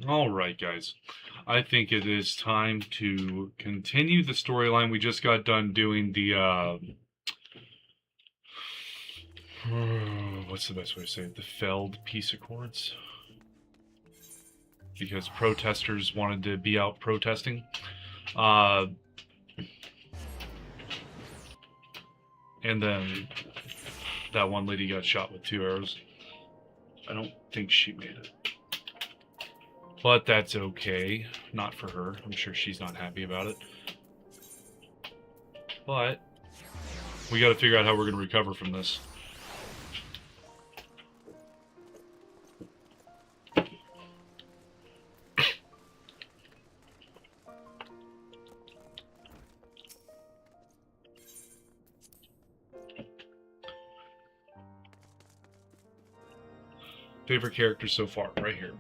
Alright, guys. I think it is time to continue the storyline. We just got done doing the, what's the best way to say it? The failed peace accords? Because protesters wanted to be out protesting. And then that one lady got shot with 2 arrows. I don't think she made it. But that's okay. Not for her. I'm sure she's not happy about it. But we gotta figure out how we're gonna recover from this. Favorite character so far, right here.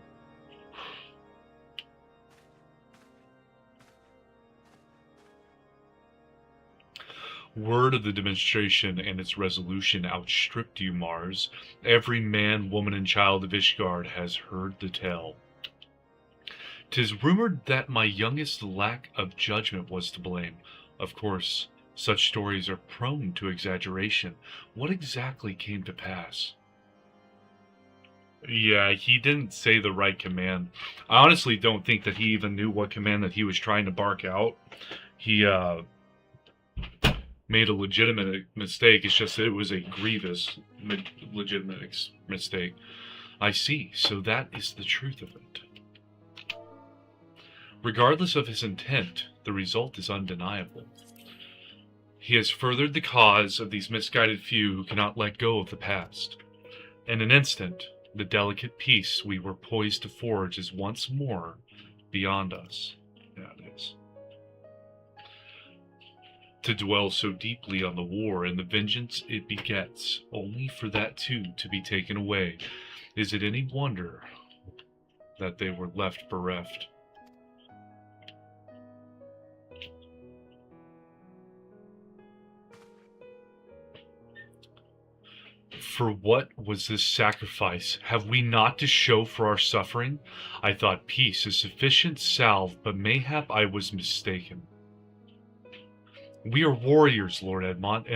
Word of the demonstration and its resolution outstripped you, Mars. Every man, woman, and child of Ishgard has heard the tale. 'Tis rumored that my youngest lack of judgment was to blame. Of course, such stories are prone to exaggeration. What exactly came to pass? Yeah, he didn't say the right command. I honestly don't think that he even knew what command that he was trying to bark out. He, made a legitimate mistake. It's just that it was a grievous, legitimate mistake. I see. So that is the truth of it. Regardless of his intent, the result is undeniable. He has furthered the cause of these misguided few who cannot let go of the past. In an instant, the delicate peace we were poised to forge is once more beyond us. Yeah, it is. To dwell so deeply on the war and the vengeance it begets, only for that too to be taken away, is it any wonder that they were left bereft? For what was this sacrifice? Have we not to show for our suffering? I thought peace a sufficient salve, but mayhap I was mistaken. We are warriors, Lord Edmont,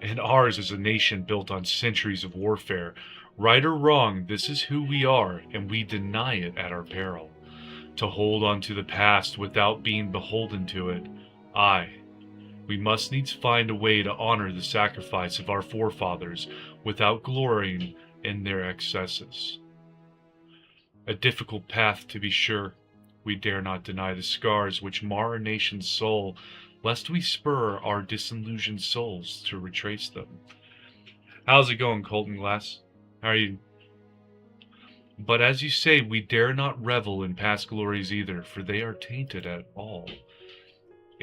and ours is a nation built on centuries of warfare. Right or wrong, this is who we are, and we deny it at our peril. To hold on to the past without being beholden to it, we must needs find a way to honor the sacrifice of our forefathers without glorying in their excesses. A difficult path, to be sure. We dare not deny the scars which mar our nation's soul, lest we spur our disillusioned souls to retrace them. How's it going, Colton Glass? How are you? But as you say, we dare not revel in past glories either, for they are tainted at all.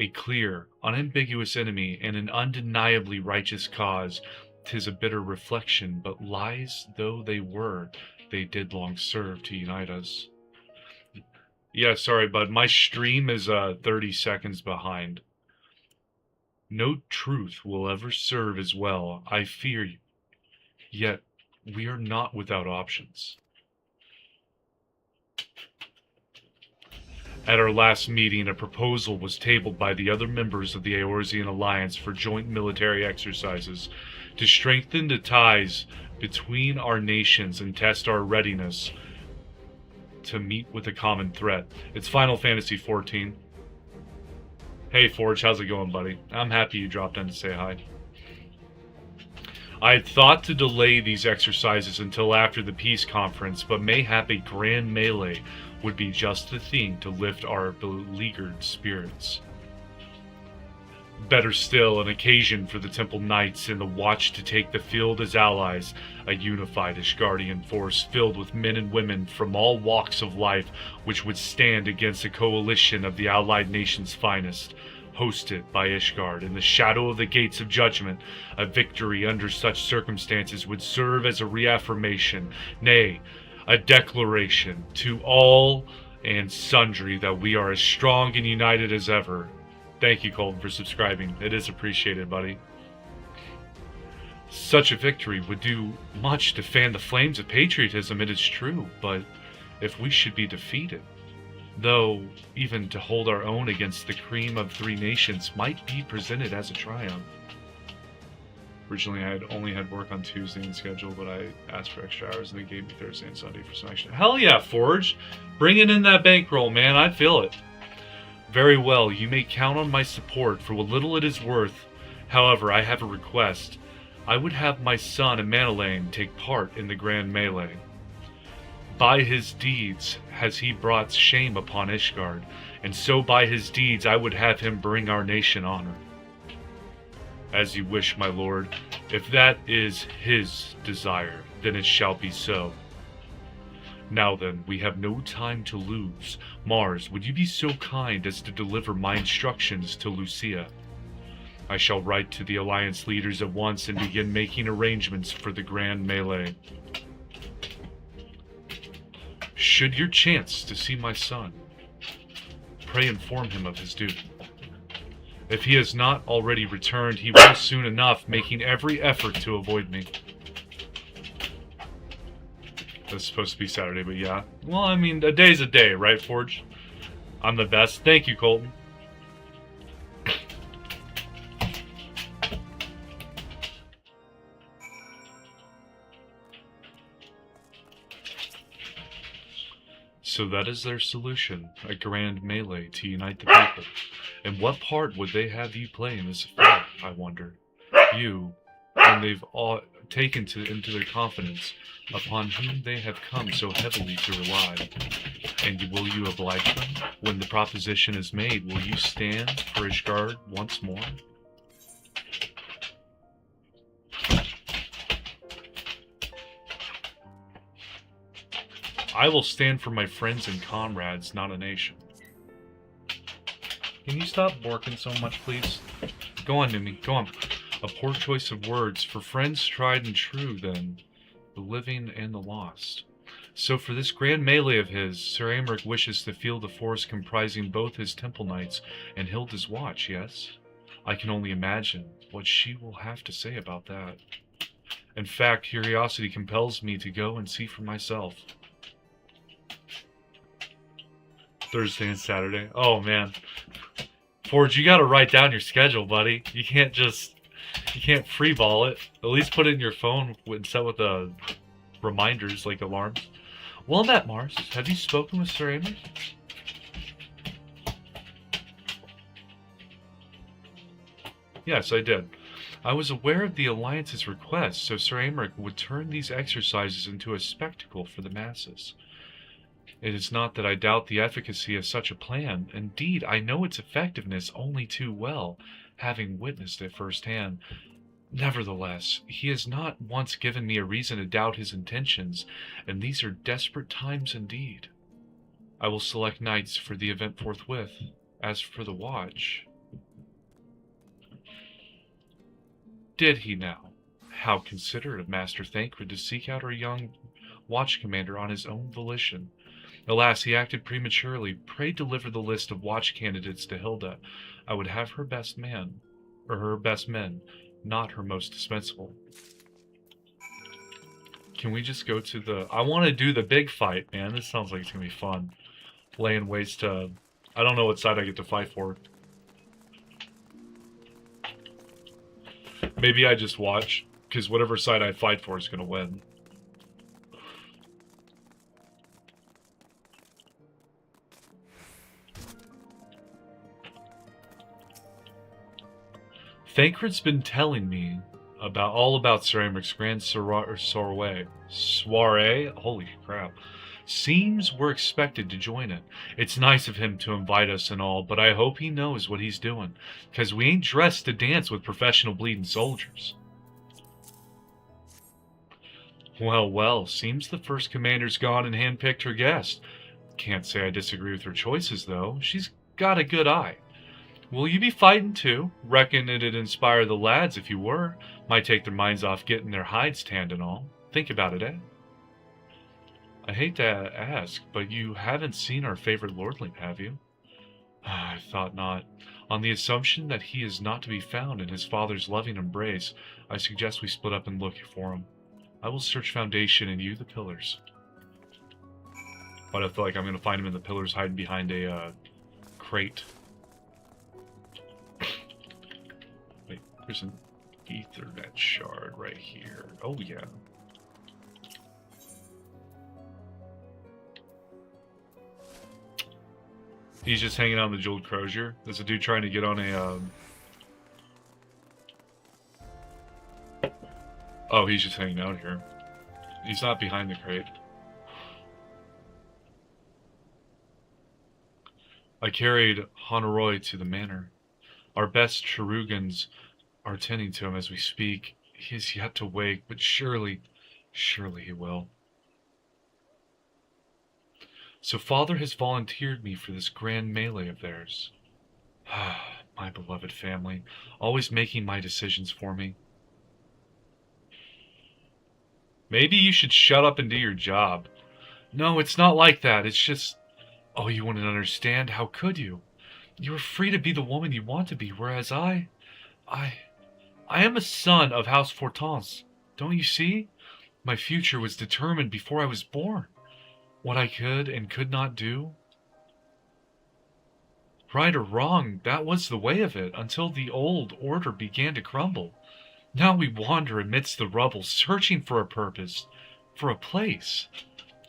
A clear, unambiguous enemy and an undeniably righteous cause, 'tis a bitter reflection, but lies though they were, they did long serve to unite us. Yeah, sorry, bud, my stream is 30 seconds behind. No truth will ever serve as well, I fear you. Yet, we are not without options. At our last meeting, a proposal was tabled by the other members of the Eorzean Alliance for joint military exercises to strengthen the ties between our nations and test our readiness to meet with a common threat. It's Final Fantasy XIV. Hey Forge, how's it going, buddy? I'm happy you dropped in to say hi. I had thought to delay these exercises until after the peace conference, but mayhap a grand melee would be just the thing to lift our beleaguered spirits. Better still, an occasion for the Temple Knights and the Watch to take the field as allies, a unified Ishgardian force filled with men and women from all walks of life which would stand against a coalition of the allied nations' finest. Hosted by Ishgard in the shadow of the gates of judgment, a victory under such circumstances would serve as a reaffirmation, nay, a declaration to all and sundry that we are as strong and united as ever. Thank you, Colton, for subscribing. It is appreciated, buddy. Such a victory would do much to fan the flames of patriotism, it is true, but if we should be defeated. Though, even to hold our own against the cream of 3 nations might be presented as a triumph. Originally, I had only had work on Tuesday in schedule, but I asked for extra hours and they gave me Thursday and Sunday for some action. Hell yeah, Forge! Bringing in that bankroll, man. I feel it. Very well, you may count on my support for what little it is worth. However, I have a request. I would have my son Manalain take part in the grand melee. By his deeds has he brought shame upon Ishgard, and so by his deeds I would have him bring our nation honor. As you wish, my lord. If that is his desire, then it shall be so. Now then, we have no time to lose. Mars, would you be so kind as to deliver my instructions to Lucia? I shall write to the Alliance leaders at once and begin making arrangements for the grand melee. Should you chance to see my son, pray inform him of his duty. If he has not already returned, he will soon enough, making every effort to avoid me. That's supposed to be Saturday, but yeah. Well, I mean, a day's a day, right, Forge? I'm the best. Thank you, Colton. So that is their solution, a grand melee to unite the people. And what part would they have you play in this affair, I wonder? You, when they've all taken into their confidence, upon whom they have come so heavily to rely. And will you oblige them? When the proposition is made, will you stand for Ishgard once more? I will stand for my friends and comrades, not a nation. Can you stop borking so much, please? Go on, Numi, go on. A poor choice of words. For friends tried and true, then, the living and the lost. So for this grand melee of his, Sir Aymeric wishes to field a force comprising both his temple knights and Hilda's watch, yes? I can only imagine what she will have to say about that. In fact, curiosity compels me to go and see for myself. Thursday and Saturday. Oh, man. Forge, you gotta write down your schedule, buddy. You can't freeball it. At least put it in your phone and set with the reminders, like alarms. Well, Matt Mars, have you spoken with Sir Aymeric? Yes, I did. I was aware of the Alliance's request, so Sir Aymeric would turn these exercises into a spectacle for the masses. It is not that I doubt the efficacy of such a plan. Indeed, I know its effectiveness only too well, having witnessed it firsthand. Nevertheless, he has not once given me a reason to doubt his intentions, and these are desperate times indeed. I will select knights for the event forthwith. As for the watch... Did he now? How considerate of Master Thancred to seek out our young watch commander on his own volition. Alas, he acted prematurely. Pray deliver the list of watch candidates to Hilda. I would have her best man, or her best men, not her most dispensable. Can we just go to the... I want to do the big fight, man. This sounds like it's going to be fun. Laying waste to... I don't know what side I get to fight for. Maybe I just watch, because whatever side I fight for is going to win. Thancred's been telling me all about Sir Aymeric's grand soiree. Holy crap. Seems we're expected to join it. It's nice of him to invite us and all, but I hope he knows what he's doing, because we ain't dressed to dance with professional bleeding soldiers. Well, seems the first commander's gone and handpicked her guest. Can't say I disagree with her choices, though. She's got a good eye. Will you be fighting too? Reckon it'd inspire the lads if you were. Might take their minds off getting their hides tanned and all. Think about it, eh? I hate to ask, but you haven't seen our favorite lordling, have you? I thought not. On the assumption that he is not to be found in his father's loving embrace, I suggest we split up and look for him. I will search foundation and you the pillars. But I feel like I'm going to find him in the pillars hiding behind a crate. Wait, there's an Ethernet shard right here. Oh, yeah. He's just hanging out in the jeweled crozier. There's a dude trying to get on a... Oh, he's just hanging out here. He's not behind the crate. I carried Honoroi to the manor. Our best Cherugans are tending to him as we speak. He is yet to wake, but surely he will. So Father has volunteered me for this grand melee of theirs. My beloved family, always making my decisions for me. Maybe you should shut up and do your job. No, it's not like that. It's just... Oh, you wouldn't understand. How could you? You are free to be the woman you want to be, whereas I am a son of House Fortance. Don't you see? My future was determined before I was born. What I could and could not do. Right or wrong, that was the way of it, until the old order began to crumble. Now we wander amidst the rubble, searching for a purpose, for a place.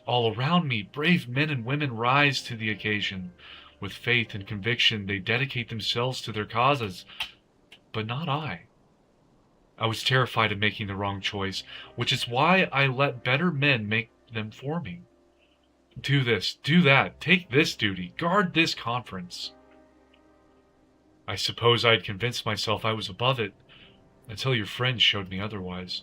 All around me, brave men and women rise to the occasion. With faith and conviction, they dedicate themselves to their causes. But not I. I was terrified of making the wrong choice, which is why I let better men make them for me. Do this, do that, take this duty, guard this conference. I suppose I'd convinced myself I was above it, until your friends showed me otherwise.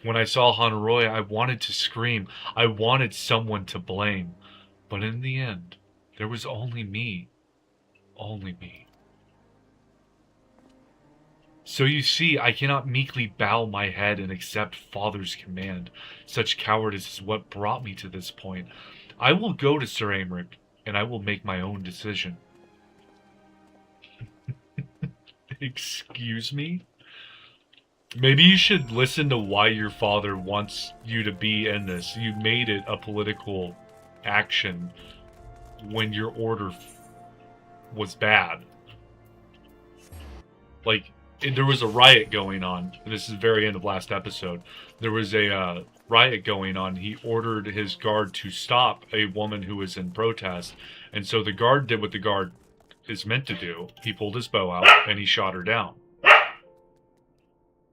When I saw Honoroi, I wanted to scream. I wanted someone to blame. But in the end, there was only me. Only me. So you see, I cannot meekly bow my head and accept Father's command. Such cowardice is what brought me to this point. I will go to Sir Aymeric, and I will make my own decision. Excuse me? Maybe you should listen to why your father wants you to be in this. You made it a political action when your order was bad. Like, there was a riot going on. This is the very end of last episode. There was a riot going on. He ordered his guard to stop a woman who was in protest. And so the guard did what the guard is meant to do. He pulled his bow out and he shot her down.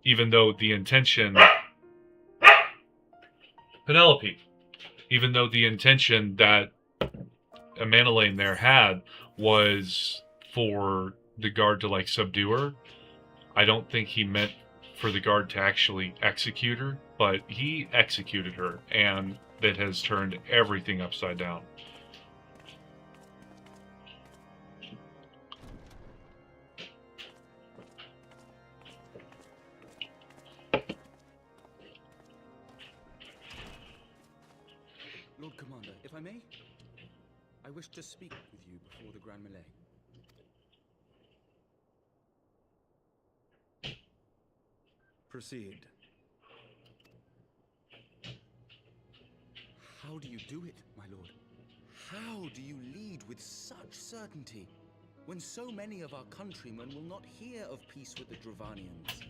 Even though the intention... Penelope. Even though the intention that Amanelaine there had was for the guard to, like, subdue her, I don't think he meant for the guard to actually execute her, but he executed her, and that has turned everything upside down. Lord Commander, if I may, I wish to speak with you before the Grand Melee. Proceed. How do you do it, my lord? How do you lead with such certainty, when so many of our countrymen will not hear of peace with the Dravanians?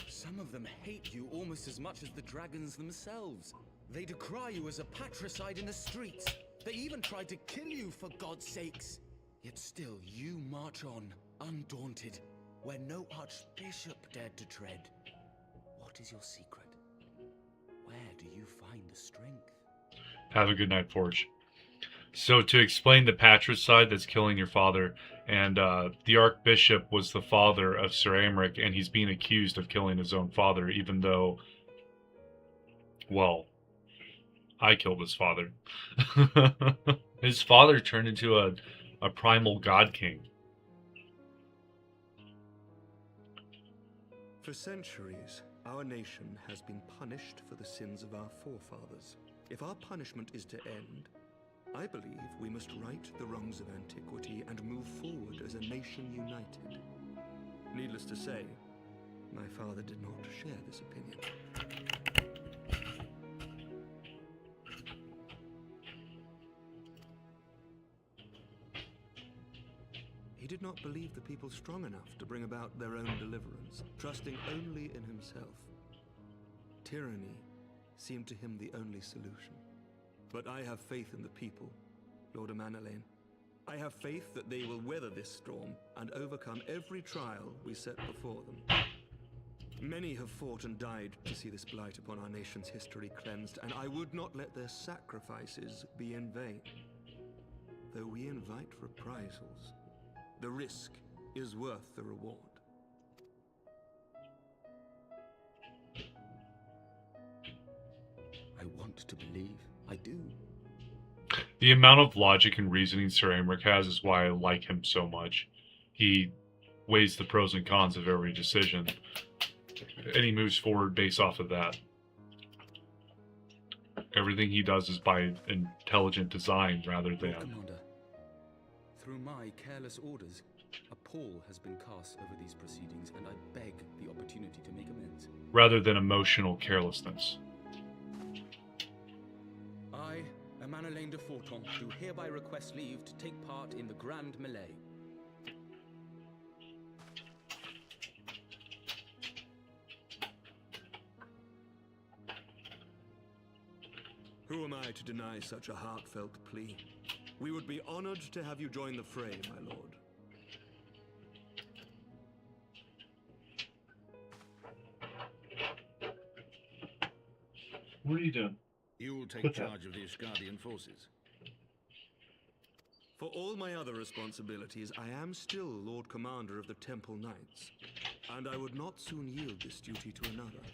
Some of them hate you almost as much as the dragons themselves. They decry you as a patricide in the streets. They even tried to kill you, for God's sakes. Yet still you march on, undaunted, where no archbishop dared to tread. What is your secret? Where do you find the strength? Have a good night, Forge. So to explain the patricide that's killing your father, and the Archbishop was the father of Sir Aymeric, and he's being accused of killing his own father, even though, well, I killed his father. His father turned into a primal god king. For centuries, our nation has been punished for the sins of our forefathers. If our punishment is to end, I believe we must right the wrongs of antiquity and move forward as a nation united. Needless to say, my father did not share this opinion. did not believe the people strong enough to bring about their own deliverance, trusting only in himself. Tyranny seemed to him the only solution. But I have faith in the people, Lord Amanalain. I have faith that they will weather this storm and overcome every trial we set before them. Many have fought and died to see this blight upon our nation's history cleansed, and I would not let their sacrifices be in vain. Though we invite reprisals, the risk is worth the reward. I want to believe. I do. The amount of logic and reasoning Sir Aymeric has is why I like him so much. He weighs the pros and cons of every decision, and he moves forward based off of that. Everything he does is by intelligent design rather than... Commander, through my careless orders, a pall has been cast over these proceedings, and I beg the opportunity to make amends. rather than emotional carelessness. I, Amanalain de Forton, do hereby request leave to take part in the Grand Melee. Who am I to deny such a heartfelt plea? We would be honored to have you join the fray, my lord. What are you doing? You'll take charge of the Ishgardian forces. For all my other responsibilities, I am still Lord Commander of the Temple Knights, and I would not soon yield this duty to another.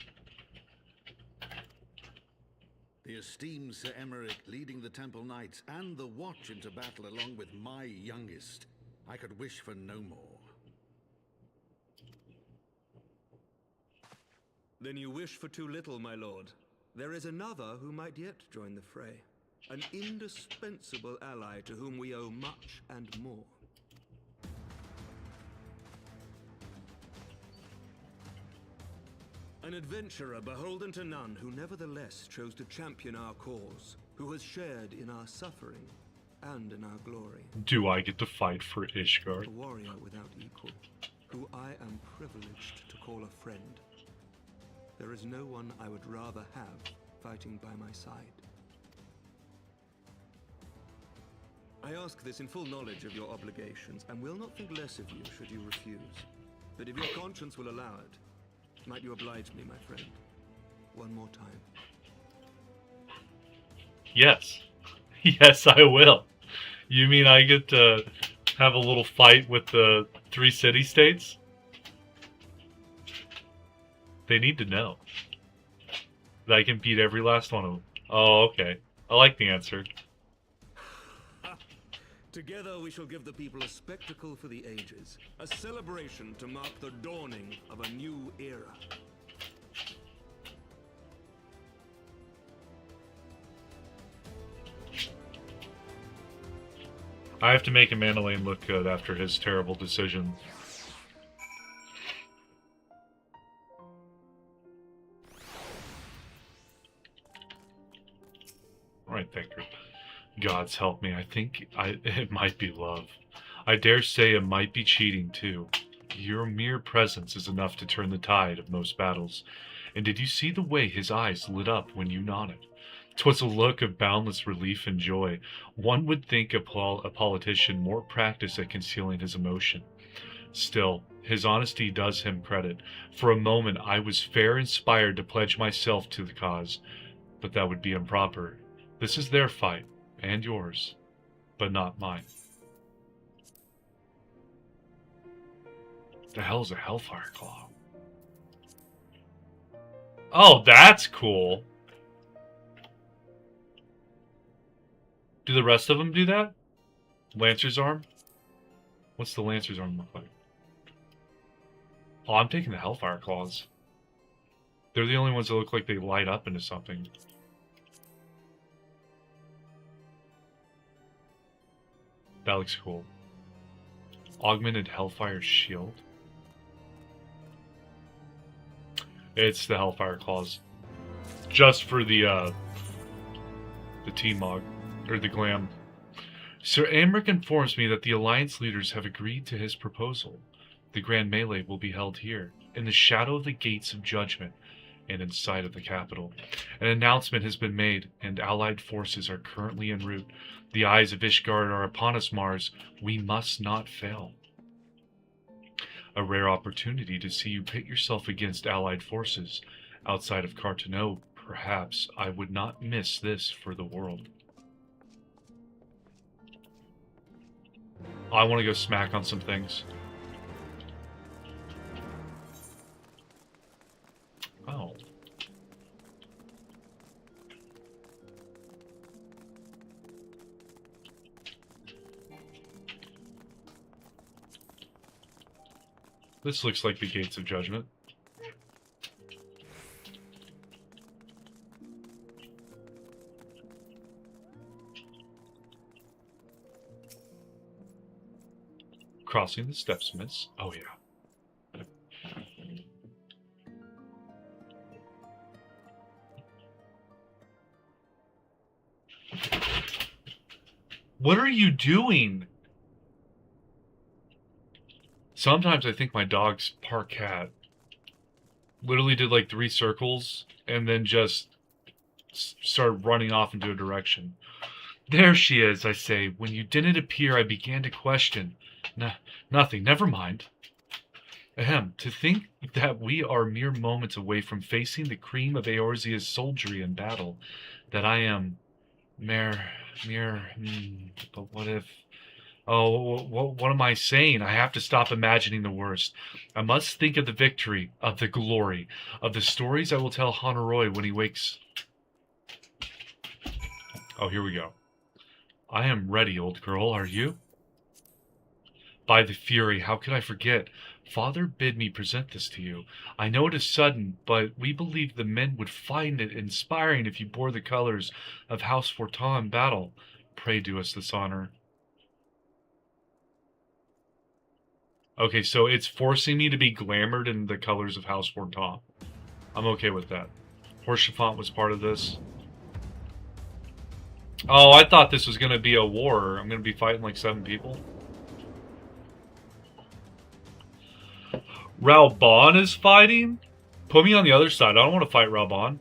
The esteemed Sir Aymeric leading the Temple Knights and the Watch into battle along with my youngest. I could wish for no more. Then you wish for too little, my lord. There is another who might yet join the fray. An indispensable ally to whom we owe much and more. An adventurer beholden to none who nevertheless chose to champion our cause, who has shared in our suffering and in our glory. Do I get to fight for A Ishgard? warrior without equal, who I am privileged to call a friend. There is no one I would rather have fighting by my side. I ask this in full knowledge of your obligations, and will not think less of you should you refuse. But if your conscience will allow it, might you oblige me, my friend? One more time. Yes. Yes, I will. You mean I get to have a little fight with the 3 city-states? They need to know that I can beat every last one of them. Oh, okay. I like the answer. Together we shall give the people a spectacle for the ages, a celebration to mark the dawning of a new era. I have to make Amanalain look good after his terrible decision. Alright, Thinker. Gods help me, I think it might be love. I dare say it might be cheating too. Your mere presence is enough to turn the tide of most battles. And did you see the way his eyes lit up when you nodded? 'Twas a look of boundless relief and joy. One would think a politician more practiced at concealing his emotion. Still, his honesty does him credit. For a moment I was fair inspired to pledge myself to the cause, but that would be improper. This is their fight, and yours, but not mine. The hell is a Hellfire Claw? Oh, that's cool. Do the rest of them do that? Lancer's Arm? What's the Lancer's Arm look like? Oh, I'm taking the Hellfire Claws. They're the only ones that look like they light up into something. That looks cool. Augmented Hellfire Shield. It's the Hellfire Claws. Just for the T-Mog. Or the Glam. Sir Amric informs me that the Alliance leaders have agreed to his proposal. The Grand Melee will be held here, in the shadow of the Gates of Judgment, and in sight of the capital. An announcement has been made, and Allied forces are currently en route. The eyes of Ishgard are upon us, Mars. We must not fail. A rare opportunity to see you pit yourself against Allied forces. Outside of Carteneau, perhaps I would not miss this for the world. I want to go smack on some things. Oh. This looks like the Gates of Judgment. Crossing the steps, miss. Oh, yeah. What are you doing? Sometimes I think my dog's part cat. Literally did like 3 circles and then just started running off into a direction. There she is, I say. When you didn't appear, I began to question. Nothing, never mind. Ahem, to think that we are mere moments away from facing the cream of Eorzea's soldiery in battle. That I am but what if... Oh, what am I saying? I have to stop imagining the worst. I must think of the victory, of the glory, of the stories I will tell Honoroi when he wakes. Oh, here we go. I am ready, old girl, are you? By the Fury, how could I forget? Father bid me present this to you. I know it is sudden, but we believe the men would find it inspiring if you bore the colors of House Fortin in battle. Pray do us this honor. Okay, so it's forcing me to be glamored in the colors of House Fortin. I'm okay with that. Horsefant was part of this. Oh, I thought this was going to be a war. I'm going to be fighting like 7 people. Raubon is fighting? Put me on the other side. I don't want to fight Raubon.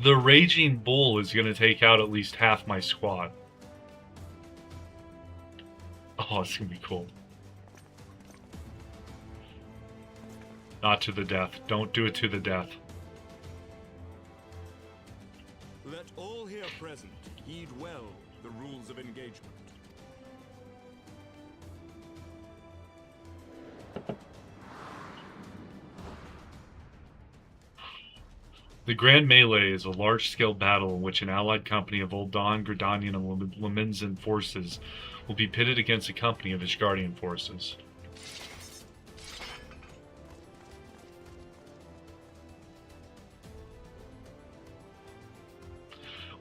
The Raging Bull is going to take out at least half my squad. Oh, it's going to be cool. Not to the death. Don't do it to the death. Let all here present heed well the rules of engagement. The Grand Melee is a large-scale battle in which an allied company of Uldan, Gridanian, and Lemenzin forces will be pitted against a company of Ishgardian forces.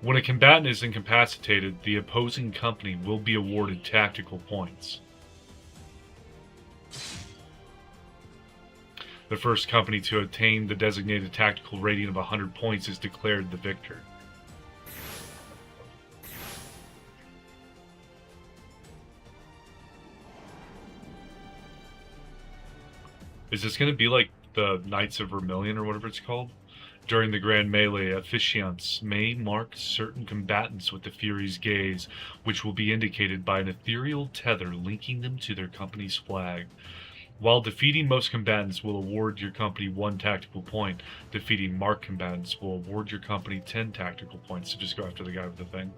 When a combatant is incapacitated, the opposing company will be awarded tactical points. The first company to attain the designated tactical rating of 100 points is declared the victor. Is this going to be like the Knights of Vermilion or whatever it's called? During the Grand Melee, officiants may mark certain combatants with the Fury's gaze, which will be indicated by an ethereal tether linking them to their company's flag. While defeating most combatants will award your company 1 tactical point, defeating marked combatants will award your company 10 tactical points. So just go after the guy with the thing.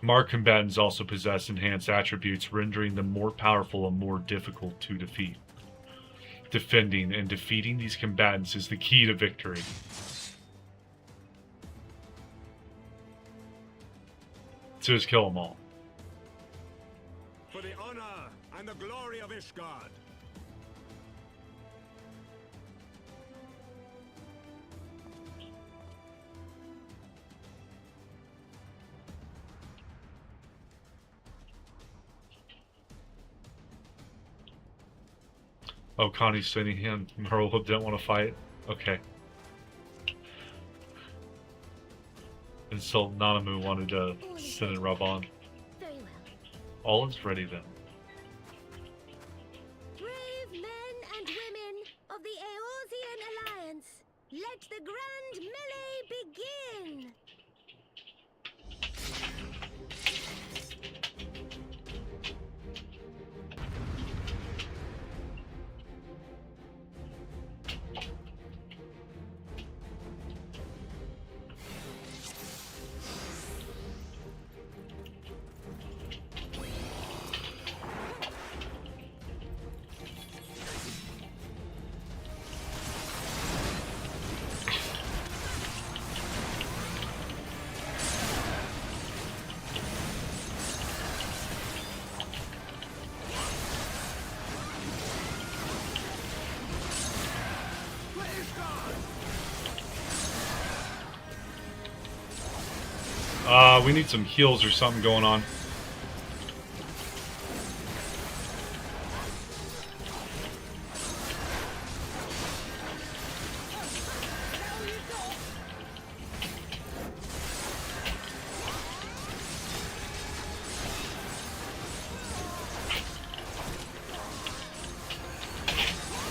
Marked combatants also possess enhanced attributes, rendering them more powerful and more difficult to defeat. Defending and defeating these combatants is the key to victory. So just kill them all. For the honor and the glory of Ishgard. Oh, Connie's sending him. Merle didn't want to fight. Okay. And so Nanamu wanted to sit and rub on. Very well. All is ready then. Brave men and women of the Eorzean Alliance, let the grand melee begin! We need some heals or something going on.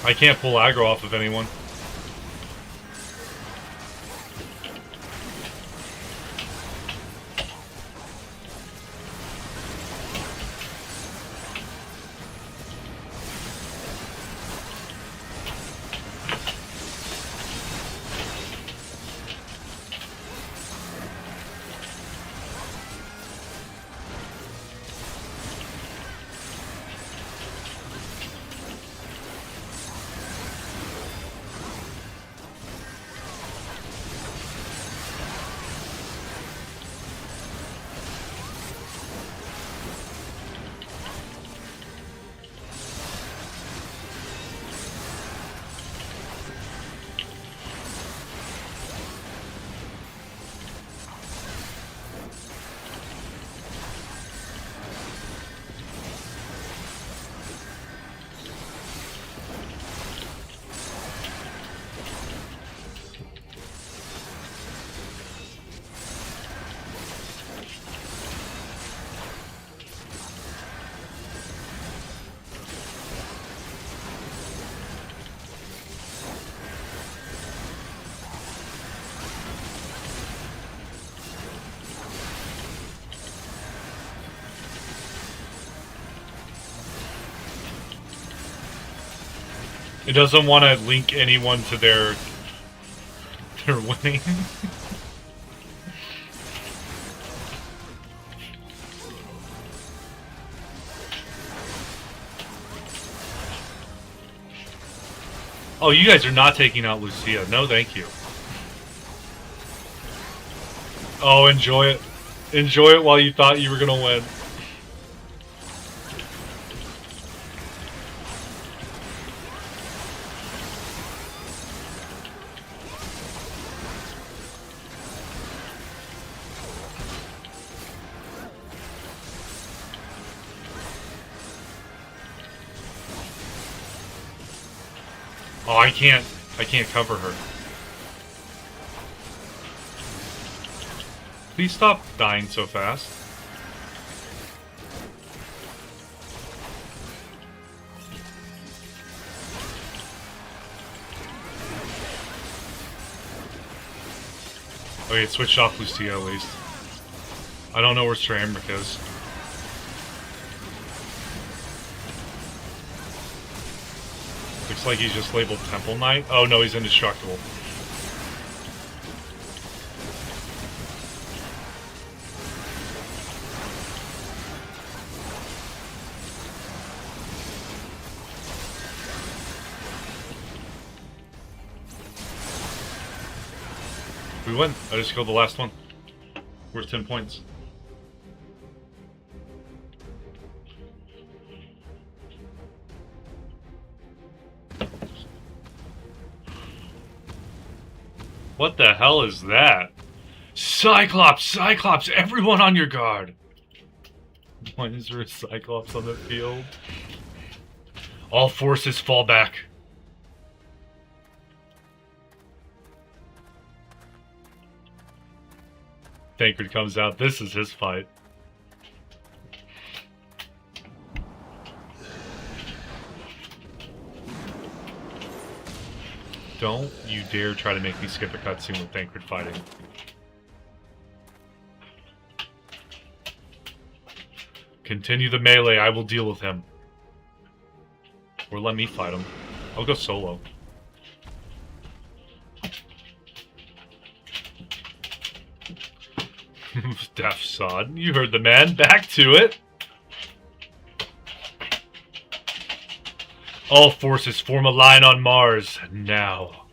I can't pull aggro off of anyone. It doesn't want to link anyone to their winning. Oh, you guys are not taking out Lucia. No, thank you. Oh, enjoy it. Enjoy it while you thought you were gonna win. Oh, I can't cover her. Please stop dying so fast. Okay, it switched off Lucia at least. I don't know where Stramrick is. Looks like he's just labeled Temple Knight. Oh no, he's indestructible. We win. I just killed the last one. Worth 10 points. What the hell is that? Cyclops! Cyclops! Everyone on your guard! Why is there a Cyclops on the field? All forces fall back. Tancred comes out. This is his fight. Don't you dare try to make me skip a cutscene with Tancred fighting. Continue the melee. I will deal with him. Or let me fight him. I'll go solo. Deaf sod. You heard the man. Back to it. All forces form a line on Mars. Now.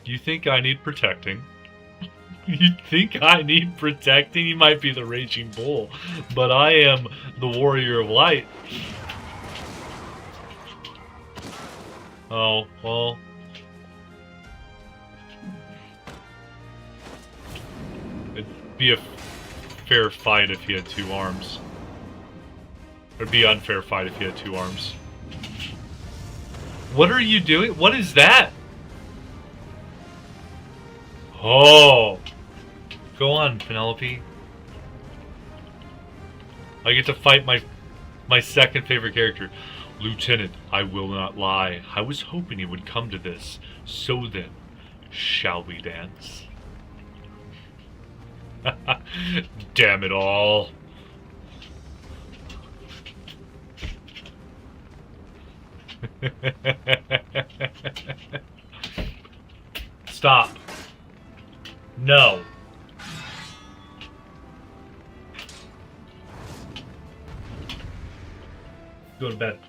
You think I need protecting? You think I need protecting? He might be the Raging Bull, but I am the Warrior of Light. Oh, well. It'd be a fair fight if he had 2 arms. It'd be an unfair fight if he had 2 arms. What are you doing? What is that? Oh! Go on, Penelope. I get to fight my second favorite character. Lieutenant, I will not lie. I was hoping it would come to this. So then, shall we dance? Damn it all. Stop. No. Go to bed.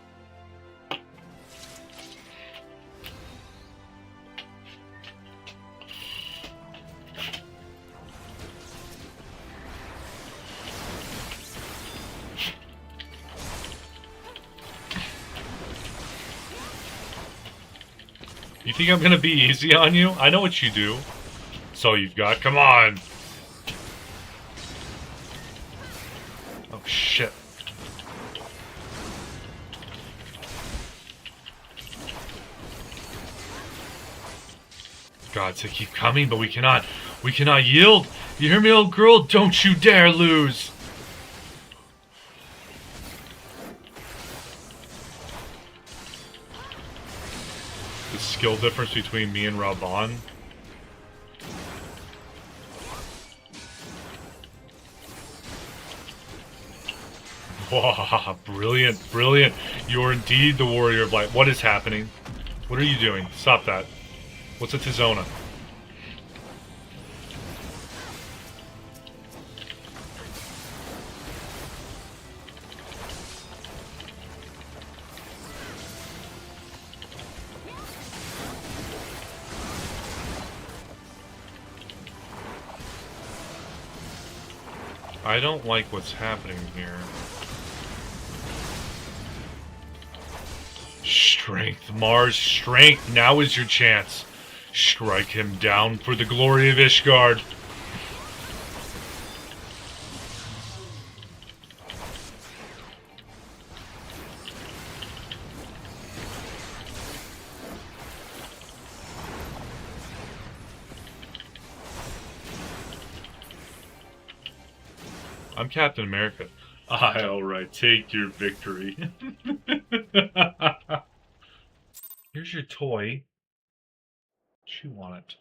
You think I'm gonna be easy on you? I know what you do. That's all you've got. Come on. Oh shit. God, to keep coming, but we cannot yield. You hear me, old girl? Don't you dare lose. The skill difference between me and Raban. Wow, brilliant, brilliant. You're indeed the Warrior of Light. What is happening? What are you doing? Stop that. What's a Tizona? I don't like what's happening here. Strength, Mars, strength. Now is your chance. Strike him down for the glory of Ishgard. I'm Captain America. Aye, alright, take your victory. Here's your toy. Chew on it.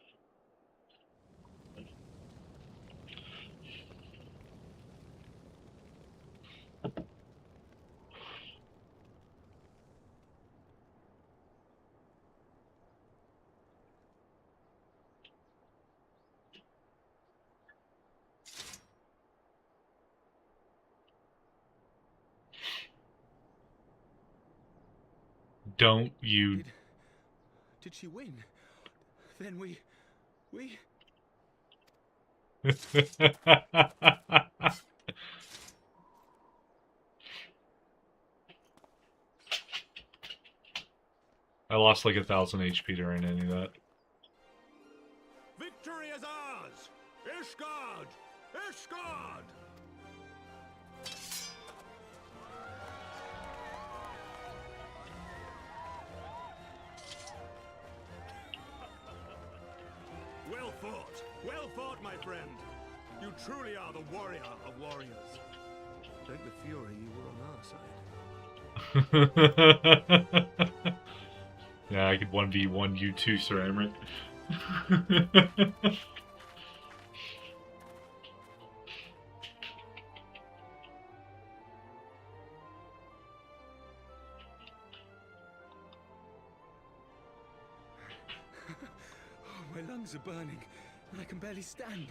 Don't you... Did she win? Then we... I lost like 1,000 HP during any of that. Victory is ours! Ishgard! Ishgard! Well fought, my friend. You truly are the warrior of warriors. Like the Fury, you were on our side. Yeah, I could 1v1 you too, Sir Emmerich. Oh, my lungs are burning, and I can barely stand.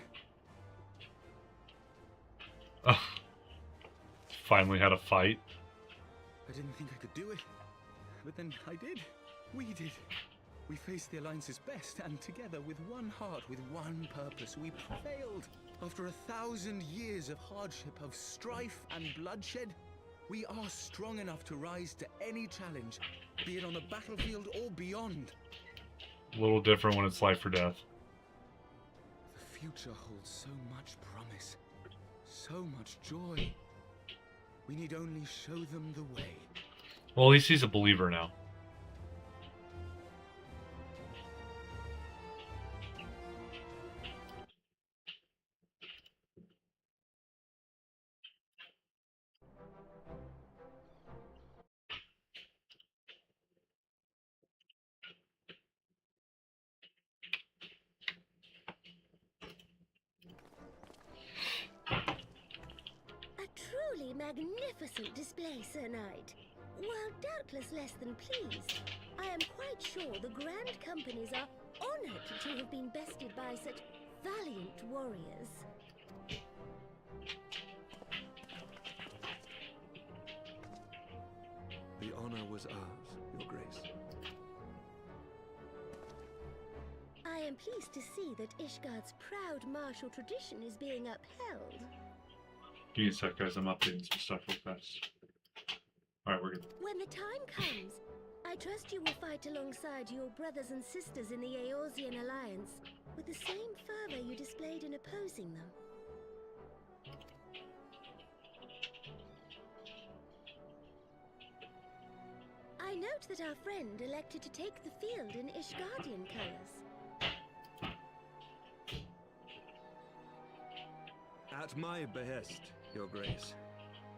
Oh, finally had a fight. I didn't think I could do it, but then I did. We did. We faced the Alliance's best, and together, with one heart, with one purpose, we prevailed. After 1,000 years of hardship, of strife and bloodshed, we are strong enough to rise to any challenge, be it on the battlefield or beyond. A little different when it's life or death. The future holds so much promise, so much joy. We need only show them the way. Well, at least he's a believer now. A truly magnificent display, Sir Knight. While doubtless less than pleased, I am quite sure the Grand Companies are honored to have been bested by such valiant warriors. The honor was ours, Your Grace. I am pleased to see that Ishgard's proud martial tradition is being upheld. Give me a sec, guys. I'm updating some stuff real fast. Alright, we're good. When the time comes, I trust you will fight alongside your brothers and sisters in the Eorzean Alliance with the same fervor you displayed in opposing them. I note that our friend elected to take the field in Ishgardian colors. At my behest, Your Grace.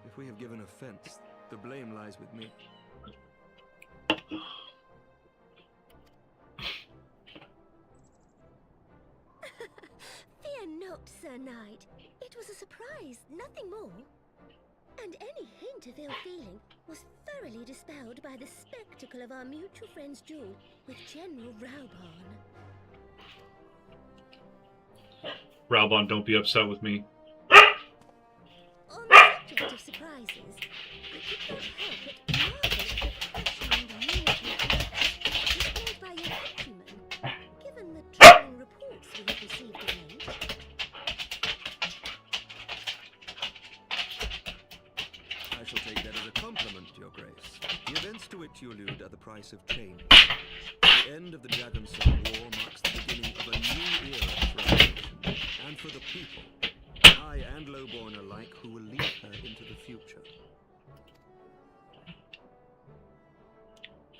If we have given offense, the blame lies with me. Fear not, Sir Knight. It was a surprise, nothing more. And any hint of ill feeling was thoroughly dispelled by the spectacle of our mutual friend's duel with General Raubahn. Raubahn, don't be upset with me. On the subject of surprises, I could not help but marvel at the passion and unity displayed by your countrymen, given the troubling reports we have received of late. I shall take that as a compliment, Your Grace. The events to which you allude are the price of change. The end of the Dragonstone War marks the beginning of a new era for our nation, and for the people, high and lowborn alike, who will lead her into the future.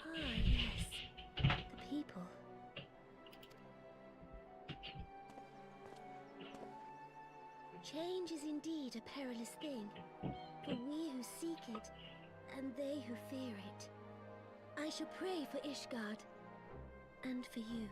Ah, yes. The people. Change is indeed a perilous thing, for we who seek it, and they who fear it. I shall pray for Ishgard, and for you.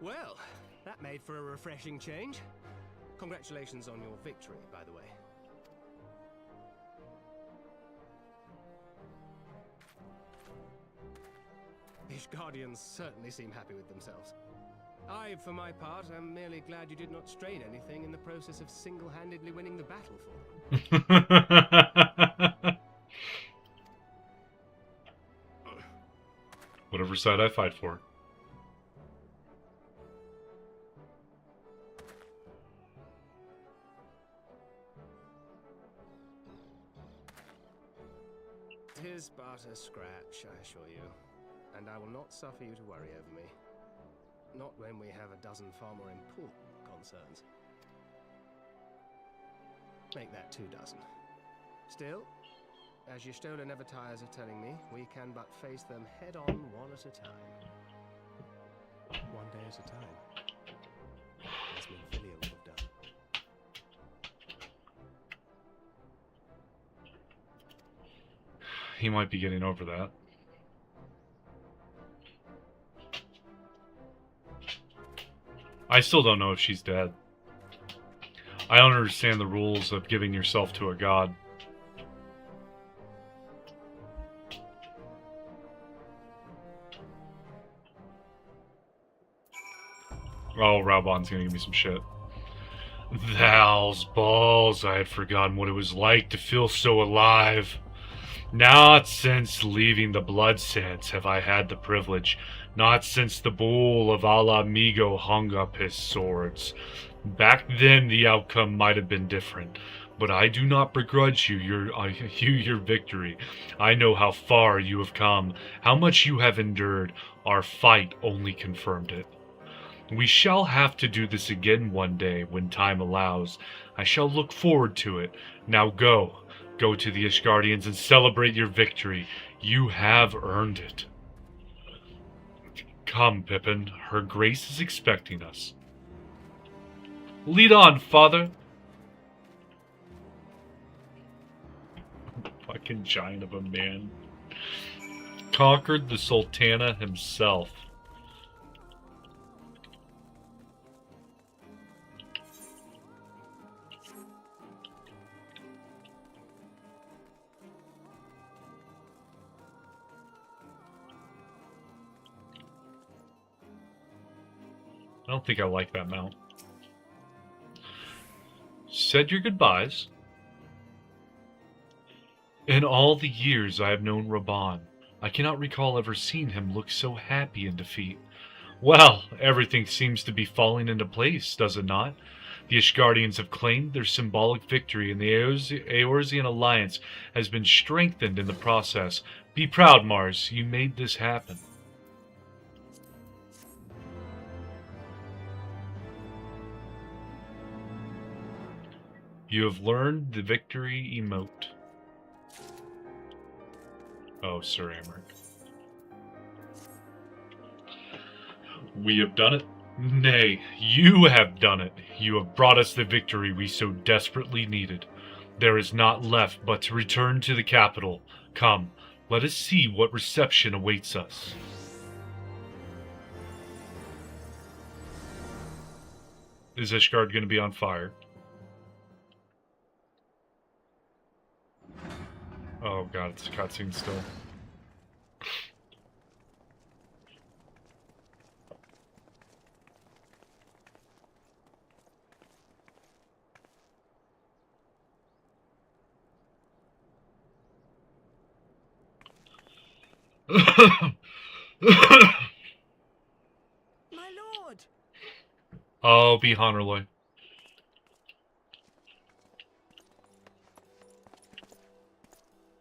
Well, that made for a refreshing change. Congratulations on your victory, by the way. Ishgardians certainly seem happy with themselves. I, for my part, am merely glad you did not strain anything in the process of single-handedly winning the battle for them. Whatever side I fight for. is but a scratch, I assure you. And I will not suffer you to worry over me. Not when we have a dozen far more important concerns. Make that 2 dozen. Still, as your stolen never tires of telling me, we can but face them head on one at a time. One day at a time. As Minfilia would have done. He might be getting over that. I still don't know if she's dead. I don't understand the rules of giving yourself to a god. Oh, Raubon's gonna give me some shit. Val's balls, I had forgotten what it was like to feel so alive. Not since leaving the Blood Sands have I had the privilege. Not since the bull of Ala Migo hung up his swords. Back then the outcome might have been different, but I do not begrudge you your victory. I know how far you have come, how much you have endured. Our fight only confirmed it. We shall have to do this again one day when time allows. I shall look forward to it. Now go. Go to the Ishgardians and celebrate your victory. You have earned it. Come, Pippin. Her Grace is expecting us. Lead on, father. Fucking giant of a man. Conquered the Sultana himself. I don't think I like that mount. Said your goodbyes. In all the years I have known Raban, I cannot recall ever seeing him look so happy in defeat. Well, everything seems to be falling into place, does it not? The Ishgardians have claimed their symbolic victory, and the Eorzean alliance has been strengthened in the process. Be proud, Mars. You made this happen. You have learned the victory emote. Oh, Sir Amric. We have done it. Nay, you have done it. You have brought us the victory we so desperately needed. There is naught left but to return to the capital. Come, let us see what reception awaits us. Is Ishgard going to be on fire? Oh god, it's a cutscene still. My lord! Oh, be Honorloy.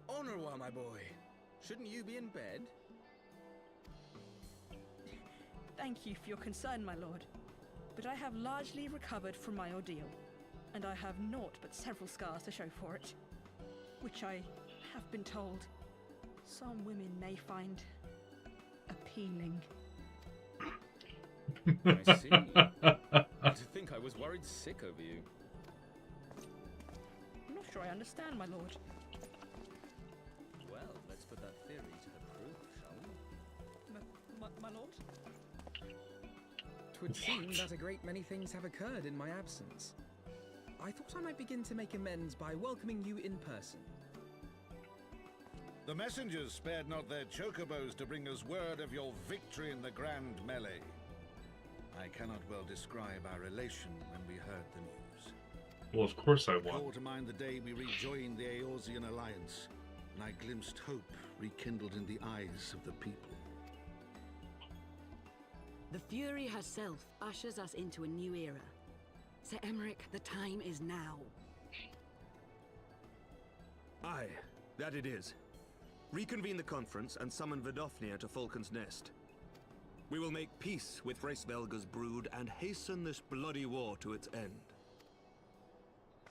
Honorwa, my boy. Shouldn't you be in bed? Thank you for your concern, my lord. But I have largely recovered from my ordeal, and I have naught but several scars to show for it. Which I have been told some women may find appealing. I see. To think I was worried sick over you. I'm not sure I understand, my lord. Well, let's put that theory to the proof, shall we? My lord? 'Twould seem that a great many things have occurred in my absence. I thought I might begin to make amends by welcoming you in person. The messengers spared not their chocobos to bring us word of your victory in the grand melee. I cannot well describe our elation when we heard the news. Well, of course I Call won. to mind the day we rejoined the Eorzean alliance, and I glimpsed hope rekindled in the eyes of the people. The Fury herself ushers us into a new era. Sir Emmerich, the time is now. Aye, that it is. Reconvene the conference and summon Vidofnir to Falcon's Nest. We will make peace with Hraesvelga's brood and hasten this bloody war to its end.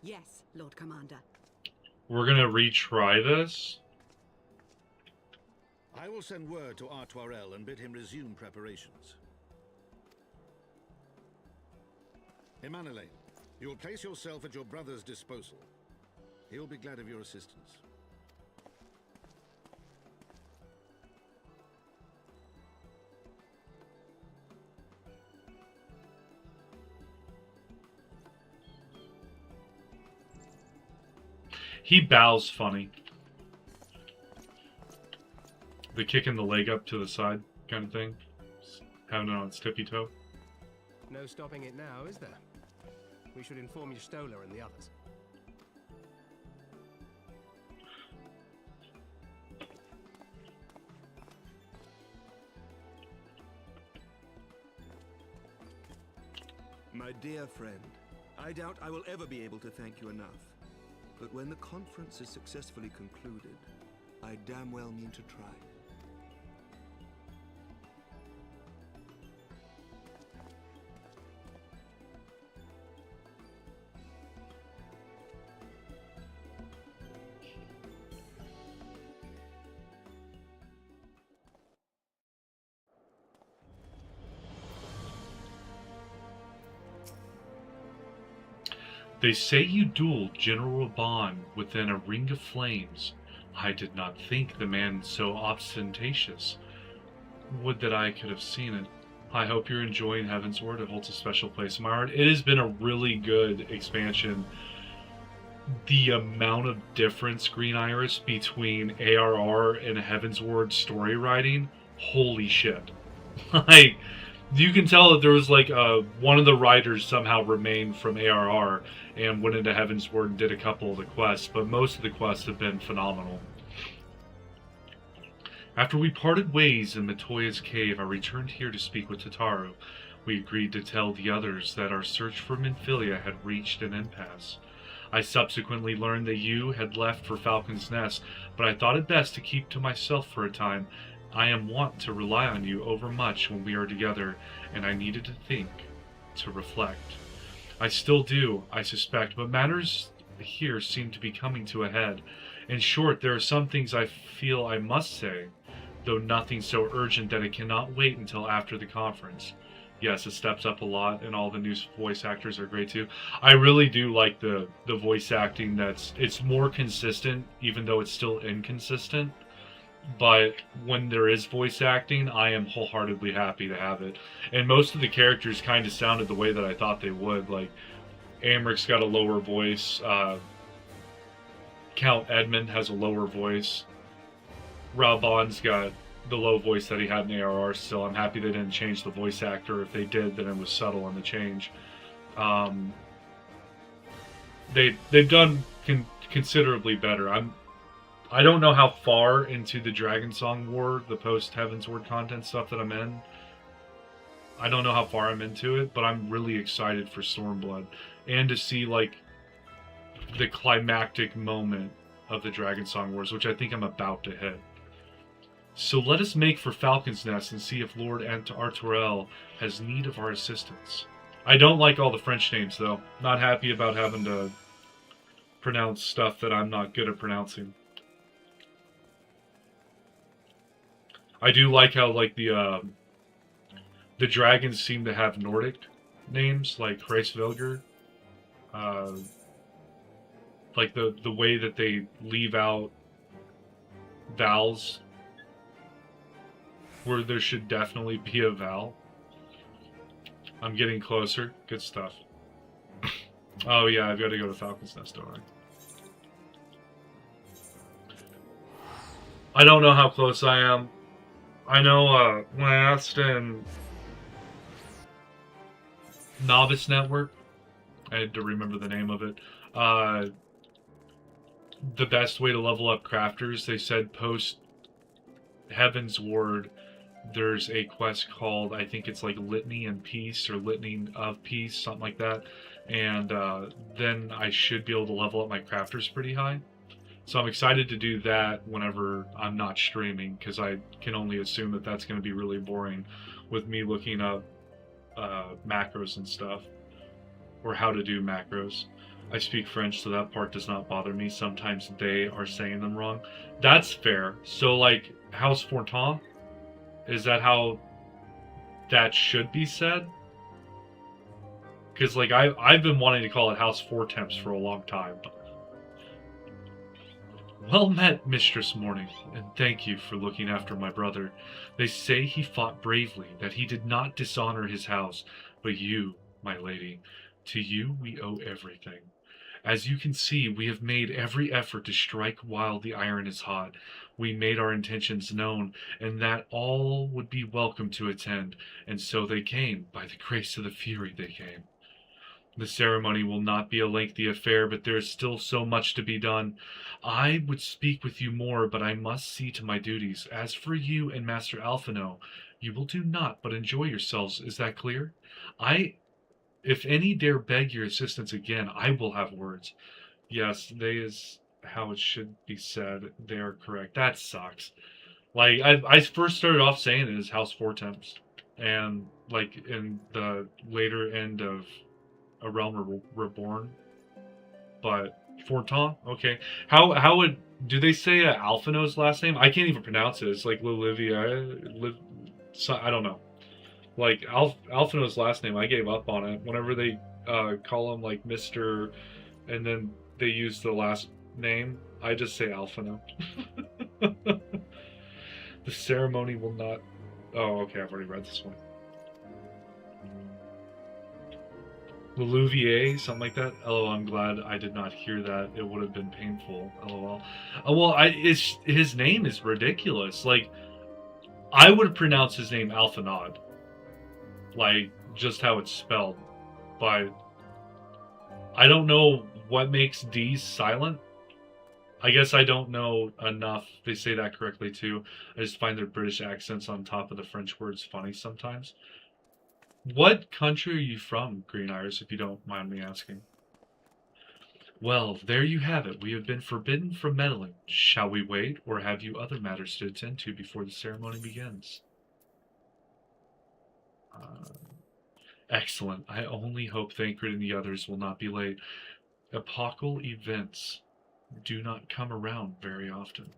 Yes, Lord Commander. We're gonna retry this? I will send word to Artoirel and bid him resume preparations. Emanuele, you will place yourself at your brother's disposal. He will be glad of your assistance. He bows funny. The kicking the leg up to the side kind of thing. Having it on its tippy toe. No stopping it now, is there? We should inform Stola and the others. My dear friend, I doubt I will ever be able to thank you enough. But when the conference is successfully concluded, I damn well mean to try. They say you dueled General Raban within a ring of flames. I did not think the man so ostentatious. Would that I could have seen it. I hope you're enjoying Heavensward. It holds a special place in my heart. It has been a really good expansion. The amount of difference, Green Iris, between ARR and Heavensward story writing, holy shit. Like, you can tell that there was like one of the writers somehow remained from ARR and went into Heavensward and did a couple of the quests, but most of the quests have been phenomenal. After we parted ways in Matoya's cave, I returned here to speak with Tataru. We agreed to tell the others that our search for Minfilia had reached an impasse. I subsequently learned that you had left for Falcon's Nest, but I thought it best to keep to myself for a time. I am wont to rely on you overmuch when we are together, and I needed to think, to reflect. I still do, I suspect, but matters here seem to be coming to a head. In short, there are some things I feel I must say, though nothing so urgent that it cannot wait until after the conference. Yes, it steps up a lot, and all the new voice actors are great too. I really do like the voice acting it's more consistent, even though it's still inconsistent. But when there is voice acting, I am wholeheartedly happy to have it. And most of the characters kind of sounded the way that I thought they would. Like, Amric's got a lower voice. Count Edmund has a lower voice. Raban's got the low voice that he had in ARR still. I'm happy they didn't change the voice actor. If they did, then it was subtle in the change. They've done considerably better. I don't know how far into the Dragonsong War, the post-Heavensward content stuff that I'm in. I don't know how far I'm into it, but I'm really excited for Stormblood. And to see, like, the climactic moment of the Dragonsong Wars, which I think I'm about to hit. So let us make for Falcon's Nest and see if Lord Artoirel has need of our assistance. I don't like all the French names, though. Not happy about having to pronounce stuff that I'm not good at pronouncing. I do like how, like, the dragons seem to have Nordic names, like Hraesvelgr. Like, the way that they leave out vowels, where there should definitely be a vowel. I'm getting closer. Good stuff. Oh, yeah, I've got to go to Falcon's Nest, don't I don't know how close I am. I know when I asked in Novice Network, I had to remember the name of it, the best way to level up crafters, they said post Heavensward, there's a quest called, I think it's like Litany and Peace, or Litany of Peace, something like that, and then I should be able to level up my crafters pretty high. So I'm excited to do that whenever I'm not streaming, because I can only assume that that's going to be really boring with me looking up macros and stuff, or how to do macros. I speak French, so that part does not bother me. Sometimes they are saying them wrong. That's fair. So, like, House Fortin? Is that how that should be said? Because, like, I've been wanting to call it House Four Temps for a long time. Well met, Mistress Morning, and thank you for looking after my brother. They say he fought bravely, that he did not dishonor his house, but you, my lady, to you we owe everything. As you can see, we have made every effort to strike while the iron is hot. We made our intentions known, and that all would be welcome to attend, and so they came. By the grace of the Fury they came. The ceremony will not be a lengthy affair, but there is still so much to be done. I would speak with you more, but I must see to my duties. As for you and Master Alphino, you will do naught but enjoy yourselves. Is that clear? If any dare beg your assistance again, I will have words. Yes, they is how it should be said. They are correct. That sucks. Like, I first started off saying it as House Four Temps, and, like, in the later end of A Realm Reborn, but Fortin, okay. How would do they say Alphino's last name? I can't even pronounce it. It's like Lilivia, I don't know. Like Alphino's last name, I gave up on it. Whenever they call him like Mr. and then they use the last name, I just say Alphino. The ceremony will not. Oh, okay. I've already read this one. Lelouvier, something like that. LOL, I'm glad I did not hear that. It would have been painful. LOL. Oh, well, his name is ridiculous. Like, I would pronounce his name Alphanod. Like, just how it's spelled. But I don't know what makes D's silent. I guess I don't know enough. They say that correctly, too. I just find their British accents on top of the French words funny sometimes. What country are you from, Green Iris, if you don't mind me asking? Well, there you have it. We have been forbidden from meddling. Shall we wait, or have you other matters to attend to before the ceremony begins? Excellent. I only hope Thancred and the others will not be late. Epochal events do not come around very often.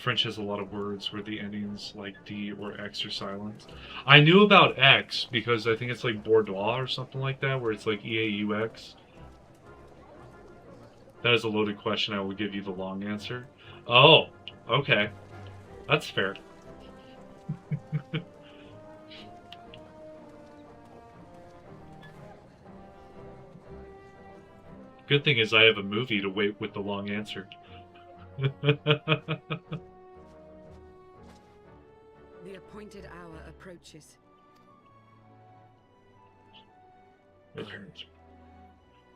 French has a lot of words where the endings like D or X are silent. I knew about X because I think it's like Bordeaux or something like that, where it's like EAUX. That is a loaded question. I will give you the long answer. Oh, okay. That's fair. Good thing is I have a movie to wait with the long answer. The appointed hour approaches.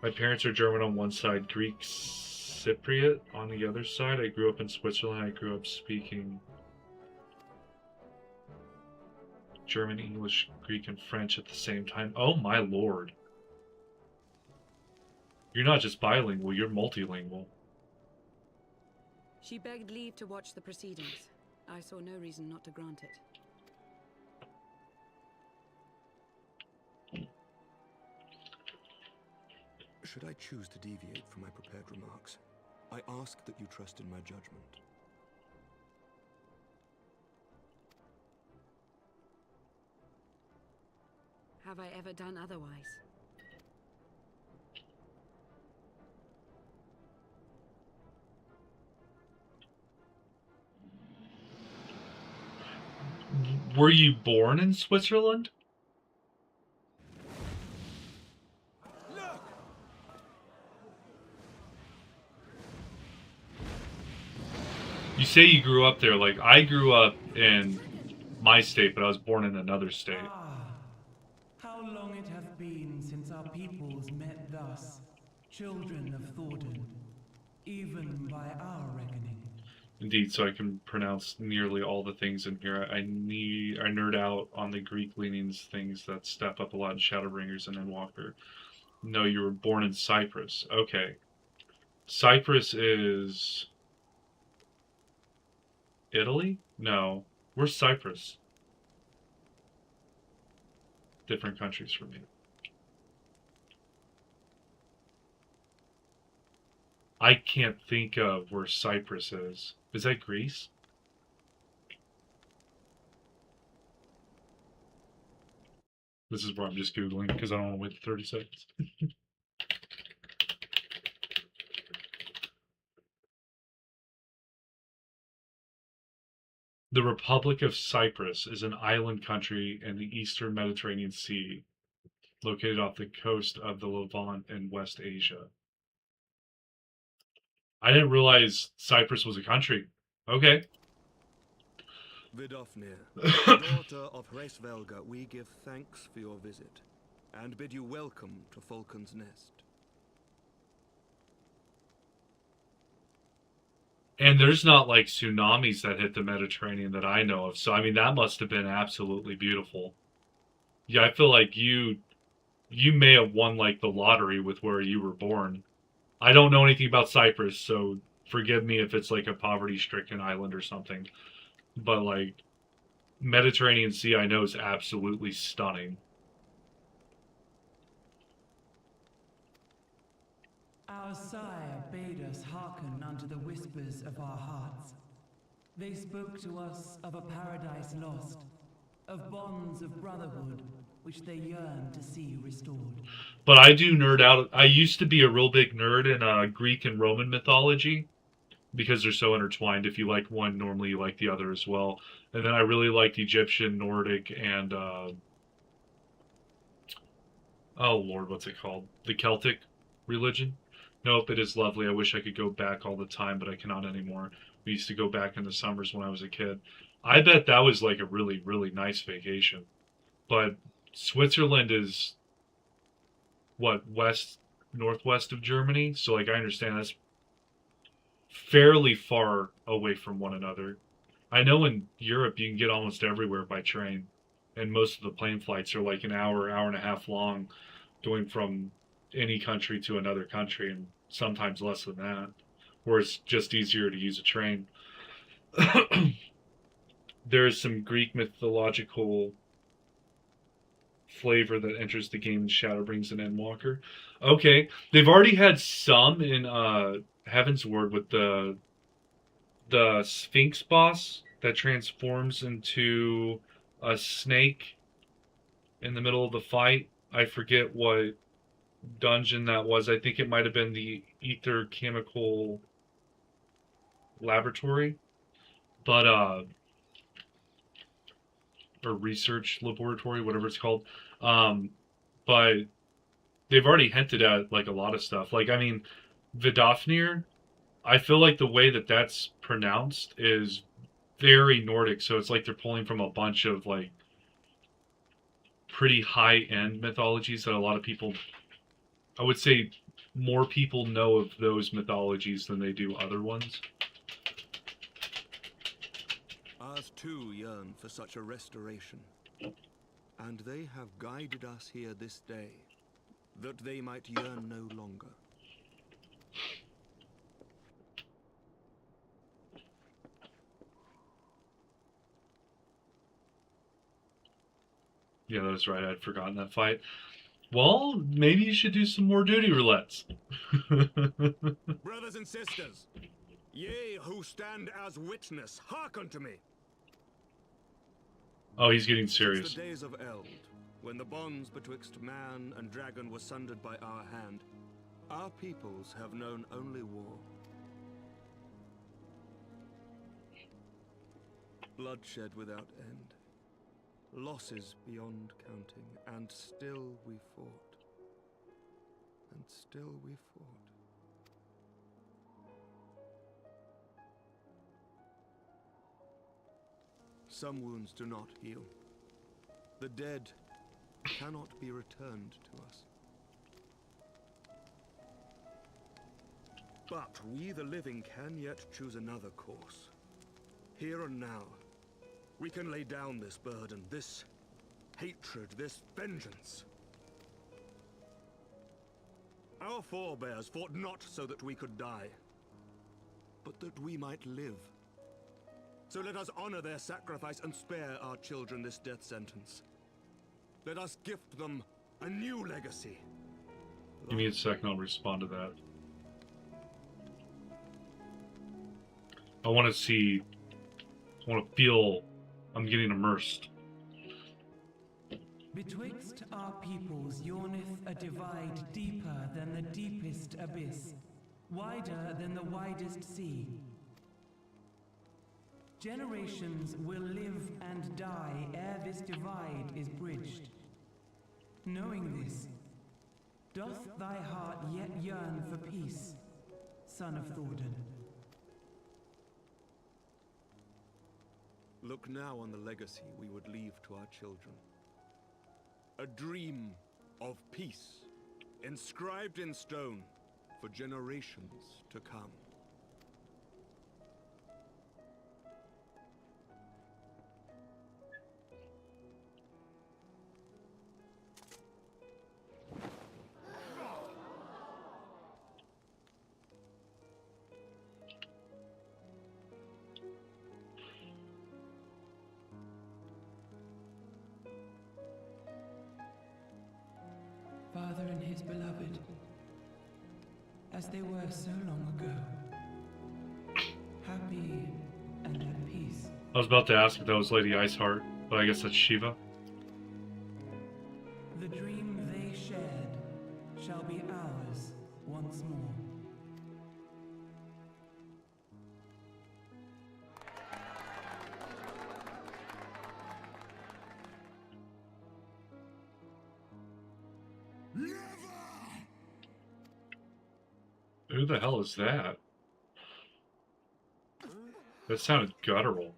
My parents are German on one side, Greek Cypriot on the other side. I grew up in Switzerland. I grew up speaking German, English, Greek, and French at the same time. Oh my lord. You're not just bilingual, you're multilingual. She begged leave to watch the proceedings. I saw no reason not to grant it. Should I choose to deviate from my prepared remarks, I ask that you trust in my judgment. Have I ever done otherwise? Were you born in Switzerland? You say you grew up there. Like, I grew up in my state, but I was born in another state. How long it hath been since our peoples met thus, children of Thornton, even by our reckoning. Indeed, so I can pronounce nearly all the things in here. I nerd out on the Greek leanings things that step up a lot in Shadowbringers and Endwalker. No, you were born in Cyprus. Okay. Cyprus is Italy? No. Where's Cyprus? Different countries for me. I can't think of where Cyprus is. Is that Greece? This is where I'm just Googling because I don't want to wait 30 seconds. The Republic of Cyprus is an island country in the eastern Mediterranean Sea, located off the coast of the Levant in West Asia. I didn't realize Cyprus was a country. Okay. Vidofnir, daughter of Hraesvelga, we give thanks for your visit, and bid you welcome to Falcon's Nest. And there's not like tsunamis that hit the Mediterranean that I know of, so I mean that must have been absolutely beautiful. Yeah, I feel like you may have won like the lottery with where you were born. I don't know anything about Cyprus, so forgive me if it's like a poverty-stricken island or something. But like Mediterranean Sea I know is absolutely stunning. Our sire bade us hearken unto the whispers of our hearts. They spoke to us of a paradise lost, of bonds of brotherhood which they yearn to see restored. But I do nerd out. I used to be a real big nerd in Greek and Roman mythology because they're so intertwined. If you like one, normally you like the other as well. And then I really liked Egyptian, Nordic, and oh Lord, what's it called? The Celtic religion. Nope, it is lovely. I wish I could go back all the time, but I cannot anymore. We used to go back in the summers when I was a kid. I bet that was like a really, really nice vacation. But Switzerland is what, northwest of Germany? So like I understand that's fairly far away from one another. I know in Europe you can get almost everywhere by train, and most of the plane flights are like an hour, hour and a half long, going from any country to another country, and sometimes less than that, or it's just easier to use a train. There's some Greek mythological flavor that enters the game in Shadowbringers and Endwalker. Okay, they've already had some in Heavensward with the Sphinx boss that transforms into a snake in the middle of the fight. I forget what dungeon that was. I think it might have been the Ether Chemical Laboratory, but or research laboratory, whatever it's called. But they've already hinted at like a lot of stuff. Like I mean, Vidofnir, I feel like the way that that's pronounced is very Nordic, so it's like they're pulling from a bunch of like pretty high-end mythologies that a lot of people, I would say more people know of those mythologies than they do other ones. Ours too yearn for such a restoration, and they have guided us here this day, that they might yearn no longer. Yeah, that's right. I'd forgotten that fight. Well, maybe you should do some more duty roulettes. Brothers and sisters, ye who stand as witness, hearken to me. Oh, he's getting serious. Since the days of Eld, when the bonds betwixt man and dragon were sundered by our hand, our peoples have known only war. Bloodshed without end. Losses beyond counting, and still we fought. And still we fought. Some wounds do not heal. The dead cannot be returned to us. But we, the living, can yet choose another course. Here and now, we can lay down this burden, this hatred, this vengeance. Our forebears fought not so that we could die, but that we might live. So let us honor their sacrifice and spare our children this death sentence. Let us gift them a new legacy. Give me a second, I'll respond to that. I want to see, I want to feel I'm getting immersed. Betwixt our peoples yearneth a divide deeper than the deepest abyss, wider than the widest sea. Generations will live and die ere this divide is bridged. Knowing this, doth thy heart yet yearn for peace, son of Thordan? Look now on the legacy we would leave to our children. A dream of peace, inscribed in stone for generations to come. Father and his beloved, as they were so long ago, happy and at peace. I was about to ask if that was Lady Iceheart, but I guess that's Shiva. The dream they shared shall be ours once more. Who the hell is that? That sounded guttural.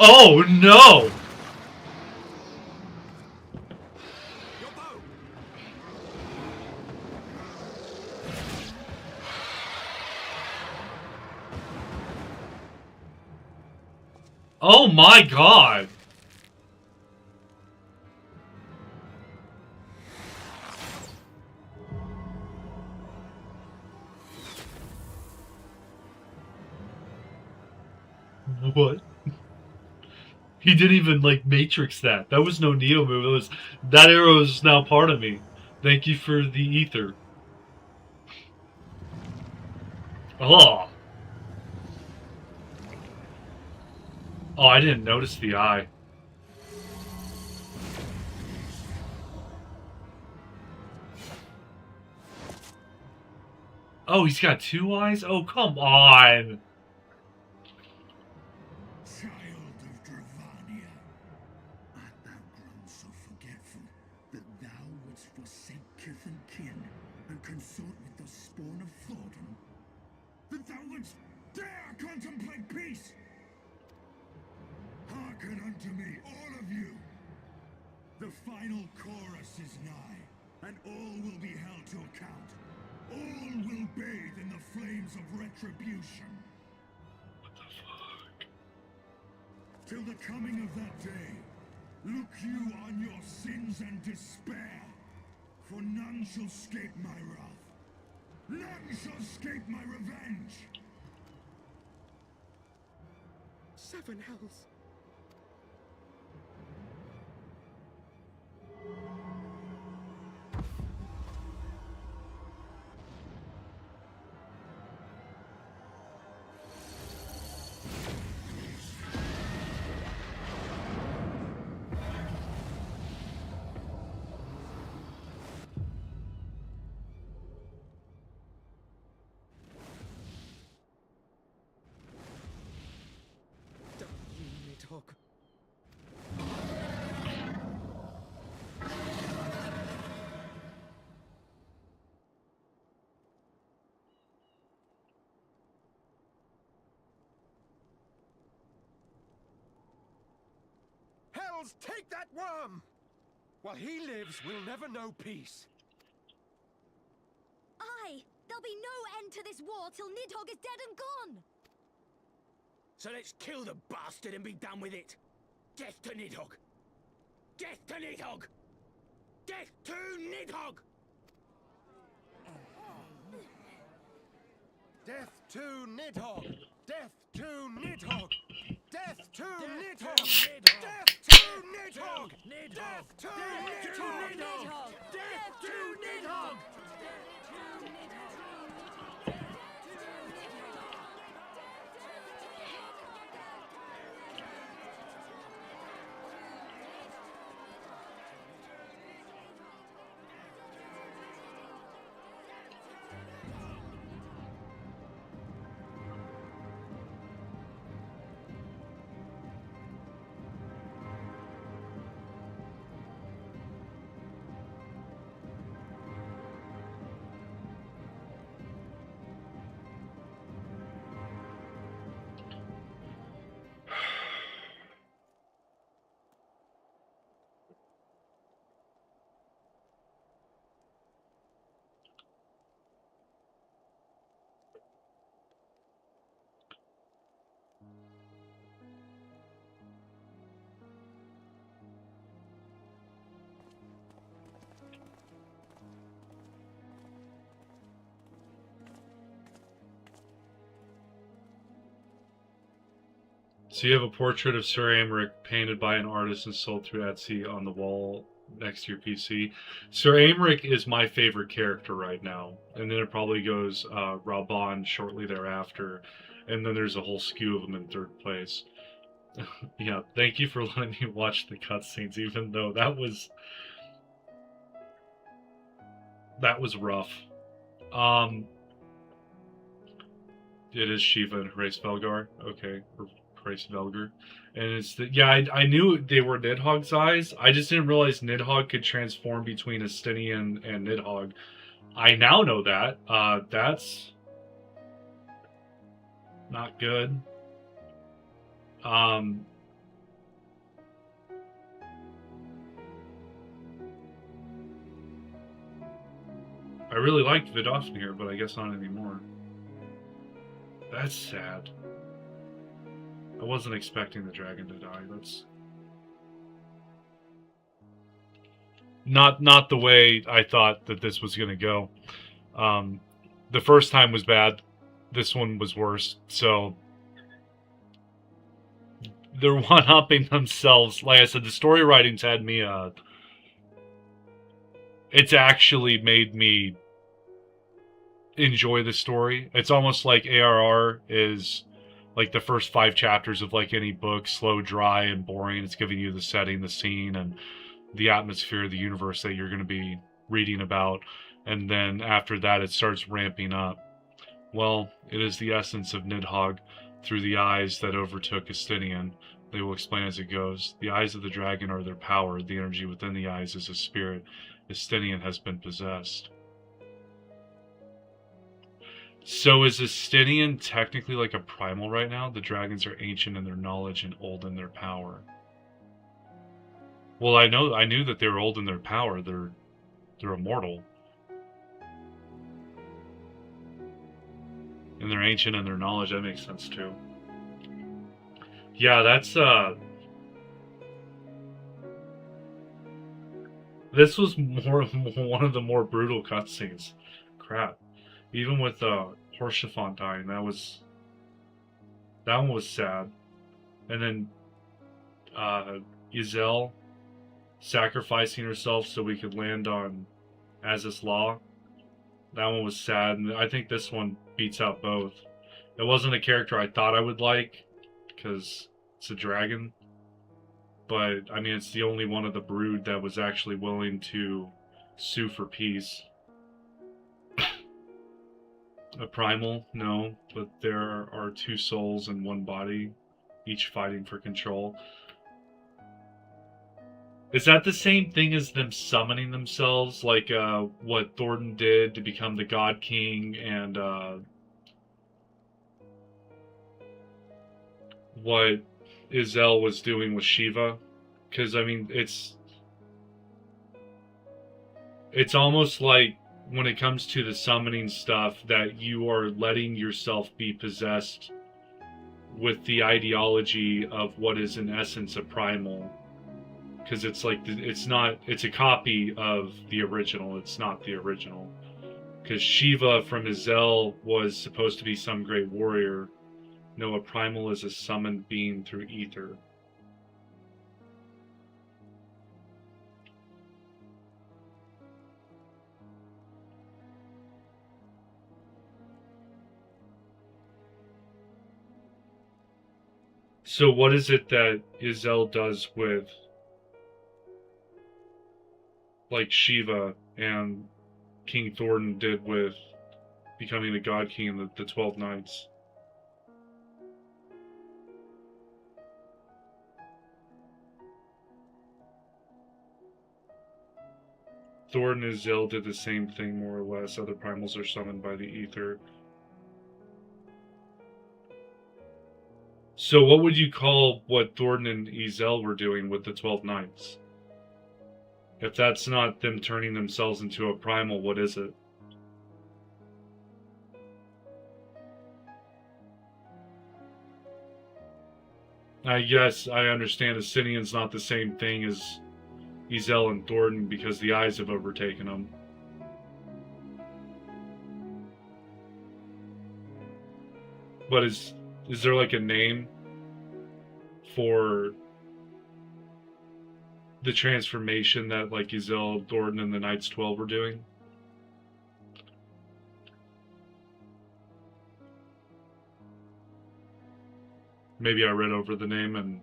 Oh no! Oh my god! What? He didn't even, like, Matrix that. That was no Neo move. It was, that arrow is now part of me. Thank you for the ether. Oh! Oh, I didn't notice the eye. Oh, he's got two eyes? Oh, come on! Child of Dravania, art thou grown so forgetful that thou wouldst forsake kith and kin and consort with the spawn of Thordan? That thou wouldst dare contemplate peace? Hearken unto me, all of you! The final chorus is nigh, and all will be held to account. All will bathe in the flames of retribution. What the fuck? Till the coming of that day, look you on your sins and despair, for none shall scape my wrath. None shall scape my revenge. Seven hells. Talk. Hells, take that worm! While he lives, we'll never know peace. Aye, there'll be no end to this war till Nidhogg is dead and gone. So let's kill the bastard and be done with it. Death to Nidhogg! Death to Nidhogg! Death to Nidhogg! Death to Nidhogg! Death to Nidhogg! Death to Nidhogg! Death to Nidhogg! Death to Nidhogg! Death to Nidhogg! So you have a portrait of Sir Aymeric painted by an artist and sold through Etsy on the wall next to your PC. Sir Aymeric is my favorite character right now. And then it probably goes Raban shortly thereafter. And then there's a whole skew of them in third place. Yeah, thank you for letting me watch the cutscenes, even though that was rough. It is Shiva and Hrace Velgar. Okay. Or Hrace Velgar. And it's the, yeah, I knew they were Nidhogg's eyes. I just didn't realize Nidhogg could transform between Estinian and Nidhogg. I now know that. That's not good. I really liked Vidofn here, but I guess not anymore. That's sad. I wasn't expecting the dragon to die. That's not the way I thought that this was going to go. The first time was bad. This one was worse. So they're one-upping themselves. Like I said, the story writing's had me... it's actually made me enjoy the story. It's almost like ARR is like the first 5 chapters of like any book, slow, dry, and boring. It's giving you the setting, the scene, and the atmosphere, the universe that you're going to be reading about. And then after that, it starts ramping up. Well, it is the essence of Nidhogg through the eyes that overtook Estinian. They will explain as it goes. The eyes of the dragon are their power. The energy within the eyes is a spirit. Estinian has been possessed. So is Estinian technically like a primal right now? The dragons are ancient in their knowledge and old in their power. Well, I knew that they were old in their power. They're immortal. And they're ancient in their knowledge. That makes sense too. Yeah, that's this was one of the more brutal cutscenes. Crap. Even with Horsefant dying, that one was sad. And then Giselle sacrificing herself so we could land on Azys Law. That one was sad, and I think this one beats out both. It wasn't a character I thought I would like, because it's a dragon. But, I mean, it's the only one of the brood that was actually willing to sue for peace. A primal? No, but there are 2 souls in one body, each fighting for control. Is that the same thing as them summoning themselves, like what Thornton did to become the God King, and what Izel was doing with Shiva? Because, I mean, it's it's almost like when it comes to the summoning stuff that you are letting yourself be possessed with the ideology of what is in essence a primal, because it's like it's a copy of the original. It's not the original, because Shiva from Hazel was supposed to be some great warrior. No, a primal is a summoned being through ether. So what is it that Izel does with, like Shiva and King Thornton did with becoming the God King and the 12 Knights? Thornton and Izel did the same thing, more or less. Other primals are summoned by the ether. So what would you call what Thornton and Izel were doing with the 12 Knights? If that's not them turning themselves into a primal, what is it? I guess I understand Asinian's not the same thing as Izel and Thornton because the eyes have overtaken them. But is there like a name for the transformation that like Izel, Thornton, and the Knights 12 were doing? Maybe I read over the name, and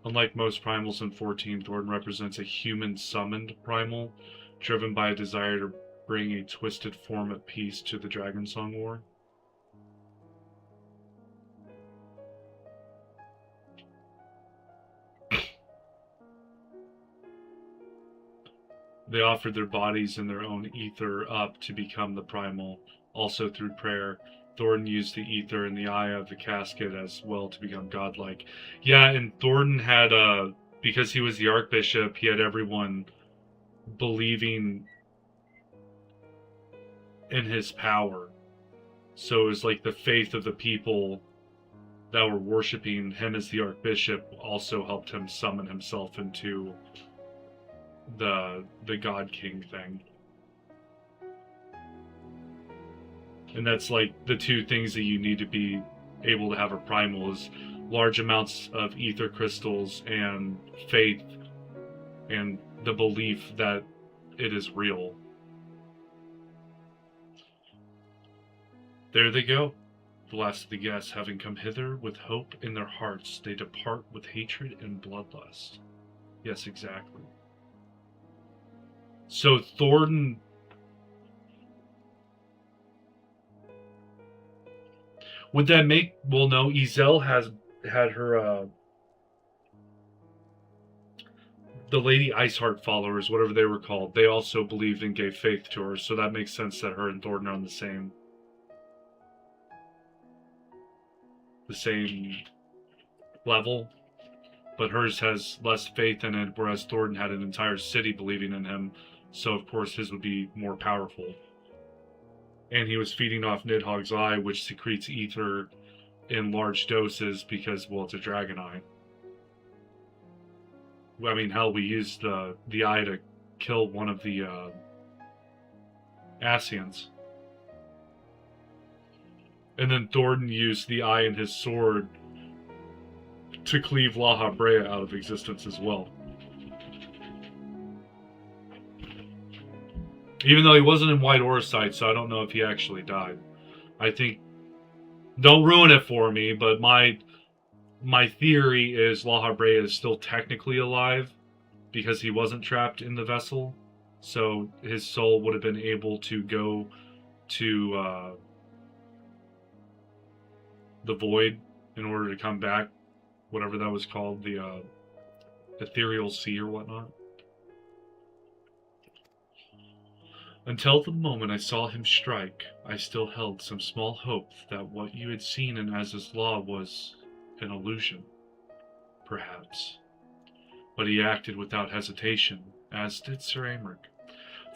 unlike most primals in 14, Thornton represents a human summoned primal, driven by a desire to bring a twisted form of peace to the Dragonsong War. They offered their bodies and their own ether up to become the primal, also through prayer. Thornton used the ether in the eye of the casket as well to become godlike. Yeah, and Thornton had, because he was the Archbishop, he had everyone believing in his power. So it was like the faith of the people that were worshiping him as the Archbishop also helped him summon himself into the God King thing. And that's like the two things that you need to be able to have a primal is large amounts of ether crystals and faith and the belief that it is real. There they go. The last of the guests, having come hither with hope in their hearts, they depart with hatred and bloodlust. Yes, exactly. So Thornton... Would that make... Well, no, Izel had her... the Lady Iceheart followers, whatever they were called, they also believed and gave faith to her, so that makes sense that her and Thornton are on the same level. But hers has less faith in it, whereas Thornton had an entire city believing in him, so of course his would be more powerful. And he was feeding off Nidhogg's eye, which secretes ether in large doses because, well, it's a dragon eye. I mean, hell, we used the eye to kill one of the Asians. And then Thornton used the eye in his sword to cleave La Habrea out of existence as well. Even though he wasn't in White Orsite, so I don't know if he actually died. I think... Don't ruin it for me, but my theory is La Habrea is still technically alive because he wasn't trapped in the vessel. So his soul would have been able to go to the Void in order to come back. Whatever that was called, the Ethereal Sea or whatnot. Until the moment I saw him strike, I still held some small hope that what you had seen in Az's Law was an illusion, perhaps. But he acted without hesitation, as did Sir Aymeric.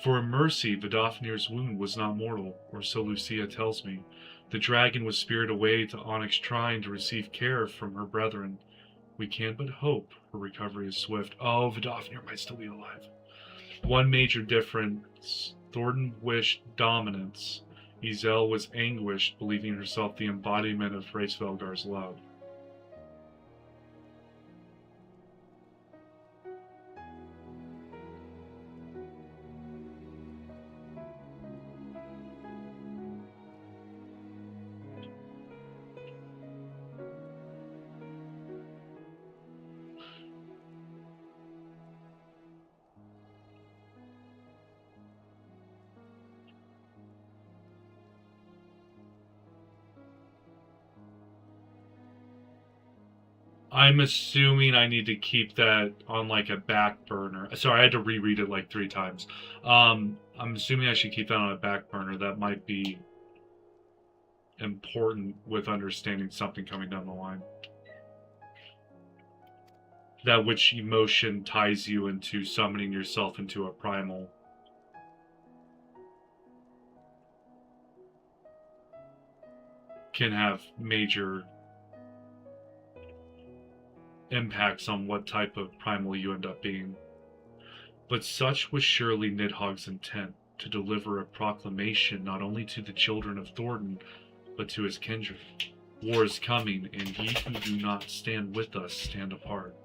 For a mercy, Vidofnir's wound was not mortal, or so Lucia tells me. The dragon was spirited away to Onyx Shrine to receive care from her brethren. We can but hope her recovery is swift. Oh, Vidofnir might still be alive. One major difference. Thornton wished dominance. Ezel was anguished, believing herself the embodiment of Hraesvelgar's love. I'm assuming I need to keep that on like a back burner. Sorry, I had to reread it like 3 times. I'm assuming I should keep that on a back burner. That might be important with understanding something coming down the line. That which emotion ties you into summoning yourself into a primal. Can have major impacts on what type of primal you end up being. But such was surely Nidhogg's intent, to deliver a proclamation not only to the children of Thornton, but to his kindred. War is coming, and ye who do not stand with us stand apart.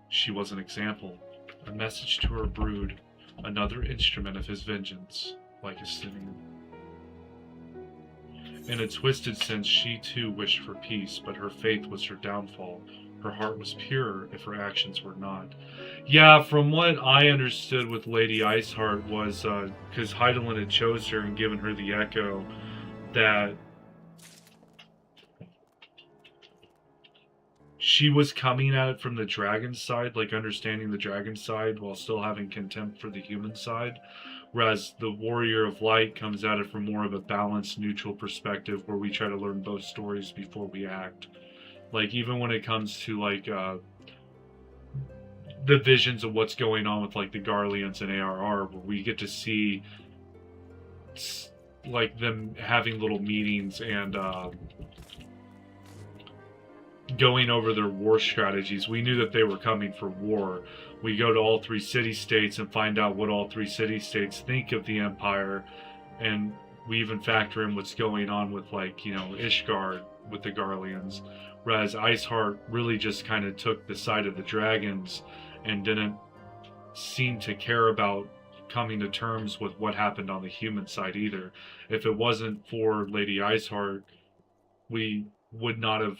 She was an example, a message to her brood, another instrument of his vengeance, like a Simeon. In a twisted sense, she too wished for peace, but her faith was her downfall. Her heart was pure, if her actions were not. Yeah, from what I understood with Lady Iceheart was, because Hydaelyn had chose her and given her the echo, that she was coming at it from the dragon side, like understanding the dragon side while still having contempt for the human side. Whereas the Warrior of Light comes at it from more of a balanced, neutral perspective where we try to learn both stories before we act. Like, even when it comes to, like, the visions of what's going on with, like, the Garleans and ARR, where we get to see, like, them having little meetings and, going over their war strategies. We knew that they were coming for war. We go to all 3 city-states and find out what all 3 city-states think of the Empire, and we even factor in what's going on with, like, you know, Ishgard with the Garleans, whereas Iceheart really just kind of took the side of the dragons and didn't seem to care about coming to terms with what happened on the human side either. If it wasn't for Lady Iceheart, we would not have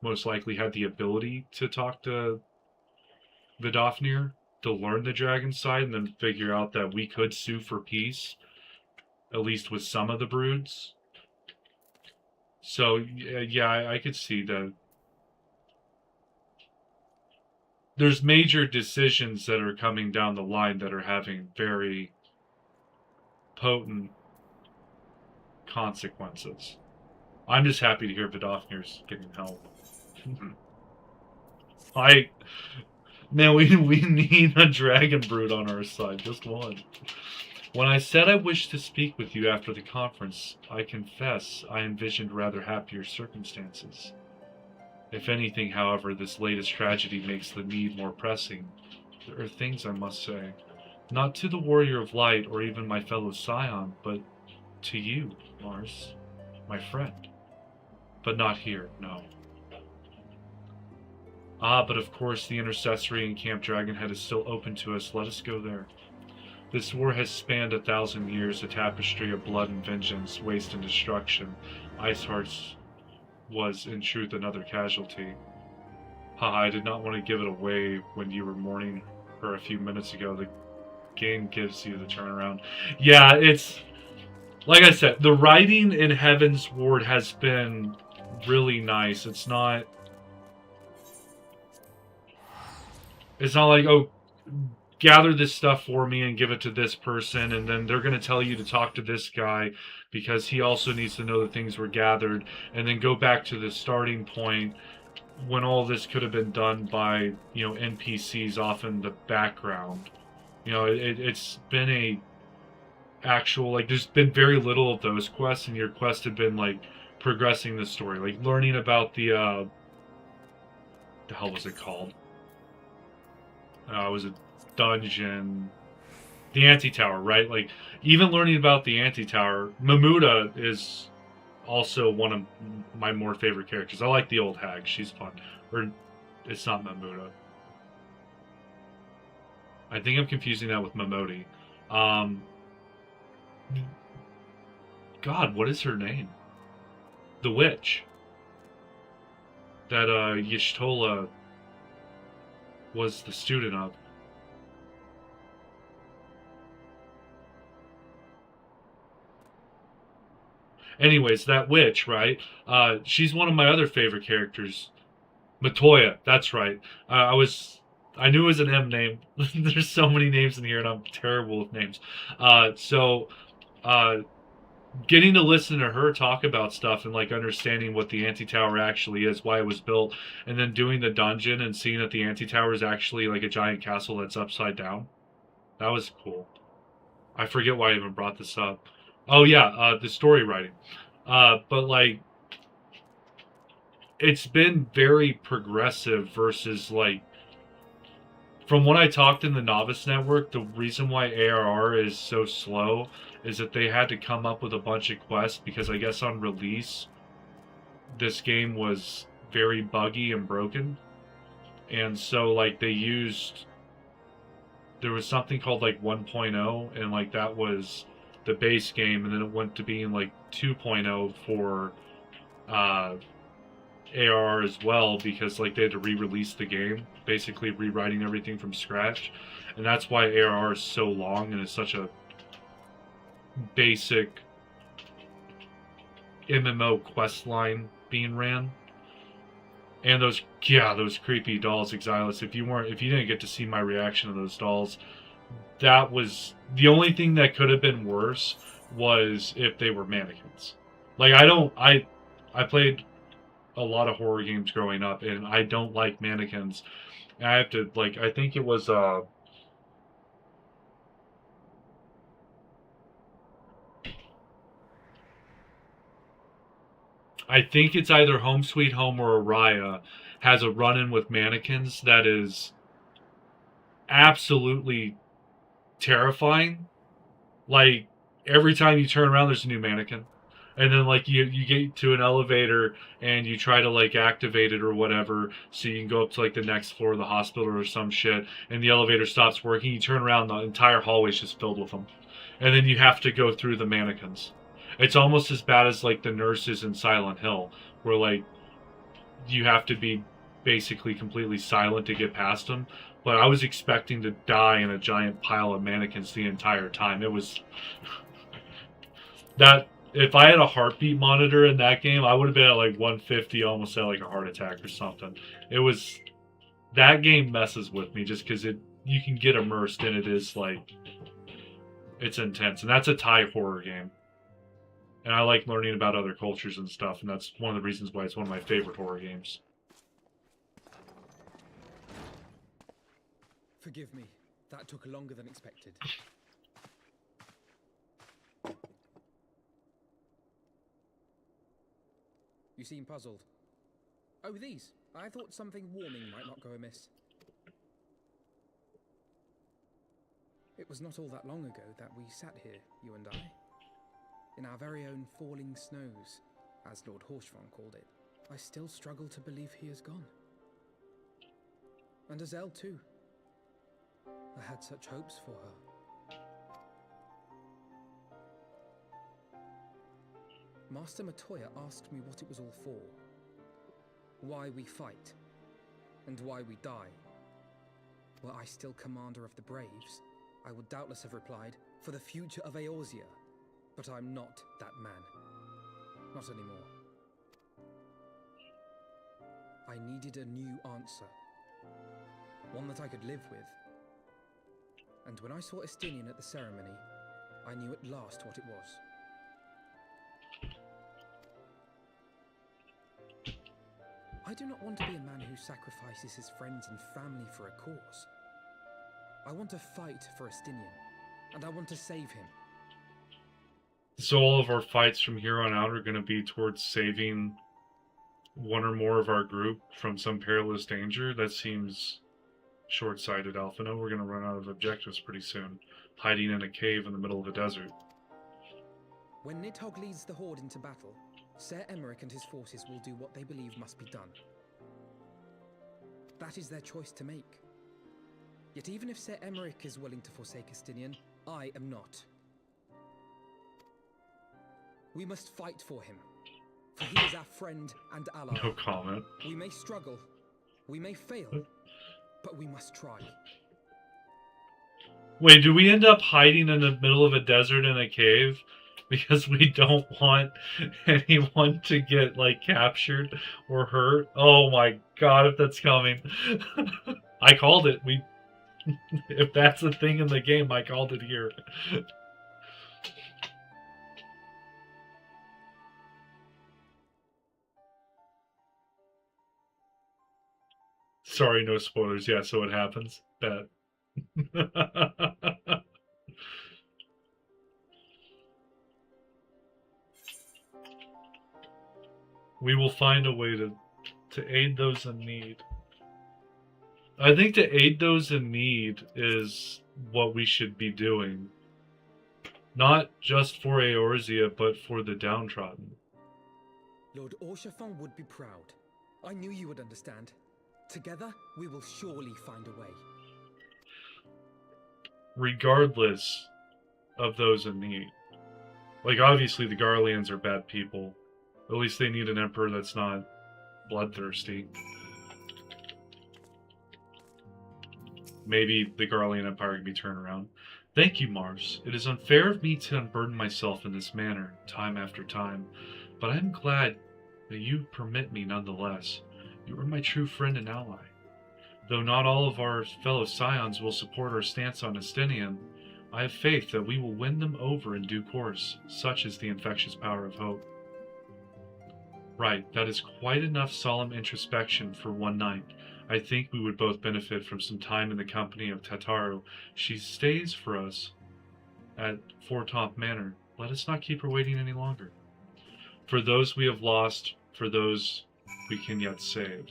most likely had the ability to talk to Vidofnir, to learn the dragon side, and then figure out that we could sue for peace, at least with some of the broods. So, yeah, I could see that there's major decisions that are coming down the line that are having very potent consequences. I'm just happy to hear Vidofnir's getting help. Man, we need a dragon brood on our side, just one. When I said I wished to speak with you after the conference, I confess I envisioned rather happier circumstances. If anything, however, this latest tragedy makes the need more pressing. There are things I must say, not to the Warrior of Light or even my fellow Scion, but to you, Mars, my friend. But not here, no. Ah, but of course the intercessory in Camp Dragonhead is still open to us. Let us go there. This war has spanned 1,000 years, a tapestry of blood and vengeance, waste and destruction. Iceheart's was, in truth, another casualty. Haha, I did not want to give it away when you were mourning her a few minutes ago. The game gives you the turnaround. Yeah, it's... Like I said, the writing in Heavensward has been really nice. It's not like, oh, gather this stuff for me and give it to this person, and then they're going to tell you to talk to this guy because he also needs to know that things were gathered, and then go back to the starting point when all this could have been done by, you know, NPCs off in the background You know, it's been a actual, like, there's been very little of those quests, and your quests have been like progressing the story, like learning about the hell was it called? It was a dungeon, the anti-tower, right? Like, even learning about the anti-tower, Mamuda is also one of my more favorite characters. I like the old hag; she's fun. Or it's not Mamuda. I think I'm confusing that with Mamodi. God, what is her name? The witch that Y'shtola was the student of. Anyways, that witch, right? She's one of my other favorite characters. Matoya, that's right. I knew it was an M name. There's so many names in here, and I'm terrible with names. So, getting to listen to her talk about stuff and like understanding what the anti-tower actually is, why it was built, and then doing the dungeon and seeing that the anti-tower is actually like a giant castle that's upside down. That was cool. I forget why I even brought this up. Oh yeah, the story writing. But like, it's been very progressive versus like, from what I talked in the Novice Network, the reason why ARR is so slow is that they had to come up with a bunch of quests because I guess on release, this game was very buggy and broken. And so like there was something called like 1.0, and like that was the base game, and then it went to being like 2.0 for ARR as well, because like they had to re-release the game, basically rewriting everything from scratch. And that's why ARR is so long and it's such a basic MMO quest line being ran. And those creepy dolls, Exilus. If you didn't get to see my reaction to those dolls, that was the only thing that could have been worse was if they were mannequins. Like I played a lot of horror games growing up, and I don't like mannequins. And I have to, like, I think it was I think it's either Home Sweet Home or Eorzea has a run-in with mannequins that is absolutely terrifying. Like, every time you turn around, there's a new mannequin. And then, like, you get to an elevator and you try to, like, activate it or whatever so you can go up to, like, the next floor of the hospital or some shit, and the elevator stops working. You turn around, the entire hallway's just filled with them. And then you have to go through the mannequins. It's almost as bad as, like, the nurses in Silent Hill, where, like, you have to be basically completely silent to get past them. But I was expecting to die in a giant pile of mannequins the entire time. It was... that... If I had a heartbeat monitor in that game, I would have been at like 150, almost at like a heart attack or something. It was... That game messes with me just because you can get immersed and it is like... It's intense. And that's a Thai horror game. And I like learning about other cultures and stuff, and that's one of the reasons why it's one of my favorite horror games. Forgive me. That took longer than expected. You seem puzzled. Oh, these. I thought something warming might not go amiss. It was not all that long ago that we sat here, you and I. In our very own falling snows, as Lord Horshvon called it. I still struggle to believe he is gone. And Azelle too. I had such hopes for her. Master Matoya asked me what it was all for. Why we fight, and why we die. Were I still commander of the Braves, I would doubtless have replied, for the future of Eorzea. But I'm not that man. Not anymore. I needed a new answer. One that I could live with. And when I saw Estinian at the ceremony, I knew at last what it was. I do not want to be a man who sacrifices his friends and family for a cause. I want to fight for Estinian, and I want to save him. So all of our fights from here on out are going to be towards saving one or more of our group from some perilous danger? That seems short-sighted, Alphino. We're going to run out of objectives pretty soon. Hiding in a cave in the middle of the desert. When Nidhogg leads the Horde into battle, Ser Emmerich and his forces will do what they believe must be done. That is their choice to make. Yet even if Ser Emmerich is willing to forsake Estinian, I am not. We must fight for him, for he is our friend and ally. No comment. We may struggle, we may fail, but we must try. Wait, do we end up hiding in the middle of a desert in a cave because we don't want anyone to get, like, captured or hurt? Oh my god, if that's coming. I called it. If that's a thing in the game, I called it here. Sorry, no spoilers. Yeah, so it happens. Bet. We will find a way to aid those in need. I think to aid those in need is what we should be doing. Not just for Eorzea, but for the downtrodden. Lord Orshafon would be proud. I knew you would understand. Together, we will surely find a way. Regardless of those in need. Like, obviously the Garleans are bad people. At least they need an emperor that's not bloodthirsty. Maybe the Garlean Empire can be turned around. Thank you, Mars. It is unfair of me to unburden myself in this manner, time after time, but I am glad that you permit me nonetheless. You are my true friend and ally. Though not all of our fellow scions will support our stance on Estinian, I have faith that we will win them over in due course. Such is the infectious power of hope. Right, that is quite enough solemn introspection for one night. I think we would both benefit from some time in the company of Tataru. She stays for us at Fortomp Manor. Let us not keep her waiting any longer. For those we have lost, for those we can yet save.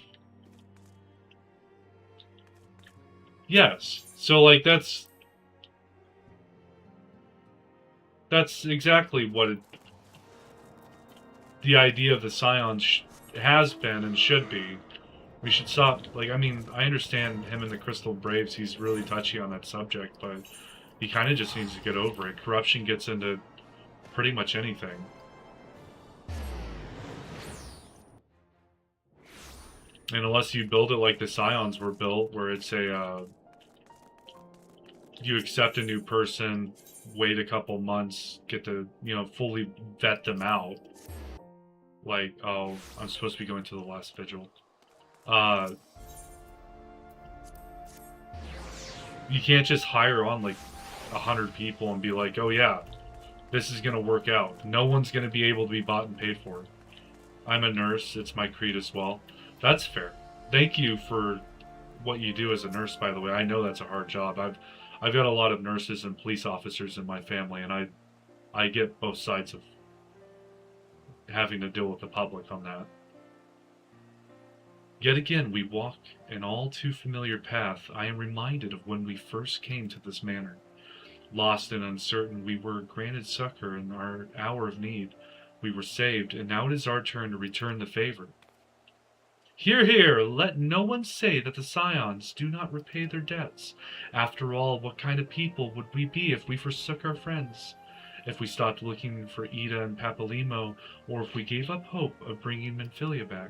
Yes, so like that's exactly what the idea of the Scions has been and should be. We should stop, like, I mean, I understand him and the Crystal Braves, he's really touchy on that subject, but he kind of just needs to get over it. Corruption gets into pretty much anything. And unless you build it like the Scions were built, where it's a, you accept a new person, wait a couple months, get to, you know, fully vet them out. Like, oh, I'm supposed to be going to the last vigil. You can't just hire on like 100 people and be like, oh yeah, this is gonna work out. No one's gonna be able to be bought and paid for. I'm a nurse, it's my creed as well. That's fair. Thank you for what you do as a nurse, by the way. I know that's a hard job. I've got a lot of nurses and police officers in my family, and I get both sides of having to deal with the public on that. Yet again, we walk an all too familiar path. I am reminded of when we first came to this manor. Lost and uncertain, we were granted succor in our hour of need. We were saved, and now it is our turn to return the favor. Hear, hear! Let no one say that the Scions do not repay their debts. After all, what kind of people would we be if we forsook our friends? If we stopped looking for Ida and Papalimo, or if we gave up hope of bringing Menphilia back?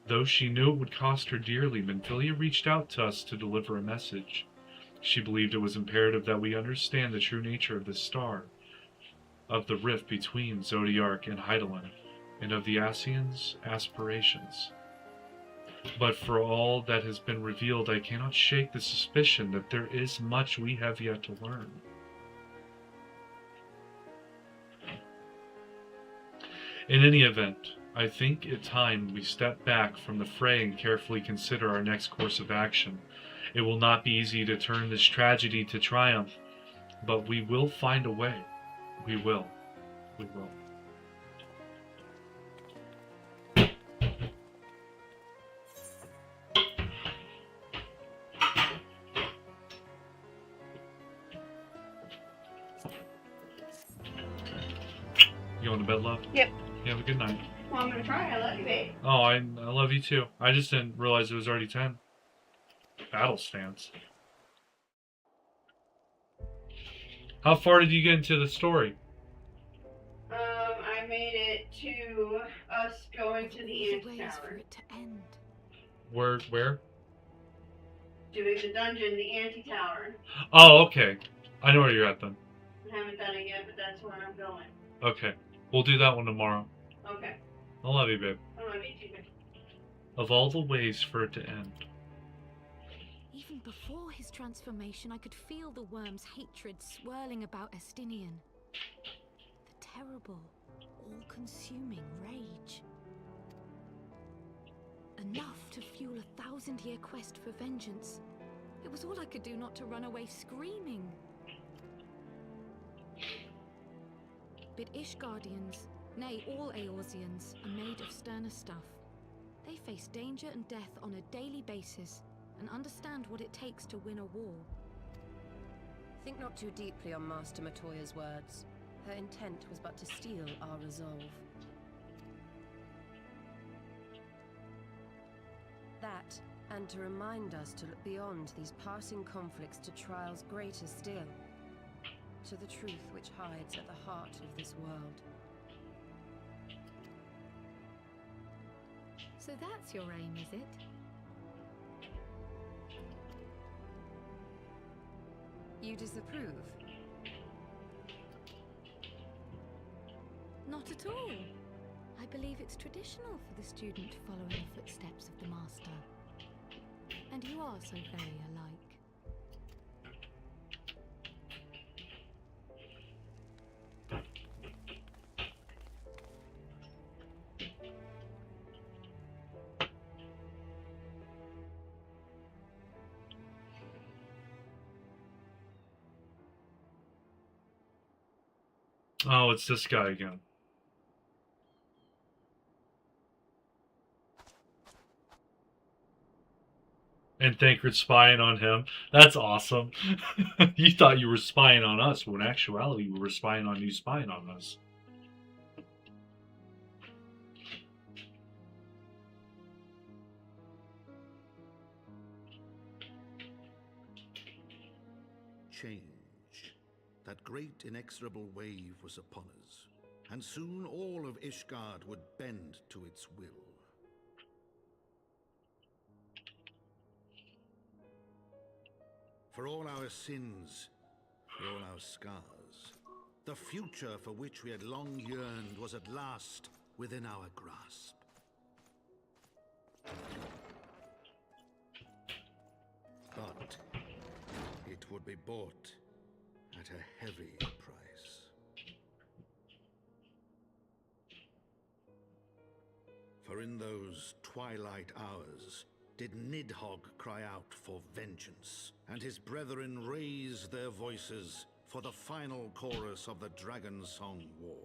Though she knew it would cost her dearly, Menphilia reached out to us to deliver a message. She believed it was imperative that we understand the true nature of this star, of the rift between Zodiark and Heidelin, and of the Asians' aspirations. But for all that has been revealed, I cannot shake the suspicion that there is much we have yet to learn. In any event, I think it time we step back from the fray and carefully consider our next course of action. It will not be easy to turn this tragedy to triumph, but we will find a way. We will. We will. You going to bed, love? Yep. You have a good night. Well, I'm gonna try. I love you, babe. Oh, I love you too. I just didn't realize it was already 10. Battle stance. How far did you get into the story? I made it to us going to the ant ways for tower. it to end. Where? Doing the dungeon, the anti-tower. Oh, okay. I know where you're at then. I haven't done it yet, but that's where I'm going. Okay. We'll do that one tomorrow. Okay. I love you, babe. I love you too, babe. Of all the ways for it to end. Even before his transformation, I could feel the worm's hatred swirling about Estinian. The terrible, all-consuming rage. Enough to fuel a 1,000-year quest for vengeance. It was all I could do not to run away screaming. But Ishgardians, nay, all Eorzeans, are made of sterner stuff. They face danger and death on a daily basis, and understand what it takes to win a war. Think not too deeply on Master Matoya's words. Her intent was but to steal our resolve. That, and to remind us to look beyond these passing conflicts to trials greater still, to the truth which hides at the heart of this world. So that's your aim, is it? You disapprove? Not at all. I believe it's traditional for the student to follow in the footsteps of the master. And you are so very alike. Oh, it's this guy again. And Thancred spying on him. That's awesome. You thought you were spying on us, when in actuality we were spying on you spying on us. Change. That great inexorable wave was upon us, and soon all of Ishgard would bend to its will. For all our sins, for all our scars, the future for which we had long yearned was at last within our grasp. But it would be bought at a heavy price. For in those twilight hours did Nidhogg cry out for vengeance, and his brethren raise their voices for the final chorus of the Dragon Song War.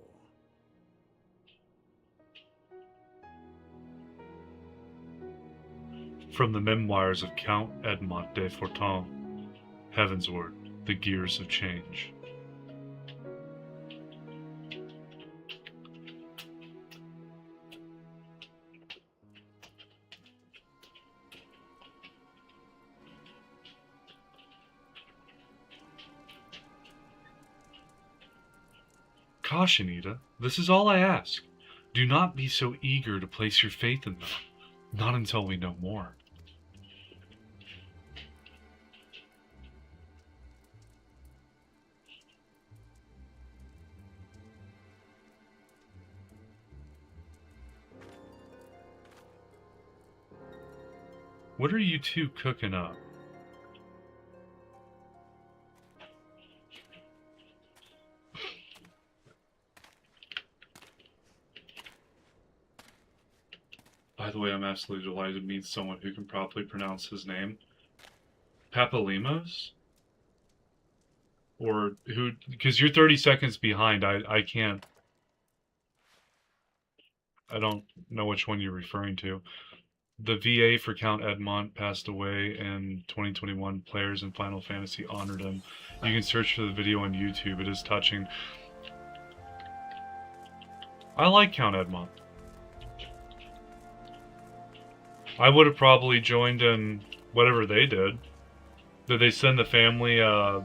From the memoirs of Count Edmond de Fortin, Heavensward, The Gears of Change. Caution, Ida. This is all I ask. Do not be so eager to place your faith in them. Not until we know more. What are you two cooking up? By the way, I'm absolutely delighted to meet someone who can properly pronounce his name. Papalimos? Or who, because you're 30 seconds behind, I can't. I don't know which one you're referring to. The VA for Count Edmont passed away in 2021. Players in Final Fantasy honored him. You can search for the video on YouTube. It is touching. I like Count Edmont. I would have probably joined in whatever they did. Did they send the family, oh,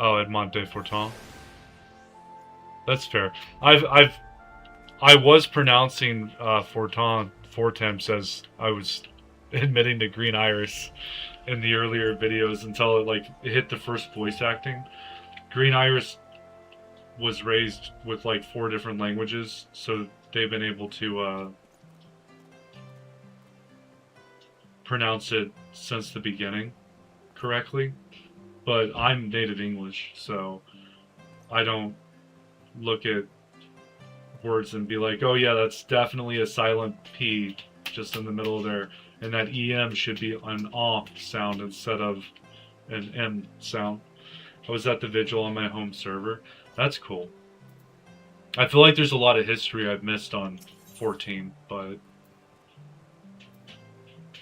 Edmont de Fortin? That's fair. I was pronouncing Fortemps as I was admitting to Green Iris in the earlier videos until it like hit the first voice acting. Green Iris was raised with like 4 different languages, so they've been able to pronounce it since the beginning correctly. But I'm native English, so I don't look at words and be like, oh yeah, that's definitely a silent P just in the middle there, and that EM should be an OM sound instead of an M sound. I was at the vigil on my home server. That's cool. I feel like there's a lot of history I've missed on 14, but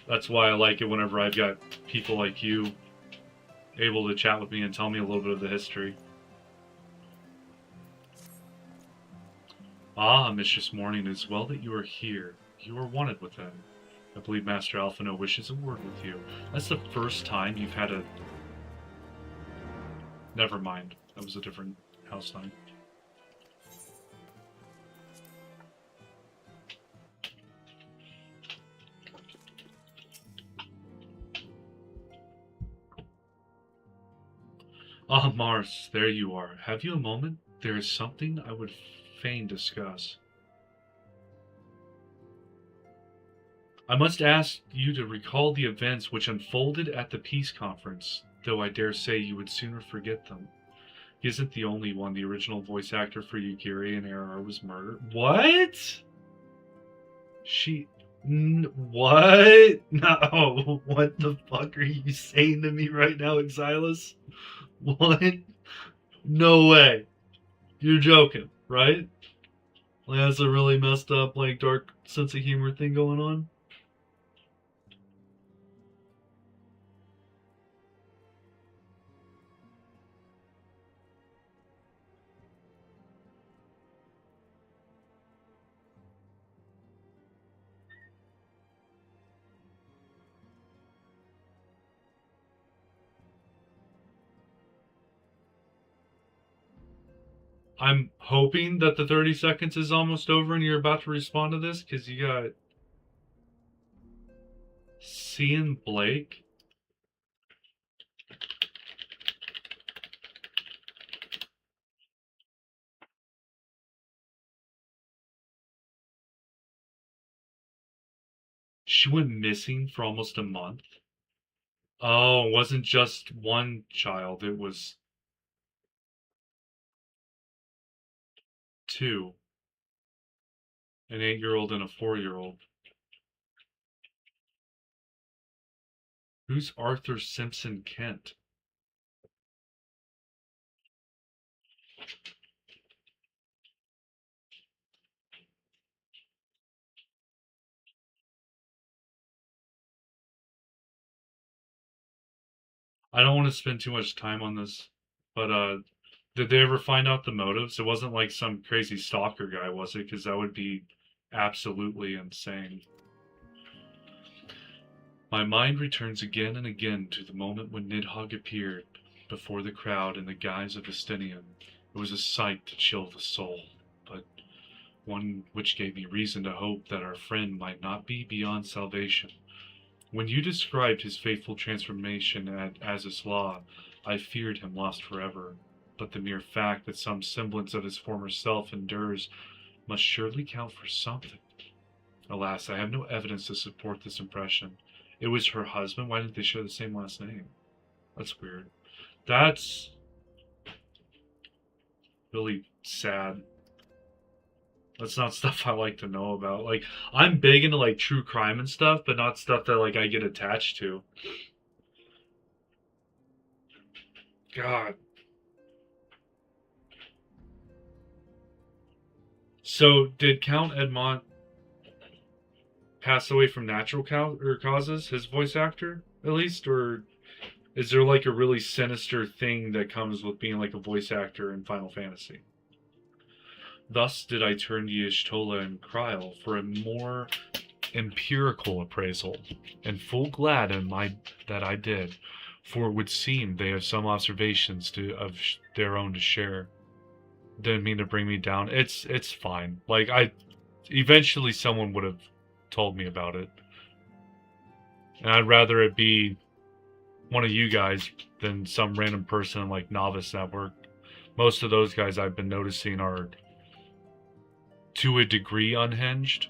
that's why I like it whenever I've got people like you able to chat with me and tell me a little bit of the history. Ah, Mistress Morning, it is well that you are here. You are wanted within. I believe Master Alphino wishes a word with you. That's the first time you've had a... Never mind. That was a different house line. Ah, Mars, there you are. Have you a moment? There is something I would fain discuss. I must ask you to recall the events which unfolded at the peace conference, though I dare say you would sooner forget them. He isn't the only one. The original voice actor for Yugiri and ARR was murdered. What? What? No. What the fuck are you saying to me right now, Exiles? What? No way. You're joking, right? Like, that's a really messed up, like, dark sense of humor thing going on? I'm hoping that the 30 seconds is almost over and you're about to respond to this, because you got Cian Blake. She went missing for almost a month. Oh, it wasn't just one child, it was 2. An 8-year-old and a 4-year-old. Who's Arthur Simpson Kent? I don't want to spend too much time on this, but did they ever find out the motives? It wasn't like some crazy stalker guy, was it? Because that would be absolutely insane. My mind returns again and again to the moment when Nidhogg appeared before the crowd in the guise of Estinian. It was a sight to chill the soul, but one which gave me reason to hope that our friend might not be beyond salvation. When you described his fateful transformation at Azus Law, I feared him lost forever, but the mere fact that some semblance of his former self endures must surely count for something. Alas, I have no evidence to support this impression. It was her husband? Why didn't they share the same last name? That's weird. That's really sad. That's not stuff I like to know about. Like, I'm big into, like, true crime and stuff, but not stuff that, like, I get attached to. God. So, did Count Edmont pass away from natural causes, his voice actor, at least? Or is there, like, a really sinister thing that comes with being, like, a voice actor in Final Fantasy? Thus did I turn to Y'shtola and Kryl for a more empirical appraisal, and full glad am I that I did, for it would seem they have some observations of their own to share. Didn't mean to bring me down. It's fine. Like, eventually someone would have told me about it. And I'd rather it be one of you guys than some random person like Novice Network. Most of those guys I've been noticing are to a degree unhinged.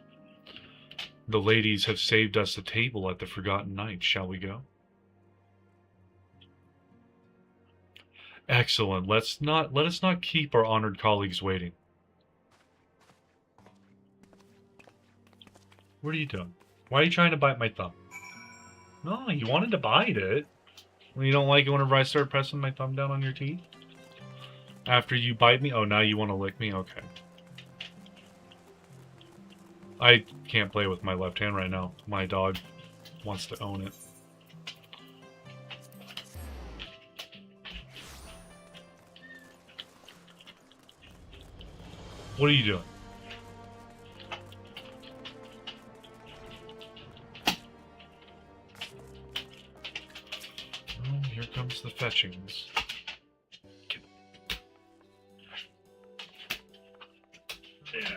The ladies have saved us a table at the Forgotten Night. Shall we go? Excellent. Let us not keep our honored colleagues waiting. What are you doing? Why are you trying to bite my thumb? No, you wanted to bite it. Well, you don't like it whenever I start pressing my thumb down on your teeth? After you bite me? Oh, now you want to lick me? Okay. I can't play with my left hand right now. My dog wants to own it. What are you doing? Oh, here comes the fetchings. Yeah.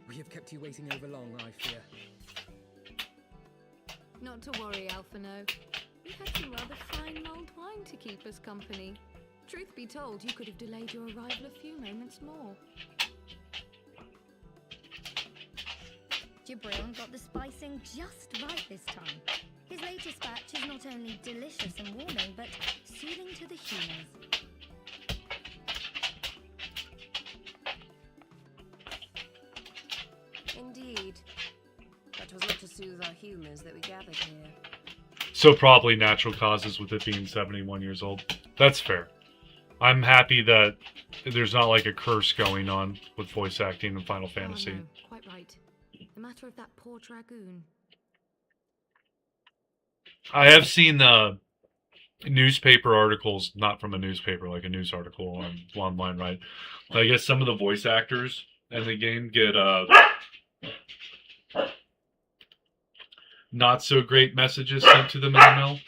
We have kept you waiting over long, I fear. Not to worry, Alphino. We had some rather fine mulled wine to keep us company. Truth be told, you could have delayed your arrival a few moments more. Gibril got the spicing just right this time. His latest batch is not only delicious and warming, but soothing to the humours. Indeed. But 'twas not to soothe our humours that we gathered here. So probably natural causes with it being 71 years old. That's fair. I'm happy that there's not like a curse going on with voice acting in Final Fantasy. Oh, no, quite right. The matter of that poor dragoon. I have seen the newspaper articles, not from a newspaper, like a news article online, right? I guess some of the voice actors in the game get not so great messages sent to them in the mail.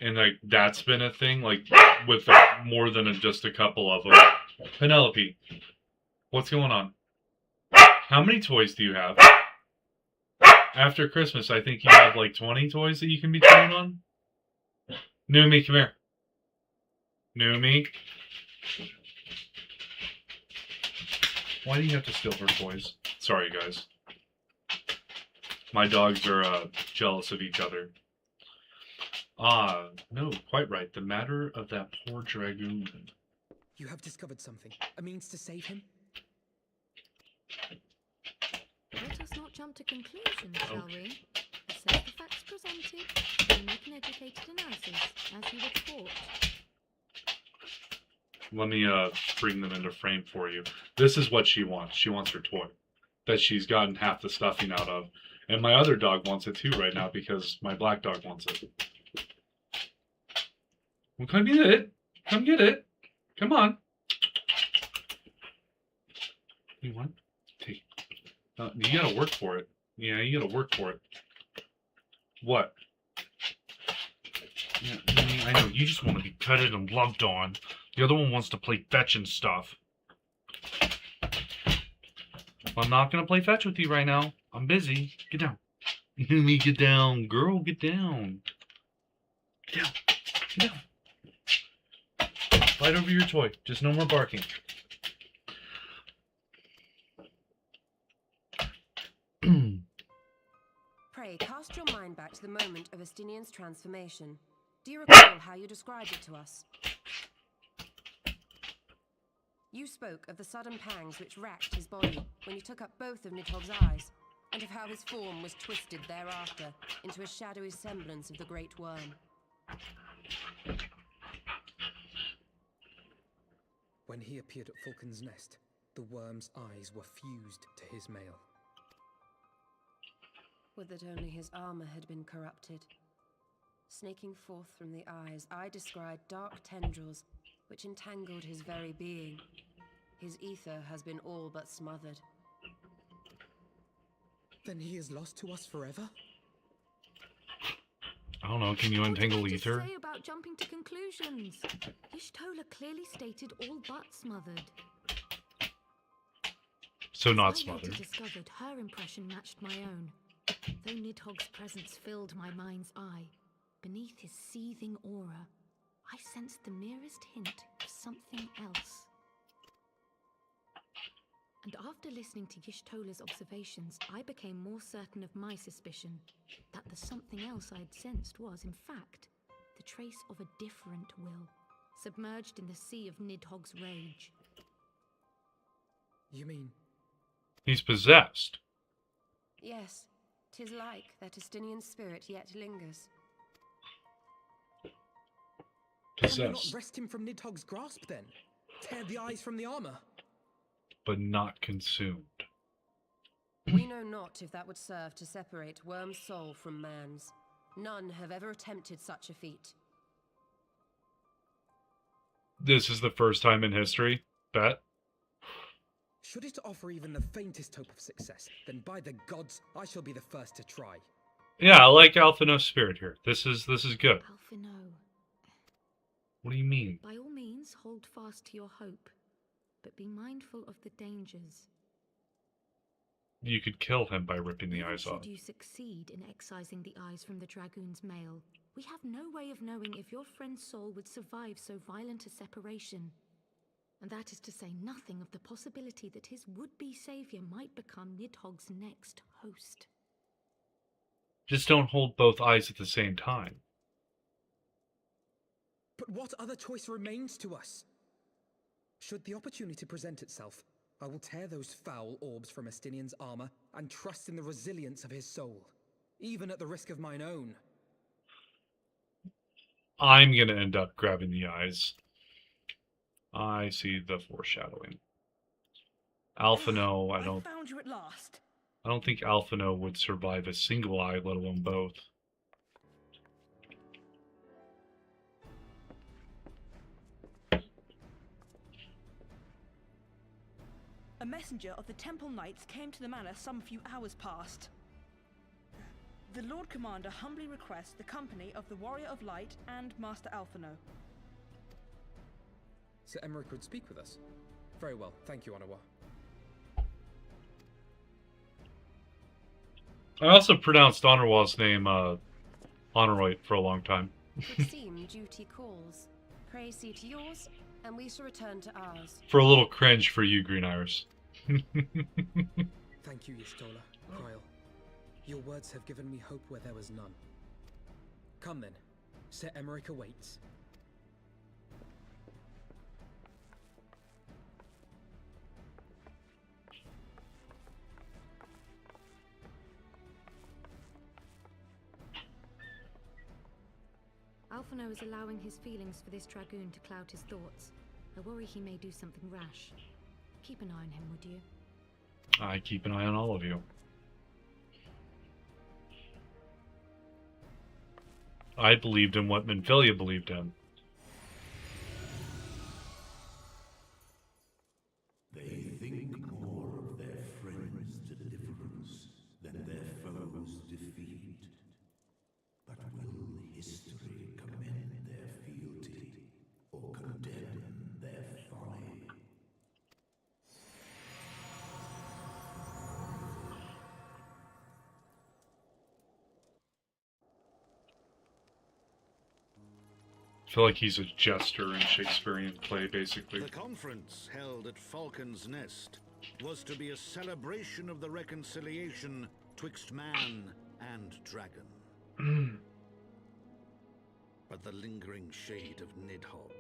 And like that's been a thing, like with more than just a couple of them. Penelope, what's going on? How many toys do you have? After Christmas, I think you have like 20 toys that you can be throwing on. Numi, come here. Numi. Why do you have to steal her toys? Sorry, guys. My dogs are jealous of each other. No, quite right. The matter of that poor dragoon. You have discovered something. A means to save him? Let us not jump to conclusions, shall we? Assess the facts presented, and make an educated analysis, as you would thought. Let me bring them into frame for you. This is what she wants. She wants her toy that she's gotten half the stuffing out of. And my other dog wants it too right now because my black dog wants it. Well, come get it. Come get it. Come on. You want? Take it. You gotta work for it. Yeah, you gotta work for it. What? Yeah, I know. You just want to be petted and loved on. The other one wants to play fetch and stuff. I'm not gonna play fetch with you right now. I'm busy. Get down. Numi, get down. Girl, get down. Get down. Get down. Fight over your toy. Just no more barking. Pray, cast your mind back to the moment of Estinian's transformation. Do you recall how you described it to us? You spoke of the sudden pangs which racked his body when you took up both of Nidhogg's eyes, and of how his form was twisted thereafter into a shadowy semblance of the Great Worm. When he appeared at Falcon's Nest, the worm's eyes were fused to his mail. Would that only his armor had been corrupted. Snaking forth from the eyes, I descried dark tendrils which entangled his very being. His ether has been all but smothered. Then he is lost to us forever? I don't know, can you untangle ether? What did I just say about jumping to conclusions? Y'shtola clearly stated all but smothered. So not I later smothered. discovered her impression matched my own. Though Nidhogg's presence filled my mind's eye, beneath his seething aura, I sensed the merest hint of something else. And after listening to Y'shtola's observations, I became more certain of my suspicion that the something else I'd sensed was, in fact, the trace of a different will, submerged in the sea of Nidhogg's rage. You mean? He's possessed. Yes, 'tis like that Estinian spirit yet lingers. Can we not Possessed, wrest him from Nidhogg's grasp then? Tear the eyes from the armor? but not consumed. We know not if that would serve to separate Worm's soul from man's. None have ever attempted such a feat. This is the first time in history, bet? Should it offer even the faintest hope of success, then by the gods, I shall be the first to try. Yeah, I like Alphino's spirit here. This is good. Alphino, What do you mean? by all means, hold fast to your hope, but be mindful of the dangers. You could kill him by ripping the Even eyes off. should you succeed in excising the eyes from the Dragoon's mail, we have no way of knowing if your friend's soul would survive so violent a separation. And that is to say nothing of the possibility that his would-be savior might become Nidhogg's next host. Just don't hold both eyes at the same time. But what other choice remains to us? Should the opportunity present itself, I will tear those foul orbs from Estinian's armor and trust in the resilience of his soul, even at the risk of mine own. I'm gonna end up grabbing the eyes. I see the foreshadowing. Alphino, I found you at last. don't think Alphino would survive a single eye, let alone both. A messenger of the Temple Knights came to the manor some few hours past. The Lord Commander humbly requests the company of the Warrior of Light and Master Alphino. Sir Emmerich would speak with us. Very well, thank you, Onawa. I also pronounced Honorwall's name, Honoroid for a long time. It seemed duty calls. Pray see to yours, and we shall return to ours. For a little cringe for you, Green Iris. Thank you, Y'shtola, Kyle. Your words have given me hope where there was none. Come then, Sir Emmerich awaits. Alphino is allowing his feelings for this Dragoon to cloud his thoughts. I worry he may do something rash. Keep an eye on him, would you? I keep an eye on all of you. I believed in what Minfilia believed in. They think more of their friends' deliverance than their foes' defeat. But will history commend their fealty or condemn their folly? I feel like he's a jester in Shakespearean play, basically. The conference held at Falcon's Nest was to be a celebration of the reconciliation twixt man and dragon. but the lingering shade of Nidhogg,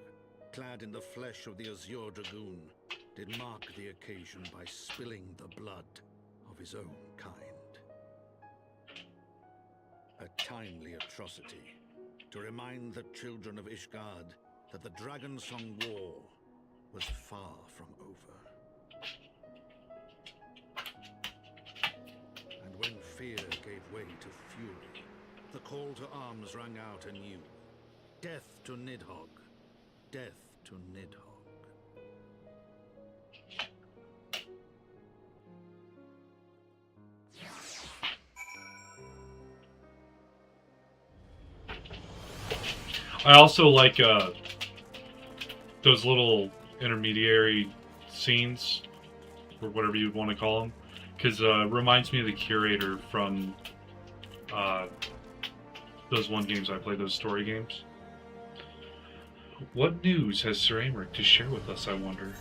clad in the flesh of the Azure Dragoon, did mark the occasion by spilling the blood of his own kind. A timely atrocity to remind the children of Ishgard that the Dragonsong War was far from over. And when fear gave way to fury, the call to arms rang out anew. Death to Nidhogg. Death to Nidhogg. I also like those little intermediary scenes, or whatever you want to call them, because it reminds me of the curator from those one games I played, those story games. What news has Sir Aymeric to share with us, I wonder?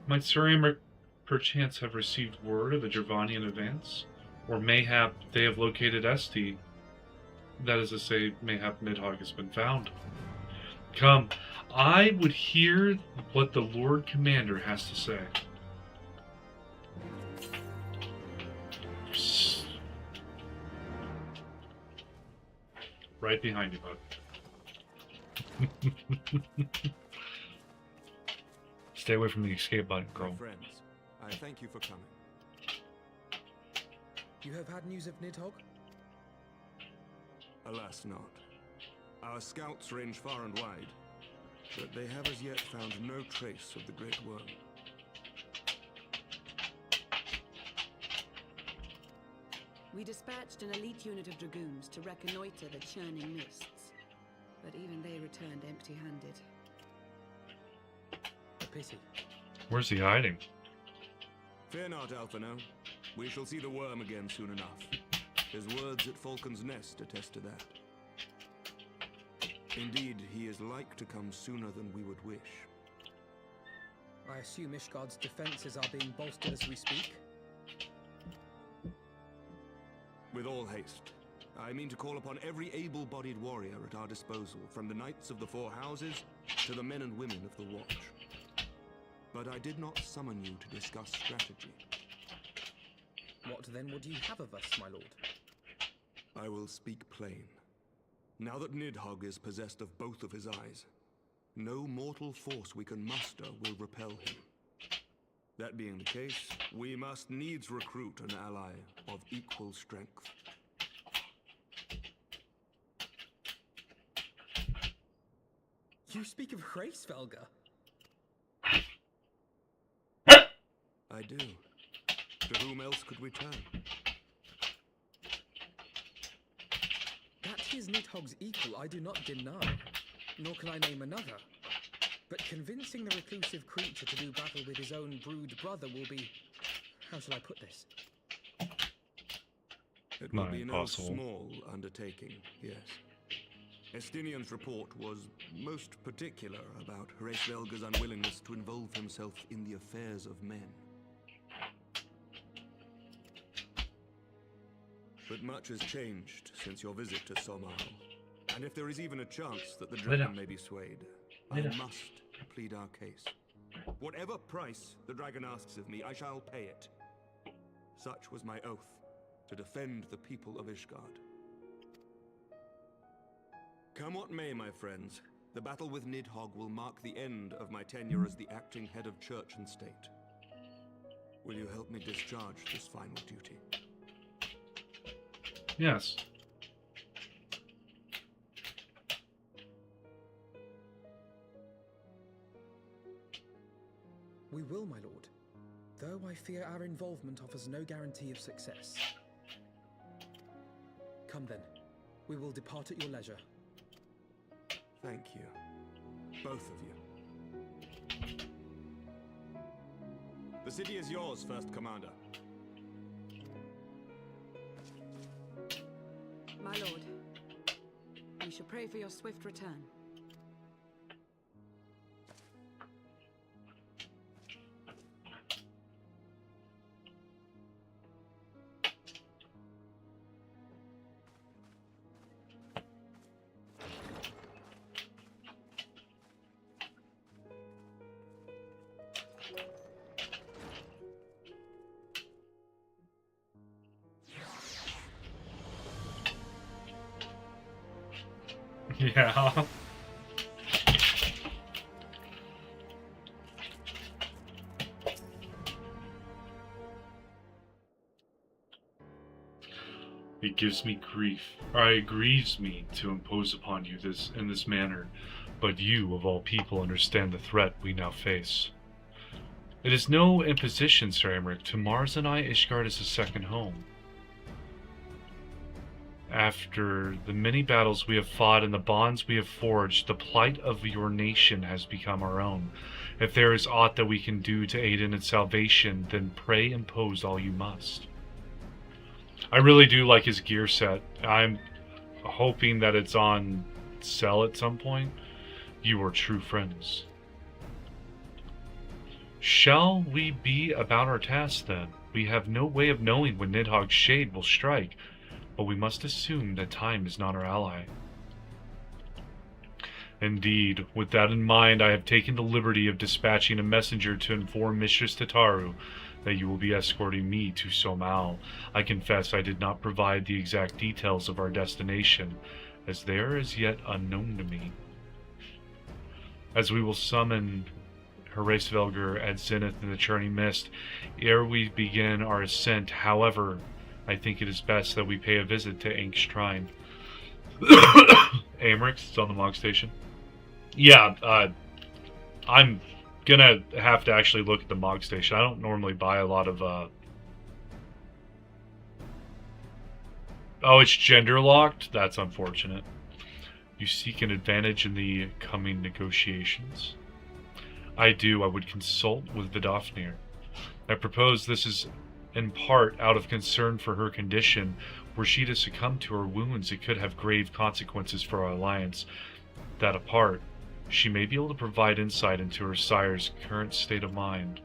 Might Sir Aymeric perchance have received word of a Dravanian advance? Or mayhap they have located Esti. That is to say, mayhap Nidhogg has been found. Come, I would hear what the Lord Commander has to say. Psst. Right behind you, bud. Stay away from the escape button, girl. My friends, I thank you for coming. You have had news of Nidhogg? Alas not. Our scouts range far and wide, but they have as yet found no trace of the Great Worm. We dispatched an elite unit of dragoons to reconnoiter the churning mists, but even they returned empty-handed. A pity. Where's he hiding? Fear not, Alphino. We shall see the worm again soon enough. His words at Falcon's Nest attest to that. Indeed, he is like to come sooner than we would wish. I assume Ishgard's defenses are being bolstered as we speak? With all haste. I mean to call upon every able-bodied warrior at our disposal, from the Knights of the Four Houses to the men and women of the Watch. But I did not summon you to discuss strategy. What then would you have of us, my lord? I will speak plain. Now that Nidhogg is possessed of both of his eyes, no mortal force we can muster will repel him. That being the case, we must needs recruit an ally of equal strength. You speak of Hraesvelgr? I do. To whom else could we turn? That he is Nidhogg's equal, I do not deny, nor can I name another. But convincing the reclusive creature to do battle with his own brood brother will be... how shall I put this? It will be no small undertaking, yes. Estinian's report was most particular about Hraesvelgr's unwillingness to involve himself in the affairs of men. But much has changed since your visit to Somar, and if there is even a chance that the dragon may be swayed, I must plead our case. Whatever price the dragon asks of me, I shall pay it. Such was my oath, to defend the people of Ishgard. Come what may, my friends, the battle with Nidhogg will mark the end of my tenure as the acting head of church and state. Will you help me discharge this final duty? Yes. We will, my lord, though I fear our involvement offers no guarantee of success. Come then, we will depart at your leisure. Thank you, both of you. The city is yours, First Commander. My lord, shall pray for your swift return. Yeah. It gives me grief, or it grieves me to impose upon you in this manner, but you, of all people, understand the threat we now face. It is no imposition, Sir Emmerich. To Mars and I, Ishgard is a second home. After the many battles we have fought and the bonds we have forged, the plight of your nation has become our own. If there is aught that we can do to aid in its salvation, then pray impose all you must. I really do like his gear set. I'm hoping that it's on sale at some point. You are true friends. Shall we be about our task then? We have no way of knowing when Nidhogg's shade will strike, but we must assume that time is not our ally. Indeed, with that in mind, I have taken the liberty of dispatching a messenger to inform Mistress Tataru that you will be escorting me to Somal. I confess I did not provide the exact details of our destination, as they are as yet unknown to me. As we will summon Heavensward at zenith in the churning mist ere we begin our ascent. However, I think it is best that we pay a visit to Ank's shrine. Amrix, it's on the Mog Station. Yeah, I'm gonna have to actually look at the Mog Station. I don't normally buy a lot of, Oh, it's gender locked? That's unfortunate. You seek an advantage in the coming negotiations? I do. I would consult with Vidofnir. I propose this is in part out of concern for her condition. Were she to succumb to her wounds, it could have grave consequences for our alliance. That apart, she may be able to provide insight into her sire's current state of mind.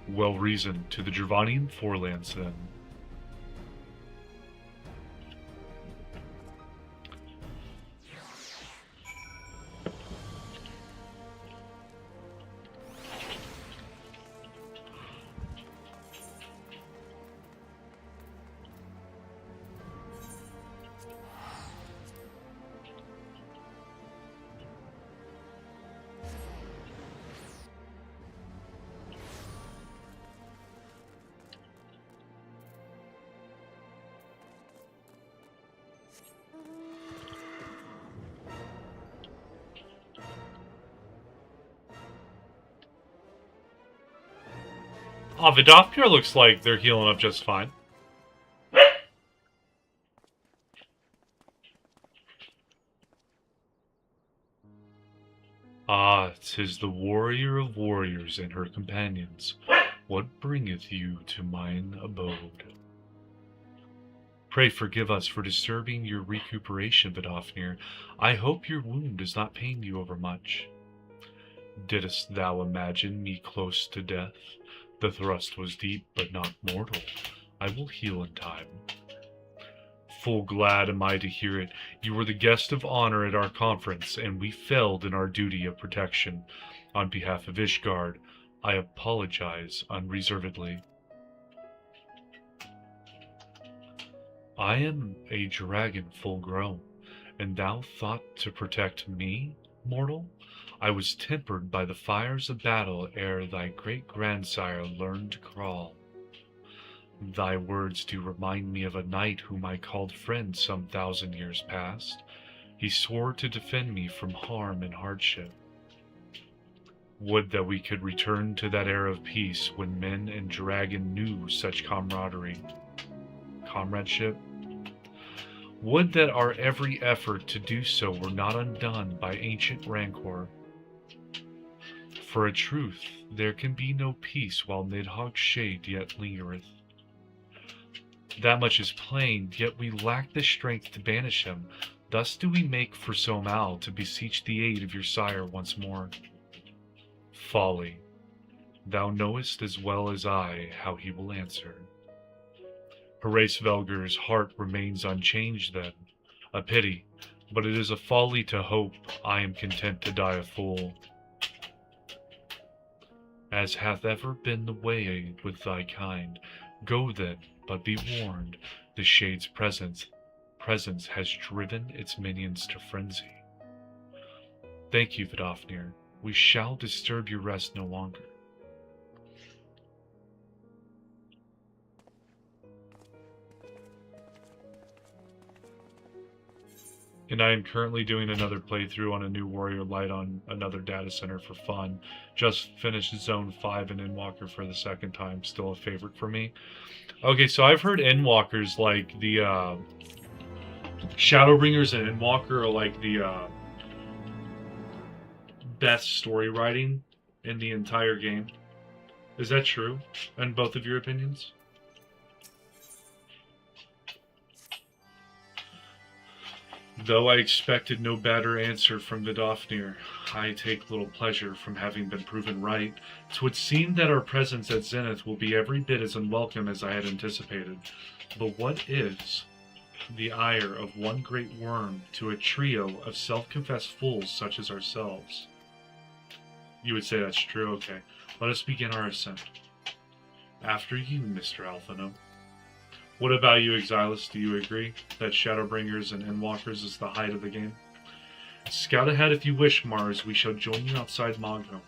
Well reasoned. To the Dravanian forelands, then. Oh, Vidofnir looks like they're healing up just fine. Ah, 'tis the warrior of warriors and her companions. What bringeth you to mine abode? Pray forgive us for disturbing your recuperation, Vidofnir. I hope your wound does not pain you overmuch. Didst thou imagine me close to death? The thrust was deep, but not mortal. I will heal in time. Full glad am I to hear it. You were the guest of honor at our conference, and we failed in our duty of protection. On behalf of Ishgard, I apologize unreservedly. I am a dragon full grown, and thou thought to protect me, mortal? I was tempered by the fires of battle ere thy great-grandsire learned to crawl. Thy words do remind me of a knight whom I called friend some 1,000 years past. He swore to defend me from harm and hardship. Would that we could return to that era of peace when men and dragon knew such comradeship. Would that our every effort to do so were not undone by ancient rancor. For a truth, there can be no peace while Nidhogg's shade yet lingereth. That much is plain, yet we lack the strength to banish him. Thus do we make for Somal to beseech the aid of your sire once more. Folly. Thou knowest as well as I how he will answer. Hraesvelgur's heart remains unchanged then. A pity, but it is a folly to hope. I am content to die a fool. As hath ever been the way with thy kind, go then, but be warned, the Shade's presence has driven its minions to frenzy. Thank you, Vidofnir. We shall disturb your rest no longer. And I am currently doing another playthrough on a new Warrior Light on another data center for fun. Just finished Zone 5 and Endwalker for the second time. Still a favorite for me. Okay, so I've heard Endwalkers, like the Shadowbringers and Endwalker are like the best story writing in the entire game. Is that true? In both of your opinions? Though I expected no better answer from Vidofnir, I take little pleasure from having been proven right. 'Twould seem that our presence at Zenith will be every bit as unwelcome as I had anticipated. But what is the ire of one great worm to a trio of self-confessed fools such as ourselves? You would say that's true, okay. Let us begin our ascent. After you, Mr. Alphino. What about you, Exilus? Do you agree that Shadowbringers and Endwalkers is the height of the game? Scout ahead if you wish, Mars. We shall join you outside Mogno.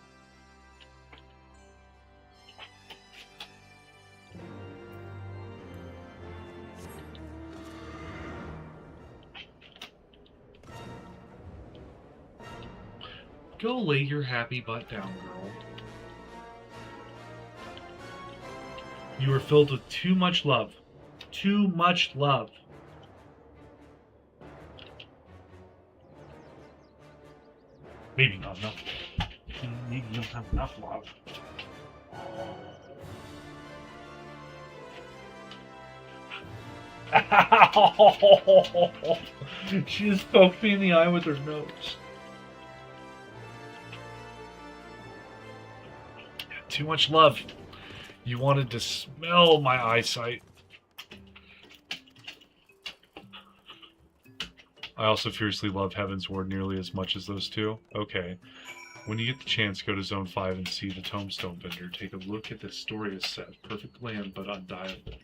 Go lay your happy butt down, girl. You are filled with too much love. Too much love. Maybe not enough. Maybe you don't have enough love. Ow! She just poked me in the eye with her nose. Too much love. You wanted to smell my eyesight. I also fiercely love Heavensward nearly as much as those two. Okay. When you get the chance, go to Zone 5 and see the Tombstone Bender. Take a look at this story is set. Perfect land, but undiable.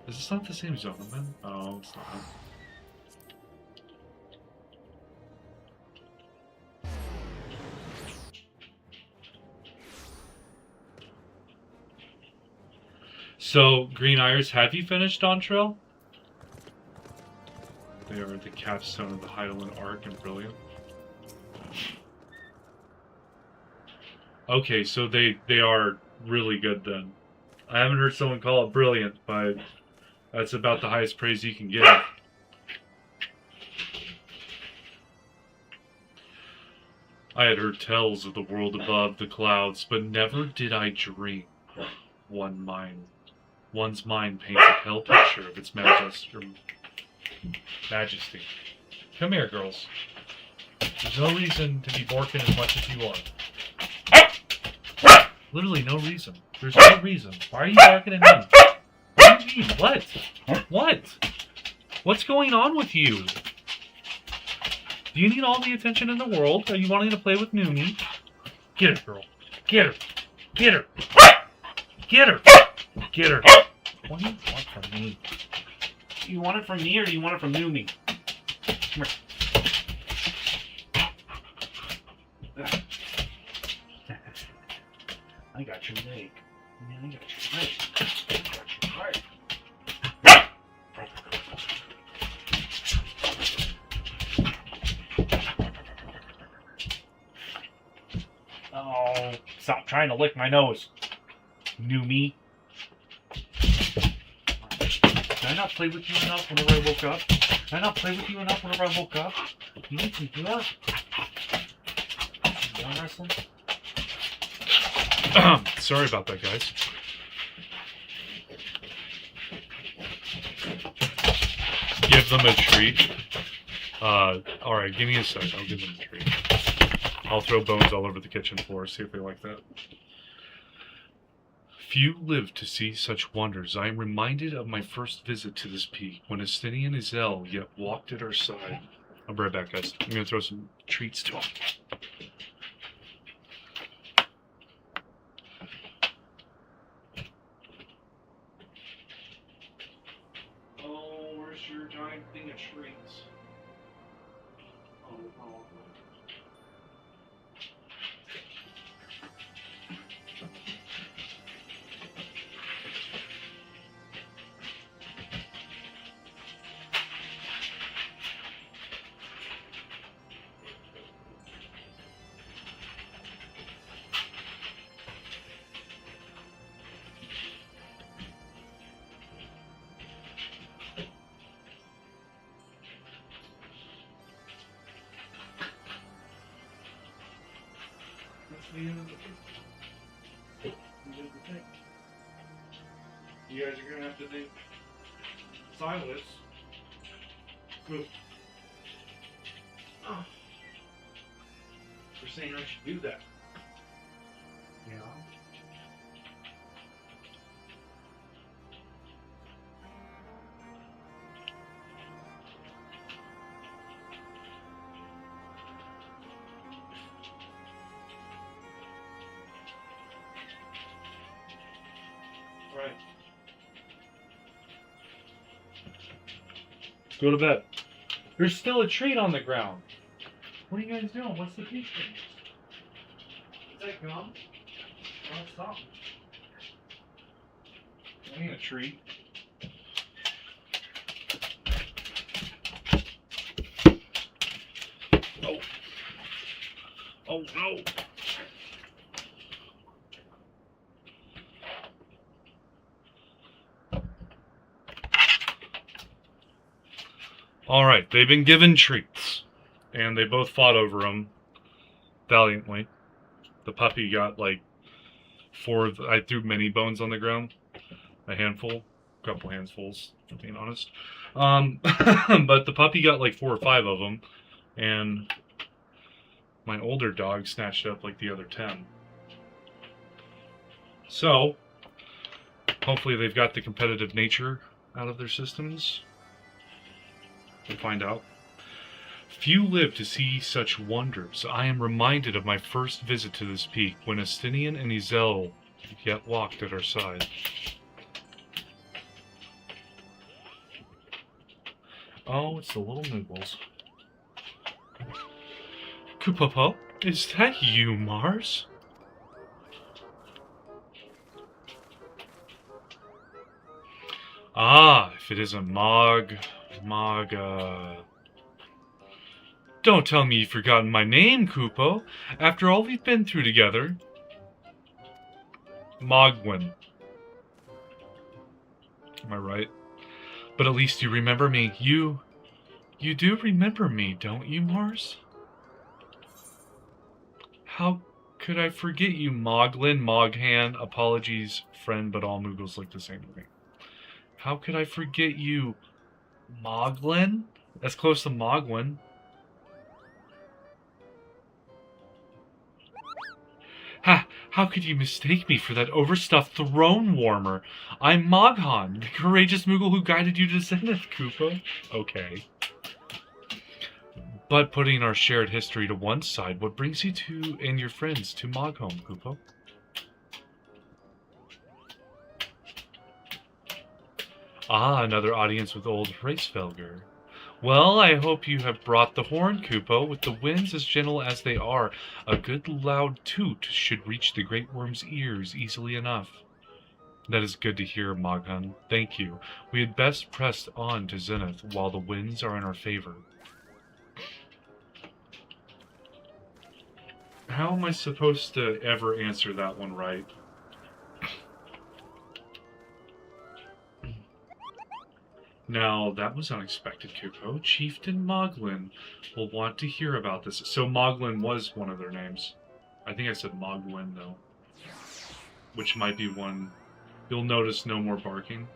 Is this not the same zone I'm in? Oh, it's not. So, Green Iris, have you finished Dawn Trail? They are the capstone of the Hydaelyn arc and brilliant. Okay, so they are really good then. I haven't heard someone call it brilliant, but that's about the highest praise you can give. I had heard tales of the world above the clouds, but never did I dream one's mind paints a pale picture of its majesty. Come here, girls. There's no reason to be borking as much as you are. Literally no reason. There's no reason. Why are you barking at me? What do you mean? What? What? What's going on with you? Do you need all the attention in the world? Are you wanting to play with Noonie? Get her, girl. Get her. Get her. Get her. Get her. What do you want from me? Do you want it from me or do you want it from Noonie? Come here. I got your leg. Yeah, I got your leg. I got your leg. Oh, stop trying to lick my nose. New me. Did I not play with you enough whenever I woke up? Did I not play with you enough whenever I woke up? You need some more? Some more wrestling? Sorry about that, guys. Give them a treat. Alright, give me a sec. I'll give them a treat. I'll throw bones all over the kitchen floor, see if they like that. Few live to see such wonders. I am reminded of my first visit to this peak, when Estinian and Izel yet walked at our side. I'll be right back, guys. I'm going to throw some treats to them. Oh, where's your giant thing of treats? Oh. That's the end of the thing. You guys are going to have to think Silas. Good. Oh. For saying I should do that. You know? Right. Go to bed. There's still a treat on the ground. What are you guys doing? What's the peach thing? Is that gum? Oh, stop. I need a treat. Oh. Oh no. Alright, they've been given treats, and they both fought over them valiantly. The puppy got like I threw many bones on the ground, a handful, a couple handfuls, if I'm being honest. But the puppy got like 4 or 5 of them, and my older dog snatched up like the other 10. So, hopefully they've got the competitive nature out of their systems. We'll find out. Few live to see such wonders. I am reminded of my first visit to this peak, when Estinian and Izel yet walked at our side. Oh, it's the little noodles. Kupopo, is that you, Mars? Ah, if it isn't Mog... Don't tell me you've forgotten my name, Kupo. After all we've been through together. Mogwin. Am I right? But at least you remember me. You do remember me, don't you, Mars? How could I forget you, Moglin, Moghan? Apologies, friend, but all Moogles look the same to me. How could I forget you, Moglin? That's close to Mogwin. Ha! How could you mistake me for that overstuffed throne warmer? I'm Moghan, the courageous Moogle who guided you to Zenith, Koopa. Okay. But putting our shared history to one side, what brings you two and your friends to Mogholm, Koopa? Ah, another audience with old Hraesvelgr. Well, I hope you have brought the horn, Kupo. With the winds as gentle as they are, a good loud toot should reach the Great Worm's ears easily enough. That is good to hear, Moghan. Thank you. We had best press on to Zenith while the winds are in our favor. How am I supposed to ever answer that one right? Now, that was unexpected, Kupo. Chieftain Moglin will want to hear about this. So Moglin was one of their names. I think I said Moglin, though. Which might be one. You'll notice no more barking.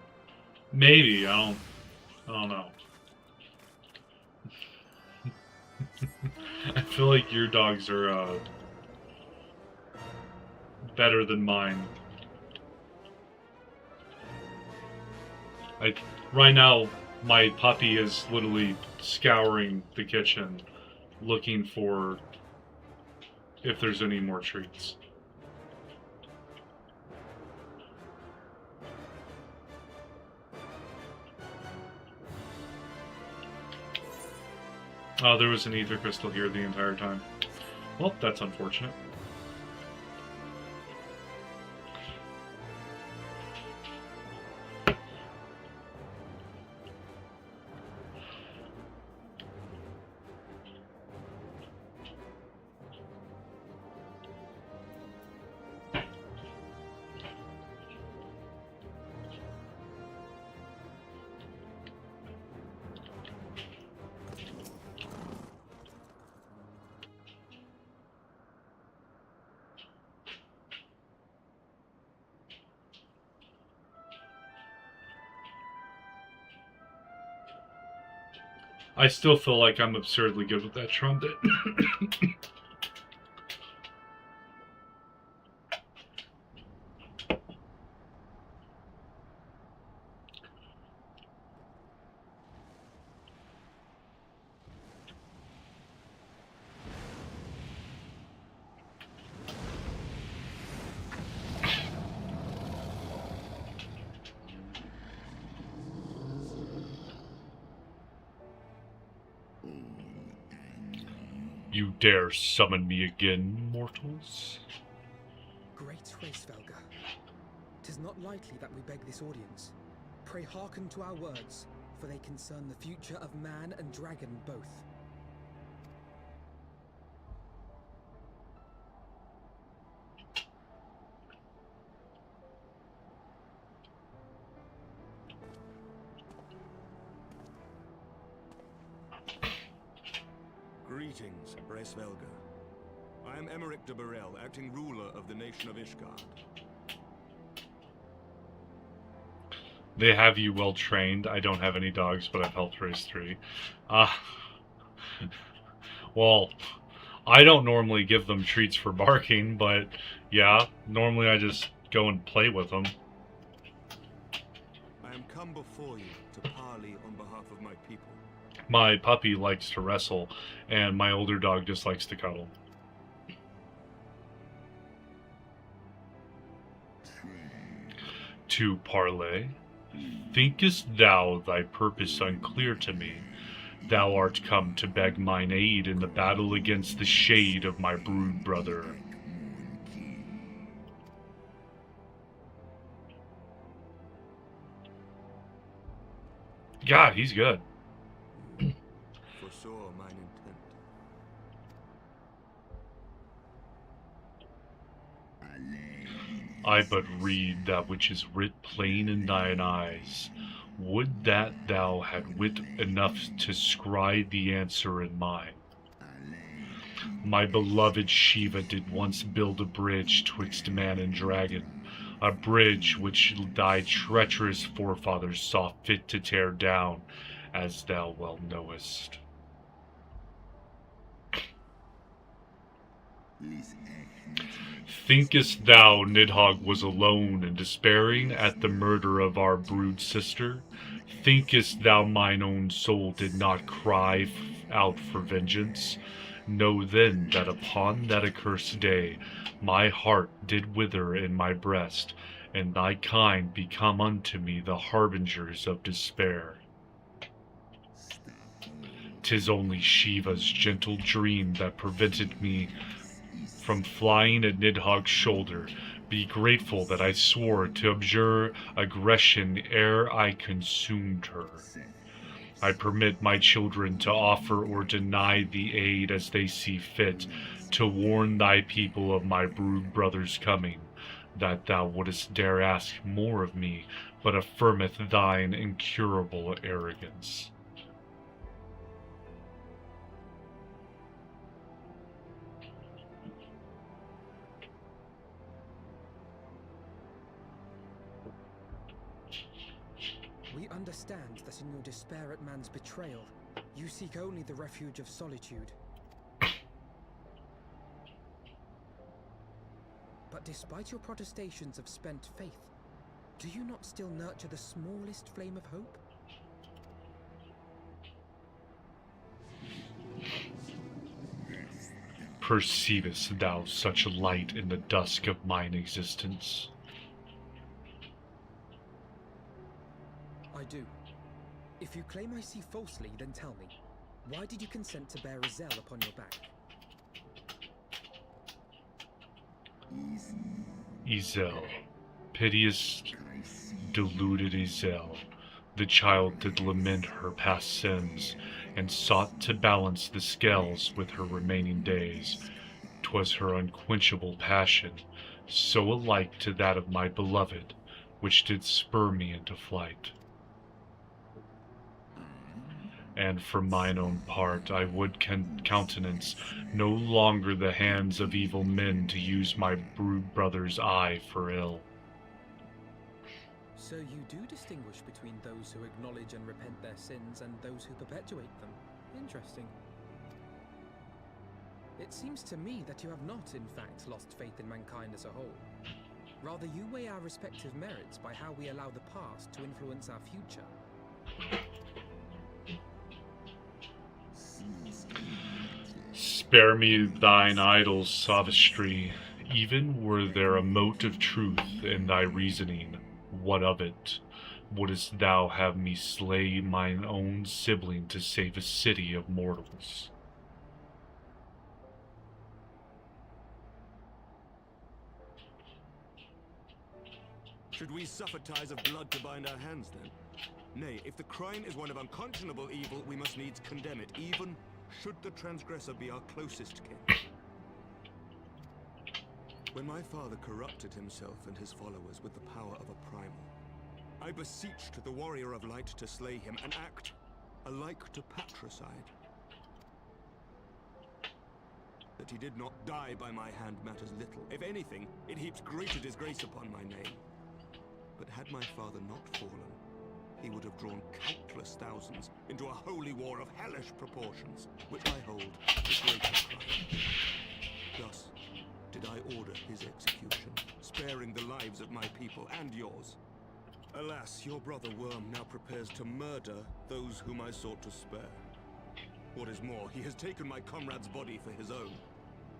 Maybe, I don't know. I feel like your dogs are, better than mine. Right now, my puppy is literally scouring the kitchen, looking for if there's any more treats. Oh, there was an ether crystal here the entire time. Well, that's unfortunate. I still feel like I'm absurdly good with that trumpet. You dare summon me again, mortals? Great Hraesvelga, 'tis not lightly that we beg this audience. Pray hearken to our words, for they concern the future of man and dragon both. Greetings, Hraesvelga. I am Emeric de Burrell, acting ruler of the nation of Ishgard. They have you well trained. I don't have any dogs, but I've helped raise 3. Well, I don't normally give them treats for barking, but yeah, normally I just go and play with them. I am come before you to parley on behalf of my people. My puppy likes to wrestle, and my older dog just likes to cuddle. To parley? Thinkest thou thy purpose unclear to me? Thou art come to beg mine aid in the battle against the shade of my brood brother. God, he's good. Foresaw mine intent. I but read that which is writ plain in thine eyes. Would that thou had wit enough to scry the answer in mine. My beloved Shiva did once build a bridge twixt man and dragon, a bridge which thy treacherous forefathers saw fit to tear down, as thou well knowest. Thinkest thou Nidhogg was alone and despairing at the murder of our brood sister? Thinkest thou mine own soul did not cry out for vengeance? Know then that upon that accursed day my heart did wither in my breast, and thy kind become unto me the harbingers of despair. 'Tis only Shiva's gentle dream that prevented me from flying at Nidhogg's shoulder. Be grateful that I swore to abjure aggression ere I consumed her. I permit my children to offer or deny the aid as they see fit, to warn thy people of my brood brother's coming. that thou wouldst dare ask more of me, but affirmeth thine incurable arrogance. We understand that in your despair at man's betrayal, you seek only the refuge of solitude. But despite your protestations of spent faith, do you not still nurture the smallest flame of hope? Perceivest thou such light in the dusk of mine existence? I do. If you claim I see falsely, then tell me, why did you consent to bear Ezel upon your back? Ezel, piteous, deluded Ezel, the child did lament her past sins, and sought to balance the scales with her remaining days. 'Twas her unquenchable passion, so alike to that of my beloved, which did spur me into flight. And for mine own part, I would countenance no longer the hands of evil men to use my brood brother's eye for ill. So you do distinguish between those who acknowledge and repent their sins and those who perpetuate them. Interesting. It seems to me that you have not, in fact, lost faith in mankind as a whole. Rather, you weigh our respective merits by how we allow the past to influence our future. Spare me thine idle sophistry. Even were there a mote of truth in thy reasoning, what of it? Wouldst thou have me slay mine own sibling to save a city of mortals? Should we suffer ties of blood to bind our hands, then? Nay, if the crime is one of unconscionable evil, we must needs condemn it, even should the transgressor be our closest kin. When my father corrupted himself and his followers with the power of a primal, I beseeched the warrior of light to slay him, an act alike to patricide. That he did not die by my hand matters little. If anything, it heaps greater disgrace upon my name. But had my father not fallen, he would have drawn countless thousands into a holy war of hellish proportions, which I hold the greater crime. Thus did I order his execution, sparing the lives of my people and yours. Alas, your brother Worm now prepares to murder those whom I sought to spare. What is more, he has taken my comrade's body for his own.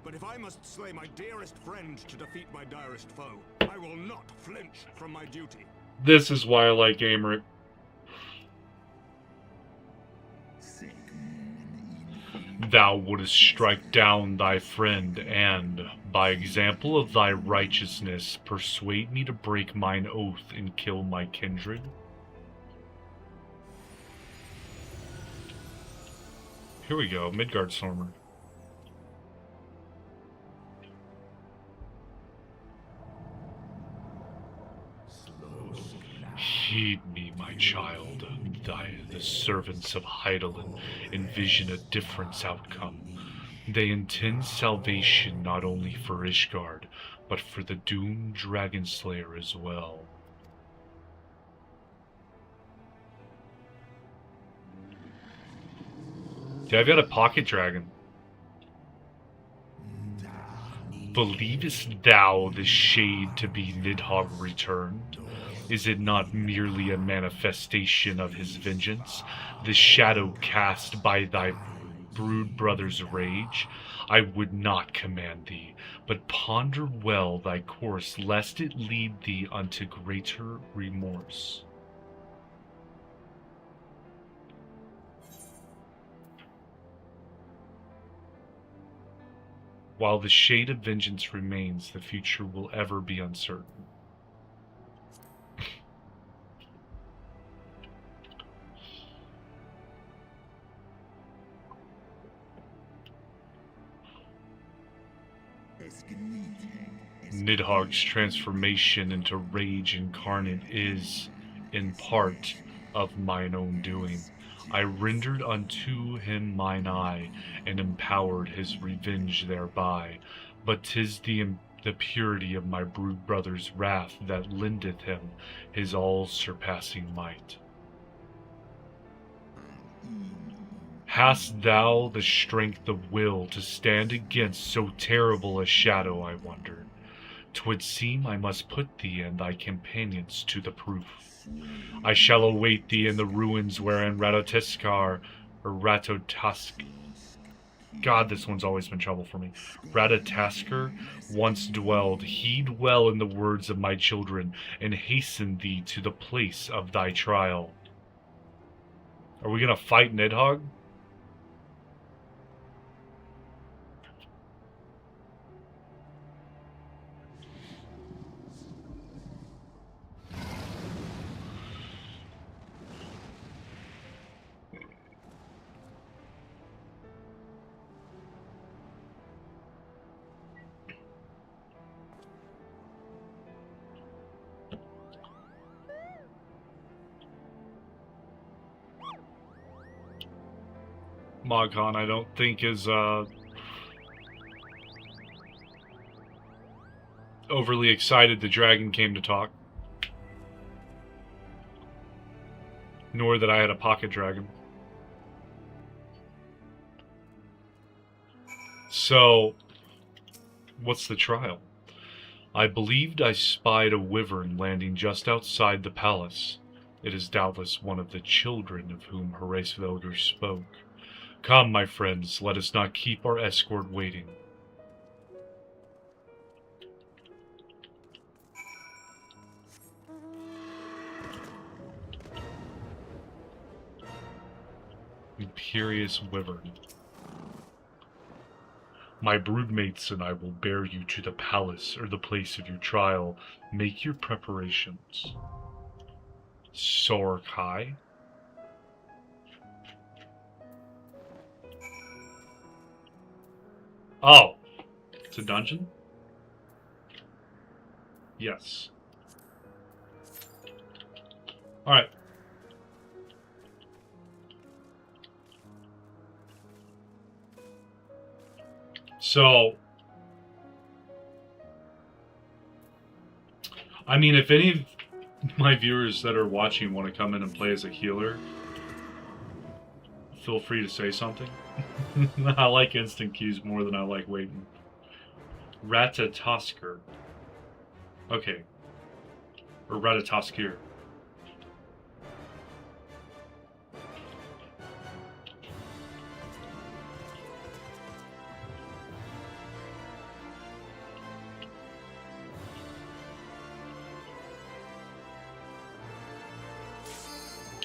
But if I must slay my dearest friend to defeat my direst foe, I will not flinch from my duty. This is why I like Aymeric. Thou wouldst strike down thy friend, and, by example of thy righteousness, persuade me to break mine oath and kill my kindred? Here we go, Midgard Stormer. Heed me, my child. The servants of Hydaelyn envision a different outcome. They intend salvation not only for Ishgard, but for the doomed Dragon Slayer as well. Yeah, I've got a pocket dragon. Believest thou the shade to be Nidhogg returned? Is it not merely a manifestation of his vengeance, the shadow cast by thy brood brother's rage? I would not command thee, but ponder well thy course, lest it lead thee unto greater remorse. While the shade of vengeance remains, the future will ever be uncertain. Nidhogg's transformation into rage incarnate is, in part, of mine own doing. I rendered unto him mine eye, and empowered his revenge thereby. But 'tis the purity of my brood brother's wrath that lendeth him his all-surpassing might. Hast thou the strength of will to stand against so terrible a shadow, I wonder? 'Twould seem I must put thee and thy companions to the proof. I shall await thee in the ruins wherein Ratatoskar, or Ratatosk. God, this one's always been trouble for me. Ratatoskr once dwelled. Heed well in the words of my children, and hasten thee to the place of thy trial. Are we gonna fight Nidhogg? Mogcon, I don't think is overly excited the dragon came to talk. Nor that I had a pocket dragon. So, what's the trial? I believed I spied a wyvern landing just outside the palace. It is doubtless one of the children of whom Heavensward spoke. Come, my friends, let us not keep our escort waiting. Imperious Wyvern. My broodmates and I will bear you to the palace or the place of your trial. Make your preparations. Sorkai? Oh, it's a dungeon? Yes. Alright. So, I mean, if any of my viewers that are watching want to come in and play as a healer, feel free to say something. I like instant queues more than I like waiting. Ratatoskr. Okay. Or Ratatoskir.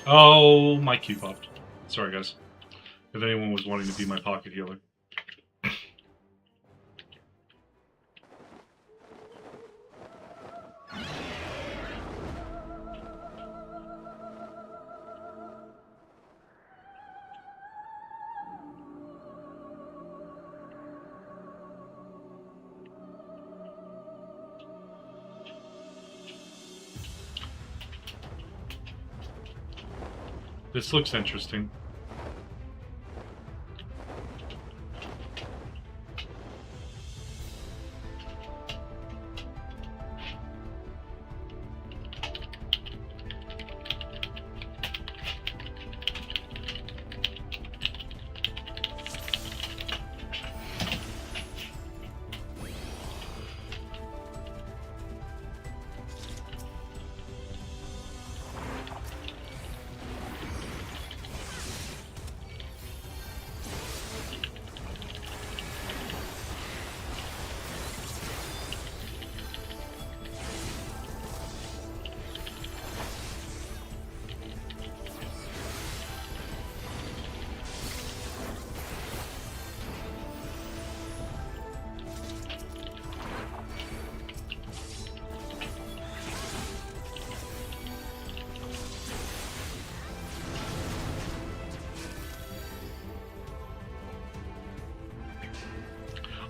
Oh, my queue popped. Sorry, guys. If anyone was wanting to be my pocket healer. This looks interesting.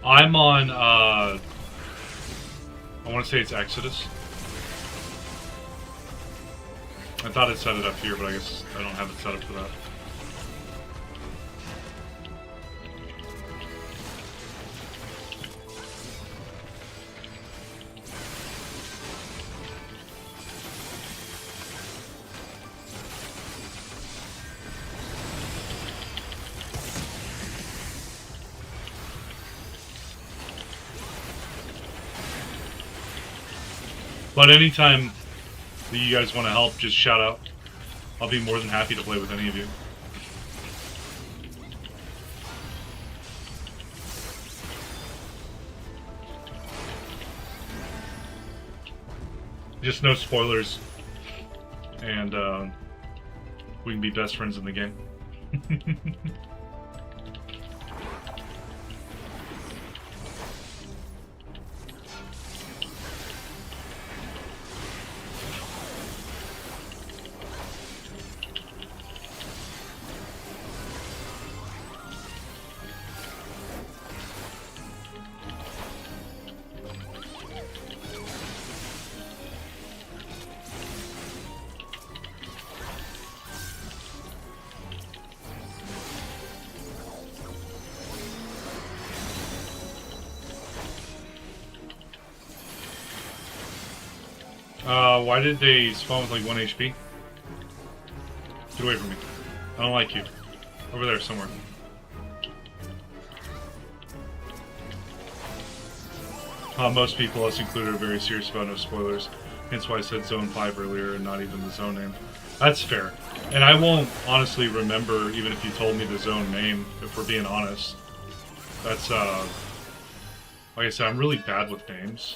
I'm on, I want to say it's Exodus. I thought it set it up here, but I guess I don't have it set up for that. But anytime that you guys want to help, just shout out. I'll be more than happy to play with any of you. Just no spoilers, and we can be best friends in the game. Why did they spawn with like 1 HP? Get away from me. I don't like you. Over there somewhere. Most people, us included, are very serious about no spoilers. Hence why I said Zone 5 earlier and not even the zone name. That's fair. And I won't honestly remember even if you told me the zone name, if we're being honest. That's, like I said, I'm really bad with names.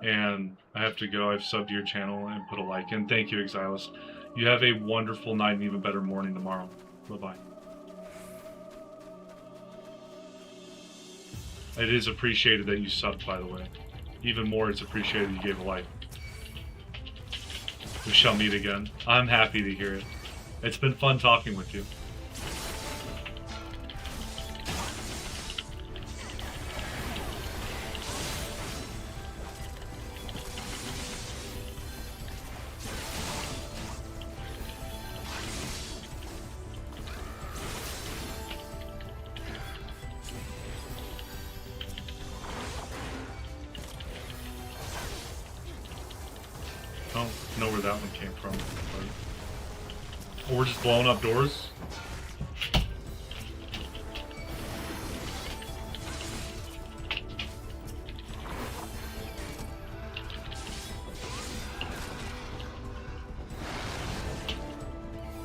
And I have to go. I've subbed to your channel and put a like in. Thank you, Exilus. You have a wonderful night and even better morning tomorrow. Bye-bye. It is appreciated that you subbed, by the way. Even more, it's appreciated you gave a like. We shall meet again. I'm happy to hear it. It's been fun talking with you. Know where that one came from. Or we're just blowing up doors.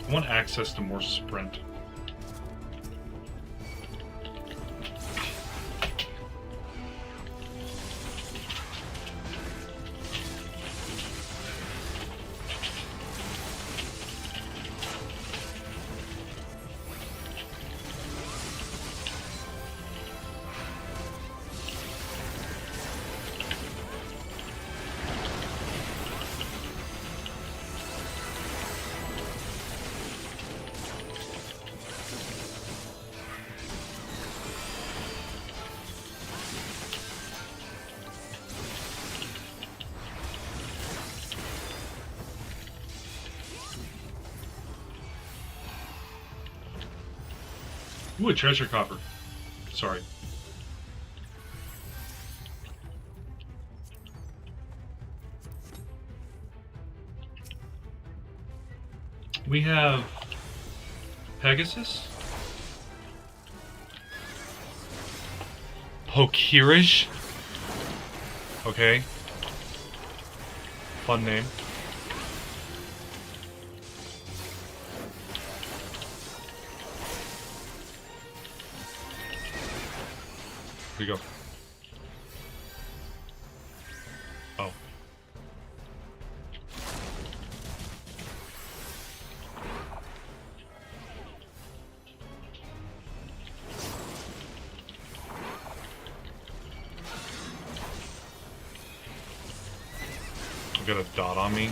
I want access to more sprint. Ooh, a treasure copper. Sorry. We have Pegasus? Pokirish? Okay. Fun name. Here we go. Oh. I've got a dot on me.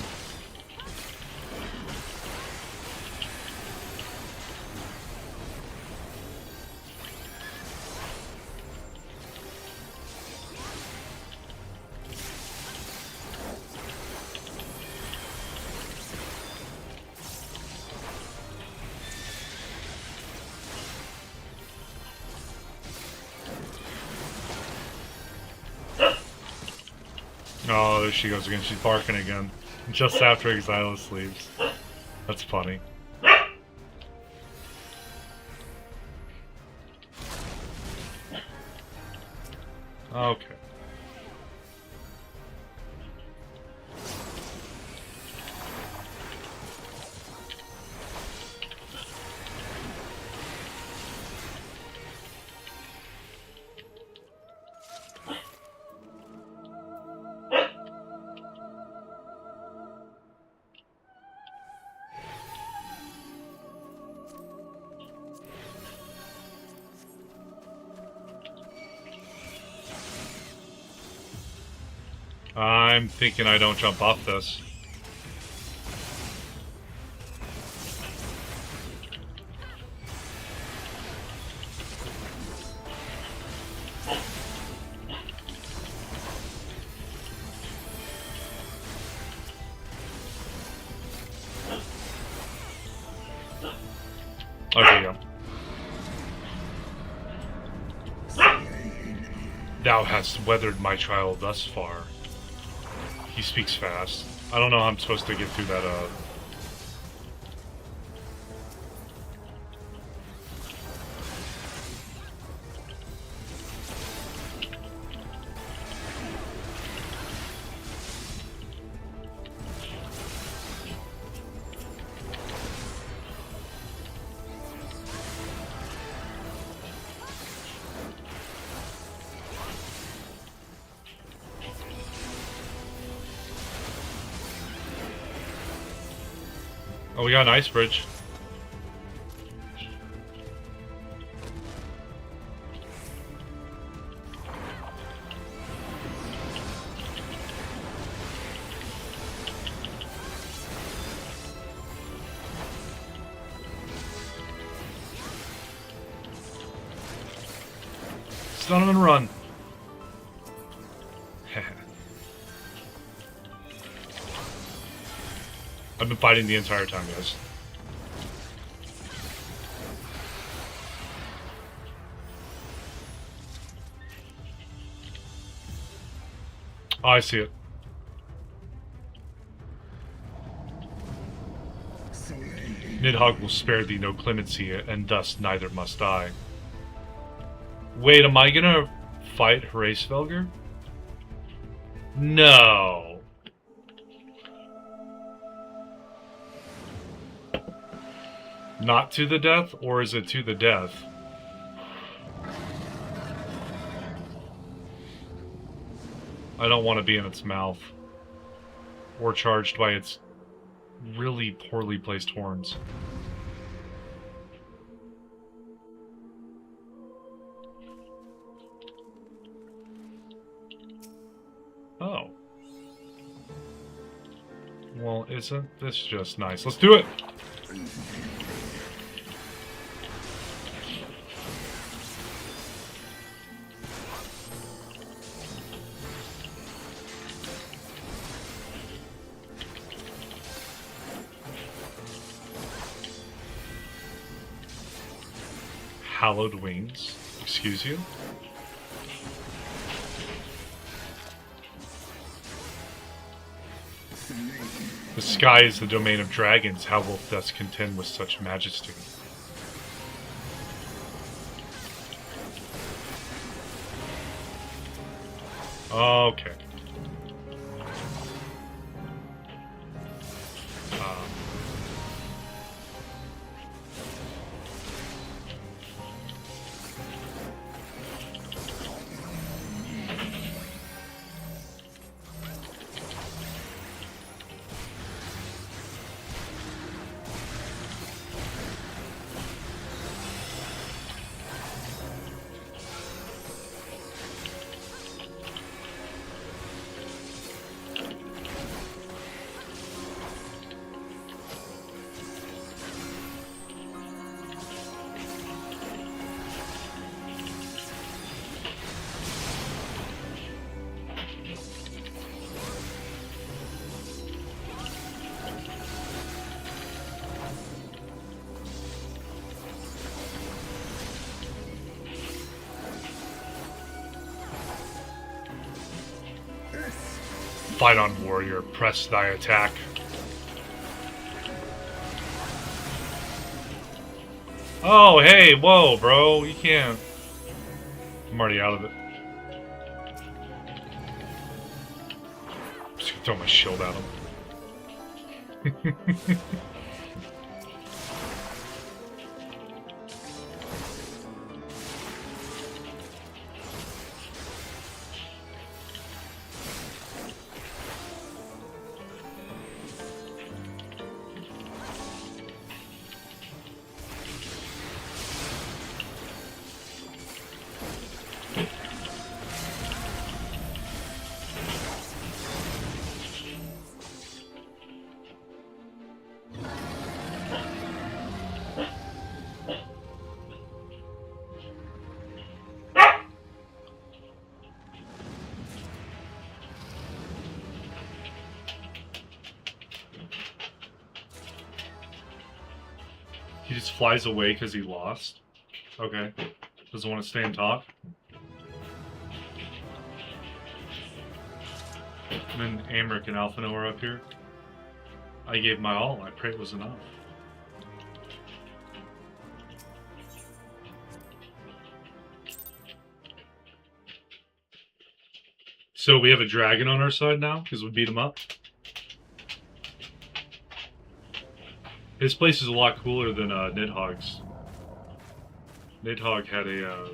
Oh, there she goes again. She's barking again. Just after Exilus leaves. That's funny. Okay. I'm thinking I don't jump off this. Okay, go. Thou hast weathered my trial thus far. He speaks fast. I don't know how I'm supposed to get through that, Oh, we got an ice bridge. Stun him and run. I've been fighting the entire time, guys. Oh, I see it. Nidhogg will spare thee no clemency, and thus neither must I. Wait, am I gonna fight Heavensward? No. Not to the death, or is it to the death? I don't want to be in its mouth. Or charged by its really poorly placed horns. Oh. Well, isn't this just nice? Let's do it! Hallowed wings. Excuse you? The sky is the domain of dragons. How wilt thus contend with such majesty? Okay. Fight on, warrior. Press thy attack. Oh, hey, whoa, bro. You can't. I'm already out of it. I'm just gonna throw my shield at him. He just flies away because he lost? Okay. Doesn't want to stay and talk? And then Amric and Alphino are up here. I gave my all. I pray it was enough. So we have a dragon on our side now because we beat him up. His place is a lot cooler than Nidhogg's. Nidhogg had a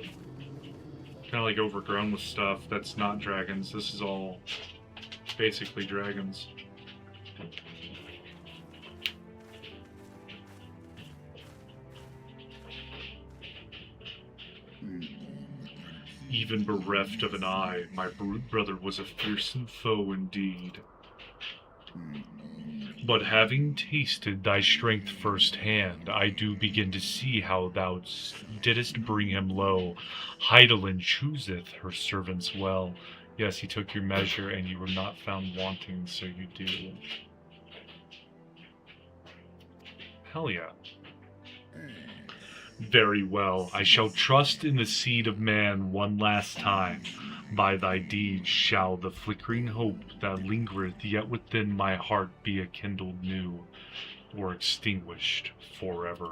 kind of like overgrown with stuff that's not dragons. This is all basically dragons. Even bereft of an eye, my brood brother was a fearsome foe indeed. But having tasted thy strength firsthand, I do begin to see how thou didst bring him low. Heidelin chooseth her servants well. Yes, he took your measure, and you were not found wanting, so you do. Hell yeah. Very well, I shall trust in the seed of man one last time. By thy deeds shall the flickering hope that lingereth yet within my heart be kindled new, or extinguished forever.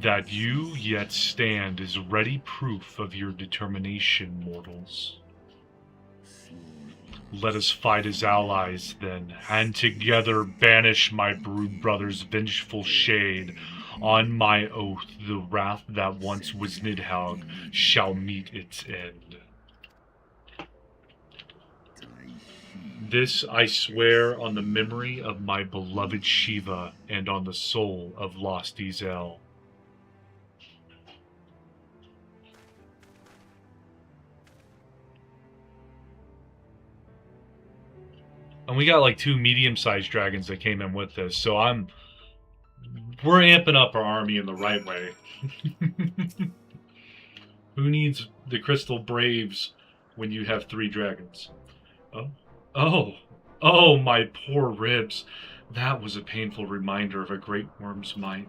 That you yet stand is ready proof of your determination, mortals. Let us fight as allies, then, and together banish my brood brother's vengeful shade. On my oath, the wrath that once was Nidhogg shall meet its end. This I swear on the memory of my beloved Shiva and on the soul of lost Ezel. And we got like 2 medium-sized dragons that came in with this, so we're amping up our army in the right way. Who needs the Crystal Braves when you have 3 dragons? Oh, my poor ribs. That was a painful reminder of a great worm's might.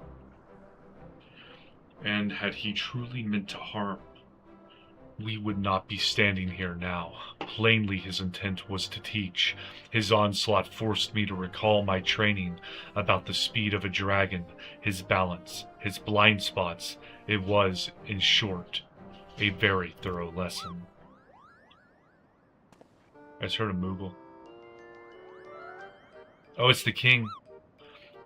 And had he truly meant to harm, we would not be standing here now. Plainly his intent was to teach. His onslaught forced me to recall my training about the speed of a dragon, his balance, his blind spots. It was, in short, a very thorough lesson. I just heard a moogle. Oh, it's the king.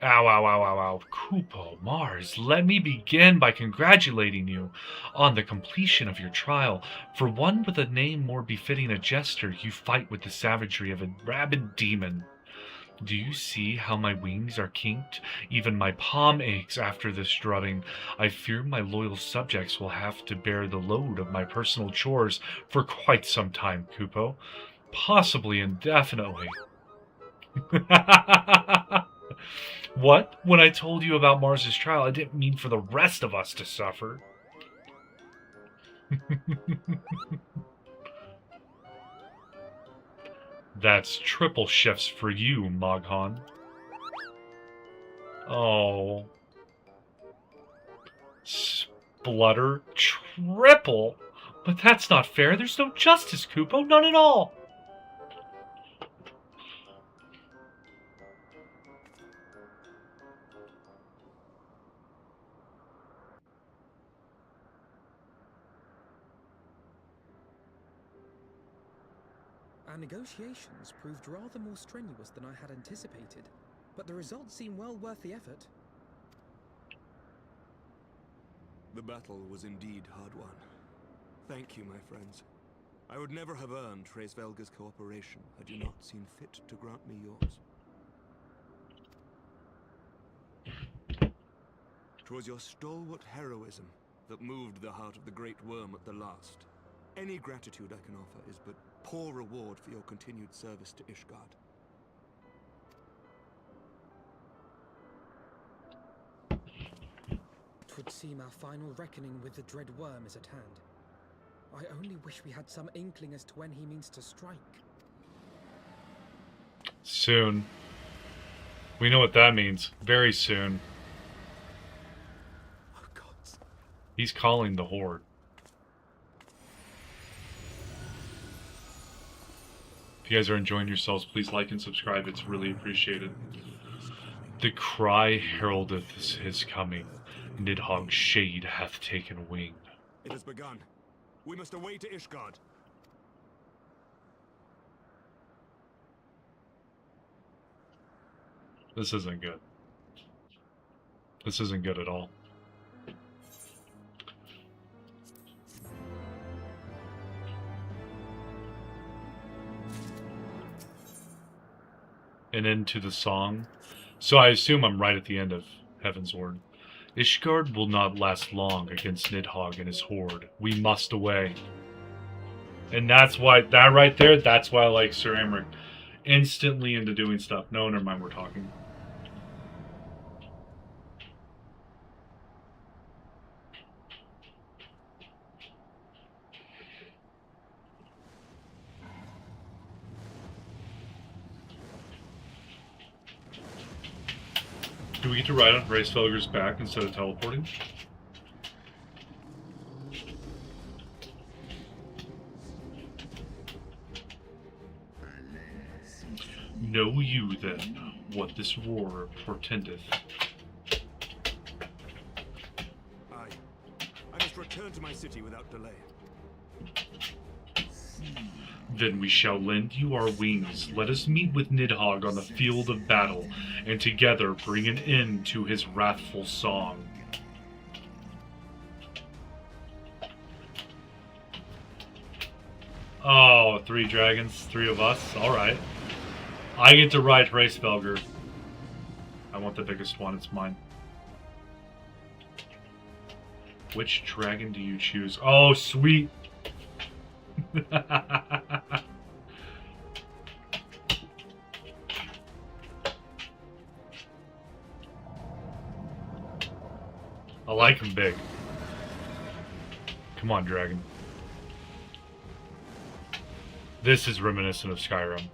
Ow, ow, ow, ow, ow. Kupo, Mars, let me begin by congratulating you on the completion of your trial. For one with a name more befitting a jester, you fight with the savagery of a rabid demon. Do you see how my wings are kinked? Even my palm aches after this drubbing. I fear my loyal subjects will have to bear the load of my personal chores for quite some time, Kupo. Possibly indefinitely. What? When I told you about Mars's trial, I didn't mean for the rest of us to suffer. That's triple chefs for you, Moghan. Oh. Splutter triple? But that's not fair. There's no justice, Kupo. None at all. Our negotiations proved rather more strenuous than I had anticipated, but the results seem well worth the effort. The battle was indeed hard won. Thank you, my friends. I would never have earned Hraesvelga's cooperation had you not seen fit to grant me yours. 'Twas your stalwart heroism that moved the heart of the Great Worm at the last. Any gratitude I can offer is but poor reward for your continued service to Ishgard. Twould seem our final reckoning with the dread worm is at hand. I only wish we had some inkling as to when he means to strike. Soon. We know what that means. Very soon. Oh, gods. He's calling the Horde. If you guys are enjoying yourselves, please like and subscribe. It's really appreciated. The cry heraldeth his coming. Nidhogg's shade hath taken wing. It has begun. We must away to Ishgard. This isn't good. This isn't good at all. And into the song. So I assume I'm right at the end of Heavensward. Ishgard will not last long against Nidhogg and his horde. We must away. And that's why, that right there, that's why I like Sir Amric. Instantly into doing stuff. No, never mind, we're talking. Do we get to ride on Hraesvelga's back instead of teleporting? Know you, then, what this war portendeth? Aye. I must return to my city without delay. Then we shall lend you our wings. Let us meet with Nidhogg on the field of battle, and together bring an end to his wrathful song. Oh, 3 dragons, 3 of us. Alright. I get to ride Hraesvelga. I want the biggest one, it's mine. Which dragon do you choose? Oh, sweet! I like him big. Come on, dragon. This is reminiscent of Skyrim.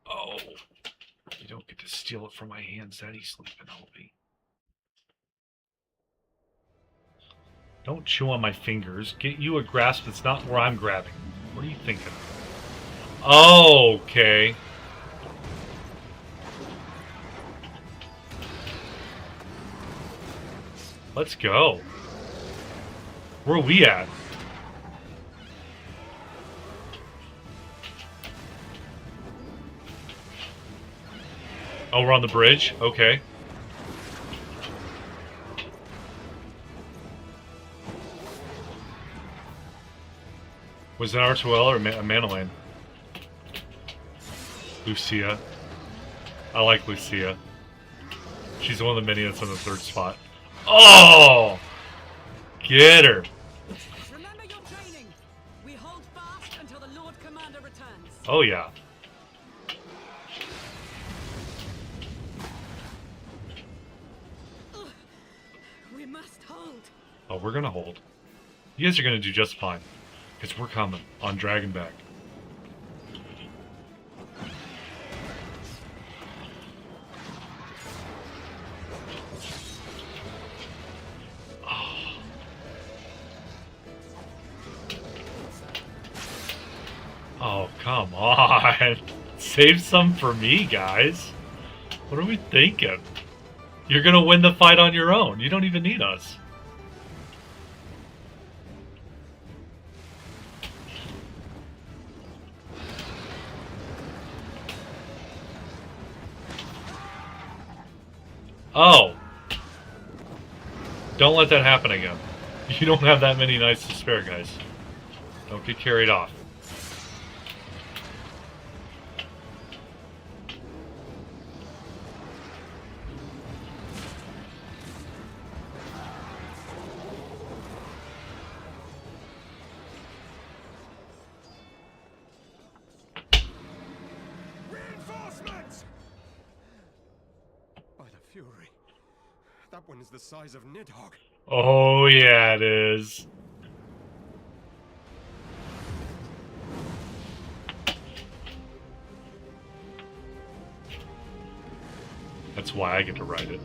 Oh. You don't get to steal it from my hands that easily, Penelope. Don't chew on my fingers. Get you a grasp that's not where I'm grabbing. What are you thinking? Okay. Let's go. Where are we at? Oh, we're on the bridge? Okay. Was that Artuel or Manolane? Lucia. I like Lucia. She's one of the many that's on the 3rd spot. Oh! Get her. Remember your training. We hold fast until the Lord Commander returns. Oh, yeah. We must hold. Oh, we're gonna hold. You guys are gonna do just fine. Because we're coming on Dragonback. Oh, come on. Save some for me, guys. What are we thinking? You're gonna win the fight on your own. You don't even need us. Oh. Don't let that happen again. You don't have that many knights to spare, guys. Don't get carried off. Reinforcements! By the Fury. That one is the size of Nidhogg. Oh, yeah, it is. That's why I get to write it.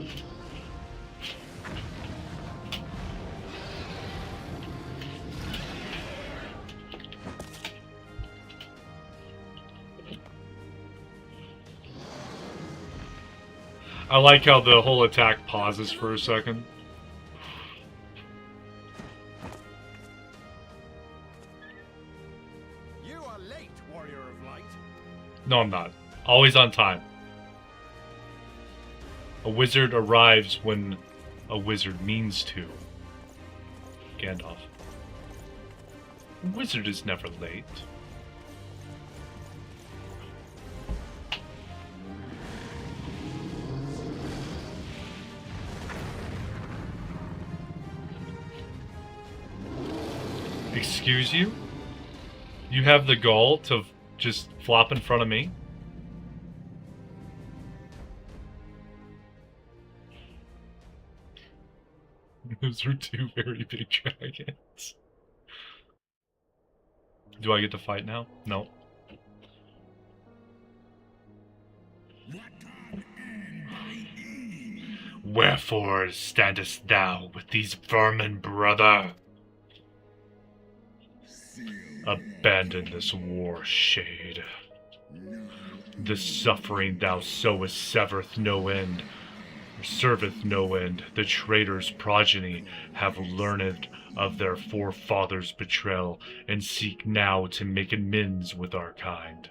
I like how the whole attack pauses for a second. You are late, Warrior of Light. No, I'm not. Always on time. A wizard arrives when a wizard means to. Gandalf. A wizard is never late. Excuse you? You have the gall to just flop in front of me? Those are two very big dragons. Do I get to fight now? No. Wherefore standest thou with these vermin, brother? Abandon this war, shade. The suffering thou sowest severeth no end, or serveth no end. The traitor's progeny have learned of their forefathers' betrayal, and seek now to make amends with our kind.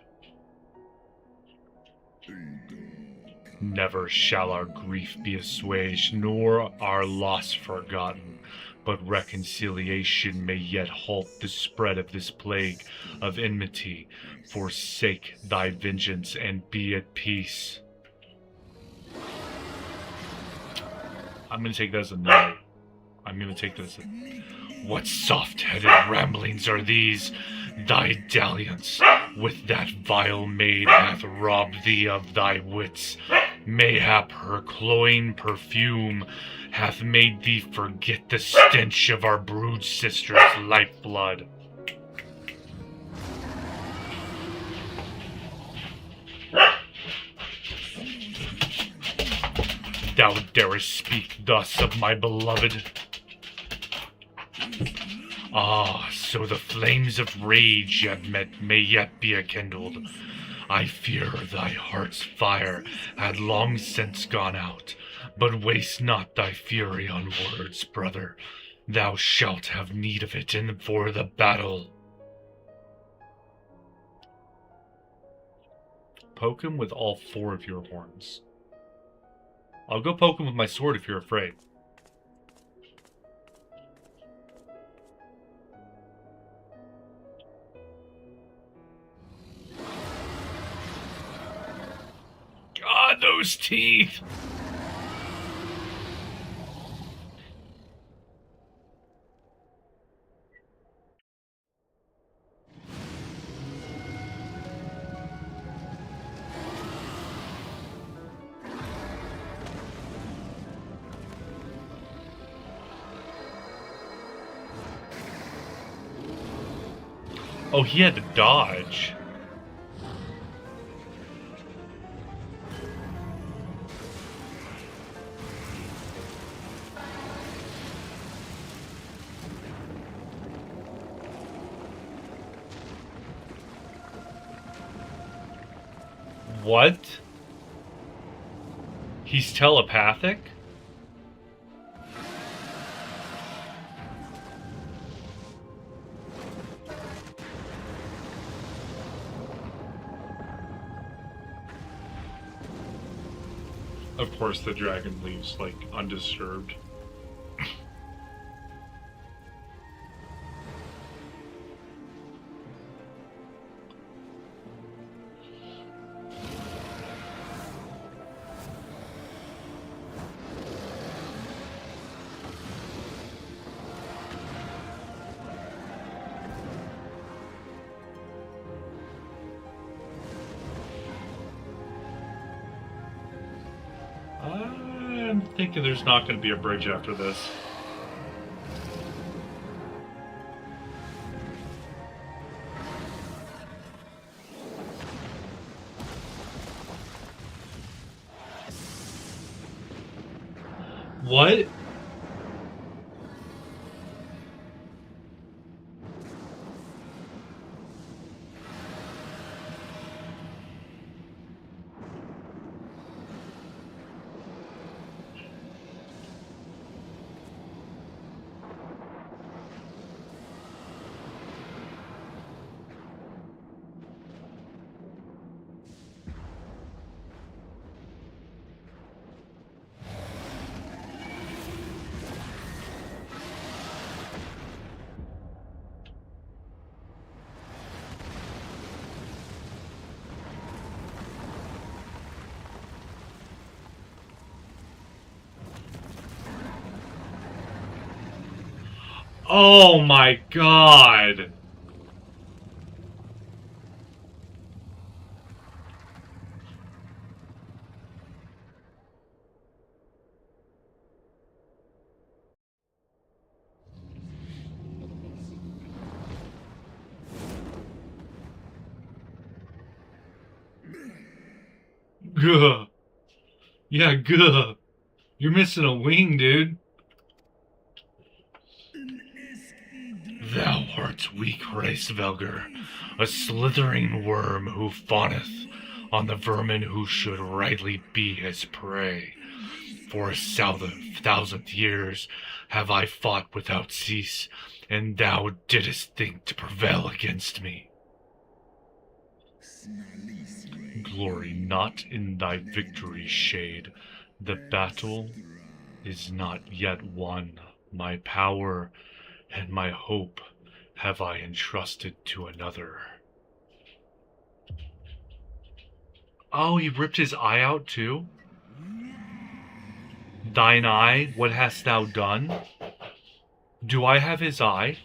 Never shall our grief be assuaged, nor our loss forgotten, but reconciliation may yet halt the spread of this plague of enmity. Forsake thy vengeance and be at peace. I'm gonna take that as a no. I'm gonna take this as a... What soft-headed ramblings are these? Thy dalliance with that vile maid hath robbed thee of thy wits. Mayhap her cloying perfume hath made thee forget the stench of our brood sister's lifeblood. Thou darest speak thus of my beloved? Ah, so the flames of rage yet met may yet be akindled. I fear thy heart's fire had long since gone out, but waste not thy fury on words, brother. Thou shalt have need of it for the battle. Poke him with all four of your horns. I'll go poke him with my sword if you're afraid. God, those teeth! Oh, he had to dodge. What? He's telepathic? Of course, the dragon leaves, like, undisturbed. I'm thinking there's not going to be a bridge after this. What? Oh my god! Gah. Yeah, gah. You're missing a wing, dude. Thou art weak, Reisvelger, a slithering worm who fawneth on the vermin who should rightly be his prey. For 1,000 years have I fought without cease, and thou didst think to prevail against me. Glory not in thy victory, shade. The battle is not yet won. My power and my hope have I entrusted to another. Oh, he ripped his eye out too? Thine eye, what hast thou done? Do I have his eye?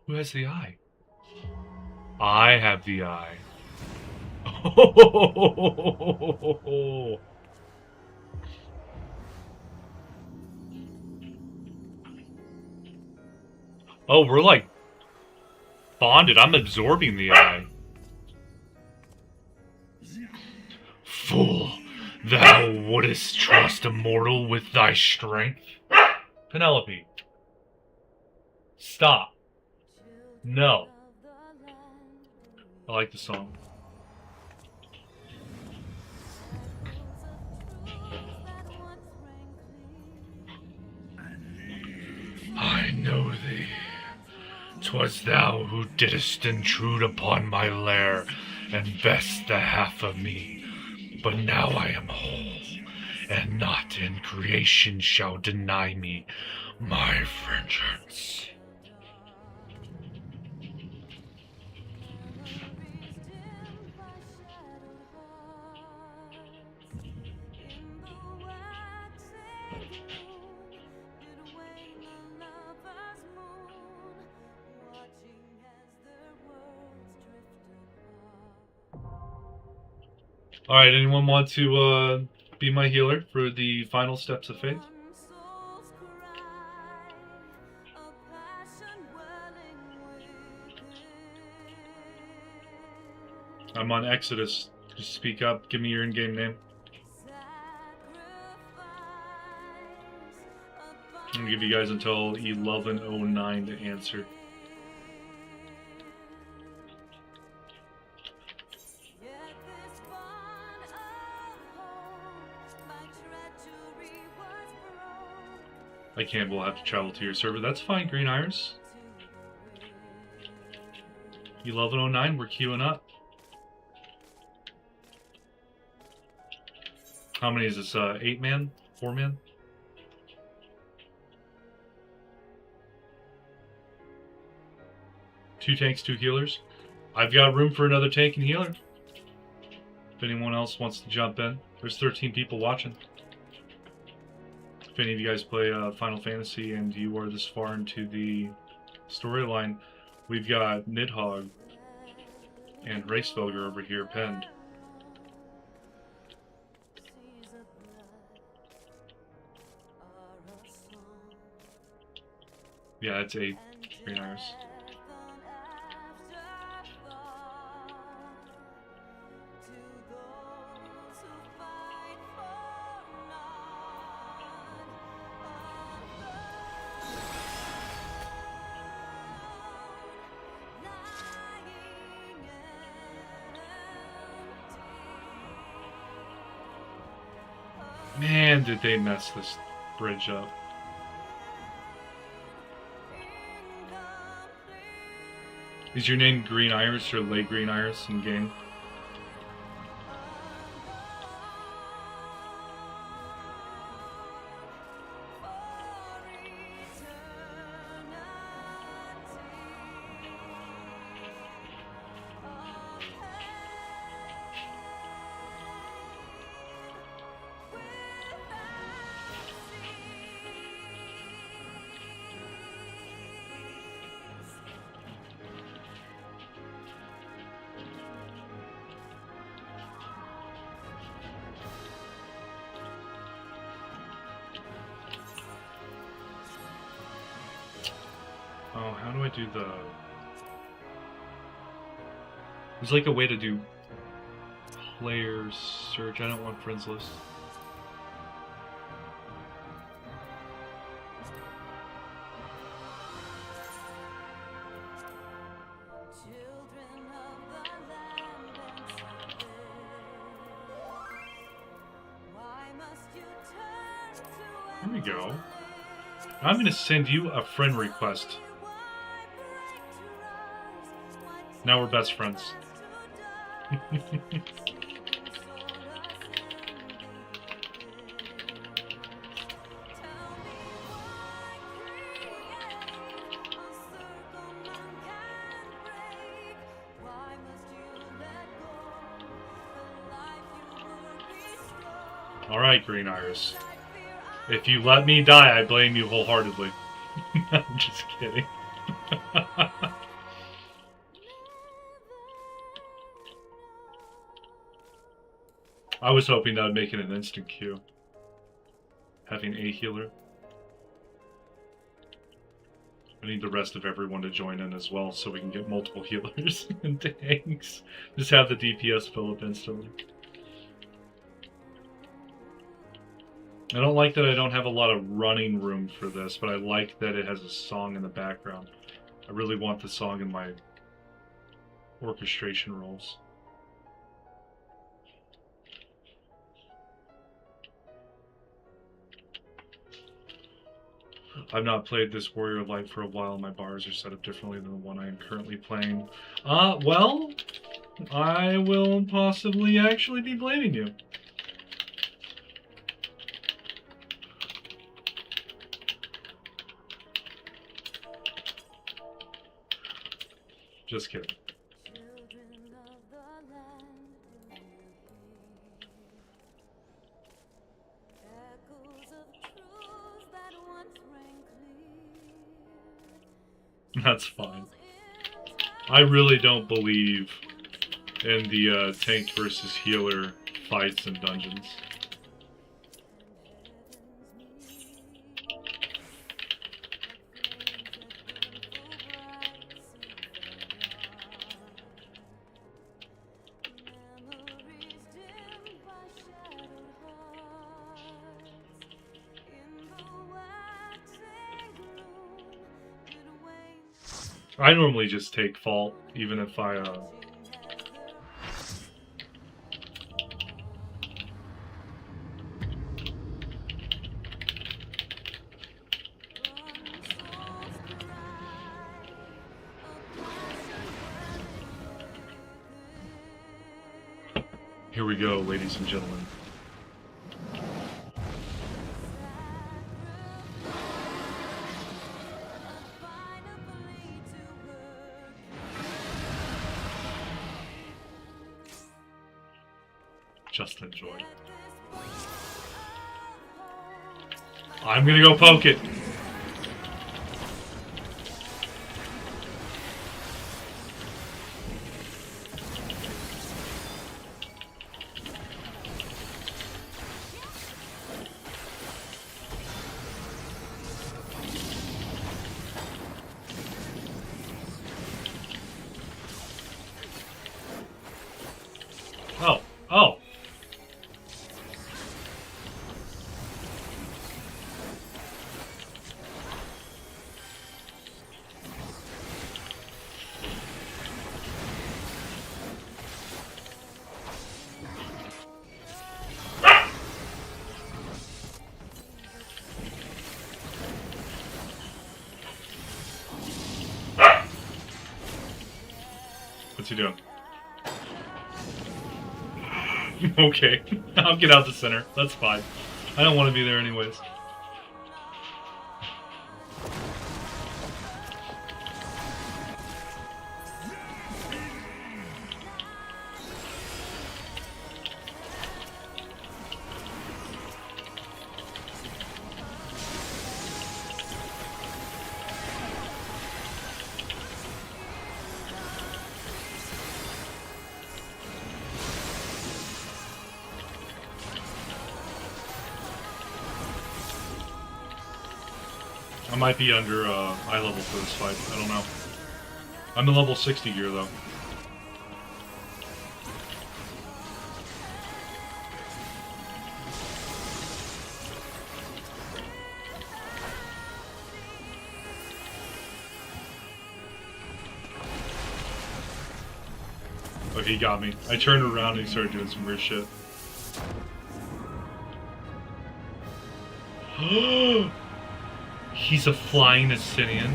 Who has the eye? I have the eye. Oh, we're like bonded. I'm absorbing the eye. Fool, thou wouldst trust a mortal with thy strength? Penelope, stop. No. I like the song. I know thee. 'Twas thou who didst intrude upon my lair and best the half of me. But now I am whole, and naught in creation shall deny me my vengeance. Alright, anyone want to be my healer for the final steps of faith? I'm on Exodus. Just speak up. Give me your in-game name. I'm gonna give you guys until 11:09 to answer. I can't. We'll have to travel to your server. That's fine, Green Iris. 11:09. We're queuing up. How many is this? 8 man? 4 man? 2 tanks, 2 healers. I've got room for another tank and healer. If anyone else wants to jump in. There's 13 people watching. If any of you guys play Final Fantasy and you are this far into the storyline, we've got Nidhogg and Racefelger over here pinned. Yeah, it's 8 Green Iris. Man, did they mess this bridge up. Is your name Green Iris or Lay Green Iris in game? Oh, how do I do the... There's like a way to do player search. I don't want friends list. There we go. I'm going to send you a friend request. Now we're best friends. Alright, Green Iris. If you let me die, I blame you wholeheartedly. I'm just kidding. I was hoping that would make it an instant queue. Having a healer. I need the rest of everyone to join in as well so we can get multiple healers and tanks. Just have the DPS fill up instantly. I don't like that I don't have a lot of running room for this, but I like that it has a song in the background. I really want the song in my orchestration roles. I've not played this Warrior Light for a while. My bars are set up differently than the one I am currently playing. Well, I will possibly actually be blaming you. Just kidding. That's fine. I really don't believe in the tank versus healer fights in dungeons. I normally just take fault, even if I, Here we go, ladies and gentlemen. Just enjoy. I'm gonna go poke it. Oh, oh. What's he doing? Okay, I'll get out the center. That's fine. I don't want to be there anyways. I might be under eye level for this fight. I don't know. I'm in level 60 gear though. Oh, he got me. I turned around and he started doing some weird shit. He's a flying Assyrian.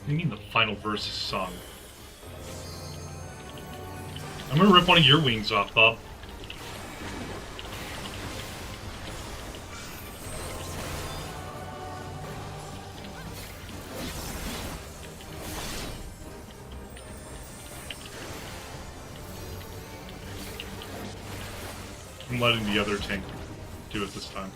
What do you mean the final verse is sung? I'm gonna rip one of your wings off, Bob. I'm letting the other tank do it this time.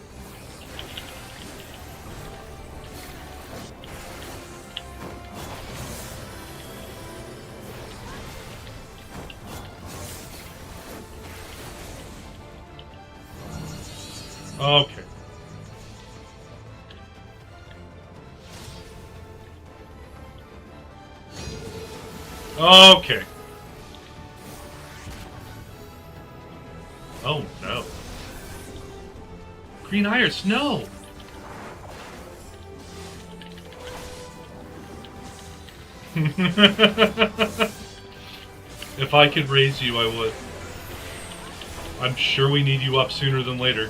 Okay. Okay. Oh no. Green Iris, no! If I could raise you, I would. I'm sure we need you up sooner than later.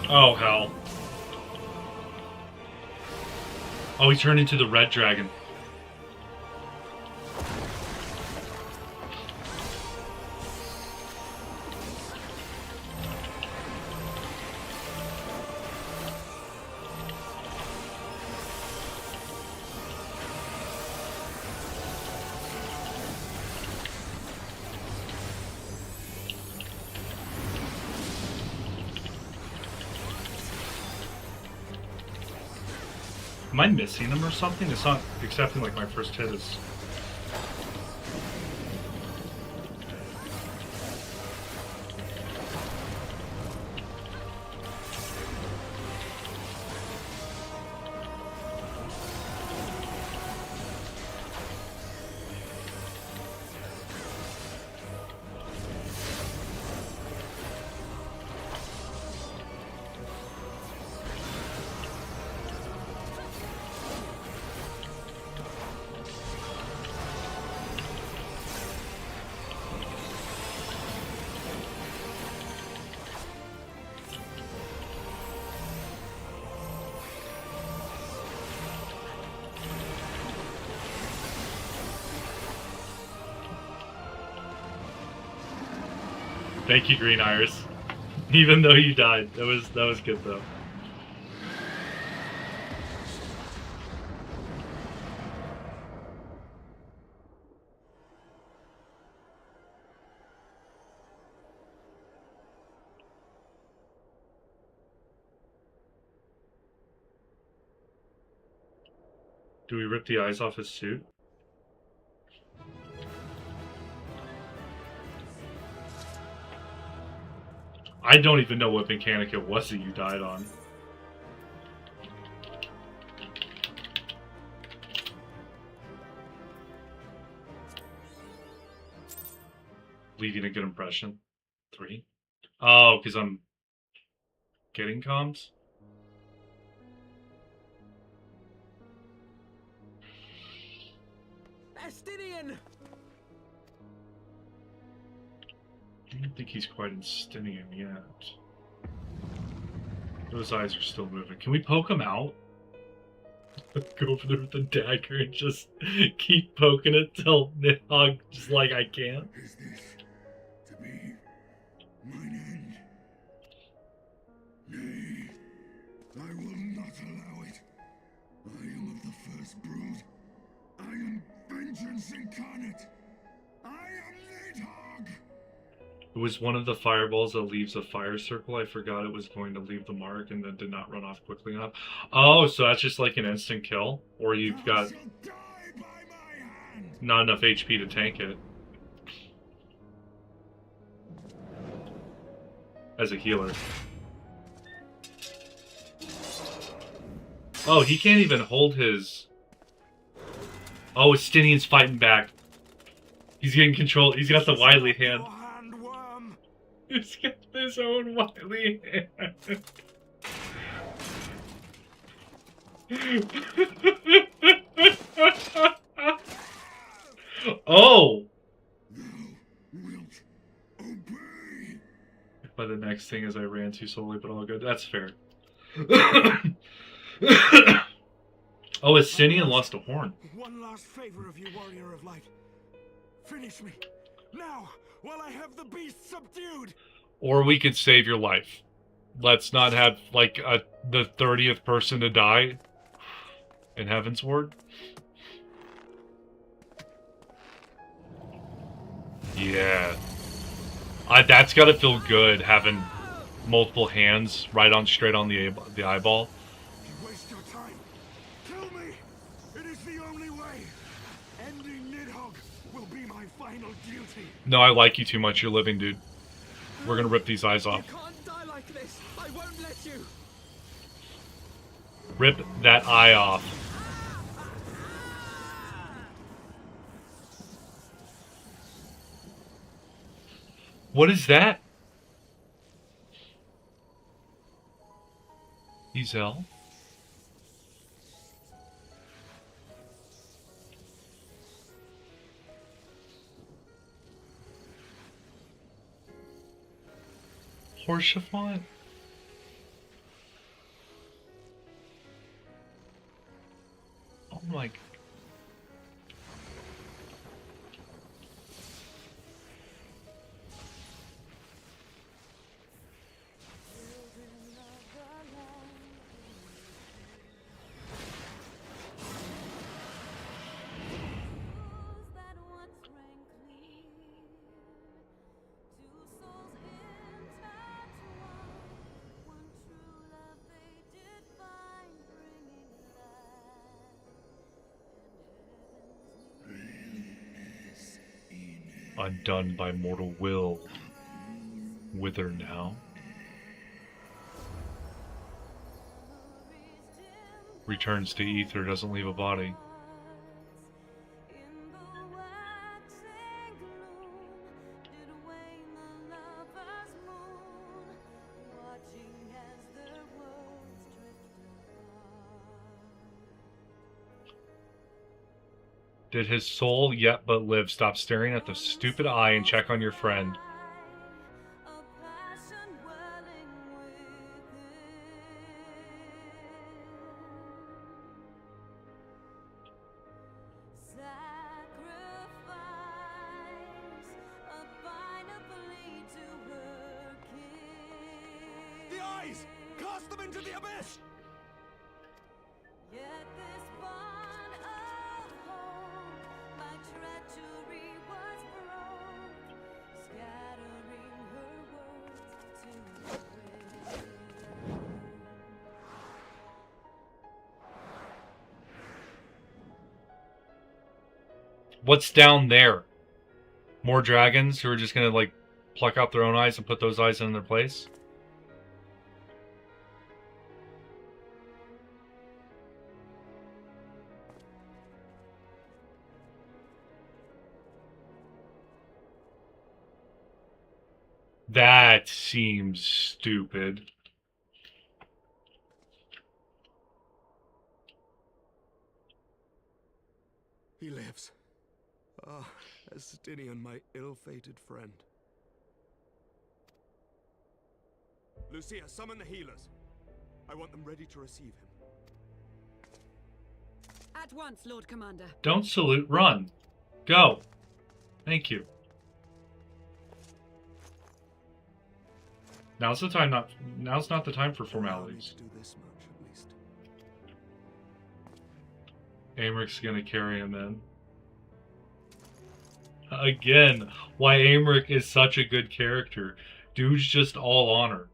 Oh, hell. Oh, he turned into the red dragon. Am I missing him or something? It's not accepting like my first hit is... Thank you, Green Iris. Even though you died. That was good though. Do we rip the eyes off his suit? I don't even know what mechanic it was that you died on. Leaving a good impression. 3? Oh, because I'm getting comms? Estinian! I don't think he's quite in Stinian yet. Those eyes are still moving. Can we poke him out? Go over there with the dagger and just keep poking it till Nidhogg just like I can. Is this to be mine end? Nay, I will not allow it. I am of the first brood. I am vengeance incarnate. I am Nidhogg. It was one of the fireballs that leaves a fire circle. I forgot it was going to leave the mark and then did not run off quickly enough. Oh, so that's just like an instant kill? Or you've got not enough HP to tank it. As a healer. Oh, he can't even hold his... Oh, Estinian's fighting back. He's getting control. He's got the wily hand. He's got his own wily hand. Oh! By the next thing is I ran too slowly, but all good. That's fair. Oh, Estinian lost a horn. One last favor of you, warrior of light. Finish me now, while I have the beast subdued. Or we could save your life. Let's not have like the 30th person to die in Heavensward. Yeah, that's gotta feel good having multiple hands right on straight on the eyeball. You waste your time. Kill me. It is the only way. Ending Nidhogg will be my final duty. No, I like you too much. You're living, dude. We're gonna rip these eyes off. You can't die like this. I won't let you. Rip that eye off. What is that? Ezel? Horse chiffon? undone by mortal will. Whither now? Returns to ether, doesn't leave a body. Did his soul yet but live? Stop staring at the stupid eye and check on your friend. The eyes! Cast them into the abyss! What's down there? More dragons who are just gonna, like, pluck out their own eyes and put those eyes in their place? That seems stupid. He lives. Ah, Estinian, my ill-fated friend. Lucia, summon the healers. I want them ready to receive him. At once, Lord Commander. Don't salute, run. Go. Thank you. Now's not the time for formalities. Do this much, at least. Aymric's gonna carry him in. Again, why Aymric is such a good character. Dude's just all honor.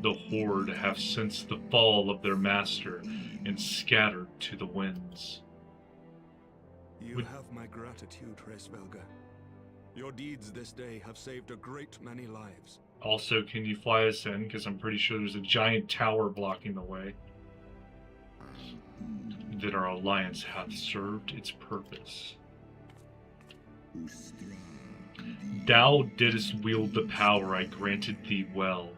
The Horde have sensed the fall of their master and scattered to the winds. You have my gratitude, Hraesvelgr. Your deeds this day have saved a great many lives. Also, can you fly us in? Because I'm pretty sure there's a giant tower blocking the way. That our alliance hath served its purpose. Thou didst wield the power I granted thee well.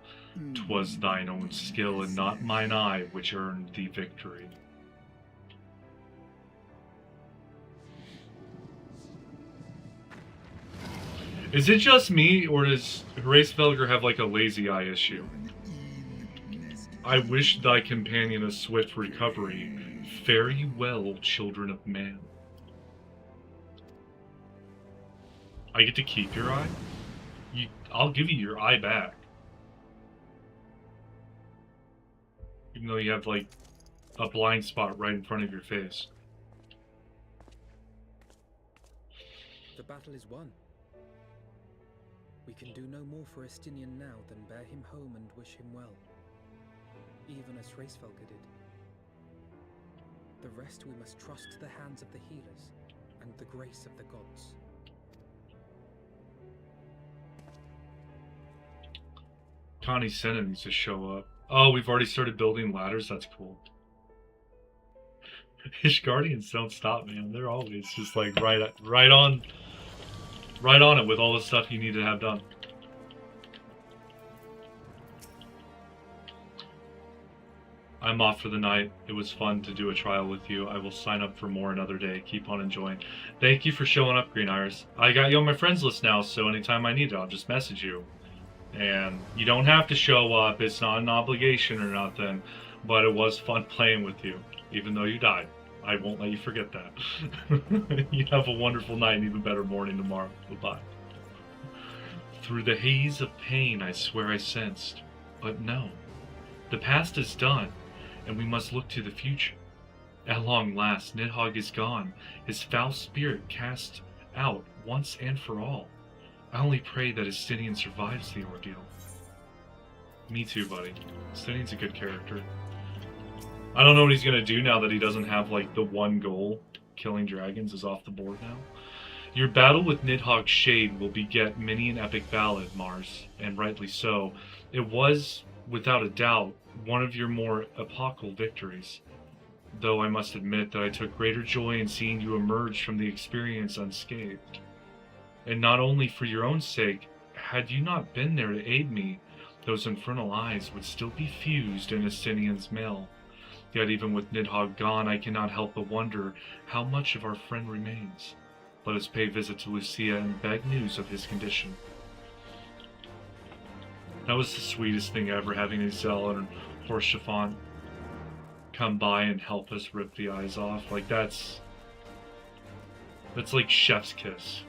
'Twas thine own skill and not mine eye which earned thee victory. Is it just me, or does Hraesvelgr have like a lazy eye issue? I wish thy companion a swift recovery. Fare ye well, children of man. I get to keep your eye? I'll give you your eye back. Even though you have, like, a blind spot right in front of your face. The battle is won. We can do no more for Estinian now than bear him home and wish him well. Even as Hraesvelgr did. The rest we must trust to the hands of the healers and the grace of the gods. Connie Senna needs to show up. Oh, we've already started building ladders? That's cool. Ishgardians don't stop, man. They're always just like right on it with all the stuff you need to have done. I'm off for the night. It was fun to do a trial with you. I will sign up for more another day. Keep on enjoying. Thank you for showing up, Green Iris. I got you on my friends list now, so anytime I need it, I'll just message you. And you don't have to show up. It's not an obligation or nothing. But it was fun playing with you, even though you died. I won't let you forget that. You have a wonderful night and even better morning tomorrow. Goodbye. Through the haze of pain I swear I sensed. But no. The past is done, and we must look to the future. At long last, Nidhogg is gone, his foul spirit cast out once and for all. I only pray that Estinian survives the ordeal. Me too, buddy. Justinian's a good character. I don't know what he's gonna do now that he doesn't have, like, the one goal. Killing dragons is off the board now. Your battle with Nidhogg's Shade will beget many an epic ballad, Mars, and rightly so. It was, without a doubt, one of your more epochal victories. Though I must admit that I took greater joy in seeing you emerge from the experience unscathed. And not only for your own sake, had you not been there to aid me, those infernal eyes would still be fused in Estinian's mail. Yet even with Nidhogg gone, I cannot help but wonder how much of our friend remains. Let us pay visit to Lucia and beg news of his condition. That was the sweetest thing ever, having Isel and Horschiffant come by and help us rip the eyes off. Like, that's like chef's kiss.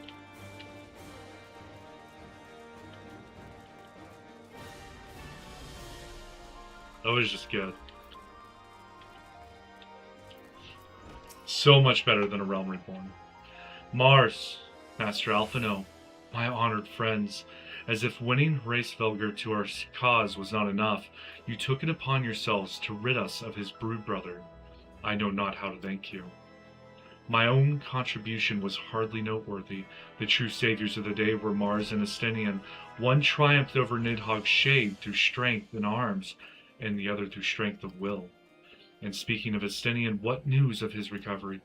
That was just good. So much better than a Realm Reborn. Mars, Master Alphino, my honored friends, as if winning Hraesvelgr to our cause was not enough, you took it upon yourselves to rid us of his brood brother. I know not how to thank you. My own contribution was hardly noteworthy. The true saviors of the day were Mars and Estinian. One triumphed over Nidhogg's Shade through strength in arms, and the other through strength of will. And speaking of Estinian, what news of his recovery?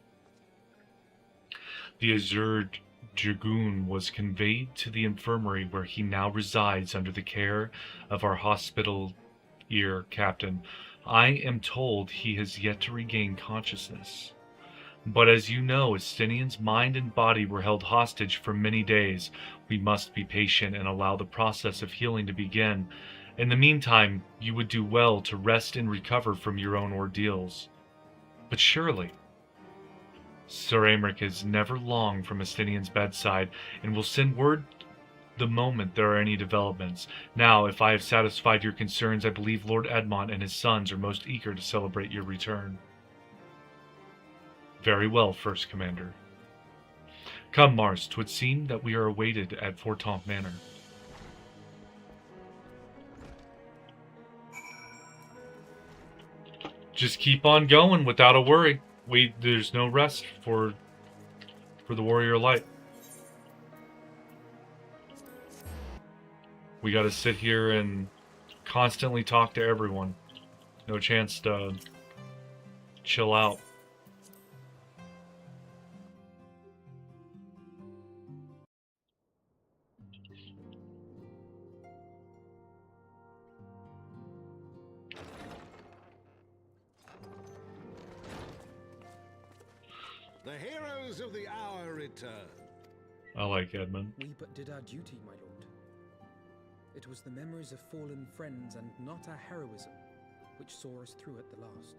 The Azure Dragoon was conveyed to the infirmary where he now resides under the care of our hospitalier captain. I am told he has yet to regain consciousness. But as you know, Estinian's mind and body were held hostage for many days. We must be patient and allow the process of healing to begin. In the meantime, you would do well to rest and recover from your own ordeals. But surely, Sir Aymeric is never long from Estinian's bedside, and will send word the moment there are any developments. Now, if I have satisfied your concerns, I believe Lord Edmont and his sons are most eager to celebrate your return. Very well, First Commander. Come, Mars, 'twould seem that we are awaited at Fortemps Manor. Just keep on going without a worry. There's no rest for the Warrior Light. We gotta sit here and constantly talk to everyone. No chance to chill out. The heroes of the hour return. I like Edmund. We but did our duty, my lord. It was the memories of fallen friends and not our heroism which saw us through at the last.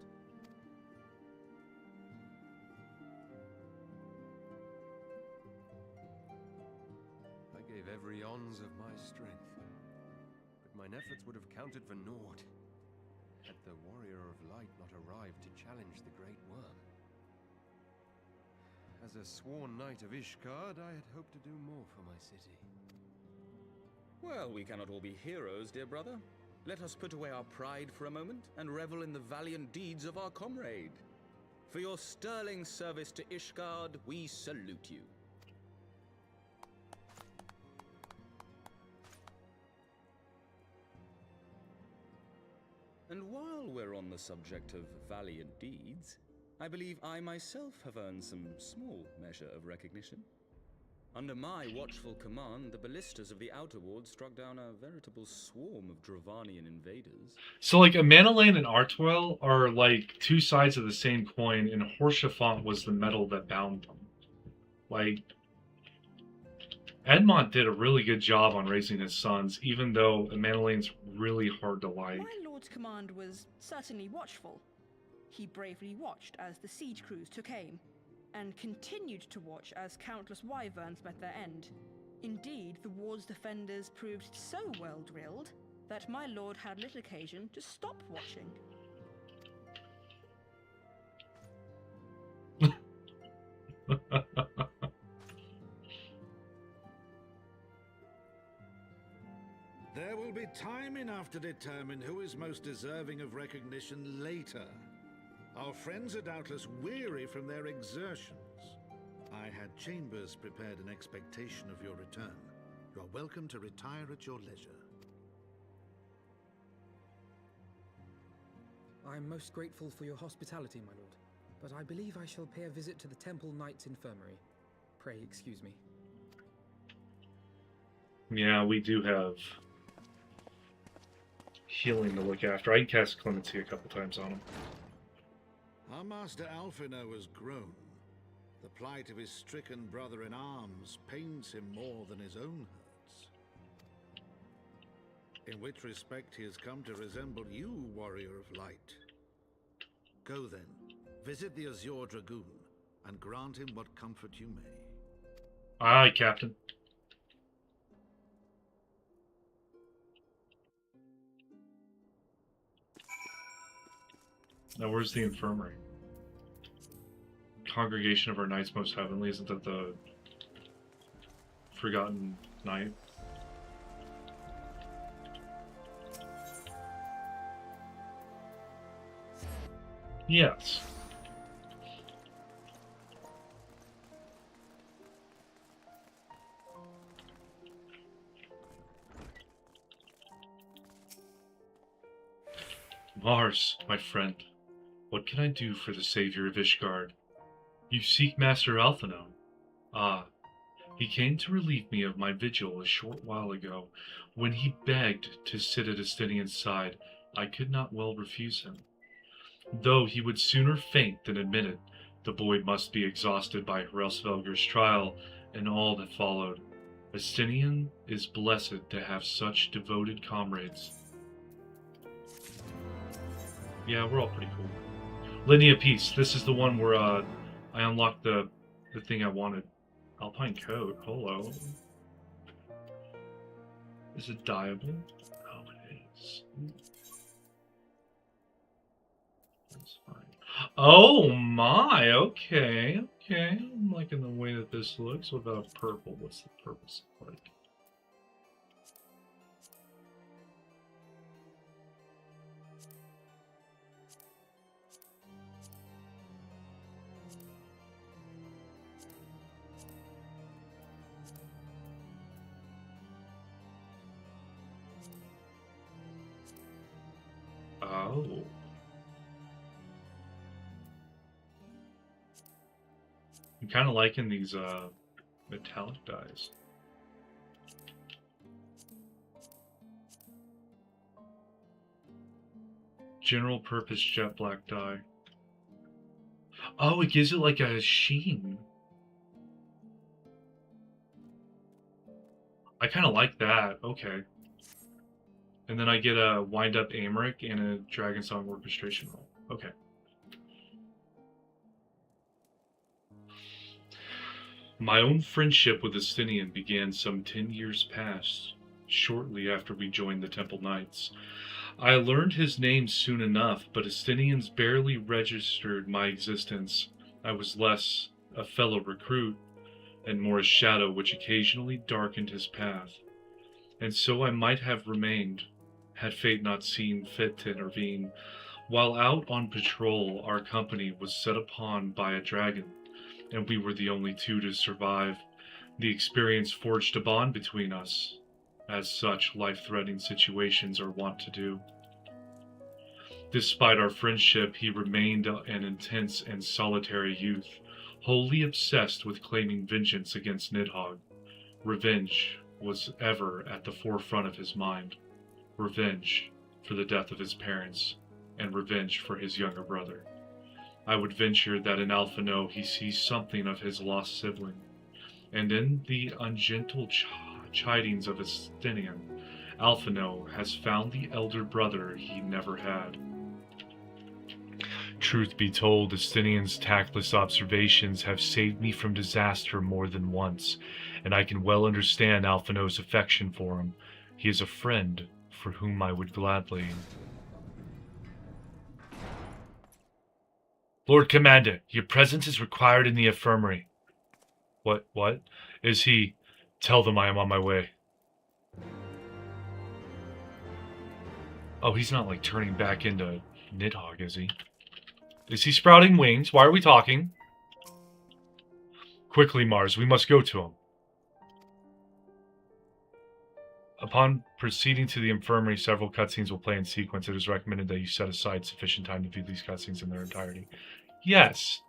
I gave every ounce of my strength, but mine efforts would have counted for naught had the Warrior of Light not arrived to challenge the Great Worm. As a sworn knight of Ishgard, I had hoped to do more for my city. Well, we cannot all be heroes, dear brother. Let us put away our pride for a moment and revel in the valiant deeds of our comrade. For your sterling service to Ishgard, we salute you. And while we're on the subject of valiant deeds, I believe I myself have earned some small measure of recognition. Under my watchful command, the ballistas of the Outer Ward struck down a veritable swarm of Dravanian invaders. So, like, Amanalain and Artwell are, like, two sides of the same coin, and Horschiffant was the metal that bound them. Like, Edmont did a really good job on raising his sons, even though Amanalain's really hard to like. My lord's command was certainly watchful. He bravely watched as the siege crews took aim, and continued to watch as countless wyverns met their end. Indeed, the ward's defenders proved so well drilled that my lord had little occasion to stop watching. There will be time enough to determine who is most deserving of recognition later. Our friends are doubtless weary from their exertions. I had chambers prepared in expectation of your return. You are welcome to retire at your leisure. I am most grateful for your hospitality, my lord, but I believe I shall pay a visit to the Temple Knight's Infirmary. Pray excuse me. Yeah, we do have healing to look after. I can cast Clemency a couple times on him. Our master Alphino has grown. The plight of his stricken brother in arms pains him more than his own hurts. In which respect he has come to resemble you, warrior of light. Go then, visit the Azure Dragoon, and grant him what comfort you may. Aye, Captain. Now, where's the infirmary? Congregation of our Knights Most Heavenly, isn't that the Forgotten Knight? Yes. Mars, my friend, what can I do for the savior of Ishgard? You seek Master Alphino. Ah, he came to relieve me of my vigil a short while ago. When he begged to sit at Estinian's side, I could not well refuse him. Though he would sooner faint than admit it, the boy must be exhausted by Hraesvelgur's trial and all that followed. Estinian is blessed to have such devoted comrades. Yeah, we're all pretty cool. Linnea Peace, this is the one where I unlocked the thing I wanted. Alpine Coat, hello. Is it dyeable? Oh, it is. That's fine. Oh my, okay. I'm liking the way that this looks. What about purple? What's the purpose like? Oh. I'm kind of liking these metallic dyes. General purpose jet black dye. Oh, it gives it like a sheen. I kind of like that. Okay. And then I get a wind-up Amric and a Dragon Song orchestration roll. Okay. My own friendship with Estinian began some 10 years past, shortly after we joined the Temple Knights. I learned his name soon enough, but Estinian's barely registered my existence. I was less a fellow recruit, and more a shadow which occasionally darkened his path. And so I might have remained, had fate not seen fit to intervene. While out on patrol, our company was set upon by a dragon, and we were the only two to survive. The experience forged a bond between us, as such life-threatening situations are wont to do. Despite our friendship, he remained an intense and solitary youth, wholly obsessed with claiming vengeance against Nidhogg. Revenge was ever at the forefront of his mind. Revenge for the death of his parents, and revenge for his younger brother. I would venture that in Alphino he sees something of his lost sibling, and in the ungentle chidings of Estinian, Alphino has found the elder brother he never had. Truth be told, Estinian's tactless observations have saved me from disaster more than once, and I can well understand Alphino's affection for him. He is a friend for whom I would gladly... Lord Commander, your presence is required in the infirmary. What? Is he? Tell them I am on my way. Oh, he's not like turning back into Nidhogg, is he? Is he sprouting wings? Why are we talking? Quickly, Mars, we must go to him. Upon proceeding to the infirmary, several cutscenes will play in sequence. It is recommended that you set aside sufficient time to view these cutscenes in their entirety. Yes.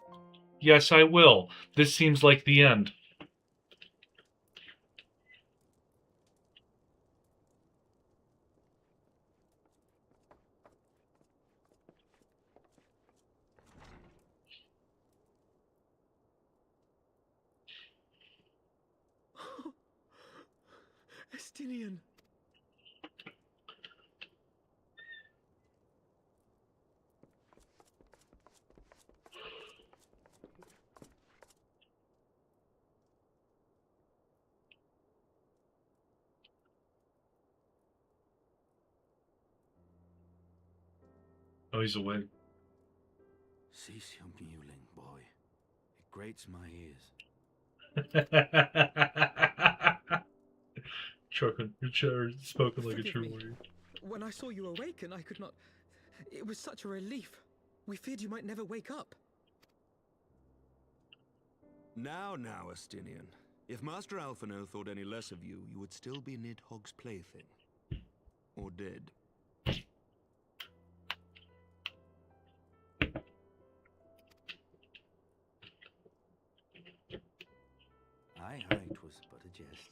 Yes, I will. This seems like the end. Estinian! Oh, he's awake. Cease your mewling, boy. It grates my ears. Choking your chair, spoken like a Forgive true me. warrior. When I saw you awaken, I could not... It was such a relief. We feared you might never wake up. Now, Estinian. If Master Alphino thought any less of you, you would still be Nidhogg's plaything. Or dead. Aye, it was but a jest.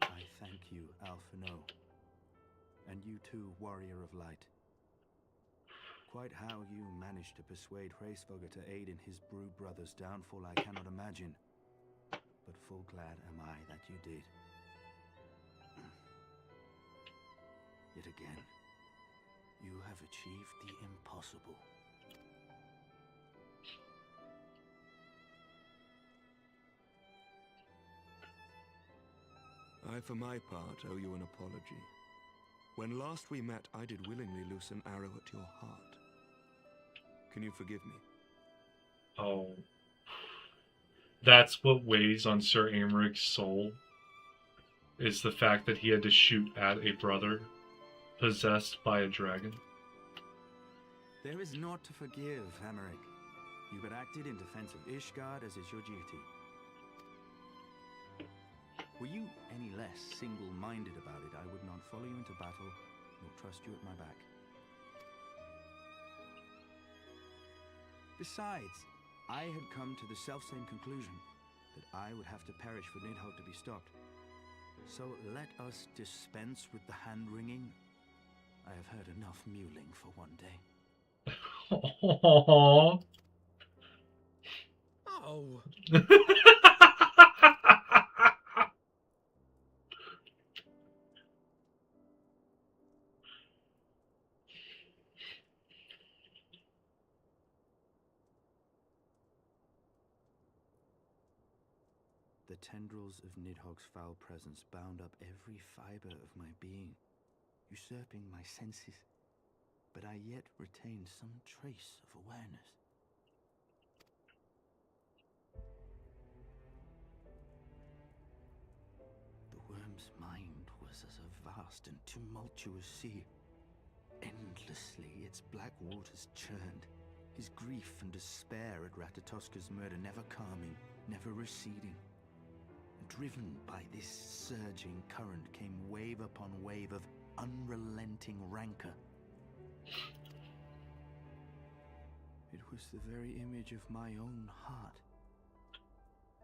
I thank you, Alphino. And you too, Warrior of Light. Quite how you managed to persuade Hraesvogr to aid in his brood brother's downfall I cannot imagine. But full glad am I that you did. Yet again, you have achieved the impossible. I, for my part, owe you an apology. When last we met, I did willingly loose an arrow at your heart. Can you forgive me? Oh. That's what weighs on Sir Amaric's soul, is the fact that he had to shoot at a brother possessed by a dragon. There is naught to forgive, Amaric. You but acted in defense of Ishgard as is your duty. Were you any less single-minded about it, I would not follow you into battle, nor trust you at my back. Besides, I had come to the selfsame conclusion, that I would have to perish for Nidhogg to be stopped. So let us dispense with the hand-wringing. I have heard enough mewling for one day. Aww. Oh. The tendrils of Nidhogg's foul presence bound up every fiber of my being, usurping my senses, but I yet retained some trace of awareness. The worm's mind was as a vast and tumultuous sea. Endlessly its black waters churned, his grief and despair at Ratatoska's murder never calming, never receding. Driven by this surging current came wave upon wave of unrelenting rancor. It was the very image of my own heart.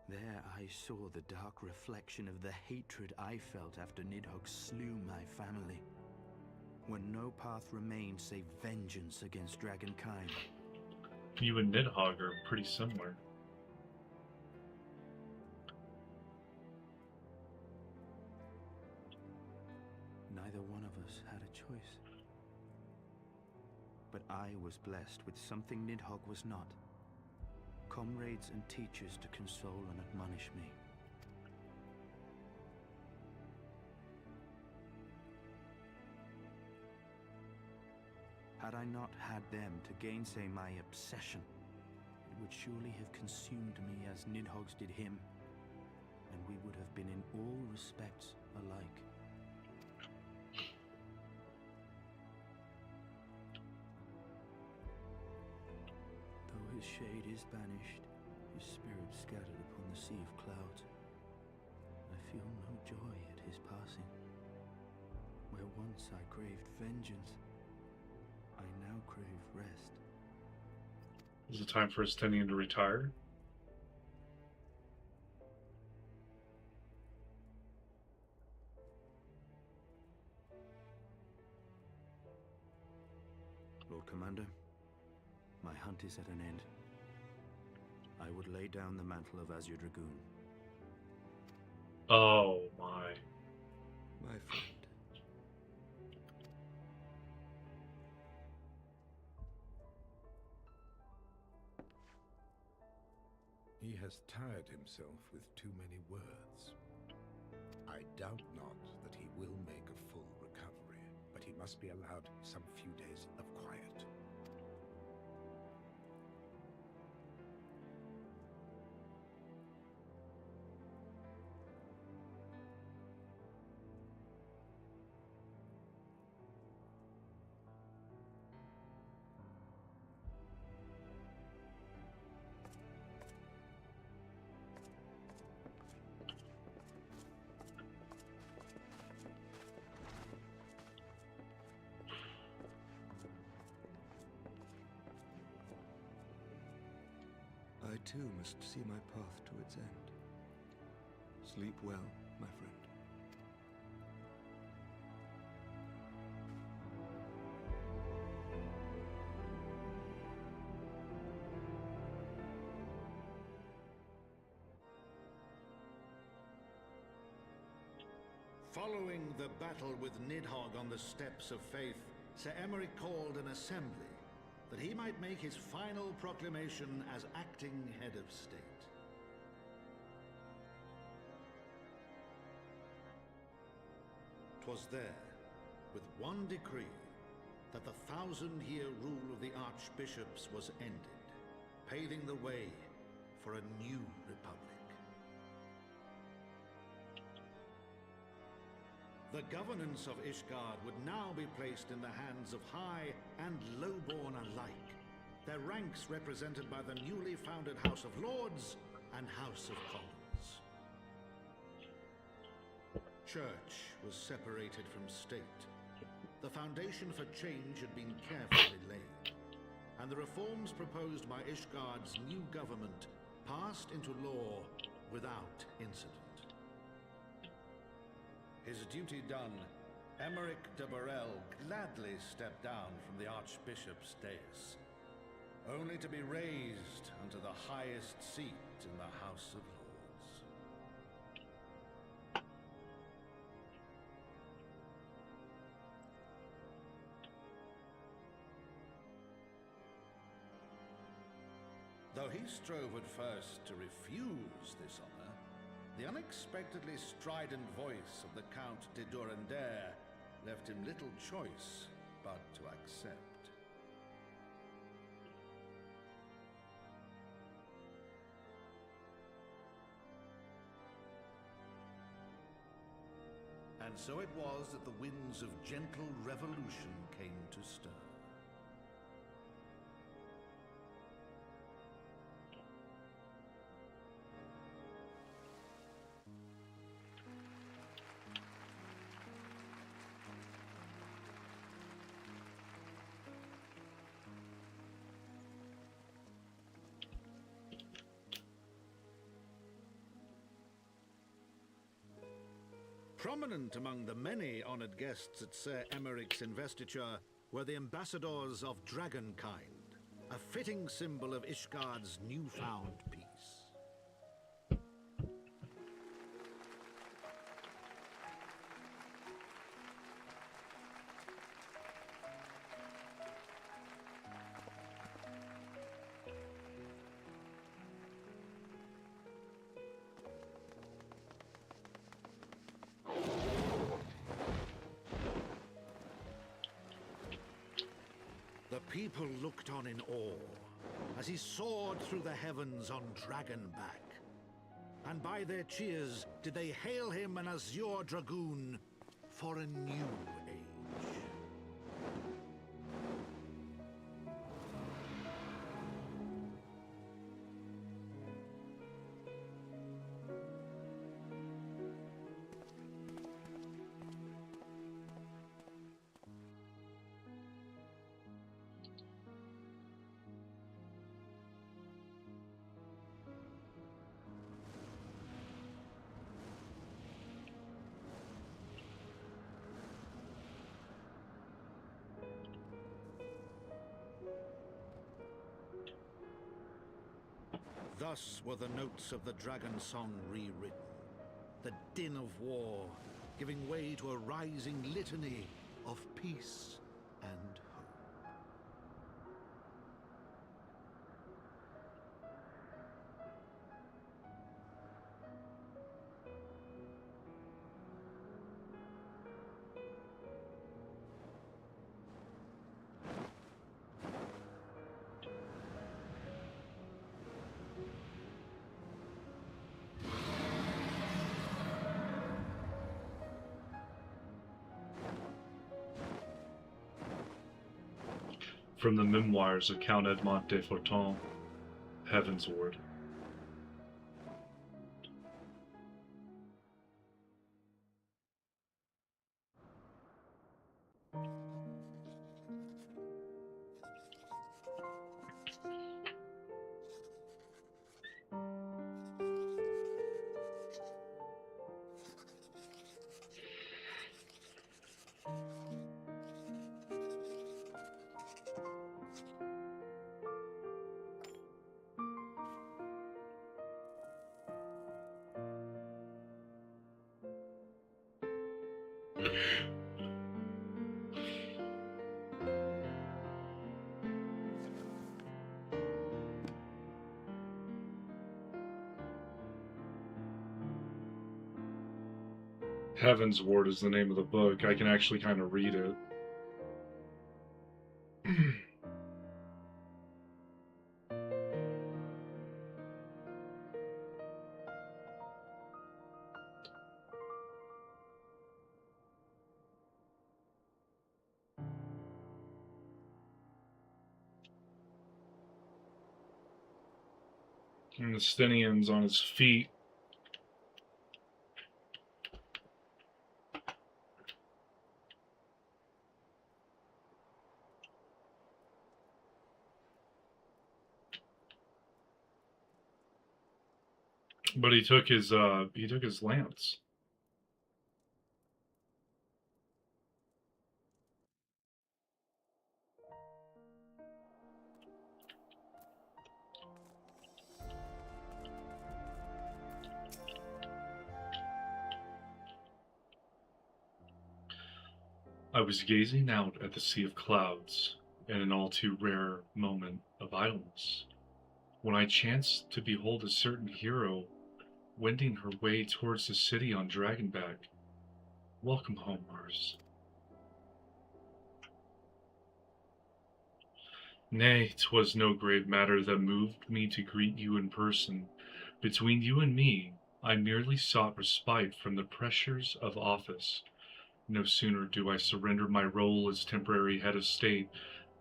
There I saw the dark reflection of the hatred I felt after Nidhogg slew my family, when no path remained save vengeance against dragonkind. You and Nidhogg are pretty similar. Neither one of us had a choice. But I was blessed with something Nidhogg was not. Comrades and teachers to console and admonish me. Had I not had them to gainsay my obsession, it would surely have consumed me as Nidhogg's did him, and we would have been in all respects alike. shade is banished, his spirit scattered upon the sea of clouds. I feel no joy at his passing. Where once I craved vengeance, I now crave rest. Is it time for his tending to retire? Lord Commander, my hunt is at an end. I would lay down the mantle of Azure Dragoon. Oh my. My friend. He has tired himself with too many words. I doubt not that he will make a full recovery, but he must be allowed some few days of quiet. I too must see my path to its end. Sleep well, my friend. Following the battle with Nidhogg on the Steps of Faith, Sir Emeric called an assembly that he might make his final proclamation as acting head of state. 'Twas there, with one decree, that the 1,000-year rule of the archbishops was ended, paving the way for a new republic. The governance of Ishgard would now be placed in the hands of high and lowborn alike, their ranks represented by the newly founded House of Lords and House of Commons. Church was separated from state. The foundation for change had been carefully laid, and the reforms proposed by Ishgard's new government passed into law without incident. His duty done, Emeric de Burrell gladly stepped down from the Archbishop's dais, only to be raised unto the highest seat in the House of Lords. Though he strove at first to refuse this honor, the unexpectedly strident voice of the Count de Durandare left him little choice but to accept. And so it was that the winds of gentle revolution came to stir. Prominent among the many honored guests at Sir Emeric's investiture were the ambassadors of Dragonkind, a fitting symbol of Ishgard's newfound peace. The people looked on in awe as he soared through the heavens on Dragonback. And by their cheers did they hail him an Azure Dragoon for a new age. Thus were the notes of the dragon song rewritten. The din of war giving way to a rising litany of peace and hope. From the memoirs of Count Edmond de Forton, Heavensward. Heavensward is the name of the book. I can actually kind of read it. And the Stenian's on his feet. But he took his lance. I was gazing out at the sea of clouds in an all too rare moment of idleness, when I chanced to behold a certain hero wending her way towards the city on dragonback. Welcome home, Mars. Nay, 'twas no grave matter that moved me to greet you in person. Between you and me, I merely sought respite from the pressures of office. No sooner do I surrender my role as temporary head of state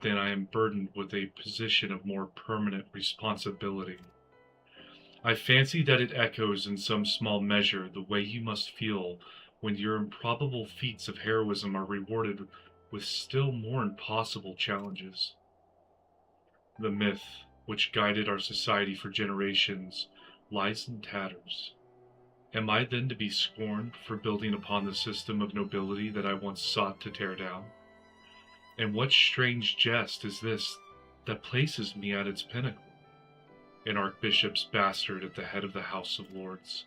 than I am burdened with a position of more permanent responsibility. I fancy that it echoes in some small measure the way you must feel when your improbable feats of heroism are rewarded with still more impossible challenges. The myth, which guided our society for generations, lies in tatters. Am I then to be scorned for building upon the system of nobility that I once sought to tear down? And what strange jest is this that places me at its pinnacle, an archbishop's bastard at the head of the House of Lords?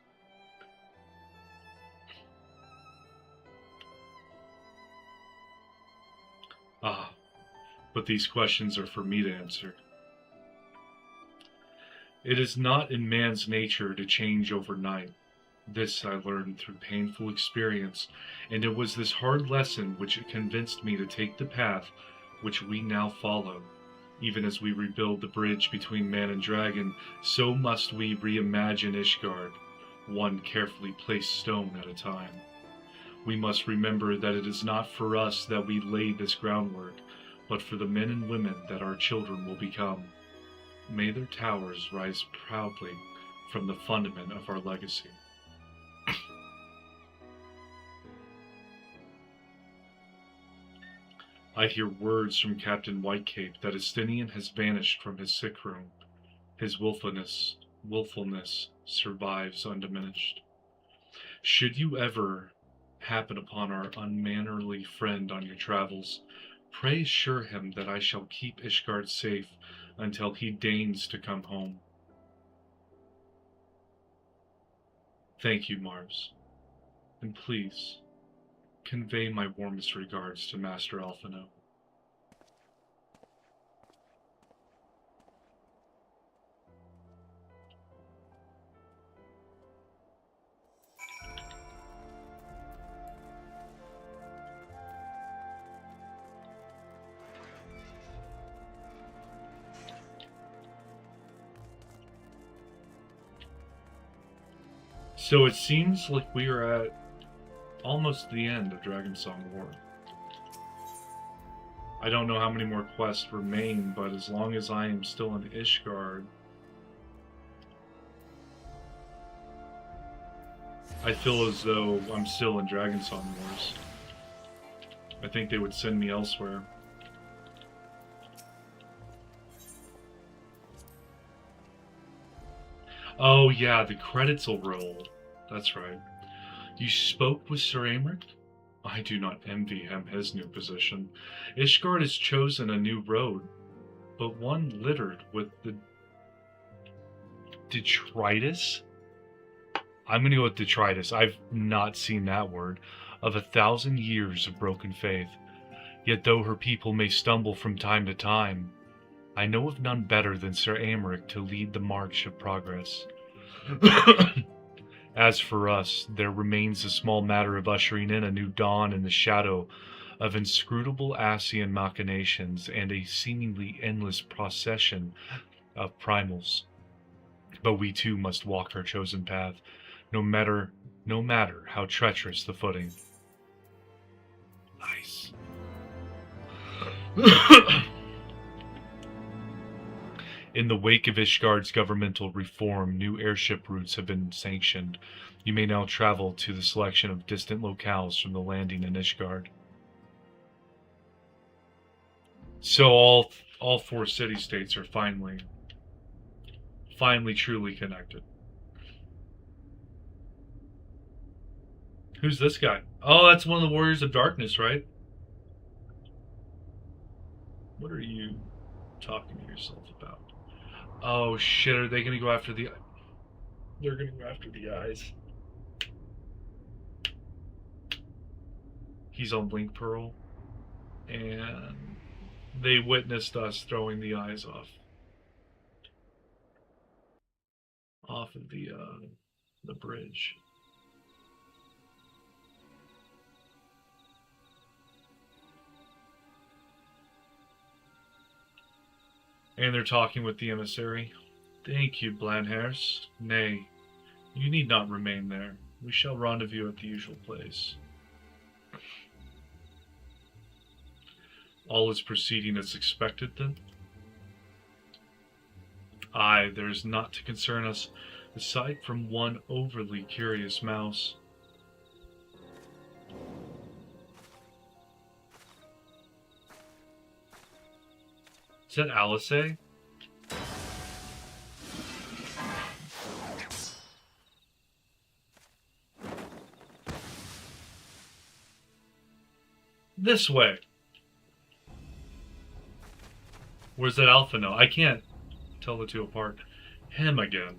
Ah, but these questions are for me to answer. It is not in man's nature to change overnight. This I learned through painful experience, and it was this hard lesson which convinced me to take the path which we now follow. Even as we rebuild the bridge between man and dragon, so must we reimagine Ishgard, one carefully placed stone at a time. We must remember that it is not for us that we lay this groundwork, but for the men and women that our children will become. May their towers rise proudly from the fundament of our legacy. I hear words from Captain Whitecape that Estinian has vanished from his sick room. His willfulness survives undiminished. Should you ever happen upon our unmannerly friend on your travels, pray assure him that I shall keep Ishgard safe until he deigns to come home. Thank you, Mars. And please, convey my warmest regards to Master Alphino. So it seems like we are at almost the end of Dragonsong War. I don't know how many more quests remain, but as long as I am still in Ishgard, I feel as though I'm still in Dragonsong Wars. I think they would send me elsewhere. Oh yeah, the credits will roll. That's right. You spoke with Sir Aymeric? I do not envy him his new position. Ishgard has chosen a new road, but one littered with the detritus? I'm going to go with detritus. I've not seen that word. Of 1,000 years of broken faith. Yet though her people may stumble from time to time, I know of none better than Sir Aymeric to lead the march of progress. As for us, there remains the small matter of ushering in a new dawn in the shadow of inscrutable Ascian machinations and a seemingly endless procession of primals. But we too must walk our chosen path, no matter how treacherous the footing. Nice. In the wake of Ishgard's governmental reform, new airship routes have been sanctioned. You may now travel to the selection of distant locales from the landing in Ishgard. So all 4 city-states are finally truly connected. Who's this guy? Oh, that's one of the Warriors of Darkness, right? What are you talking to yourself about? Oh shit, are they gonna go after the... They're gonna go after the eyes. He's on Blink Pearl. And they witnessed us throwing the eyes off of the bridge. And they're talking with the emissary. Thank you, Blanhairs. Nay, you need not remain there. We shall rendezvous at the usual place. All is proceeding as expected, then? Aye, there is naught to concern us, aside from one overly curious mouse. Is that Alice? This way. Where's that Alphino? I can't tell the two apart. Him again.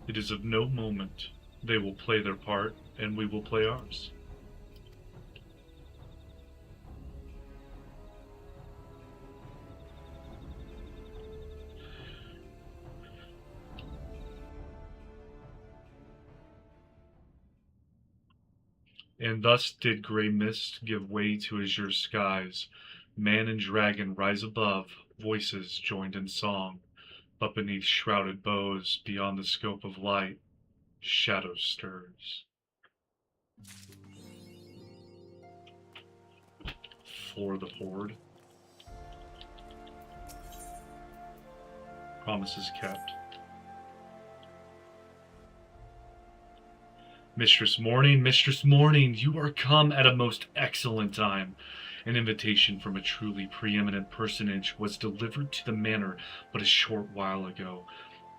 It is of no moment. They will play their part, and we will play ours. And thus did grey mist give way to azure skies. Man and dragon rise above, voices joined in song. But beneath shrouded boughs, beyond the scope of light, shadow stirs. For the Horde. Promises kept. Mistress Morning, you are come at a most excellent time. An invitation from a truly preeminent personage was delivered to the manor but a short while ago.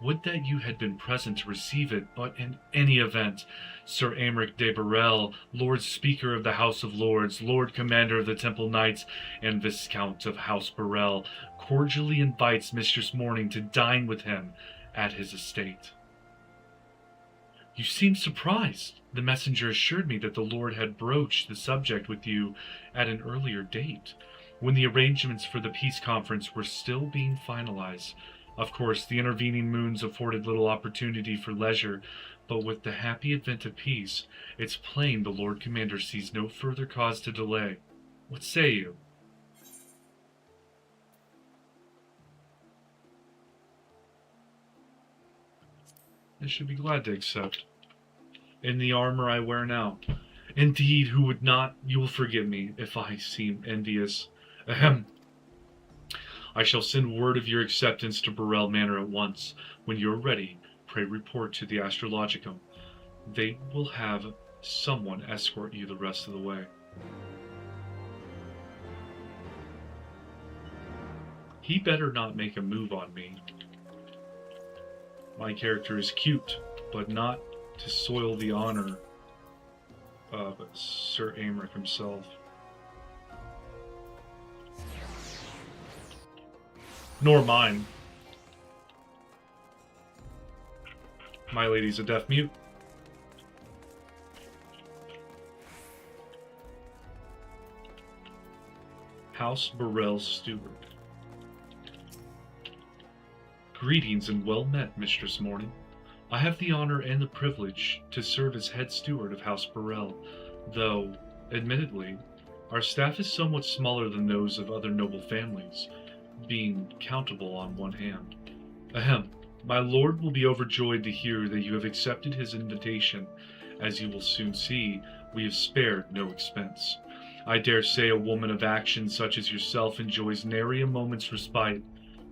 Would that you had been present to receive it, but in any event, Sir Aymeric de Burrell, Lord Speaker of the House of Lords, Lord Commander of the Temple Knights, and Viscount of House Burrell, cordially invites Mistress Morning to dine with him at his estate. You seem surprised. The messenger assured me that the Lord had broached the subject with you at an earlier date, when the arrangements for the peace conference were still being finalized. Of course, the intervening moons afforded little opportunity for leisure, but with the happy advent of peace, it's plain the Lord Commander sees no further cause to delay. What say you? I should be glad to accept. In the armor I wear now. Indeed, who would not? You will forgive me if I seem envious. Ahem. I shall send word of your acceptance to Burrell Manor at once. When you are ready, pray report to the Astrologicum. They will have someone escort you the rest of the way. He better not make a move on me. My character is cute, but not to soil the honor of Sir Aymeric himself. Nor mine. My lady's a deaf mute. House Burrell Steward. Greetings and well met, Mistress Morning. I have the honor and the privilege to serve as head steward of House Burrell, though, admittedly, our staff is somewhat smaller than those of other noble families, being countable on one hand. Ahem, my lord will be overjoyed to hear that you have accepted his invitation. As you will soon see, we have spared no expense. I dare say a woman of action such as yourself enjoys nary a moment's respite.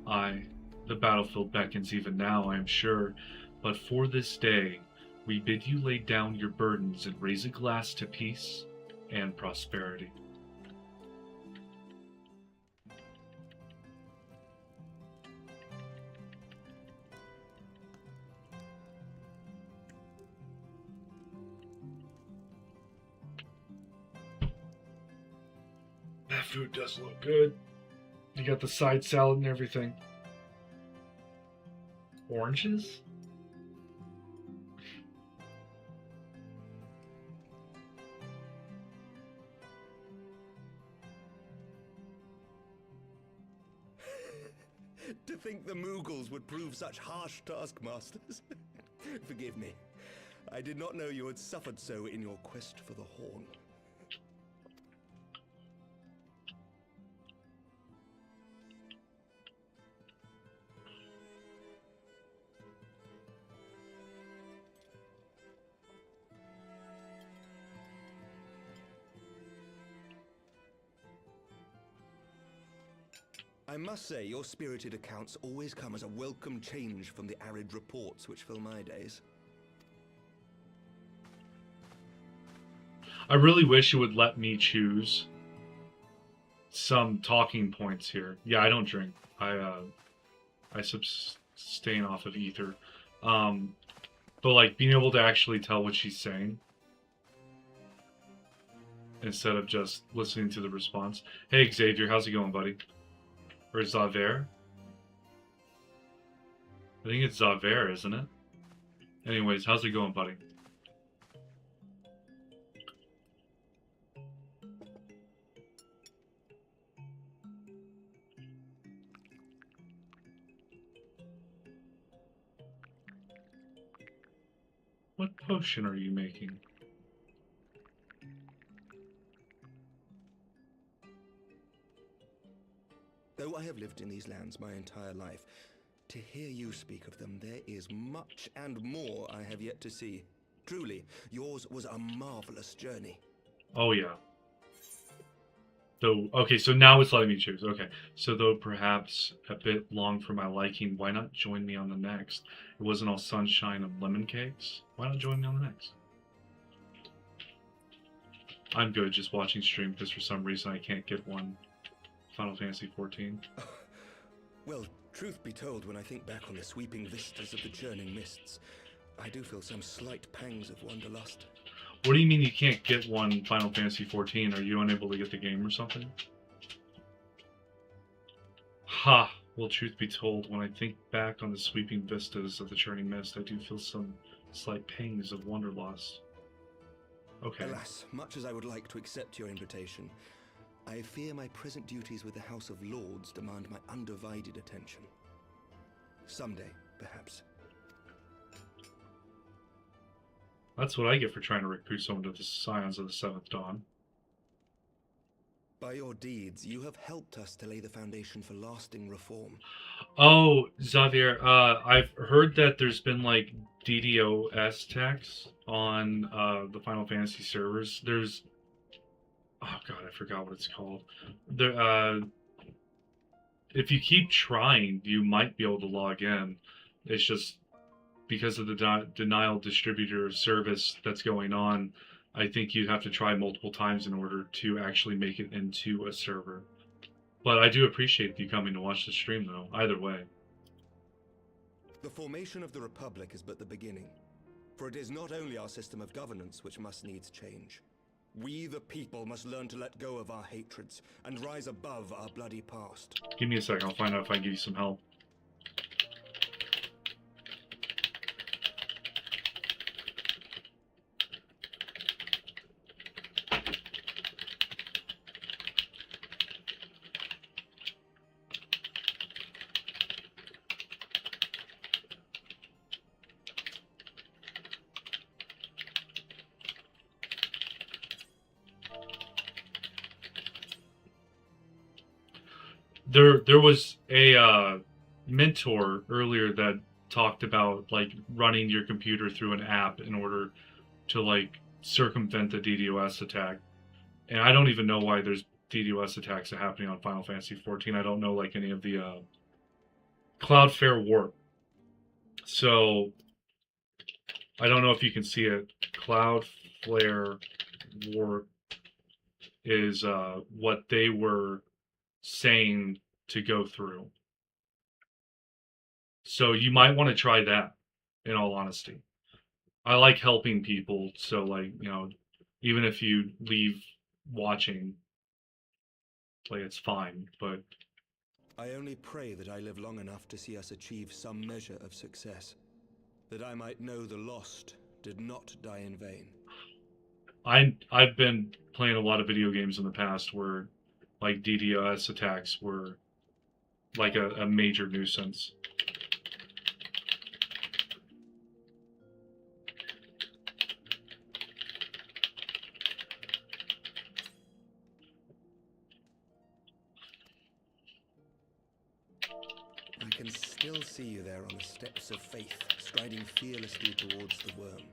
Aye, the battlefield beckons even now, I am sure, but for this day, we bid you lay down your burdens and raise a glass to peace and prosperity. That food does look good. You got the side salad and everything. Oranges? To think the Moogles would prove such harsh taskmasters. Forgive me. I did not know you had suffered so in your quest for the horn. I must say, your spirited accounts always come as a welcome change from the arid reports which fill my days. I really wish it would let me choose some talking points here. Yeah, I don't drink. I abstain off of ether. But like being able to actually tell what she's saying instead of just listening to the response. Hey Xavier, how's it going, buddy? Or Xavier? I think it's Xavier, isn't it? Anyways, how's it going, buddy? What potion are you making? Though I have lived in these lands my entire life, to hear you speak of them, there is much and more I have yet to see. Truly, yours was a marvelous journey. Oh yeah. Though, okay, so now it's letting me choose. Okay, so though perhaps a bit long for my liking, why not join me on the next? It wasn't all sunshine and lemon cakes. Why not join me on the next? I'm good just watching stream because for some reason I can't get one. Final Fantasy XIV. Well, truth be told, when I think back on the sweeping vistas of the churning mists, I do feel some slight pangs of wanderlust. What do you mean you can't get one Final Fantasy XIV? Are you unable to get the game or something? Ha! Well, truth be told, when I think back on the sweeping vistas of the churning mist, I do feel some slight pangs of wanderlust. Okay. Alas, much as I would like to accept your invitation, I fear my present duties with the House of Lords demand my undivided attention. Someday, perhaps. That's what I get for trying to recruit someone to the Scions of the Seventh Dawn. By your deeds, you have helped us to lay the foundation for lasting reform. Oh, Xavier, I've heard that there's been like DDoS attacks on the Final Fantasy servers. There's, oh god, I forgot what it's called. There, if you keep trying, you might be able to log in. It's just because of the denial distributor service that's going on. I think you'd have to try multiple times in order to actually make it into a server. But I do appreciate you coming to watch the stream, though, either way. The formation of the Republic is but the beginning. For it is not only our system of governance which must needs change. We, the people, must learn to let go of our hatreds and rise above our bloody past. Give me a second, I'll find out if I can give you some help. There was a mentor earlier that talked about like running your computer through an app in order to like circumvent the DDoS attack. And I don't even know why there's DDoS attacks happening on Final Fantasy XIV. I don't know like any of the Cloudflare warp. So I don't know if you can see it. Cloudflare warp is what they were saying to go through. So you might want to try that, in all honesty. I like helping people, so like, you know, even if you leave watching, like it's fine, but I only pray that I live long enough to see us achieve some measure of success, that I might know the lost did not die in vain. I've been playing a lot of video games in the past where like DDoS attacks were like a major nuisance. I can still see you there on the steps of faith, striding fearlessly towards the worm.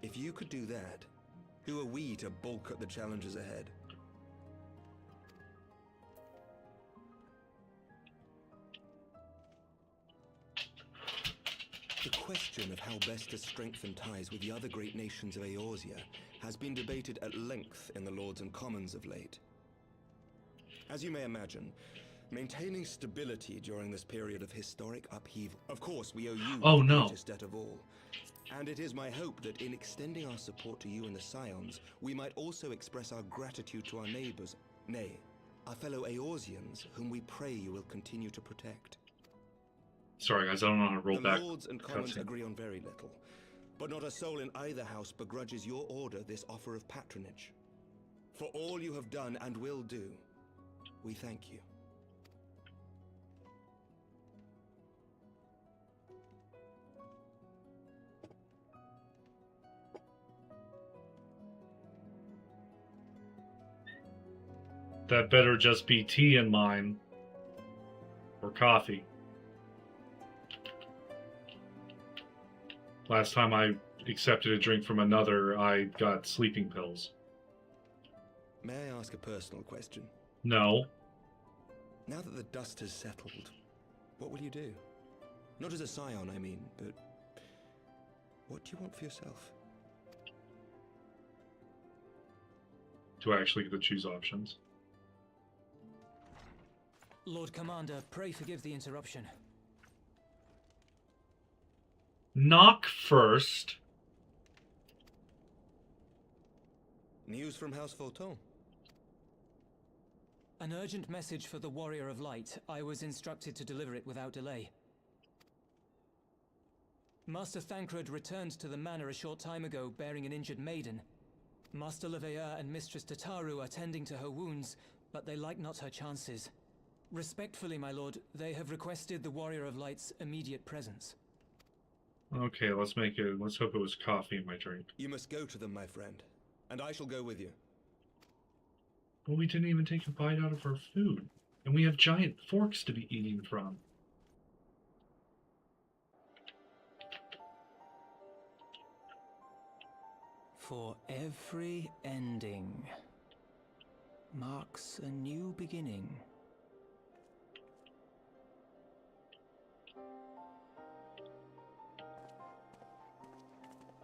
If you could do that, who are we to balk at the challenges ahead? The question of how best to strengthen ties with the other great nations of Eorzea has been debated at length in the Lords and Commons of late. As you may imagine, maintaining stability during this period of historic upheaval. Of course, we owe you the greatest debt of all. And it is my hope that in extending our support to you and the Scions, we might also express our gratitude to our neighbors, nay, our fellow Eorzeans, whom we pray you will continue to protect. Sorry guys, I don't know how to roll back. The Lords and Commons agree on very little, but not a soul in either house begrudges your order this offer of patronage. For all you have done and will do, we thank you. That better just be tea in mine. Or coffee. Last time I accepted a drink from another, I got sleeping pills. May I ask a personal question? No. Now that the dust has settled, what will you do? Not as a scion, I mean, but what do you want for yourself? Do I actually get to choose options? Lord Commander, pray forgive the interruption. Knock first. News from House Fulton. An urgent message for the Warrior of Light. I was instructed to deliver it without delay. Master Thancred returned to the manor a short time ago, bearing an injured maiden. Master Leveilleur and Mistress Tataru are tending to her wounds, but they like not her chances. Respectfully, my lord, they have requested the Warrior of Light's immediate presence. Okay, let's hope it was coffee in my drink. You must go to them, my friend, and I shall go with you. But we didn't even take a bite out of our food, and we have giant forks to be eating from. For every ending marks a new beginning.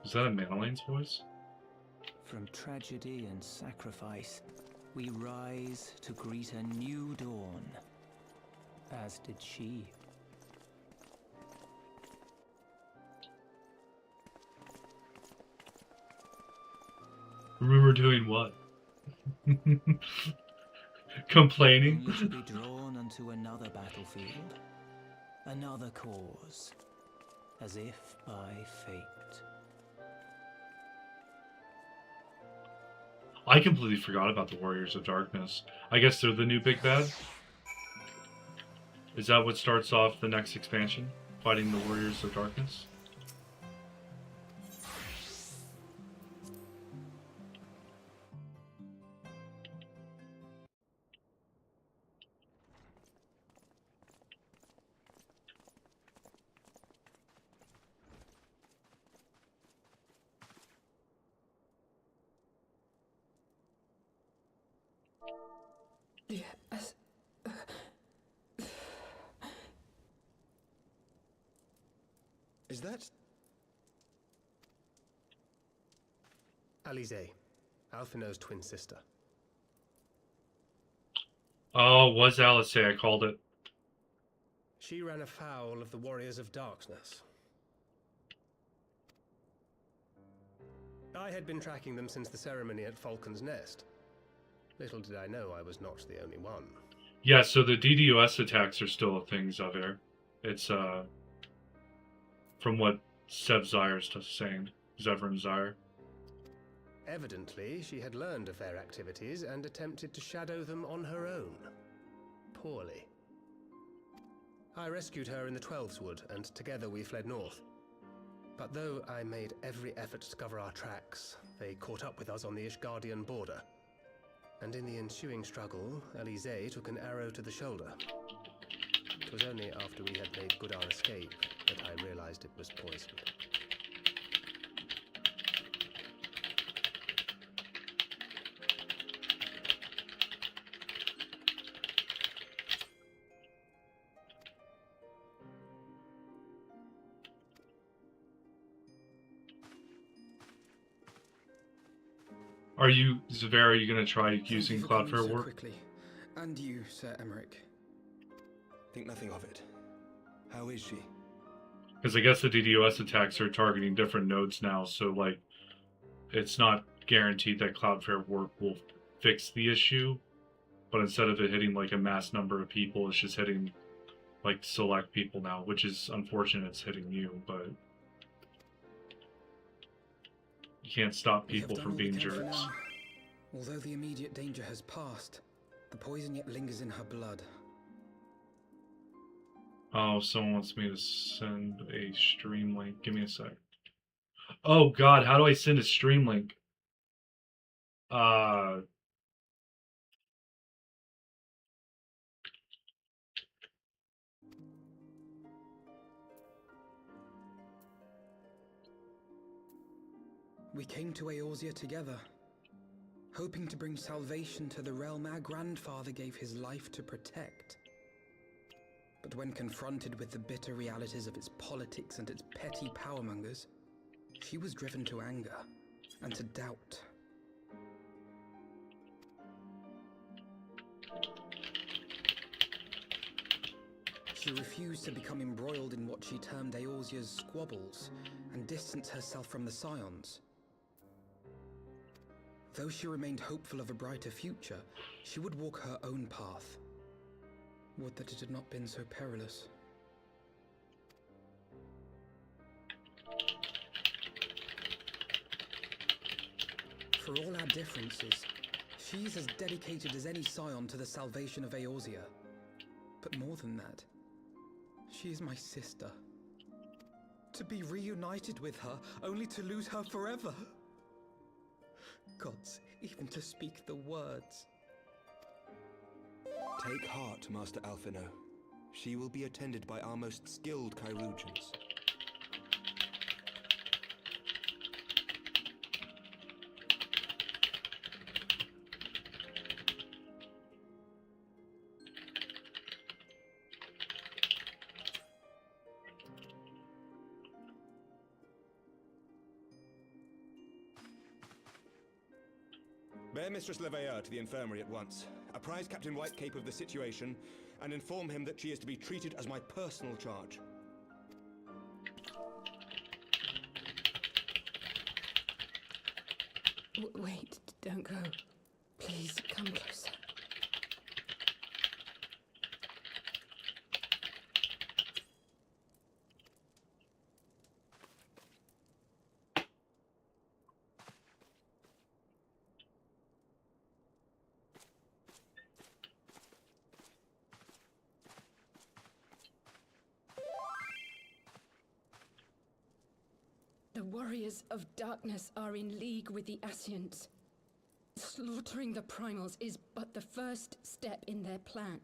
Is that a Madeline's voice? From tragedy and sacrifice, we rise to greet a new dawn, as did she. Remember doing what? Complaining? Only to be drawn unto another battlefield, another cause, as if by fate. I completely forgot about the Warriors of Darkness. I guess they're the new big bad? Is that what starts off the next expansion? Fighting the Warriors of Darkness? Yes. Is that... Eorzea, Alphinaud's twin sister. Oh, was Eorzea, I called it. She ran afoul of the Warriors of Darkness. I had been tracking them since the ceremony at Falcon's Nest. Little did I know I was not the only one. Yeah, so the DDoS attacks are still a thing, Xavier. It's, from what Sev Zyre's saying. Zevran Zyre. Evidently, she had learned of their activities and attempted to shadow them on her own. Poorly. I rescued her in the Twelveswood, and together we fled north. But though I made every effort to cover our tracks, they caught up with us on the Ishgardian border. And in the ensuing struggle, Eorzea took an arrow to the shoulder. It was only after we had made good our escape that I realized it was poisoned. Are you, Xavier, are you going to try using Cloudflare so Work? quickly. And you, Sir Emmerich. Think nothing of it. How is she? Because I guess the DDoS attacks are targeting different nodes now, so, like, it's not guaranteed that Cloudflare Work will fix the issue, but instead of it hitting, like, a mass number of people, it's just hitting, like, select people now, which is unfortunate it's hitting you, but you can't stop people from being jerks. Although the immediate danger has passed, the poison yet lingers in her blood. Oh, someone wants me to send a stream link. Give me a sec. Oh god, how do I send a stream link? We came to Eorzea together, hoping to bring salvation to the realm our grandfather gave his life to protect. But when confronted with the bitter realities of its politics and its petty powermongers, she was driven to anger and to doubt. She refused to become embroiled in what she termed Eorzea's squabbles and distance herself from the Scions. Though she remained hopeful of a brighter future, she would walk her own path. Would that it had not been so perilous. For all our differences, she's as dedicated as any scion to the salvation of Eorzea. But more than that, she is my sister. To be reunited with her, only to lose her forever. Gods, even to speak the words. Take heart, Master Alphino. She will be attended by our most skilled chirurgeons. Bear Mistress Leveilleur to the infirmary at once. Apprise Captain Whitecape of the situation, and inform him that she is to be treated as my personal charge. Wait, don't go. Please, come closer. The warriors of darkness are in league with the Ascians. Slaughtering the primals is but the first step in their plan.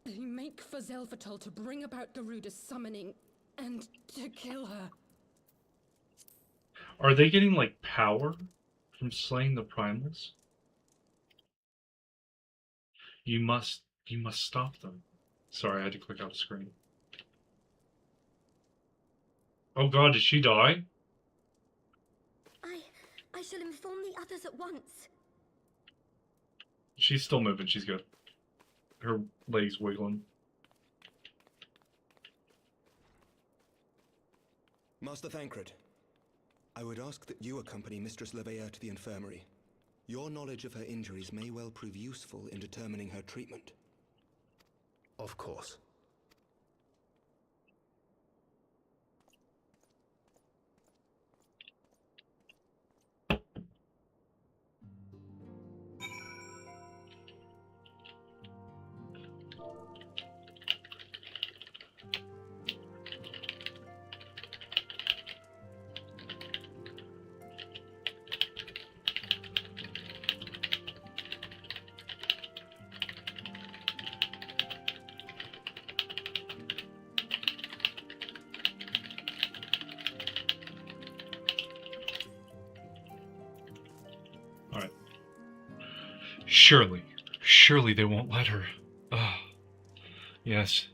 They make for Zelvatol to bring about Garuda's summoning and to kill her. Are they getting, like, power from slaying the primals? You must stop them. Sorry, I had to click out the screen. Oh god, did she die? I shall inform the others at once. She's still moving, she's good. Her legs wiggling. Master Thancred, I would ask that you accompany Mistress Leveilleur to the infirmary. Your knowledge of her injuries may well prove useful in determining her treatment. Of course. Surely they won't let her. Ugh. Yes,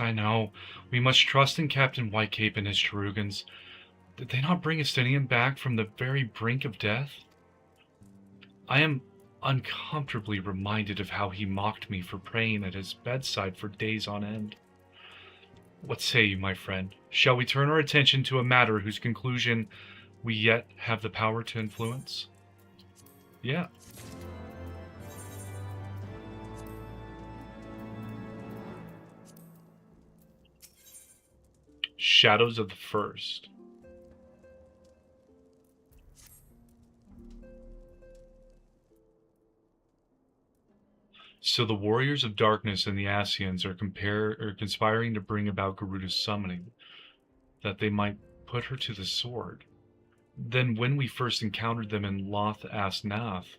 I know. We must trust in Captain Whitecape and his Cherugans. Did they not bring Estinian back from the very brink of death? I am uncomfortably reminded of how he mocked me for praying at his bedside for days on end. What say you, my friend? Shall we turn our attention to a matter whose conclusion we yet have the power to influence? Yeah. Shadows of the First. So the warriors of darkness and the Ascians are conspiring to bring about Garuda's summoning, that they might put her to the sword. Then when we first encountered them in Loth Asnath,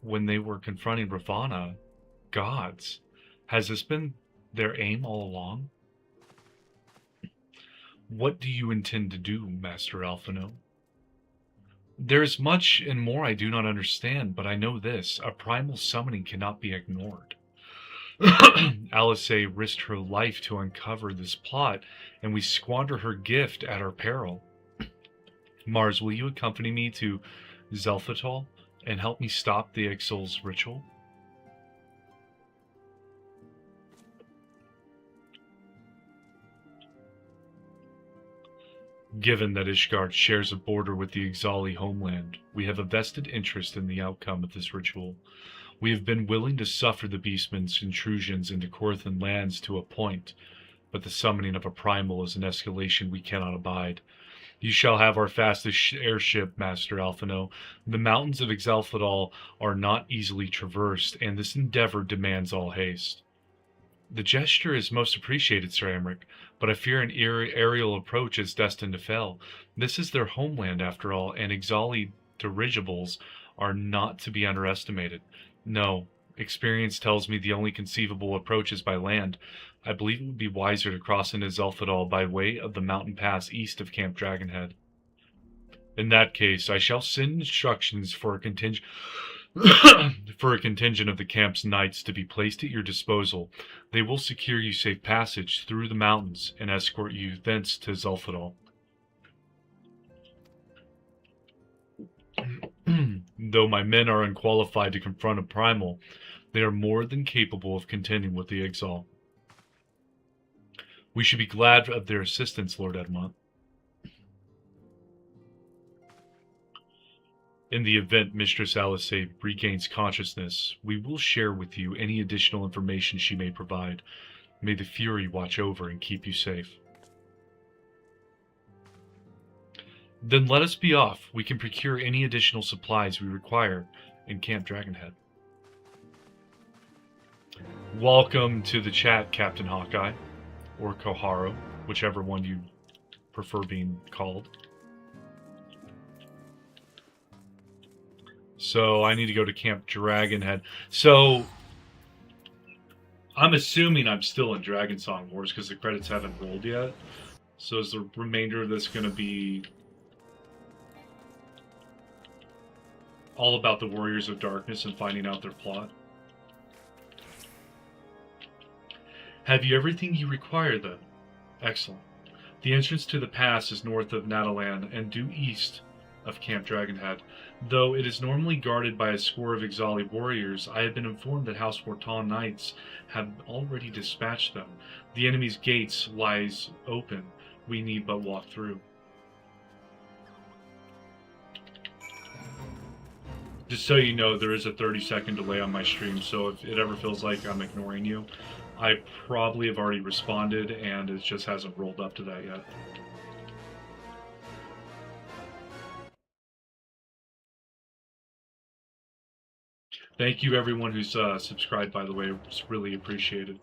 when they were confronting Ravana, gods, has this been their aim all along? What do you intend to do, Master Alphino? There's much and more I do not understand, but I know this: a primal summoning cannot be ignored. Alice risked her life to uncover this plot, and we squander her gift at our peril. Mars, will you accompany me to Zelfatol and help me stop the Ixal's ritual? Given that Ishgard shares a border with the Ixali homeland, we have a vested interest in the outcome of this ritual. We have been willing to suffer the Beastman's intrusions into Korthan lands to a point, but the summoning of a primal is an escalation we cannot abide. You shall have our fastest airship, Master Alphino. The mountains of Ixalfadal are not easily traversed, and this endeavor demands all haste. The gesture is most appreciated, Sir Amric, but I fear an aerial approach is destined to fail. This is their homeland, after all, and Ixali dirigibles are not to be underestimated. No, experience tells me the only conceivable approach is by land. I believe it would be wiser to cross into Zelfadal by way of the mountain pass east of Camp Dragonhead. In that case, I shall send instructions for a contingent of the camp's knights to be placed at your disposal. They will secure you safe passage through the mountains and escort you thence to Zelfadal. Though my men are unqualified to confront a primal, they are more than capable of contending with the Ixal. We should be glad of their assistance, Lord Edmont. In the event Mistress Alice regains consciousness, we will share with you any additional information she may provide. May the Fury watch over and keep you safe. Then let us be off. We can procure any additional supplies we require in Camp Dragonhead. Welcome to the chat, Captain Hawkeye, or Koharu, whichever one you prefer being called. So I need to go to Camp Dragonhead. So I'm assuming I'm still in Dragonsong Wars because the credits haven't rolled yet. So is the remainder of this going to be all about the Warriors of Darkness and finding out their plot? Have you everything you require, then? Excellent. The entrance to the pass is north of Natalan and due east of Camp Dragonhead. Though it is normally guarded by a score of Ixali warriors, I have been informed that House Morton Knights have already dispatched them. The enemy's gates lies open. We need but walk through. Just so you know, there is a 30-second delay on my stream, so if it ever feels like I'm ignoring you, I probably have already responded and it just hasn't rolled up to that yet. Thank you everyone who's subscribed, by the way. It's really appreciated.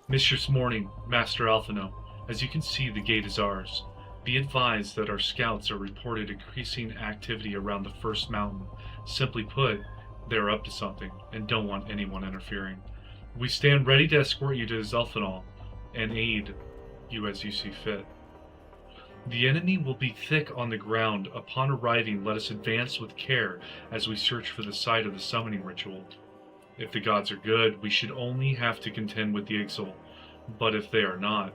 Mistress Morning, Master Alphino, as you can see, the gate is ours. Be advised that our scouts are reported increasing activity around the first mountain. Simply put, they're up to something and don't want anyone interfering. We stand ready to escort you to Zelfadal and aid you as you see fit. The enemy will be thick on the ground. Upon arriving, let us advance with care as we search for the site of the summoning ritual. If the gods are good, we should only have to contend with the Ixal, but if they are not,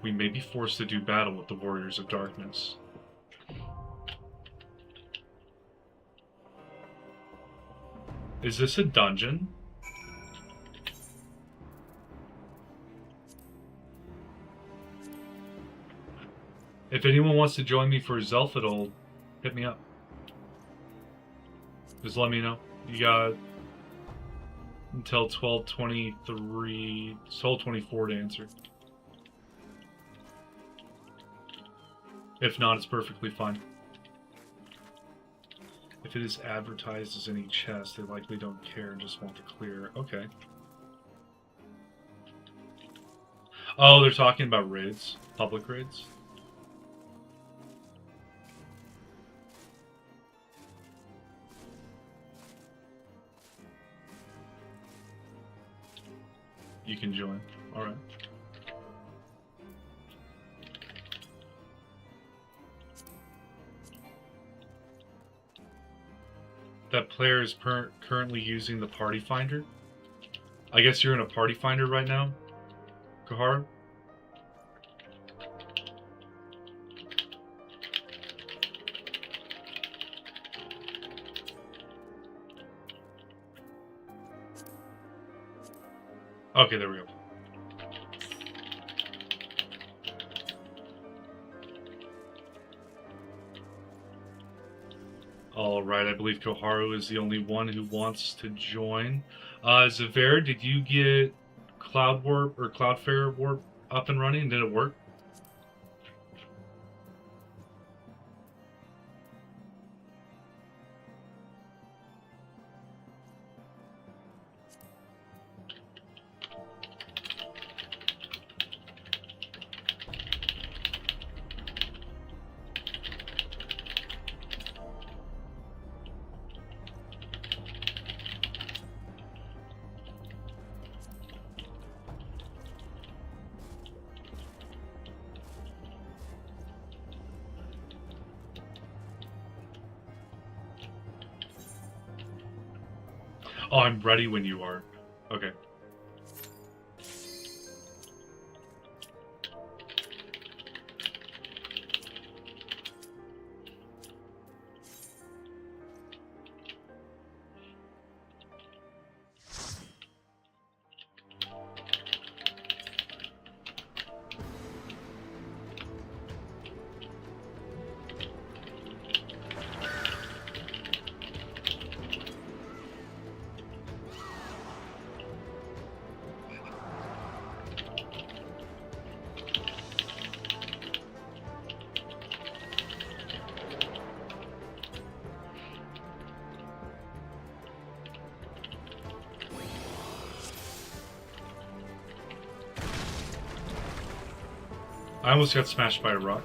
we may be forced to do battle with the Warriors of Darkness. Is this a dungeon? If anyone wants to join me for Zelfadal, hit me up. Just let me know. You got until 12:23, 12:24 to answer. If not, it's perfectly fine. If it is advertised as any chest, they likely don't care and just want to clear. Okay. Oh, they're talking about raids, public raids. You can join. Alright. That player is currently using the party finder. I guess you're in a party finder right now, Kahar? Okay, there we go. Alright, I believe Koharu is the only one who wants to join. Zavere, did you get Cloud Warp or Cloudfare Warp up and running? Did it work? Oh, I'm ready when you are. Okay. I almost got smashed by a rock.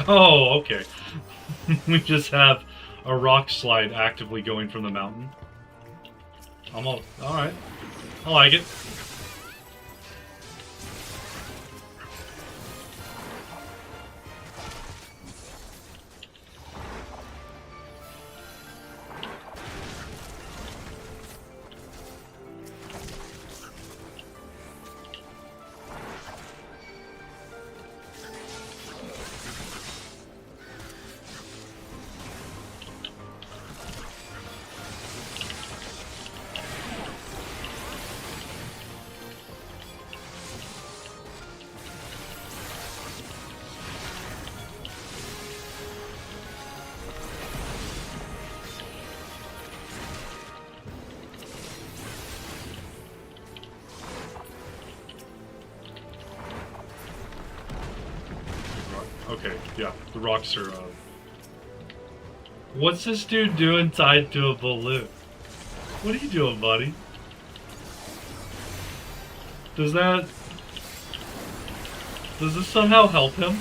Oh, okay. We just have a rock slide actively going from the mountain. Alright. I like it. Okay, yeah, the rocks are, What's this dude doing tied to a balloon? What are you doing, buddy? Does this somehow help him?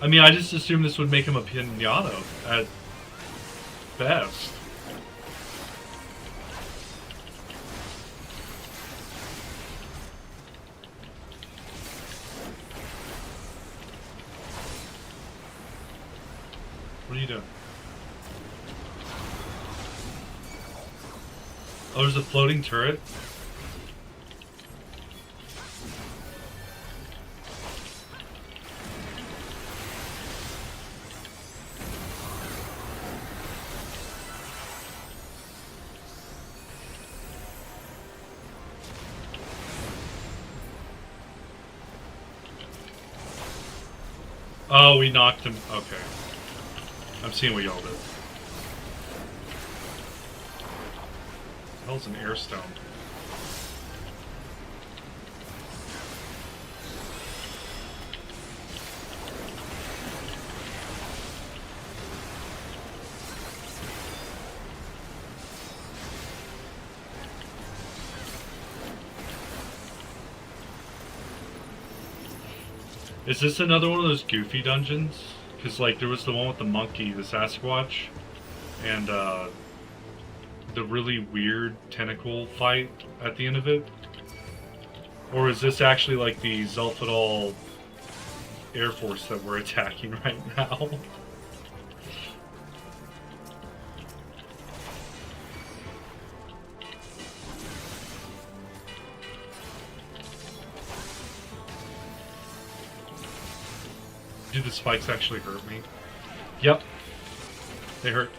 I mean, I just assumed this would make him a pinata at best. What are you doing? Oh, there's a floating turret? Oh, we knocked him. Okay. I'm seeing what y'all did. What the hell's an air stone? Is this another one of those goofy dungeons? Because, like, there was the one with the monkey, the Sasquatch, and, the really weird tentacle fight at the end of it? Or is this actually, like, the Zelfadal Air Force that we're attacking right now? Do the spikes actually hurt me? Yep. They hurt.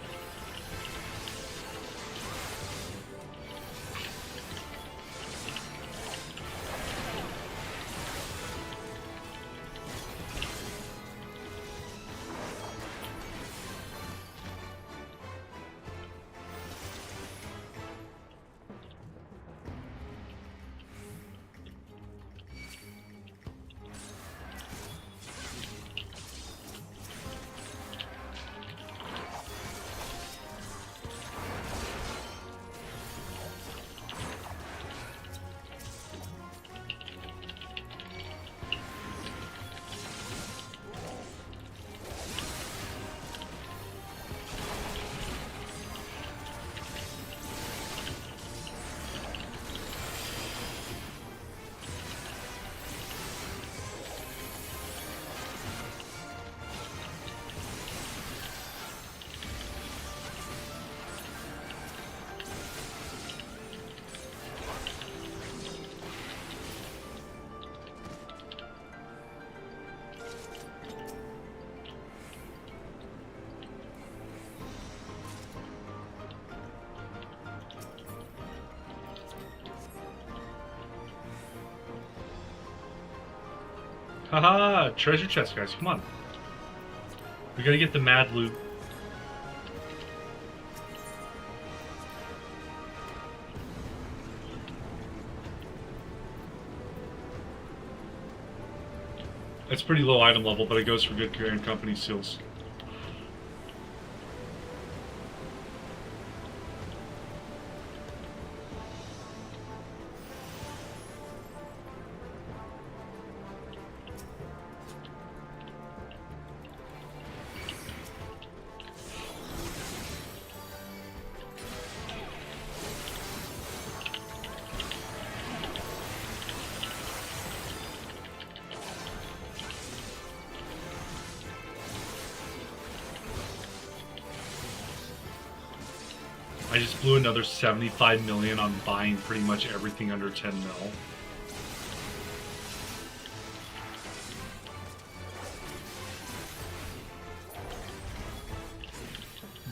Haha! Treasure chest, guys, come on. We gotta get the mad loot. It's pretty low item level, but it goes for good Grand Company seals. I just blew another 75 million on buying pretty much everything under 10 mil.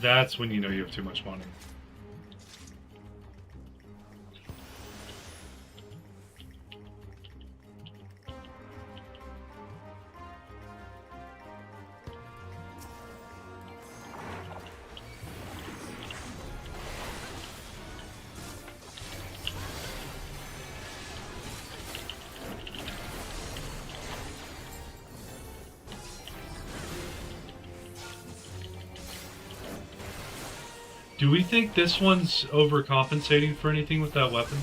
That's when you know you have too much money. Do we think this one's overcompensating for anything with that weapon?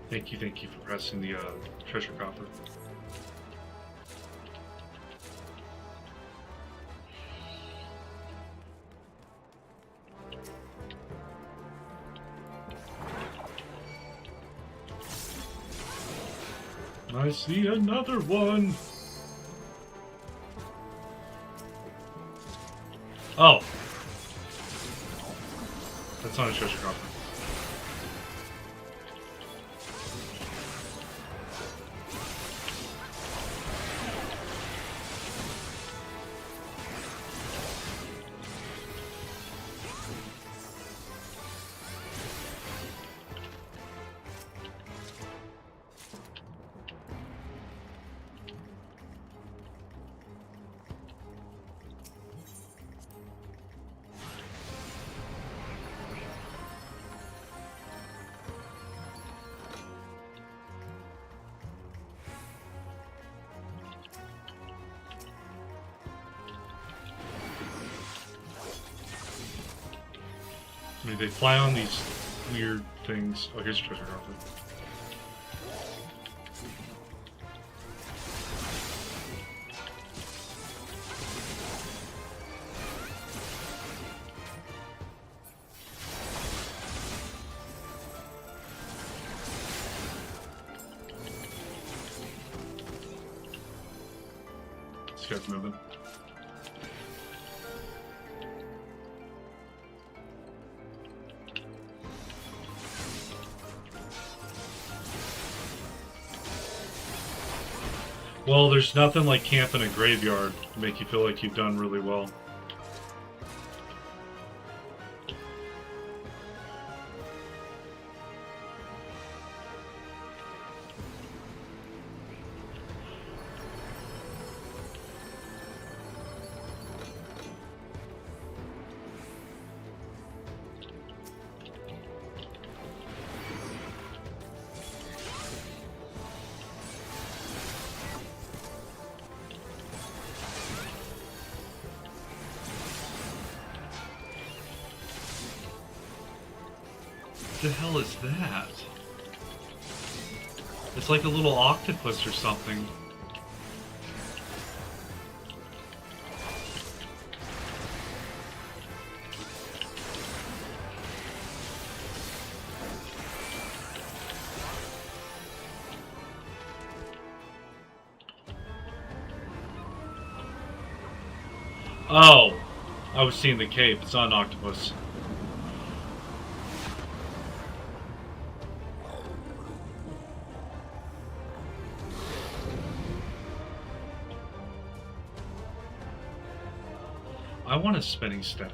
Thank you for pressing the treasure copper. I see another one. Oh. That's not a treasure copper. I mean, they fly on these weird things. Oh, here's a treasure copper. This guy's moving. Well, there's nothing like camping in a graveyard to make you feel like you've done really well. What the hell is that? It's like a little octopus or something. Oh, I was seeing the cape. It's not an octopus. I want a spinning staff.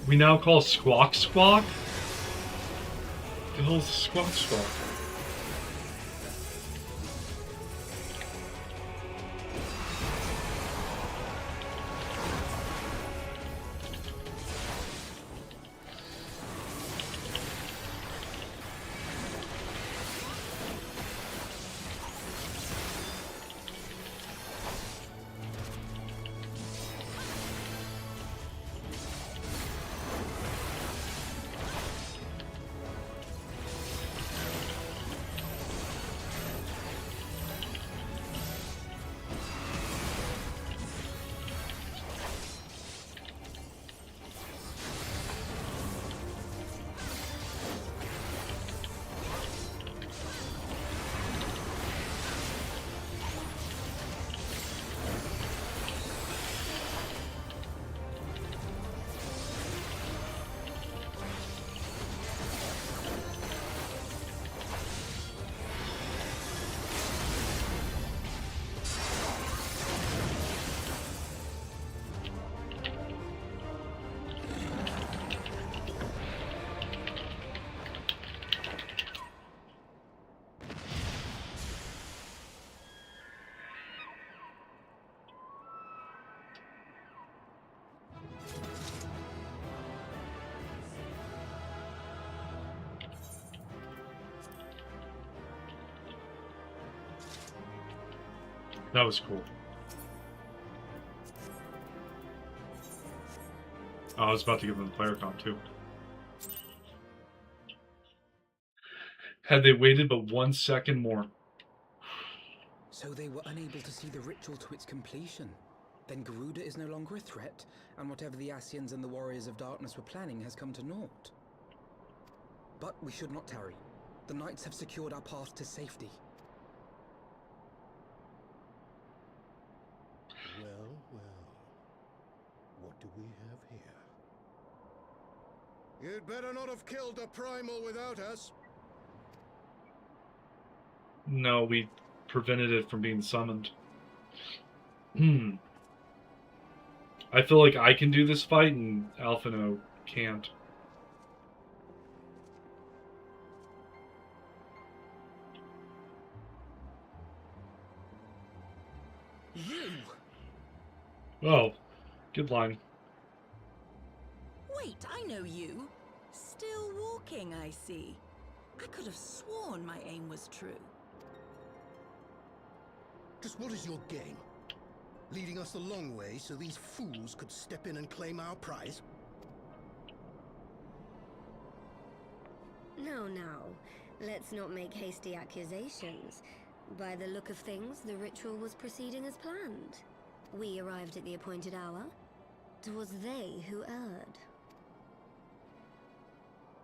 We now call Squawk Squawk? The hell's Squawk Squawk? That was cool. Oh, I was about to give them the player count too. Had they waited but 1 second more. So they were unable to see the ritual to its completion. Then Garuda is no longer a threat, and whatever the Ascians and the Warriors of Darkness were planning has come to naught. But we should not tarry. The knights have secured our path to safety. Well, well. What do we have here? You'd better not have killed the primal without us. No, we prevented it from being summoned. I feel like I can do this fight and Alphino can't. You! Oh, good line. Wait, I know you. Still walking, I see. I could have sworn my aim was true. Just what is your game? Leading us a long way so these fools could step in and claim our prize? No, no. Let's not make hasty accusations. By the look of things, the ritual was proceeding as planned. We arrived at the appointed hour. It was they who erred.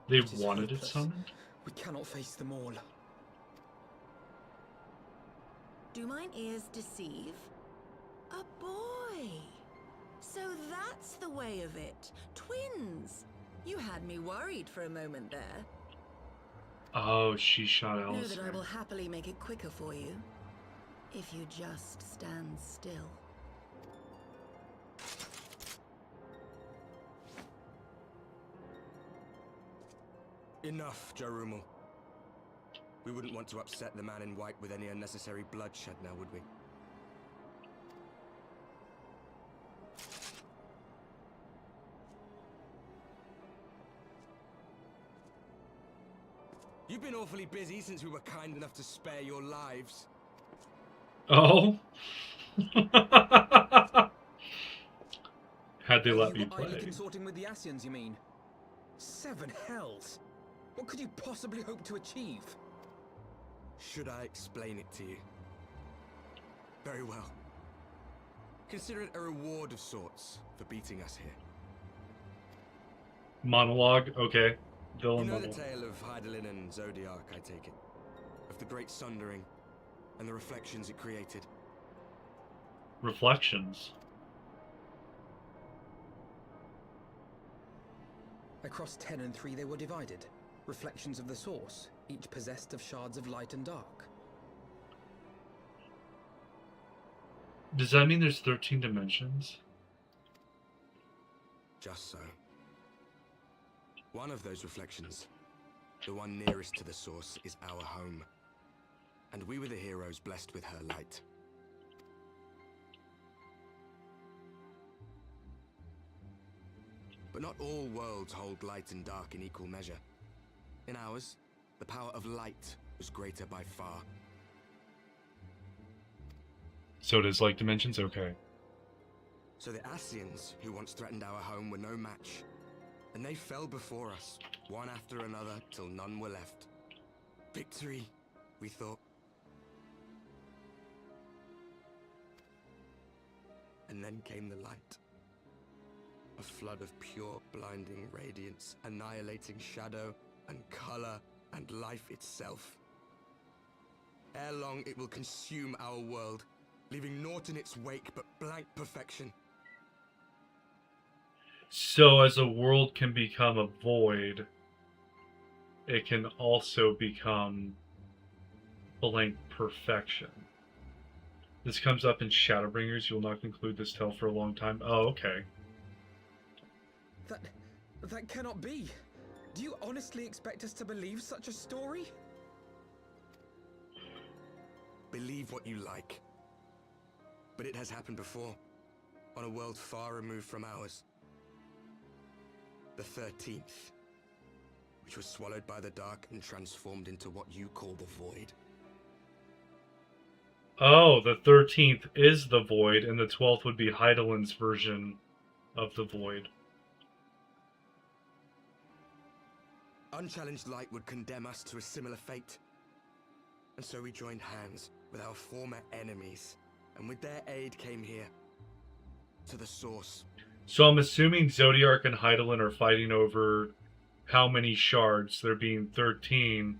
They wanted it summoned? We cannot face them all. Do mine ears deceive? A boy! So that's the way of it. Twins! You had me worried for a moment there. Oh, she shot Know Alice. that I will happily make it quicker for you. If you just stand still. Enough, Jarumul. We wouldn't want to upset the man in white with any unnecessary bloodshed now, would we? You've been awfully busy since we were kind enough to spare your lives. Oh? Had they let me You were idly play. consorting with the Ascians, you mean? 7 hells! What could you possibly hope to achieve? Should I explain it to you? Very well. Consider it a reward of sorts for beating us here. Monologue? Okay. Villain You know the monologue. tale of Hydaelyn and Zodiac, I take it? Of the Great Sundering and the reflections it created? Reflections. Across 10 and 3 they were divided. Reflections of the source, each possessed of shards of light and dark. Does that mean there's 13 dimensions? Just so. One of those reflections, the one nearest to the source, is our home. And we were the heroes blessed with her light. But not all worlds hold light and dark in equal measure. In ours, the power of light was greater by far. So it is like dimensions? Okay. So the Ascians, who once threatened our home, were no match. And they fell before us, one after another, till none were left. Victory, we thought. And then came the light. A flood of pure, blinding radiance, annihilating shadow and color and life itself. Ere long, it will consume our world, leaving naught in its wake but blank perfection. So as a world can become a void, it can also become blank perfection. This comes up in Shadowbringers. You will not conclude this tale for a long time. Oh, okay. That cannot be. Do you honestly expect us to believe such a story? Believe what you like. But it has happened before, on a world far removed from ours. The 13th, which was swallowed by the dark and transformed into what you call the Void. Oh, the 13th is the Void, and the 12th would be Heidelin's version of the Void. Unchallenged light would condemn us to a similar fate. And so we joined hands with our former enemies, and with their aid came here, to the source. So I'm assuming Zodiark and Heidelin are fighting over how many shards, there being 13.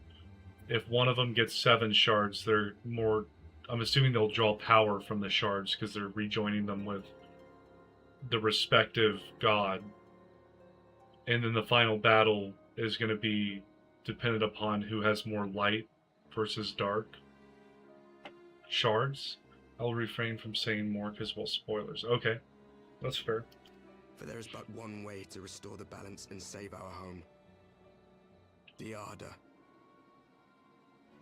If one of them gets 7 shards, they're more... I'm assuming they'll draw power from the shards because they're rejoining them with the respective god. And then the final battle is going to be dependent upon who has more light versus dark shards. I'll refrain from saying more because, well, spoilers. Okay, that's fair. For there is but one way to restore the balance and save our home. The Ardor.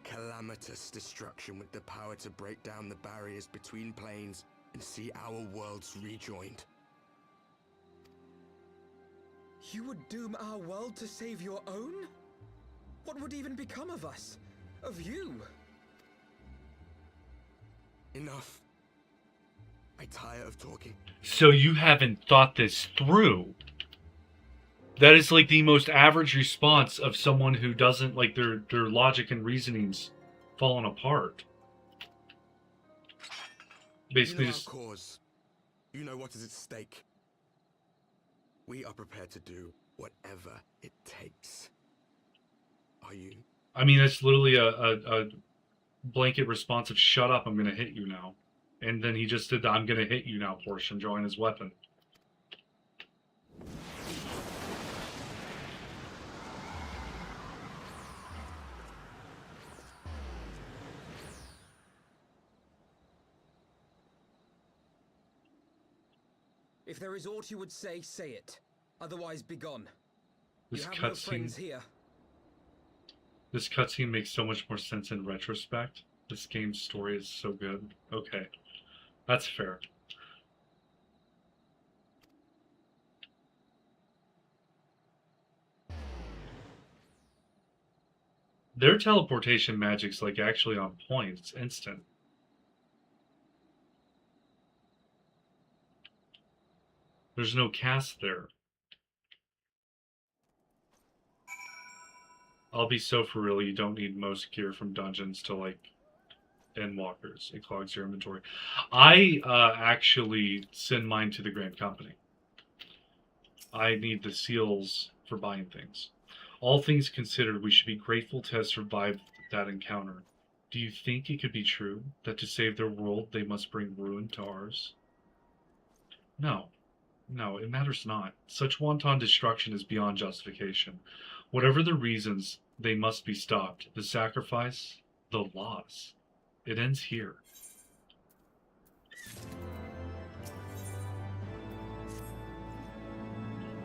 Calamitous destruction with the power to break down the barriers between planes and see our worlds rejoined. You would doom our world to save your own? What would even become of us? Of you? Enough. I tire of talking. So you haven't thought this through. That is like the most average response of someone who doesn't, like, their logic and reasoning's fallen apart. Basically, you know just... our cause. You know what is at stake. We are prepared to do whatever it takes. Are you? I mean, that's literally a blanket response of "shut up, I'm gonna hit you now." And then he just did the "I'm gonna hit you now" portion, drawing his weapon. If there is aught you would say, say it. Otherwise, begone. This You have no friends cutscene... here. This cutscene makes so much more sense in retrospect. This game's story is so good. Okay. That's fair. Their teleportation magic's like actually on point. It's instant. There's no cast there. I'll be so for real, you don't need most gear from dungeons to, like, endwalkers. It clogs your inventory. I actually send mine to the Grand Company. I need the seals for buying things. All things considered, we should be grateful to have survived that encounter. Do you think it could be true that to save their world, they must bring ruin to ours? No. No, it matters not. Such wanton destruction is beyond justification. Whatever the reasons, they must be stopped. The sacrifice, the loss. It ends here.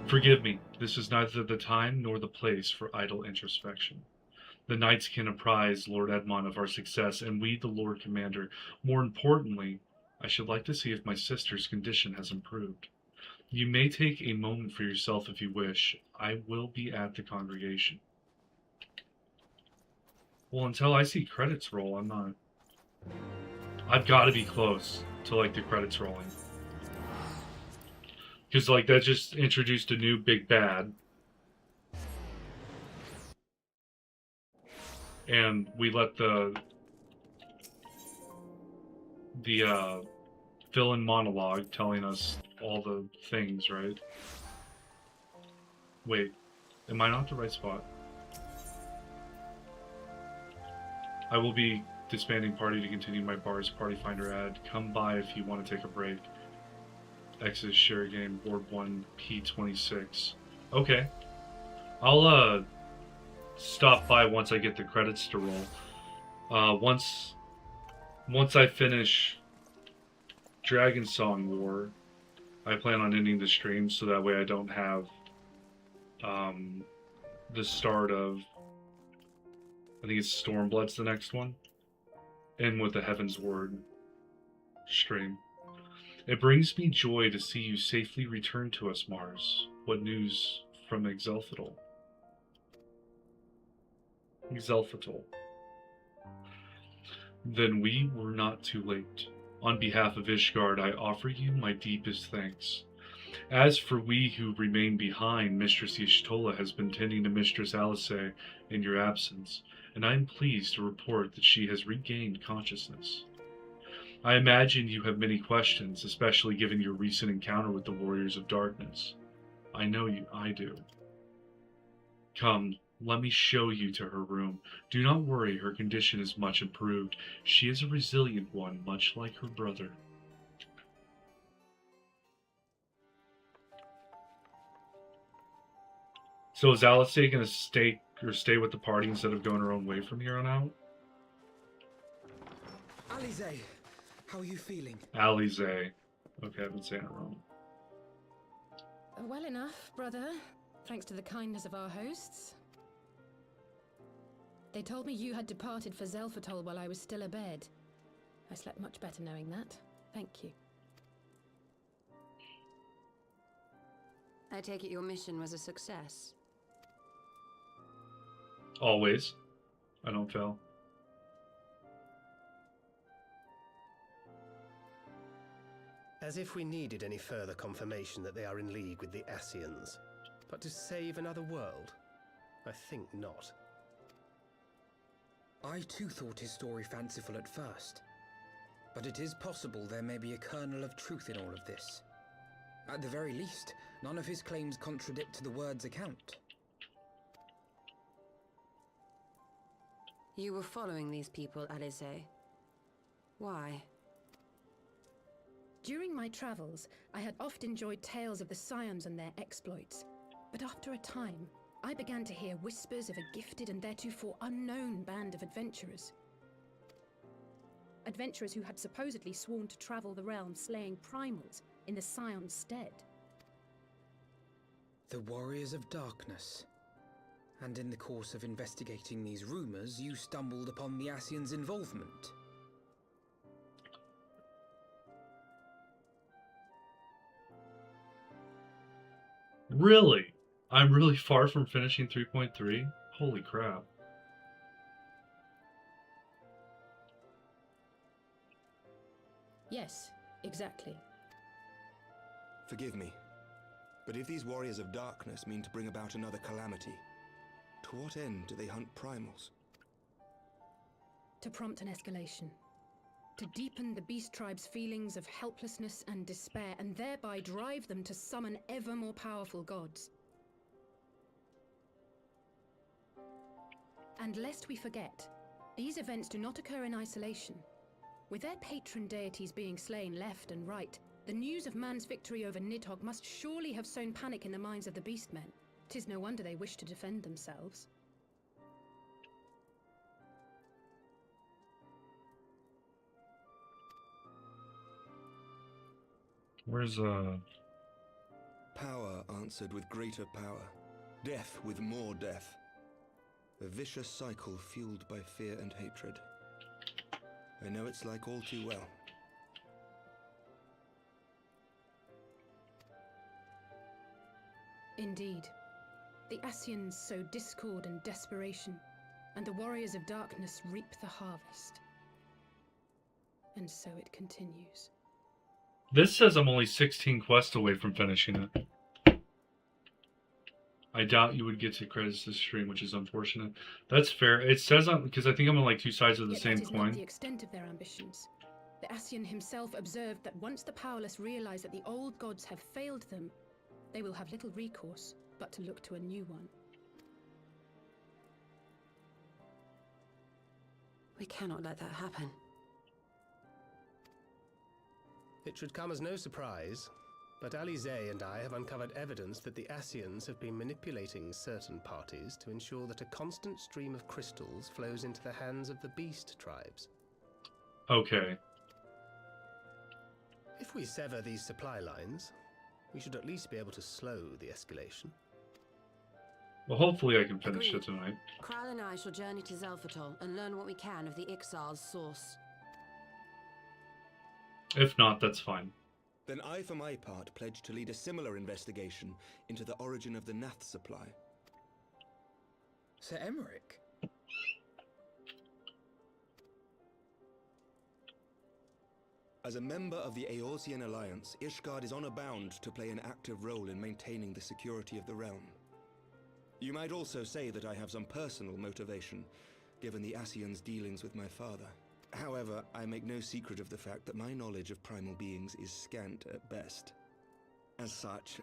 Forgive me, this is neither the time nor the place for idle introspection. The knights can apprise Lord Edmond of our success, and we, the Lord Commander. More importantly, I should like to see if my sister's condition has improved. You may take a moment for yourself if you wish. I will be at the congregation. Well, until I see credits roll, I'm not... I've got to be close to, like, the credits rolling. Because, like, that just introduced a new big bad. And we let the villain monologue telling us all the things, right? Wait, am I not at the right spot? I will be disbanding party to continue my bar's party finder ad. Come by if you want to take a break. Exodus share game, board 1, P26. Okay. I'll stop by once I get the credits to roll. Once I finish Dragon Song War, I plan on ending the stream so that way I don't have the start of, I think it's Stormblood's the next one, and with the Heavensward stream. It brings me joy to see you safely return to us, Mars. What news from Exelphatol? Then we were not too late. On behalf of Ishgard, I offer you my deepest thanks. As for we who remain behind, Mistress Y'shtola has been tending to Mistress Alice in your absence, and I am pleased to report that she has regained consciousness. I imagine you have many questions, especially given your recent encounter with the Warriors of Darkness. I know I do. Come, let me show you to her room. Do not worry, her condition is much improved. She is a resilient one, much like her brother. So is Alice going to stay with the party instead of going her own way from here on out? Alice, how are you feeling? Alice. Okay, I've been saying it wrong. Well enough, brother. Thanks to the kindness of our hosts. They told me you had departed for Zelfatol while I was still abed. I slept much better knowing that. Thank you. I take it your mission was a success. Always. I don't fail. As if we needed any further confirmation that they are in league with the Ascians. But to save another world? I think not. I too thought his story fanciful at first. But it is possible there may be a kernel of truth in all of this. At the very least, none of his claims contradict the word's account. You were following these people, Alice. Why? During my travels, I had oft enjoyed tales of the Scions and their exploits. But after a time, I began to hear whispers of a gifted and theretofore unknown band of adventurers. Adventurers who had supposedly sworn to travel the realm slaying primals in the Scion's stead. The Warriors of Darkness. And in the course of investigating these rumors, you stumbled upon the Ascians' involvement. Really? I'm really far from finishing 3.3? Holy crap. Yes, exactly. Forgive me, but if these Warriors of Darkness mean to bring about another calamity, to what end do they hunt primals? To prompt an escalation. To deepen the beast tribe's feelings of helplessness and despair, and thereby drive them to summon ever more powerful gods. And lest we forget, these events do not occur in isolation. With their patron deities being slain left and right, the news of man's victory over Nidhogg must surely have sown panic in the minds of the beastmen. 'Tis no wonder they wish to defend themselves. Where's Power answered with greater power, death with more death. A vicious cycle fueled by fear and hatred. I know it's like all too well. Indeed. The Ascians sow discord and desperation, and the Warriors of Darkness reap the harvest. And so it continues. This says I'm only 16 quests away from finishing it. I doubt you would get to credits this stream, which is unfortunate. That's fair. It says because I think I'm on like two sides of the same that is coin. Not the extent of their ambitions. The Ascian himself observed that once the powerless realize that the old gods have failed them, they will have little recourse but to look to a new one. We cannot let that happen. It should come as no surprise, but Alice and I have uncovered evidence that the Ascians have been manipulating certain parties to ensure that a constant stream of crystals flows into the hands of the beast tribes. Okay. If we sever these supply lines, we should at least be able to slow the escalation. Well, hopefully I can finish it tonight. Kral and I shall journey to Zelfatol and learn what we can of the Ixal's source. If not, that's fine. Then I, for my part, pledge to lead a similar investigation into the origin of the Nath supply. Sir Emmerich? As a member of the Eorzean Alliance, Ishgard is honor-bound to play an active role in maintaining the security of the realm. You might also say that I have some personal motivation, given the Ascians' dealings with my father. However, I make no secret of the fact that my knowledge of primal beings is scant at best. As such,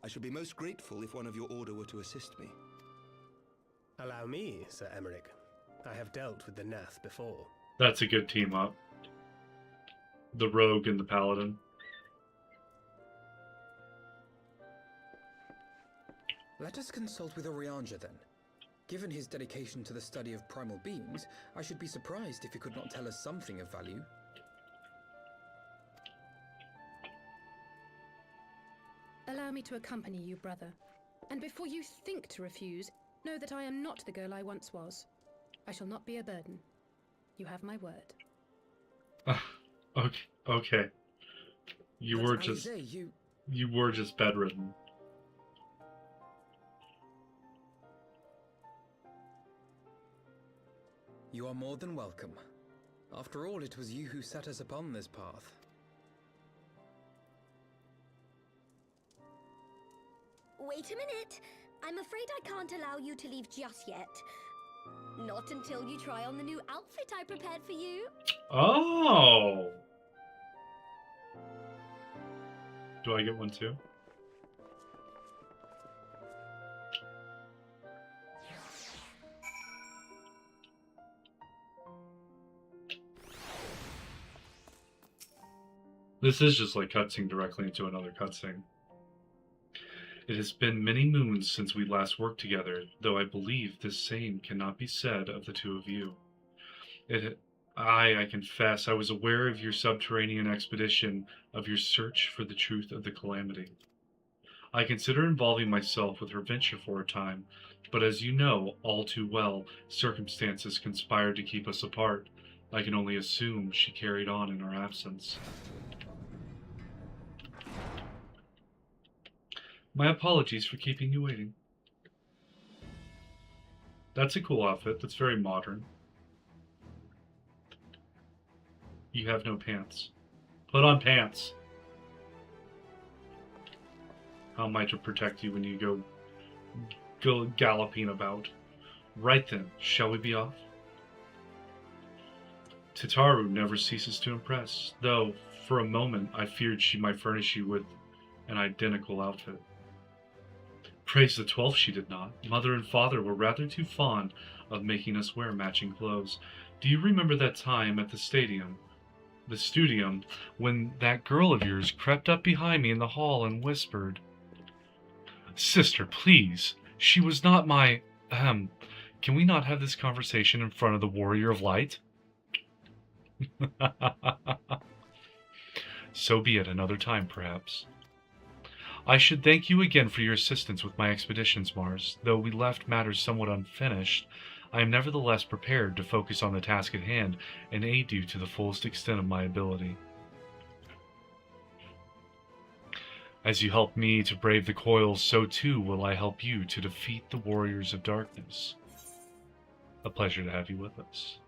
I should be most grateful if one of your order were to assist me. Allow me, Sir Emmerich. I have dealt with the Nath before. That's a good team up. The rogue and the paladin. Let us consult with Eorzea then. Given his dedication to the study of primal beings, I should be surprised if he could not tell us something of value. Allow me to accompany you, brother. And before you think to refuse, know that I am not the girl I once was. I shall not be a burden. You have my word. Okay. You were just bedridden. You are more than welcome. After all, it was you who set us upon this path. Wait a minute. I'm afraid I can't allow you to leave just yet. Not until you try on the new outfit I prepared for you. Oh! Do I get one too? This is just like cutscene directly into another cutscene. It has been many moons since we last worked together, though I believe this same cannot be said of the two of you. I confess, I was aware of your subterranean expedition, of your search for the truth of the calamity. I consider involving myself with her venture for a time, but as you know all too well, circumstances conspired to keep us apart. I can only assume she carried on in our absence. My apologies for keeping you waiting. That's a cool outfit. That's very modern. You have no pants. Put on pants. How am I to protect you when you go galloping about? Right then, shall we be off? Tataru never ceases to impress, though for a moment I feared she might furnish you with an identical outfit. Praise the 12th she did not. Mother and father were rather too fond of making us wear matching clothes. Do you remember that time at the studium, when that girl of yours crept up behind me in the hall and whispered, "Sister, please, she was not my, can we not have this conversation in front of the Warrior of Light?" So be it, another time perhaps. I should thank you again for your assistance with my expeditions, Mars. Though we left matters somewhat unfinished, I am nevertheless prepared to focus on the task at hand and aid you to the fullest extent of my ability. As you help me to brave the coils, so too will I help you to defeat the warriors of darkness. A pleasure to have you with us.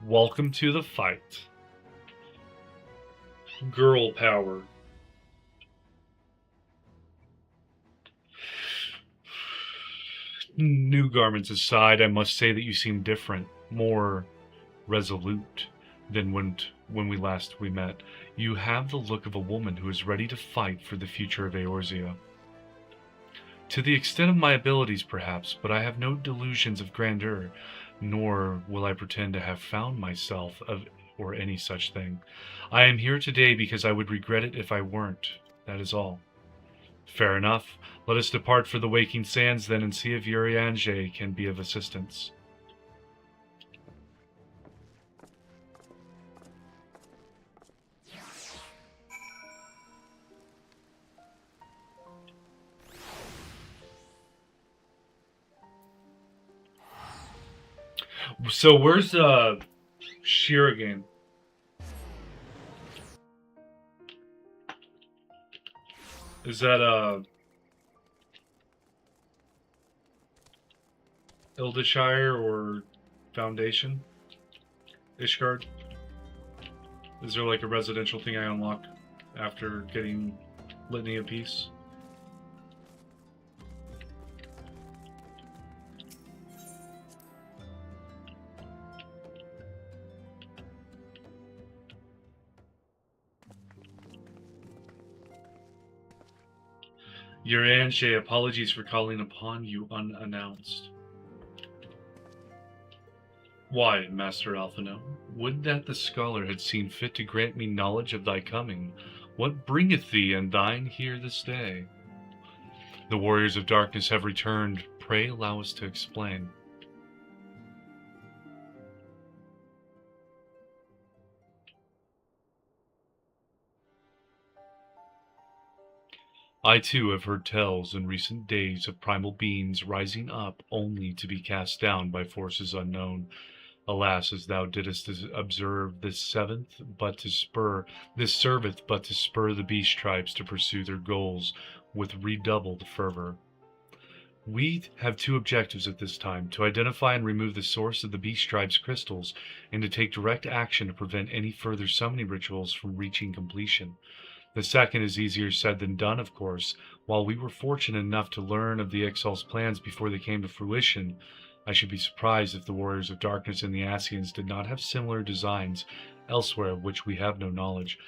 Welcome to the fight. Girl power. New garments aside, I must say that you seem different, more resolute than when we last met. You have the look of a woman who is ready to fight for the future of Eorzea. To the extent of my abilities, perhaps, but I have no delusions of grandeur, nor will I pretend to have found myself or any such thing. I am here today because I would regret it if I weren't. That is all. Fair enough. Let us depart for the waking sands then and see if Eorzea can be of assistance. So where's Shirogane? Is that Ildishire or Foundation? Ishgard? Is there like a residential thing I unlock after getting Litany of Peace? Eorzea, apologies for calling upon you unannounced. Why, Master Alphino? Would that the scholar had seen fit to grant me knowledge of thy coming. What bringeth thee and thine here this day? The warriors of darkness have returned. Pray allow us to explain. I too have heard tales in recent days of primal beings rising up only to be cast down by forces unknown. Alas, as thou didst observe, this serveth but to spur the beast tribes to pursue their goals with redoubled fervor. We have two objectives at this time: to identify and remove the source of the beast tribe's crystals, and to take direct action to prevent any further summoning rituals from reaching completion. The second is easier said than done, of course. While we were fortunate enough to learn of the Ixal's plans before they came to fruition, I should be surprised if the Warriors of Darkness and the Ascians did not have similar designs elsewhere of which we have no knowledge.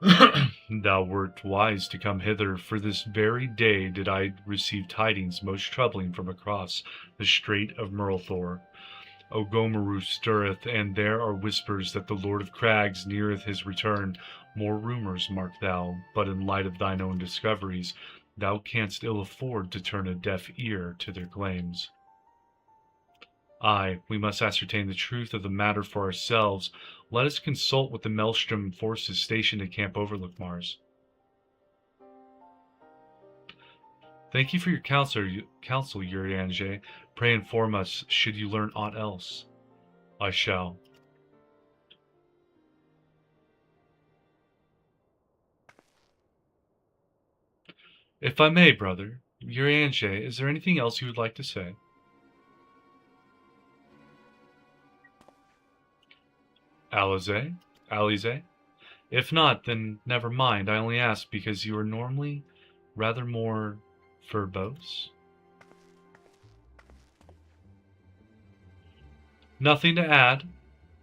Thou wert wise to come hither, for this very day did I receive tidings most troubling from across the Strait of Murlthor. Ogomaru stirreth, and there are whispers that the Lord of Crags neareth his return. More rumors, mark thou, but in light of thine own discoveries, thou canst ill afford to turn a deaf ear to their claims. Aye, we must ascertain the truth of the matter for ourselves. Let us consult with the Maelstrom forces stationed at Camp Overlook, Mars. Thank you for your counsel, Eorzea. Pray inform us should you learn aught else. I shall. If I may, brother, Eorzea, is there anything else you would like to say? Alize? If not, then never mind. I only ask because you are normally rather more verbose. Nothing to add.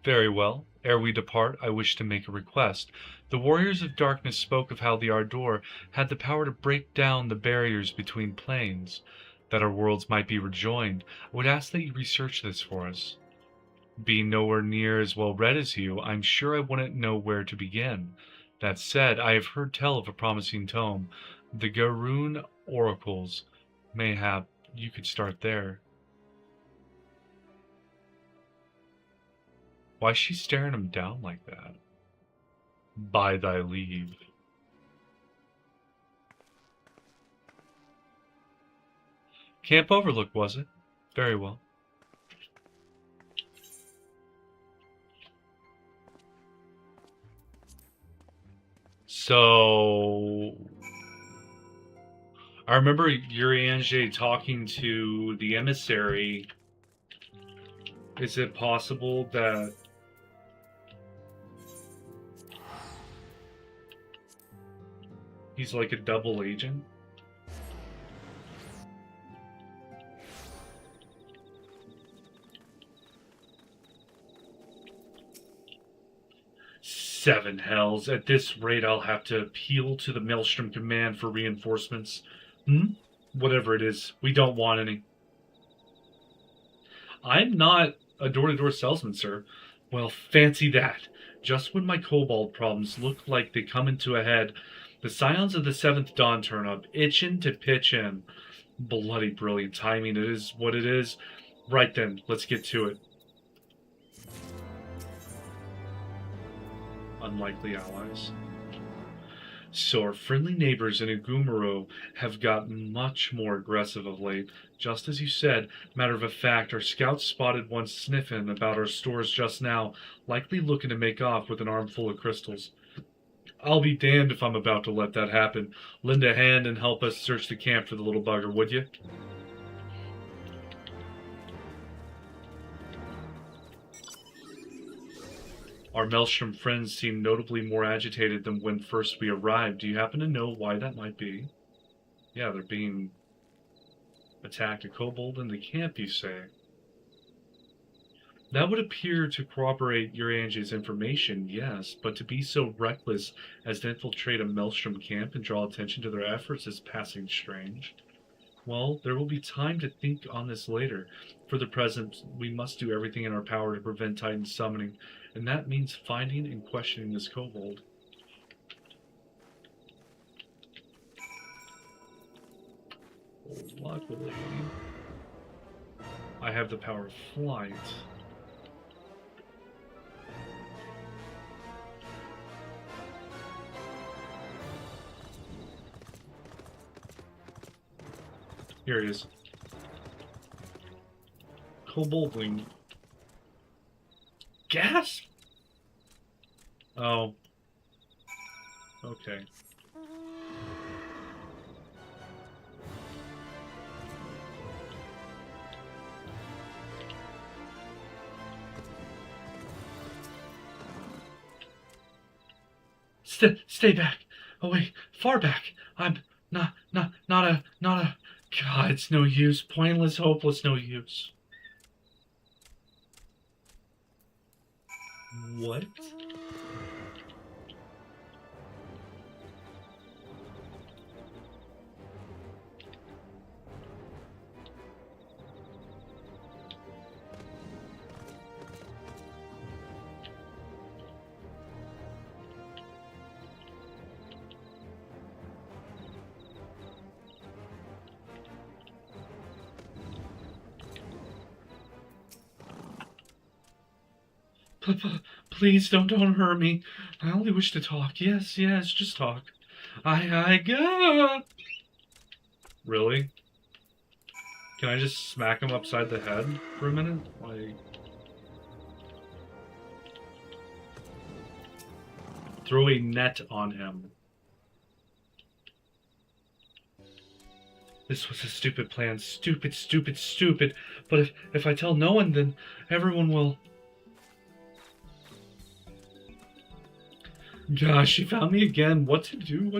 Very well. Ere we depart, I wish to make a request. The Warriors of Darkness spoke of how the Ardor had the power to break down the barriers between planes, that our worlds might be rejoined. I would ask that you research this for us. Being nowhere near as well read as you, I'm sure I wouldn't know where to begin. That said, I have heard tell of a promising tome, the Garoon Oracles. Mayhap you could start there. Why is she staring him down like that? By thy leave. Camp Overlook, was it? Very well. So I remember Eorzea talking to the emissary. Is it possible that he's like a double agent? Seven hells. At this rate, I'll have to appeal to the Maelstrom Command for reinforcements. Whatever it is, we don't want any. I'm not a door-to-door salesman, sir. Well, fancy that. Just when my kobold problems look like they come into a head, the Scions of the Seventh Dawn turn up, itching to pitch in. Bloody brilliant timing. It is what it is. Right then, let's get to it. Unlikely allies. So our friendly neighbors in Ogomaru have gotten much more aggressive of late. Just as you said, matter of fact, our scouts spotted one sniffing about our stores just now, likely looking to make off with an armful of crystals. I'll be damned if I'm about to let that happen. Lend a hand and help us search the camp for the little bugger, would you? Our Maelstrom friends seem notably more agitated than when first we arrived. Do you happen to know why that might be? Yeah, they're being attacked. A kobold in the camp, you say? That would appear to corroborate Eorzea information, yes, but to be so reckless as to infiltrate a Maelstrom camp and draw attention to their efforts is passing strange. Well, there will be time to think on this later. For the present, we must do everything in our power to prevent Titan summoning, and that means finding and questioning this kobold. Luckily, I have the power of flight. Here he is. Koboldling. Gas? Oh. Okay. Stay back. Away. Far back. I'm not a... God, it's no use. Pointless, hopeless, no use. What? Please don't hurt me. I only wish to talk. Yes, just talk. I go. Really? Can I just smack him upside the head for a minute? Like, throw a net on him. This was a stupid plan. Stupid. But if I tell no one, then everyone will... Gosh, she found me again. What to do?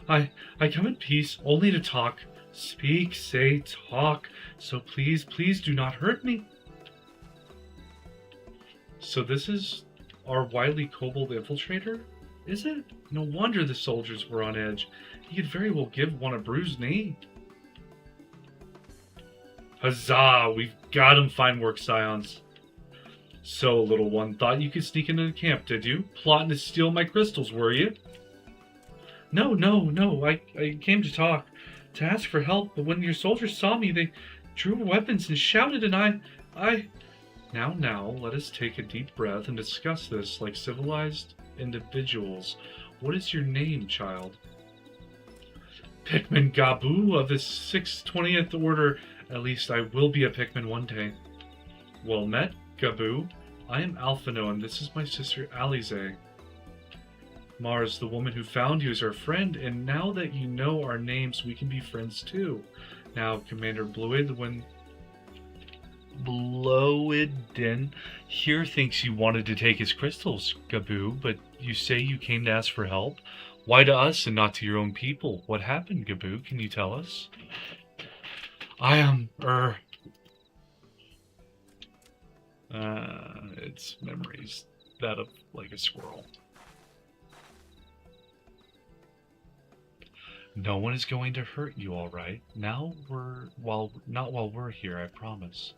I come in peace, only to talk. Speak, say, talk. So please do not hurt me. So this is our wily kobold infiltrator? Is it? No wonder the soldiers were on edge. He could very well give one a bruised knee. Huzzah! We've got him, fine work, Scions. So, little one, thought you could sneak into the camp, did you? Plotting to steal my crystals, were you? No, I came to talk, to ask for help, but when your soldiers saw me, they drew weapons and shouted, and I... Now, let us take a deep breath and discuss this like civilized individuals. What is your name, child? Pikmin Gabu of the 620th Order. At least I will be a Pikmin one day. Well met, Gabu. I am Alphino, and this is my sister Alize. Mars, the woman who found you, is our friend, and now that you know our names, we can be friends too. Now, Commander Blowidden here thinks you wanted to take his crystals, Gabu, but you say you came to ask for help? Why to us and not to your own people? What happened, Gabu? Can you tell us? I am, it's memories. That of like a squirrel. No one is going to hurt you, all right? Not while we're here, I promise.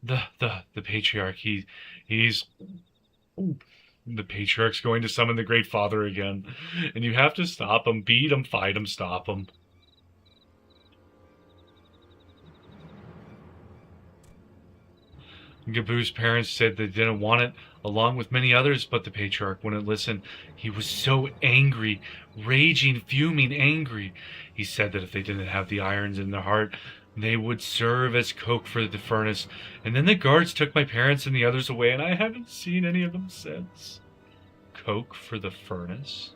The Patriarch, he's... Ooh, the Patriarch's going to summon the Great Father again. And you have to stop him, beat him, fight him, stop him. Gabu's parents said they didn't want it, along with many others, but the Patriarch wouldn't listen. He was so angry, raging, fuming, angry. He said that if they didn't have the irons in their heart, they would serve as coke for the furnace. And then the guards took my parents and the others away, and I haven't seen any of them since. Coke for the furnace?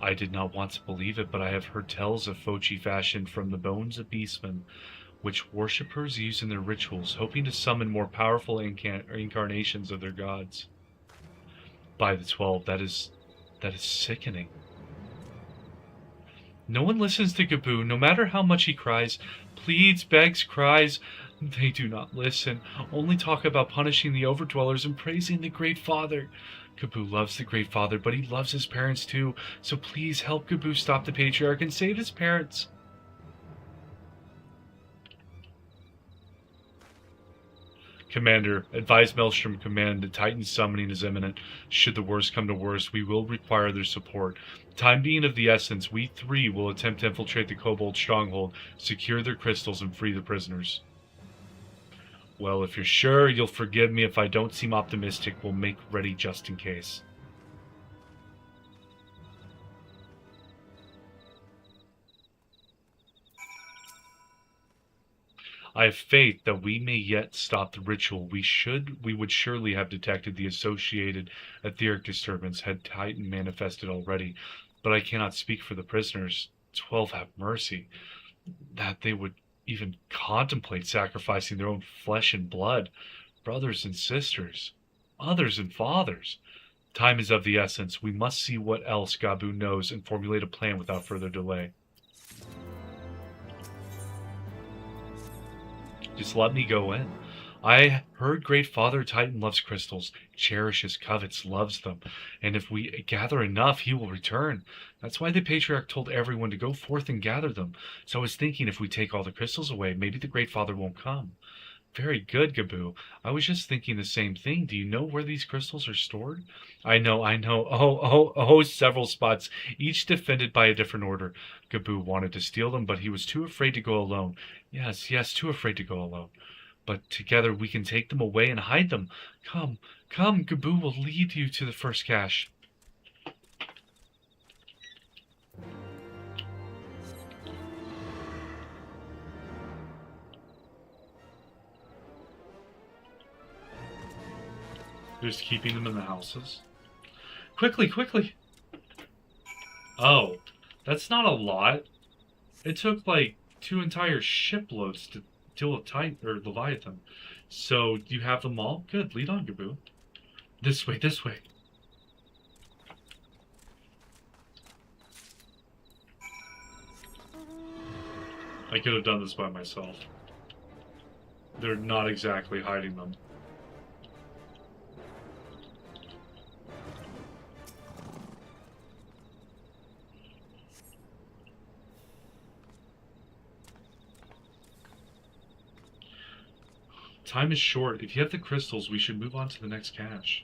I did not want to believe it, but I have heard tales of Fochi fashioned from the bones of beastmen, which worshippers use in their rituals, hoping to summon more powerful incarnations of their gods. By the 12, that is sickening. No one listens to Gaboo, no matter how much he cries, pleads, begs, cries. They do not listen, only talk about punishing the overdwellers and praising the Great Father. Gaboo loves the Great Father, but he loves his parents too, so please help Gaboo stop the Patriarch and save his parents. Commander, advise Maelstrom Command that Titan summoning is imminent. Should the worst come to worst, we will require their support. Time being of the essence, we 3 will attempt to infiltrate the Kobold stronghold, secure their crystals, and free the prisoners. Well, if you're sure, you'll forgive me if I don't seem optimistic. We'll make ready just in case. I have faith that we may yet stop the ritual. We would surely have detected the associated etheric disturbance had Titan manifested already, but I cannot speak for the prisoners. 12 have mercy. That they would even contemplate sacrificing their own flesh and blood, brothers and sisters, mothers and fathers. Time is of the essence. We must see what else Gaboo knows and formulate a plan without further delay. Just let me go in. I heard Great Father Titan loves crystals, cherishes, covets, loves them, and if we gather enough, he will return. That's why the Patriarch told everyone to go forth and gather them. So I was thinking if we take all the crystals away, maybe the Great Father won't come. Very good, Gaboo. I was just thinking the same thing. Do you know where these crystals are stored? I know. Oh, several spots, each defended by a different order. Gaboo wanted to steal them, but he was too afraid to go alone. Yes, too afraid to go alone. But together we can take them away and hide them. Come, Gaboo will lead you to the first cache. Just keeping them in the houses. Quickly! Oh, that's not a lot. It took like 2 entire shiploads to deal with Titan or Leviathan. So you have them all? Good. Lead on, Gaboo. This way. I could have done this by myself. They're not exactly hiding them. Time is short. If you have the crystals, we should move on to the next cache.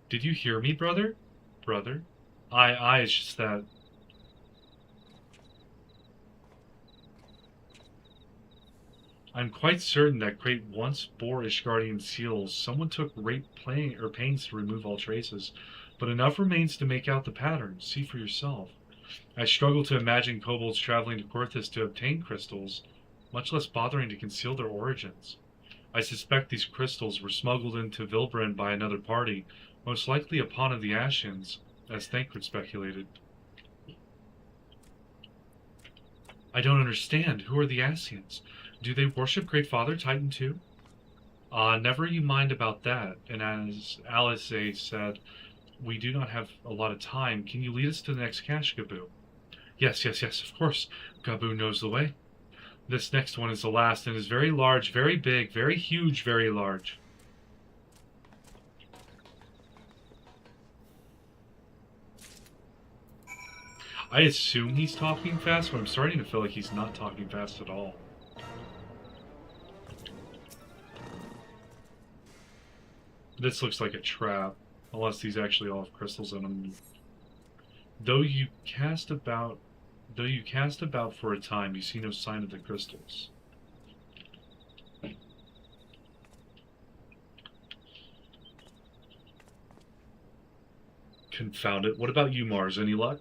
Did you hear me, brother? Brother? It's just that... I'm quite certain that Crate once bore Ishgardian seals. Someone took great pains to remove all traces, but enough remains to make out the pattern. See for yourself. I struggle to imagine kobolds traveling to Korthus to obtain crystals, much less bothering to conceal their origins. I suspect these crystals were smuggled into Vilbren by another party, most likely a pawn of the Ashians, as Thancred speculated. I don't understand. Who are the Ashians? Do they worship Great Father Titan too? Never you mind about that. And as Alice said, we do not have a lot of time. Can you lead us to the next cache, Gaboo? Yes, of course. Gaboo knows the way. This next one is the last and is very large, very big, very huge, very large. I assume he's talking fast, but I'm starting to feel like he's not talking fast at all. This looks like a trap, unless these actually all have crystals in them. Though you cast about for a time, you see no sign of the crystals. Confound it. What about you, Mars? Any luck?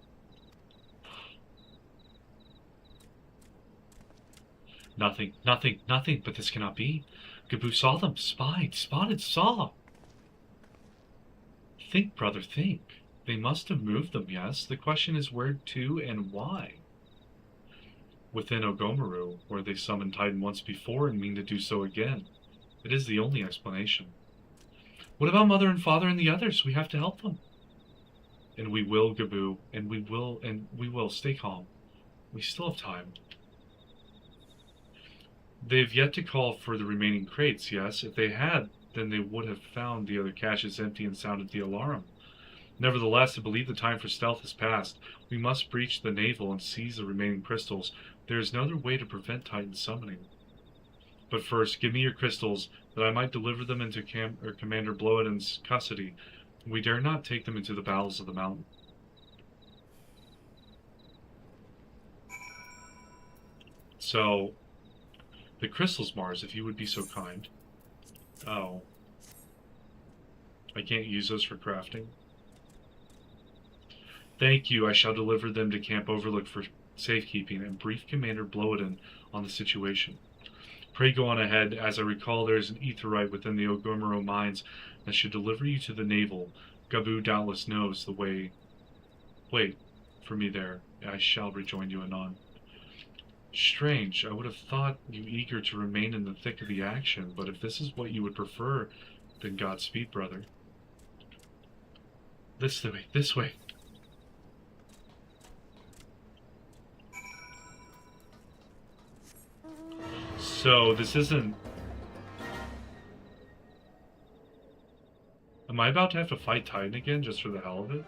Nothing, but this cannot be. Gaboo saw them, spotted, saw. Think, brother, think. They must have moved them, yes. The question is where to and why. Within Ogomaru, where they summoned Titan once before and mean to do so again. It is the only explanation. What about Mother and Father and the others? We have to help them. And we will, Gabu, and we will. Stay calm. We still have time. They've yet to call for the remaining crates, yes? If they had, then they would have found the other caches empty and sounded the alarm. Nevertheless, I believe the time for stealth has passed. We must breach the navel and seize the remaining crystals. There is no other way to prevent Titan summoning. But first, give me your crystals, that I might deliver them into Commander Bloedon's custody. We dare not take them into the bowels of the mountain. So, the crystals, Mars, if you would be so kind. Oh. I can't use those for crafting. Thank you. I shall deliver them to Camp Overlook for safekeeping and brief Commander Bloedon on the situation. Pray go on ahead. As I recall, there is an aetheryte within the Ogomaru mines that should deliver you to the navel. Gabu doubtless knows the way. Wait for me there. I shall rejoin you anon. Strange. I would have thought you eager to remain in the thick of the action, but if this is what you would prefer, then Godspeed, brother. This way. This way. So, this isn't... Am I about to have to fight Titan again, just for the hell of it?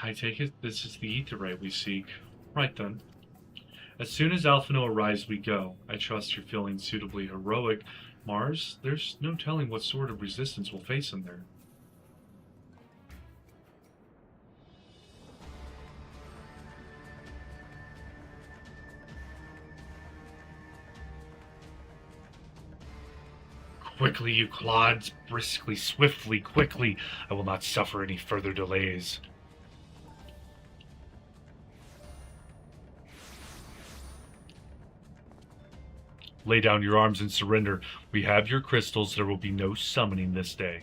I take it this is the aetheryte we seek. Right then. As soon as Alphino arrives, we go. I trust you're feeling suitably heroic. Mars, there's no telling what sort of resistance we'll face in there. Quickly, you clods. Briskly, swiftly, quickly. I will not suffer any further delays. Lay down your arms and surrender. We have your crystals. There will be no summoning this day.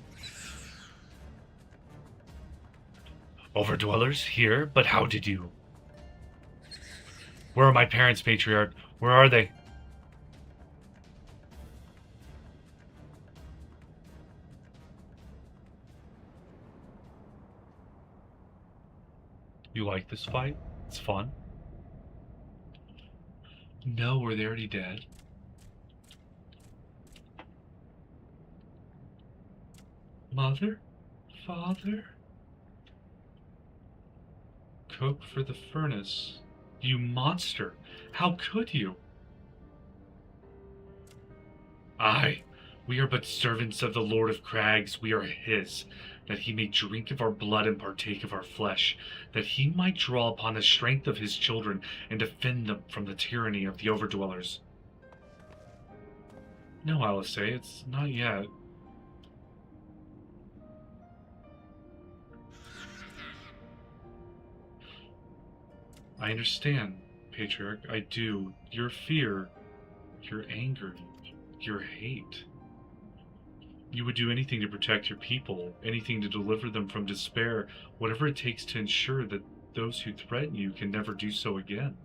Overdwellers? Here? But how did you? Where are my parents, Patriarch? Where are they? You like this fight? It's fun? No, were they already dead? Mother? Father? Cook for the furnace. You monster! How could you? Aye, we are but servants of the Lord of Crags. We are his, that he may drink of our blood and partake of our flesh, that he might draw upon the strength of his children and defend them from the tyranny of the Overdwellers. No, Alice, it's not yet. I understand, Patriarch, I do. Your fear, your anger, your hate. You would do anything to protect your people, anything to deliver them from despair, whatever it takes to ensure that those who threaten you can never do so again.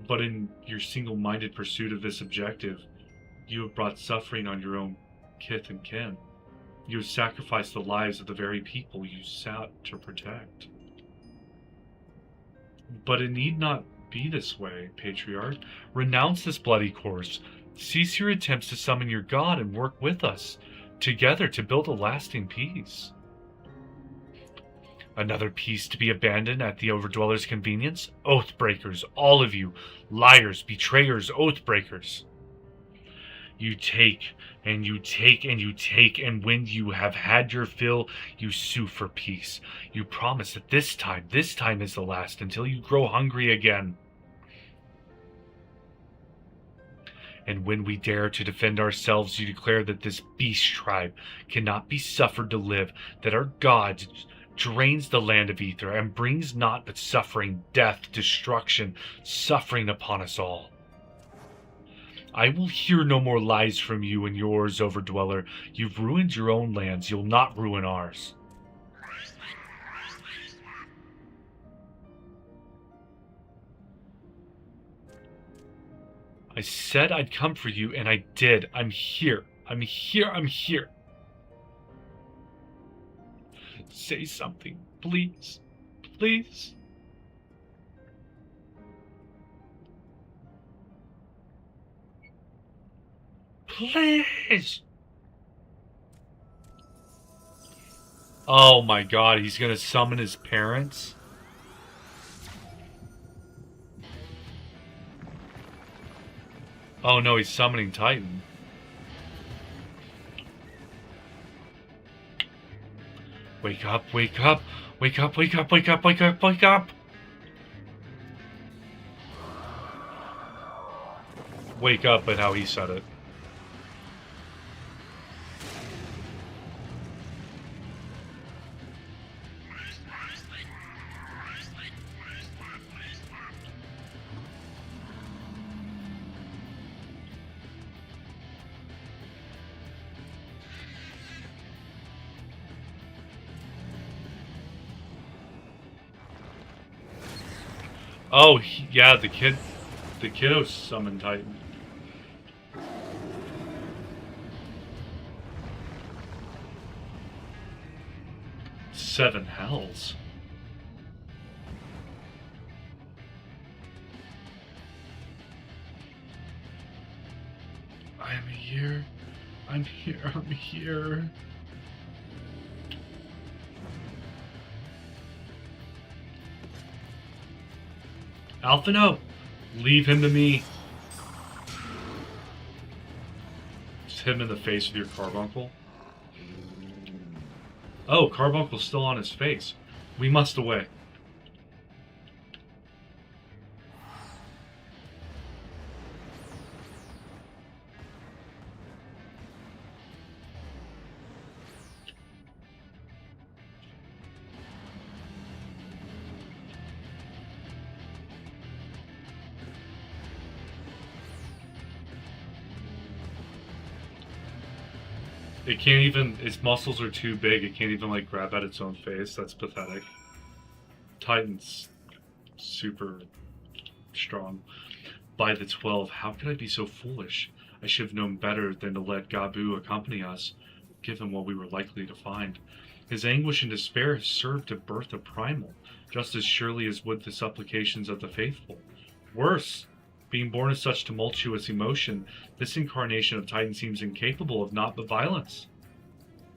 But in your single-minded pursuit of this objective, you have brought suffering on your own kith and kin. You have sacrificed the lives of the very people you sought to protect. But it need not be this way, Patriarch. Renounce this bloody course. Cease your attempts to summon your god and work with us, together to build a lasting peace. Another peace to be abandoned at the Overdwellers' convenience? Oathbreakers, all of you. Liars, betrayers, oathbreakers. You take, and you take, and you take, and when you have had your fill, you sue for peace. You promise that this time is the last, until you grow hungry again. And when we dare to defend ourselves, you declare that this beast tribe cannot be suffered to live, that our God drains the land of Ether and brings naught but suffering, death, destruction, suffering upon us all. I will hear no more lies from you and yours, Overdweller. You've ruined your own lands, you'll not ruin ours. I said I'd come for you, and I did. I'm here. I'm here. I'm here. Say something, please. Please. Please. Oh my god, he's gonna summon his parents? Oh no, he's summoning Titan. Wake up, wake up, wake up, wake up, wake up, wake up, wake up! Wake up, but how he said it. Oh, yeah, the kiddo summoned Titan. Seven hells. I'm here. I'm here. I'm here. Alphino, leave him to me. Just hit him in the face with your carbuncle. Oh, carbuncle's still on his face. We must away. It can't even, its muscles are too big, it can't even like grab at its own face. That's pathetic. Titan's super strong. By the 12, how could I be so foolish? I should have known better than to let Gabu accompany us, given what we were likely to find. His anguish and despair has served to birth a primal, just as surely as would the supplications of the faithful. Worse, being born of such tumultuous emotion, this incarnation of Titan seems incapable of naught but violence.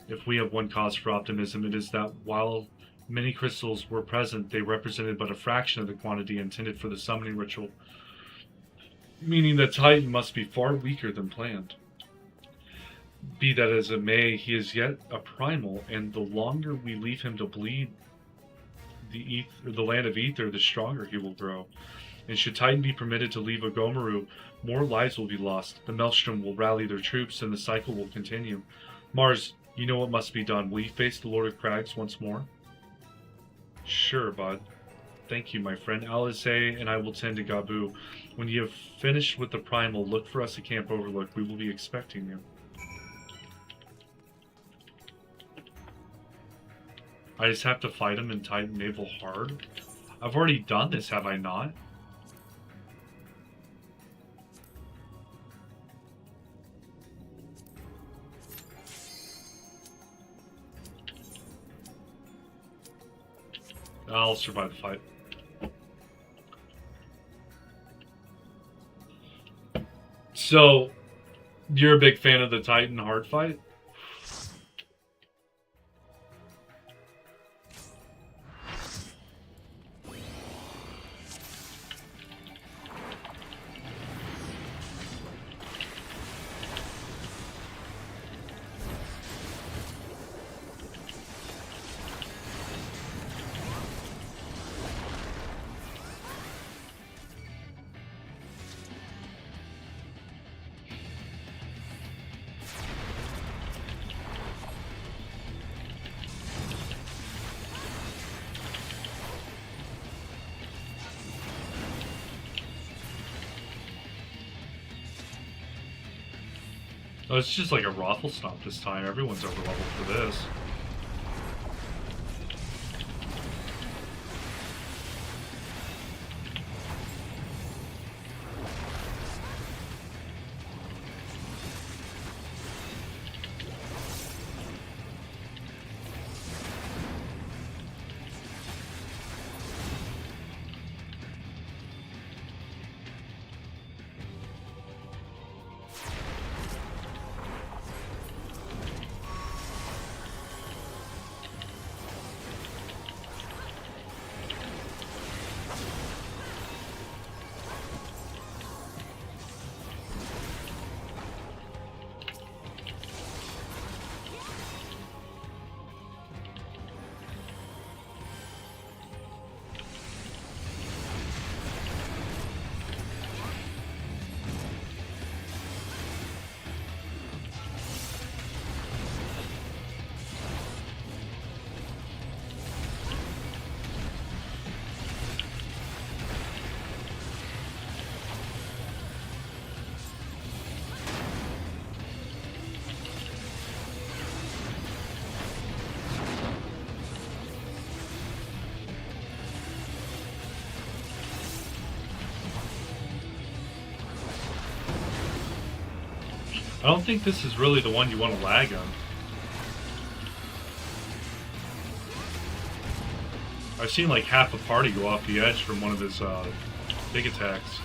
If we have one cause for optimism, it is that while many crystals were present, they represented but a fraction of the quantity intended for the summoning ritual, meaning that Titan must be far weaker than planned. Be that as it may, he is yet a primal, and the longer we leave him to bleed the land of Ether, the stronger he will grow. And should Titan be permitted to leave Ogomaru, more lives will be lost. The Maelstrom will rally their troops, and the cycle will continue. Mars, you know what must be done. Will you face the Lord of Crags once more? Sure, bud. Thank you, my friend. Eorzea and I will tend to Gabu. When you have finished with the primal, look for us at Camp Overlook. We will be expecting you. I just have to fight him in Titan Naval hard? I've already done this, have I not? I'll survive the fight. So, you're a big fan of the Titan hard fight? Oh, it's just like a raffle stomp this time. Everyone's over leveled for this. I don't think this is really the one you want to lag on. I've seen like half a party go off the edge from one of his big attacks.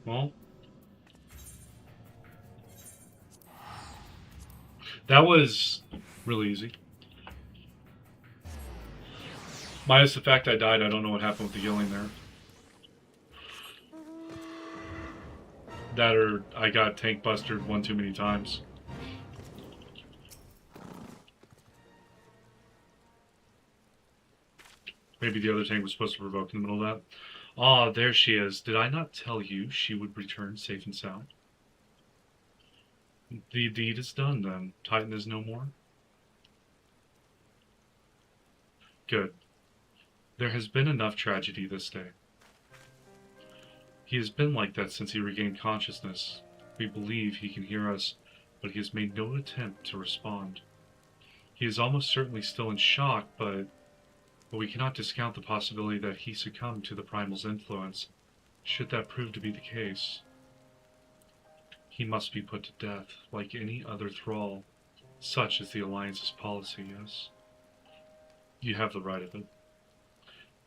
Well, that was really easy. Minus the fact I died, I don't know what happened with the healing there. That or I got tank busted one too many times. Maybe the other tank was supposed to provoke in the middle of that. Ah, there she is. Did I not tell you she would return safe and sound? The deed is done, then. Titan is no more? Good. There has been enough tragedy this day. He has been like that since he regained consciousness. We believe he can hear us, but he has made no attempt to respond. He is almost certainly still in shock, but we cannot discount the possibility that he succumbed to the Primal's influence. Should that prove to be the case, he must be put to death, like any other thrall. Such is the Alliance's policy, yes? You have the right of it.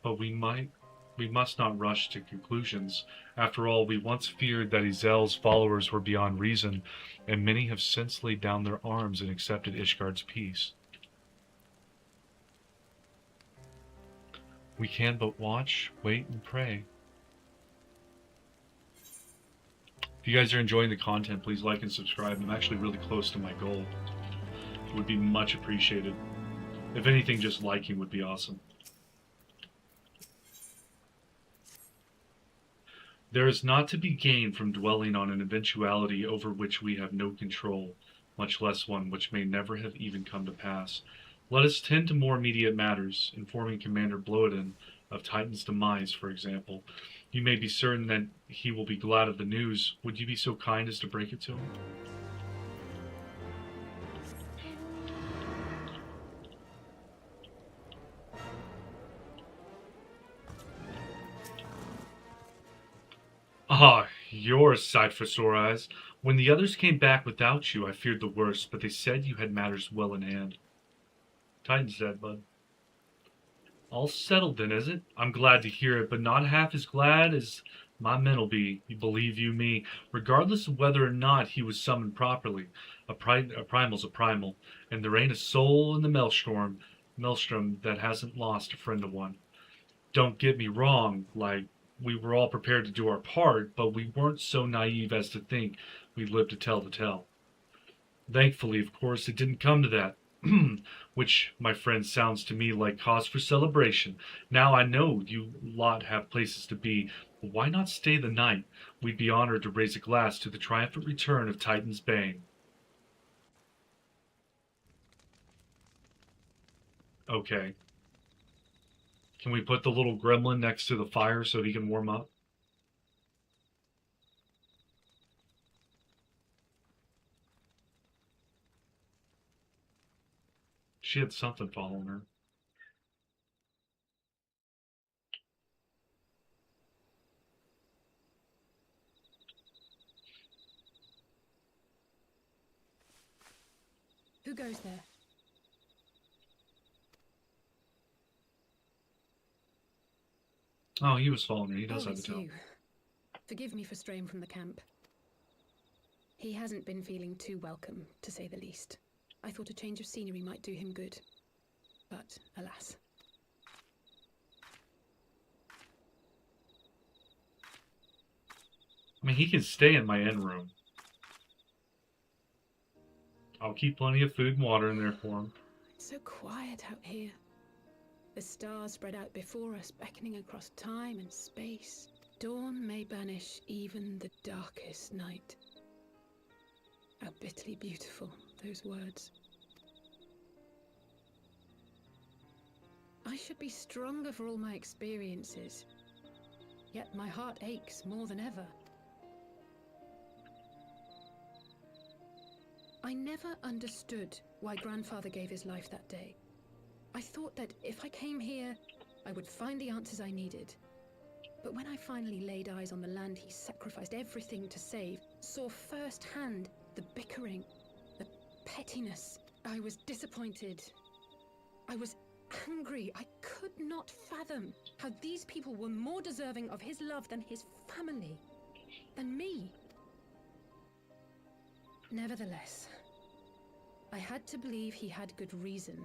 But we must not rush to conclusions. After all, we once feared that Ezel's followers were beyond reason, and many have since laid down their arms and accepted Ishgard's peace. We can but watch, wait, and pray. If you guys are enjoying the content, please like and subscribe. I'm actually really close to my goal. It would be much appreciated. If anything, just liking would be awesome. There is not to be gained from dwelling on an eventuality over which we have no control, much less one which may never have even come to pass. Let us tend to more immediate matters, informing Commander Bloedin of Titan's demise, for example. You may be certain that he will be glad of the news. Would you be so kind as to break it to him? Ah, you're a sight for sore eyes. When the others came back without you, I feared the worst, but they said you had matters well in hand. Titan's dead, bud. All settled then, is it? I'm glad to hear it, but not half as glad as my men'll be. You believe you me, regardless of whether or not he was summoned properly. A primal's a primal, and there ain't a soul in the maelstrom that hasn't lost a friend of one. Don't get me wrong, like, we were all prepared to do our part, but we weren't so naive as to think we'd live to tell the tale. Thankfully, of course, it didn't come to that. Which, my friend, sounds to me like cause for celebration. Now I know you lot have places to be, but why not stay the night? We'd be honored to raise a glass to the triumphant return of Titan's Bane. Okay. Can we put the little gremlin next to the fire so he can warm up? She had something following her. Who goes there? Oh, he was following her. He does Oh, have a it's tail. you. Forgive me for straying from the camp. He hasn't been feeling too welcome, to say the least. I thought a change of scenery might do him good. But, alas. I mean, he can stay in my inn room. I'll keep plenty of food and water in there for him. It's so quiet out here. The stars spread out before us, beckoning across time and space. Dawn may banish even the darkest night. How bitterly beautiful, those words. I should be stronger for all my experiences. Yet my heart aches more than ever. I never understood why Grandfather gave his life that day. I thought that if I came here, I would find the answers I needed. But when I finally laid eyes on the land he sacrificed everything to save, saw firsthand the bickering, the pettiness, I was disappointed. I was angry. I could not fathom how these people were more deserving of his love than his family, than me. Nevertheless, I had to believe he had good reason.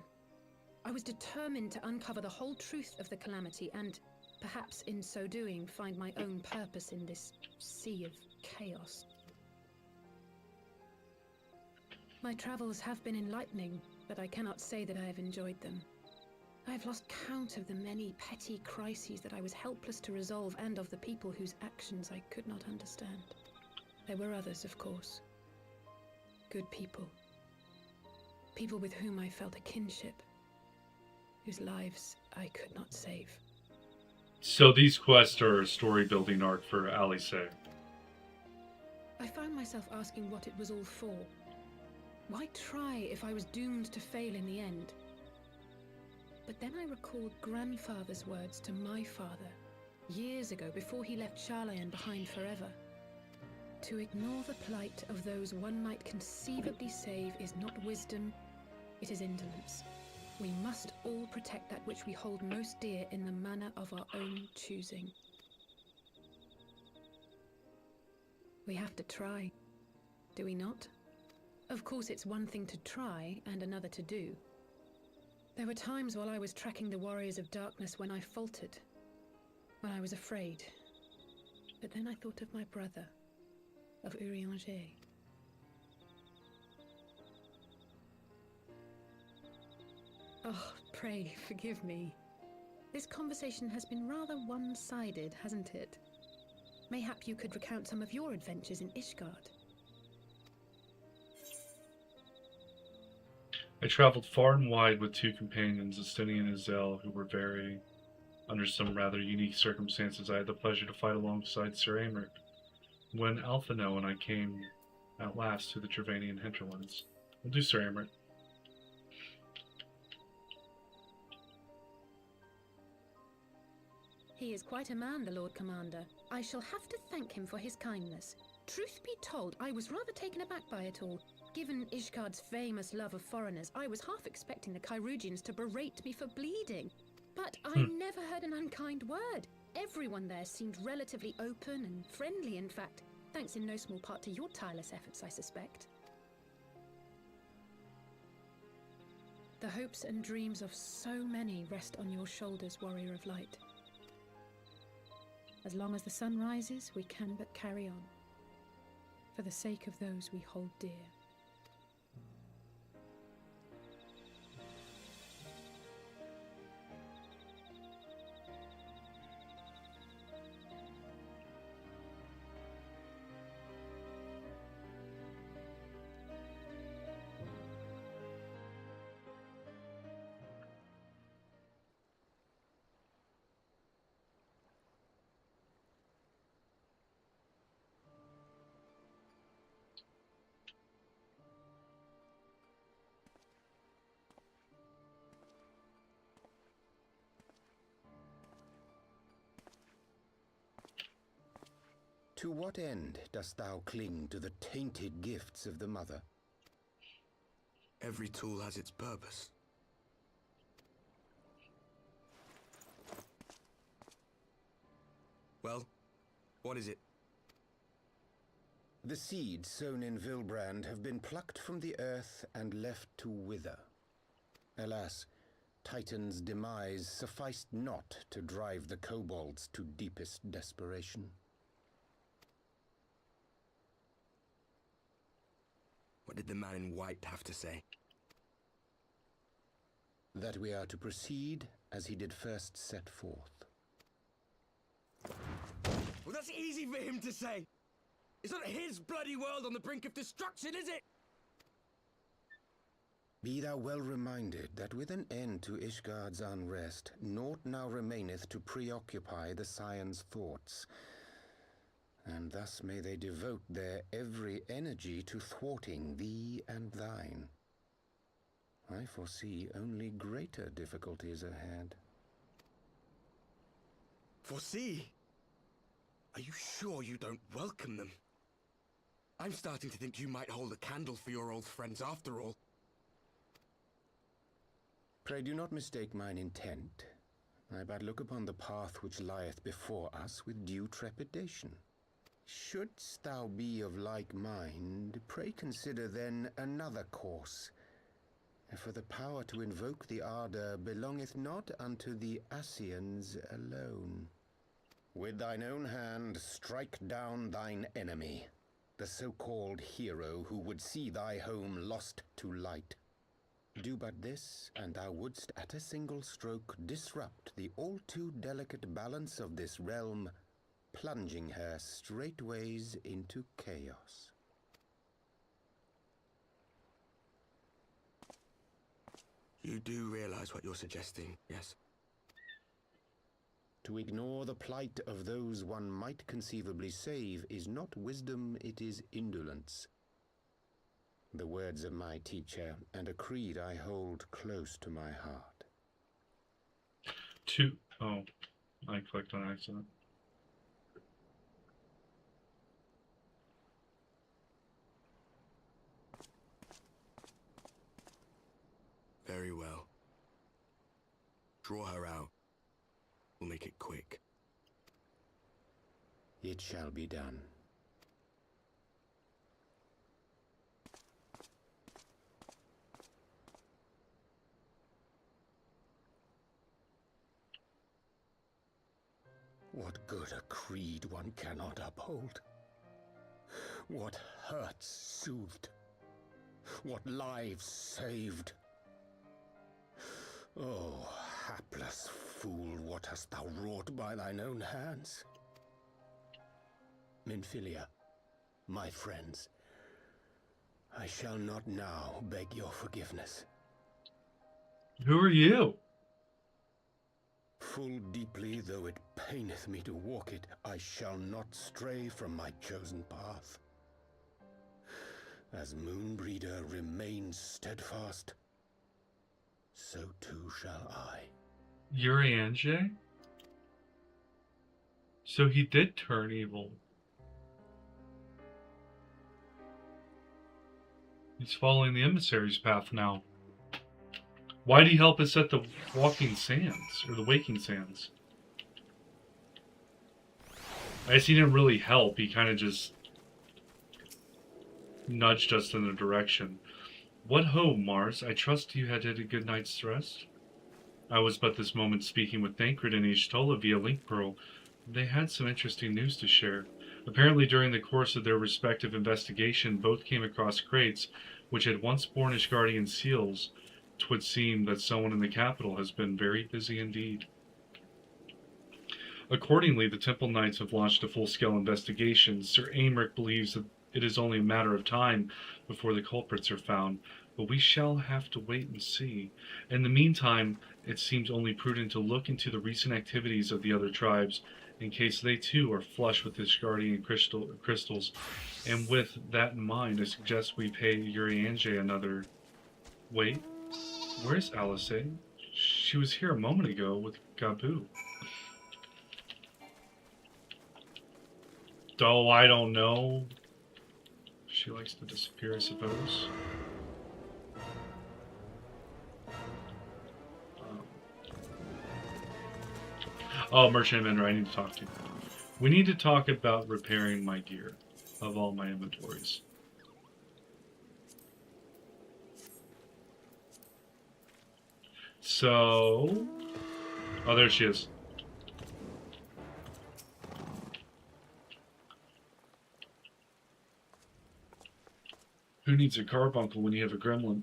I was determined to uncover the whole truth of the calamity and, perhaps in so doing, find my own purpose in this sea of chaos. My travels have been enlightening, but I cannot say that I have enjoyed them. I have lost count of the many petty crises that I was helpless to resolve and of the people whose actions I could not understand. There were others, of course. Good people. People with whom I felt a kinship, whose lives I could not save. So these quests are a story building arc for Alice. I found myself asking what it was all for. Why try if I was doomed to fail in the end? But then I recalled Grandfather's words to my father, years ago before he left Sharlayan behind forever. To ignore the plight of those one might conceivably save is not wisdom, it is indolence. We must all protect that which we hold most dear in the manner of our own choosing. We have to try, do we not? Of course, it's one thing to try and another to do. There were times while I was tracking the warriors of darkness when I faltered, when I was afraid. But then I thought of my brother, of Eorzea. Oh, pray forgive me. This conversation has been rather one-sided, hasn't it? Mayhap you could recount some of your adventures in Ishgard. I traveled far and wide with two companions, Estini and Azel, who were very, under some rather unique circumstances. I had the pleasure to fight alongside Sir Aymeric when Alphino and I came at last to the Travanian hinterlands. We'll do Sir Aymeric. He is quite a man, the Lord Commander. I shall have to thank him for his kindness. Truth be told, I was rather taken aback by it all. Given Ishgard's famous love of foreigners, I was half expecting the Kyrugians to berate me for bleeding. But I never heard an unkind word. Everyone there seemed relatively open and friendly, in fact. Thanks in no small part to your tireless efforts, I suspect. The hopes and dreams of so many rest on your shoulders, Warrior of Light. As long as the sun rises, we can but carry on, for the sake of those we hold dear. To what end dost thou cling to the tainted gifts of the Mother? Every tool has its purpose. Well, what is it? The seeds sown in Vilbrand have been plucked from the earth and left to wither. Alas, Titan's demise sufficed not to drive the kobolds to deepest desperation. What did the man in white have to say? That we are to proceed as he did first set forth. Well, that's easy for him to say. It's not his bloody world on the brink of destruction, is it? Be thou well reminded that with an end to Ishgard's unrest, naught now remaineth to preoccupy the Scion's thoughts. And thus may they devote their every energy to thwarting thee and thine. I foresee only greater difficulties ahead. Foresee? Are you sure you don't welcome them? I'm starting to think you might hold a candle for your old friends after all. Pray do not mistake mine intent. I but look upon the path which lieth before us with due trepidation. Shouldst thou be of like mind, pray consider then another course. For the power to invoke the ardor belongeth not unto the Ascians alone. With thine own hand strike down thine enemy, the so-called hero who would see thy home lost to light. Do but this, and thou wouldst at a single stroke disrupt the all too delicate balance of this realm, plunging her straightways into chaos. You do realize what you're suggesting, yes? To ignore the plight of those one might conceivably save is not wisdom, it is indolence. The words of my teacher, and a creed I hold close to my heart. Oh, I clicked on accident. Very well. Draw her out. We'll make it quick. It shall be done. What good a creed one cannot uphold? What hurts soothed? What lives saved? Oh, hapless fool, what hast thou wrought by thine own hands? Minfilia, my friends, I shall not now beg your forgiveness. Who are you? Full deeply though it paineth me to walk it, I shall not stray from my chosen path. As Moonbreeder remains steadfast, so too shall I. Eorzea? So he did turn evil. He's following the emissary's path now. Why'd he help us at the Walking Sands, or the Waking Sands? I guess he didn't really help, he kind of just nudged us in the direction. What ho, Mars, I trust you had a good night's rest? I was but this moment speaking with Thancred and Y'shtola via Link Pearl. They had some interesting news to share. Apparently during the course of their respective investigation, both came across crates which had once borne Ishgardian seals. 'Twould seem that someone in the capital has been very busy indeed. Accordingly, the Temple Knights have launched a full-scale investigation. Sir Aymeric believes that it is only a matter of time before the culprits are found, but we shall have to wait and see. In the meantime, it seems only prudent to look into the recent activities of the other tribes, in case they too are flush with Ishgardian crystals. And with that in mind, I suggest we pay Eorzea another... Wait, where's Alice? She was here a moment ago with Gabu. Oh, I don't know. She likes to disappear, I suppose. Oh, Merchant Vendor, I need to talk to you. We need to talk about repairing my gear of all my inventories. So... Oh, there she is. Who needs a carbuncle when you have a gremlin?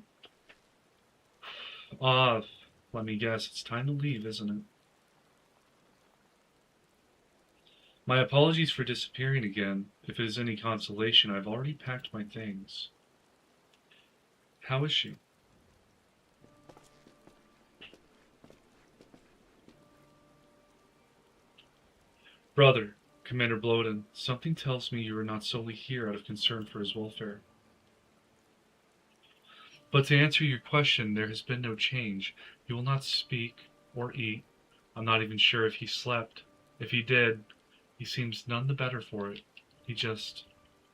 Let me guess, it's time to leave, isn't it? My apologies for disappearing again. If it is any consolation, I've already packed my things. How is she? Brother, Commander Bloden, something tells me you are not solely here out of concern for his welfare. But to answer your question, there has been no change. He will not speak or eat. I'm not even sure if he slept. If he did, he seems none the better for it. He just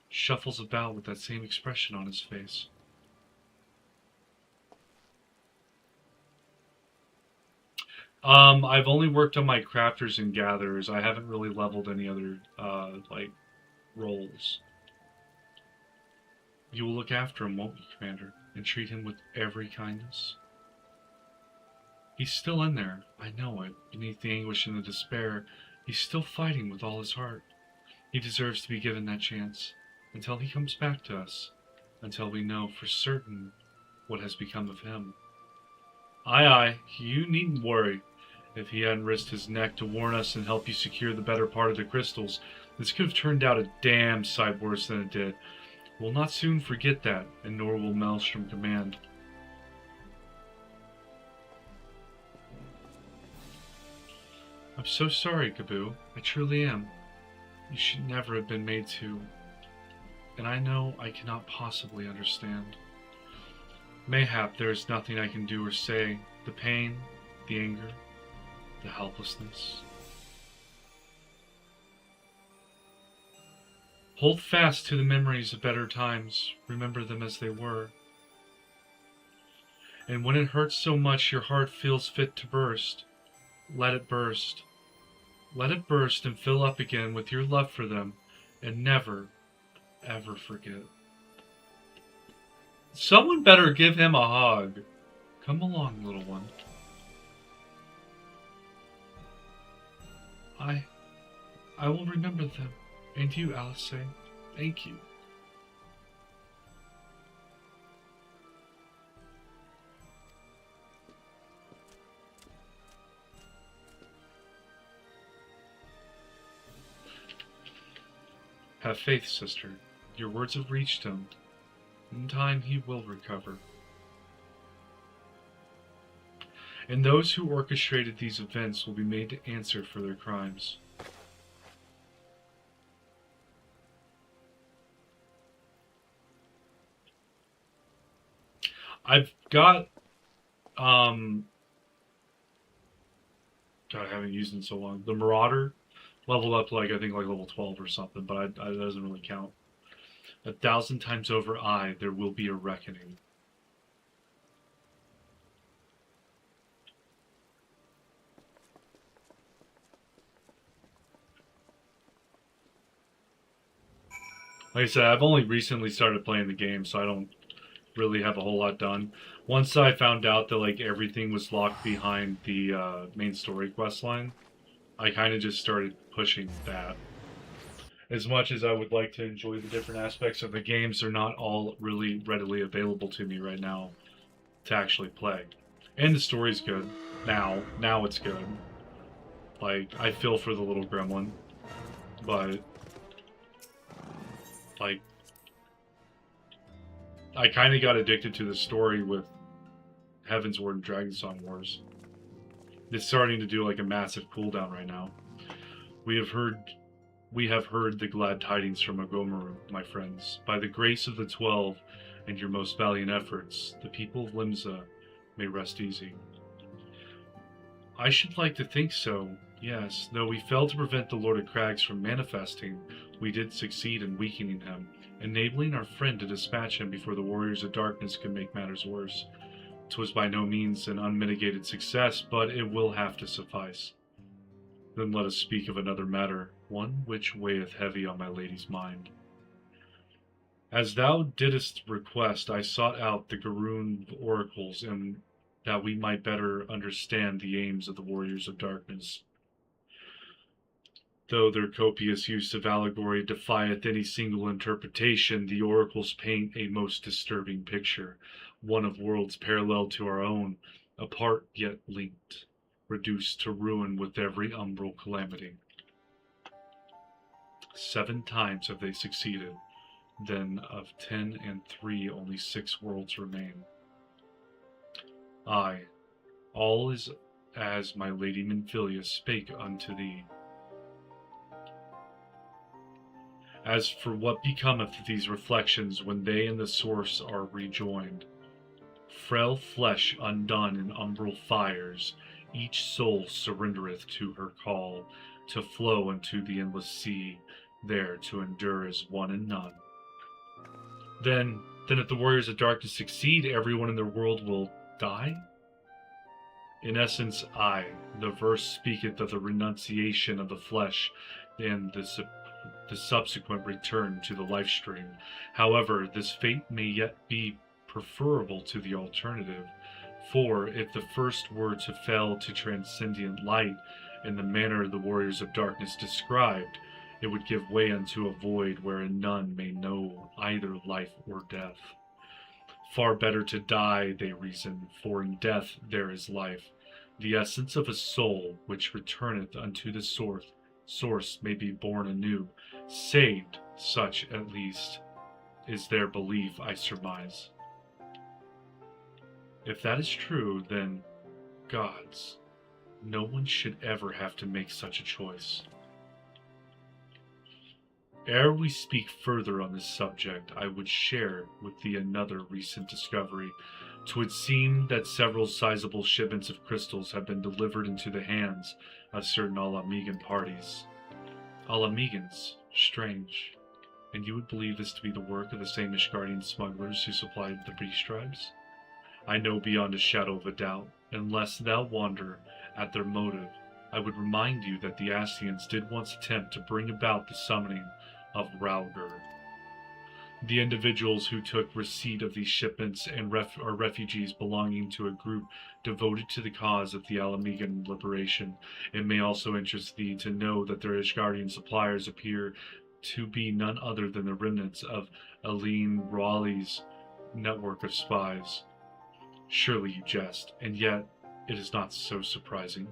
shuffles about with that same expression on his face. I've only worked on my crafters and gatherers. I haven't really leveled any other, roles. You will look after him, won't you, Commander, and treat him with every kindness? He's still in there, I know it. Beneath the anguish and the despair, he's still fighting with all his heart. He deserves to be given that chance, until he comes back to us, until we know for certain what has become of him. Aye, aye, you needn't worry. If he hadn't risked his neck to warn us and help you secure the better part of the crystals, this could have turned out a damn sight worse than it did. We'll not soon forget that, and nor will Maelstrom Command. I'm so sorry, Gabu. I truly am. You should never have been made to. And I know I cannot possibly understand. Mayhap there is nothing I can do or say. The pain, the anger, the helplessness. Hold fast to the memories of better times. Remember them as they were. And when it hurts so much your heart feels fit to burst, let it burst. Let it burst and fill up again with your love for them, and never, ever forget. Someone better give him a hug. Come along, little one. I will remember them. And you, Alice, thank you. Have faith, sister. Your words have reached him. In time he will recover. And those who orchestrated these events will be made to answer for their crimes. I've got, God, I haven't used it in so long. The Marauder leveled up to like, I think like level 12 or something, but that doesn't really count. 1,000 times over there will be a reckoning. Like I said, I've only recently started playing the game, so I don't really have a whole lot done. Once I found out that like everything was locked behind the main story quest line, I kind of just started pushing that. As much as I would like to enjoy the different aspects of the games, they're not all really readily available to me right now to actually play. And the story's good. Now it's good. Like, I feel for the little gremlin, but like, I kind of got addicted to the story with Heavensward and Dragonsong Wars. It's starting to do like a massive cooldown right now. We have heard the glad tidings from Agomaru, my friends. By the grace of the 12 and your most valiant efforts, the people of Limsa may rest easy. I should like to think so, yes. Though we failed to prevent the Lord of Crags from manifesting, we did succeed in weakening him, enabling our friend to dispatch him before the Warriors of Darkness could make matters worse. 'Twas by no means an unmitigated success, but it will have to suffice. Then let us speak of another matter, one which weigheth heavy on my lady's mind. As thou didst request, I sought out the Garoon oracles, and that we might better understand the aims of the Warriors of Darkness. Though their copious use of allegory defieth any single interpretation, the oracles paint a most disturbing picture, one of worlds parallel to our own, apart yet linked, reduced to ruin with every umbral calamity. 7 times have they succeeded, then of 10 and 3 only 6 worlds remain. Aye, all is as my lady Minfilia spake unto thee. As for what becometh these reflections when they and the source are rejoined, frail flesh undone in umbral fires, each soul surrendereth to her call, to flow into the endless sea, there to endure as one and none. Then if the Warriors of Darkness succeed, everyone in their world will die? In essence, aye, the verse speaketh of the renunciation of the flesh and the subsequent return to the life stream. However, this fate may yet be preferable to the alternative, for if the first were to fall to transcendent light in the manner the Warriors of Darkness described, it would give way unto a void wherein none may know either life or death. Far better to die, they reason, for in death there is life. The essence of a soul which returneth unto the source may be born anew, saved, such at least is their belief, I surmise. If that is true, then, gods, no one should ever have to make such a choice. Ere we speak further on this subject, I would share with thee another recent discovery. 'Twould seem that several sizable shipments of crystals have been delivered into the hands of certain Alamigan parties. Alamigans? Strange. And you would believe this to be the work of the same Ishgardian smugglers who supplied the Beast tribes? I know beyond a shadow of a doubt, unless thou wonder at their motive, I would remind you that the Ascians did once attempt to bring about the summoning of Raugur. The individuals who took receipt of these shipments are refugees belonging to a group devoted to the cause of the Alamigan liberation. It may also interest thee to know that their Ishgardian suppliers appear to be none other than the remnants of Aline Rawley's network of spies. Surely you jest, and yet it is not so surprising.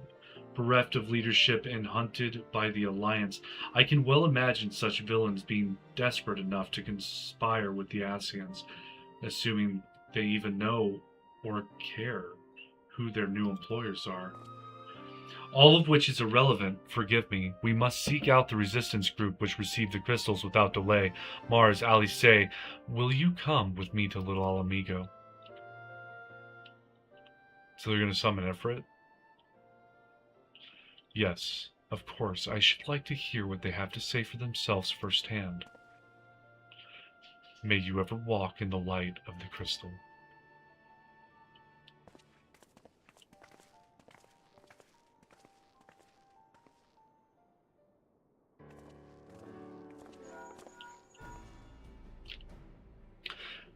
bereft of leadership and hunted by the Alliance. I can well imagine such villains being desperate enough to conspire with the Ascians, assuming they even know or care who their new employers are. All of which is irrelevant, forgive me. We must seek out the resistance group which received the crystals without delay. Mars, Alice, will you come with me to Little Alamigo? So they're going to summon Ifrit? Yes, of course. I should like to hear what they have to say for themselves firsthand. May you ever walk in the light of the crystal.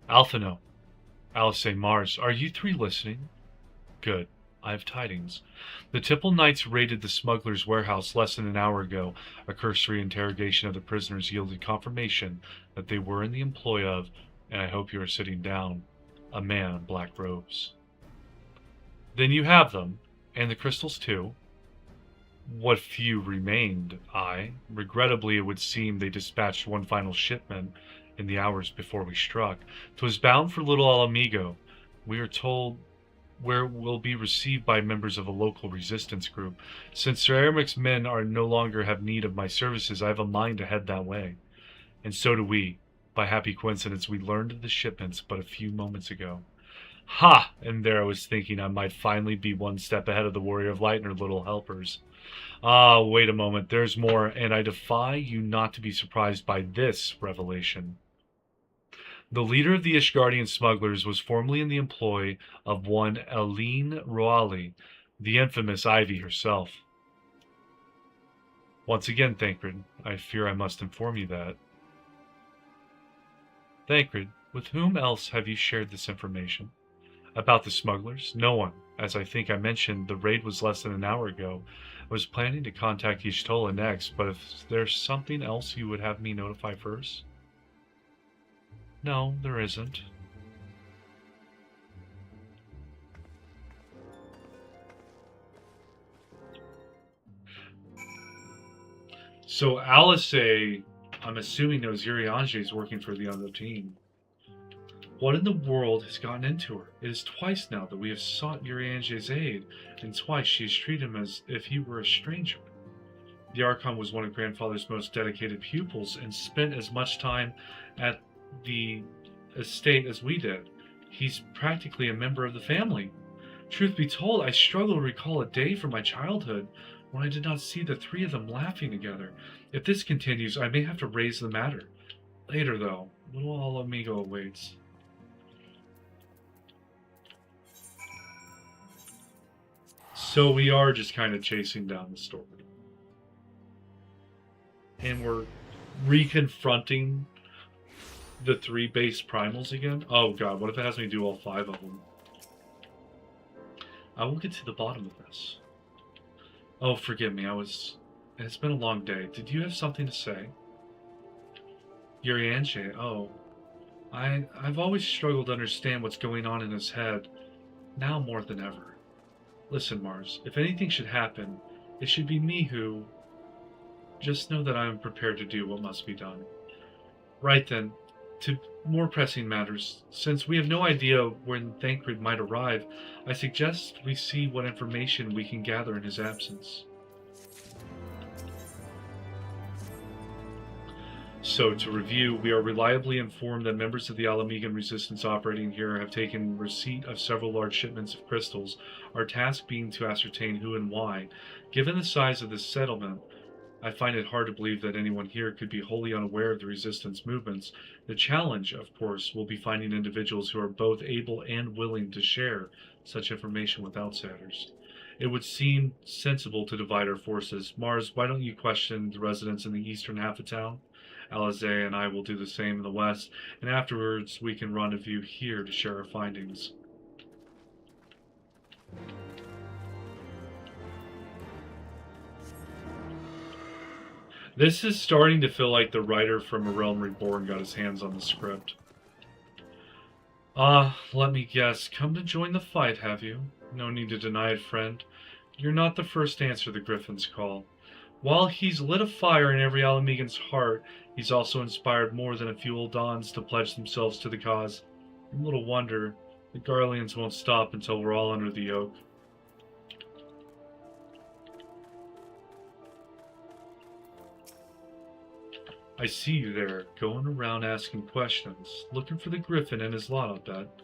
Alphino, Alice, Mars, are you three listening? Good. I have tidings. The Tipple Knights raided the smuggler's warehouse less than an hour ago. A cursory interrogation of the prisoners yielded confirmation that they were in the employ of, and I hope you are sitting down, a man in black robes. Then you have them, and the crystals too. What few remained, aye. Regrettably, it would seem they dispatched one final shipment in the hours before we struck. 'Twas bound for Little Alamigo. We are told where it will be received by members of a local resistance group. Since Sir Eremic's men are no longer have need of my services, I have a mind to head that way. And so do we. By happy coincidence, we learned of the shipments but a few moments ago. Ha! And there I was thinking I might finally be one step ahead of the Warrior of Light and her little helpers. Ah, wait a moment, there's more, and I defy you not to be surprised by this revelation. The leader of the Ishgardian smugglers was formerly in the employ of one Eline Roali, the infamous Ivy herself. Once again, Thancred, I fear I must inform you that. Thancred, with whom else have you shared this information? About the smugglers? No one. As I think I mentioned, the raid was less than an hour ago. I was planning to contact Y'shtola next, but if there's something else you would have me notify first? No, there isn't. So Alice, I'm assuming knows Urianger is working for the other team. What in the world has gotten into her? It is twice now that we have sought Urianger's aid, and twice she has treated him as if he were a stranger. The Archon was one of Grandfather's most dedicated pupils, and spent as much time at the estate as we did. He's practically a member of the family. Truth be told, I struggle to recall a day from my childhood when I did not see the three of them laughing together. If this continues, I may have to raise the matter. Later, though, Little Alamigo awaits. So we are just kind of chasing down the story. And we're reconfronting the three base primals again? Oh god, what if it has me do all 5 of them? I will get to the bottom of this. Oh, forgive me, it's been a long day. Did you have something to say? Urianger, oh. I've always struggled to understand what's going on in his head, now more than ever. Listen, Mars, if anything should happen, it should be me who... Just know that I am prepared to do what must be done. Right then, to more pressing matters, since we have no idea when Thancred might arrive, I suggest we see what information we can gather in his absence. So, to review, we are reliably informed that members of the Alamigan resistance operating here have taken receipt of several large shipments of crystals, our task being to ascertain who and why. Given the size of this settlement, I find it hard to believe that anyone here could be wholly unaware of the resistance movements. The challenge, of course, will be finding individuals who are both able and willing to share such information with outsiders. It would seem sensible to divide our forces. Mars, why don't you question the residents in the eastern half of town? Eorzea and I will do the same in the west, and afterwards we can rendezvous here to share our findings. This is starting to feel like the writer from A Realm Reborn got his hands on the script. Let me guess. Come to join the fight, have you? No need to deny it, friend. You're not the first to answer the Griffin's call. While he's lit a fire in every Alamegan's heart, he's also inspired more than a few Uldans to pledge themselves to the cause. And little wonder, the Garleans won't stop until we're all under the yoke. I see you there, going around asking questions, looking for the Griffin and his lot, I'll bet.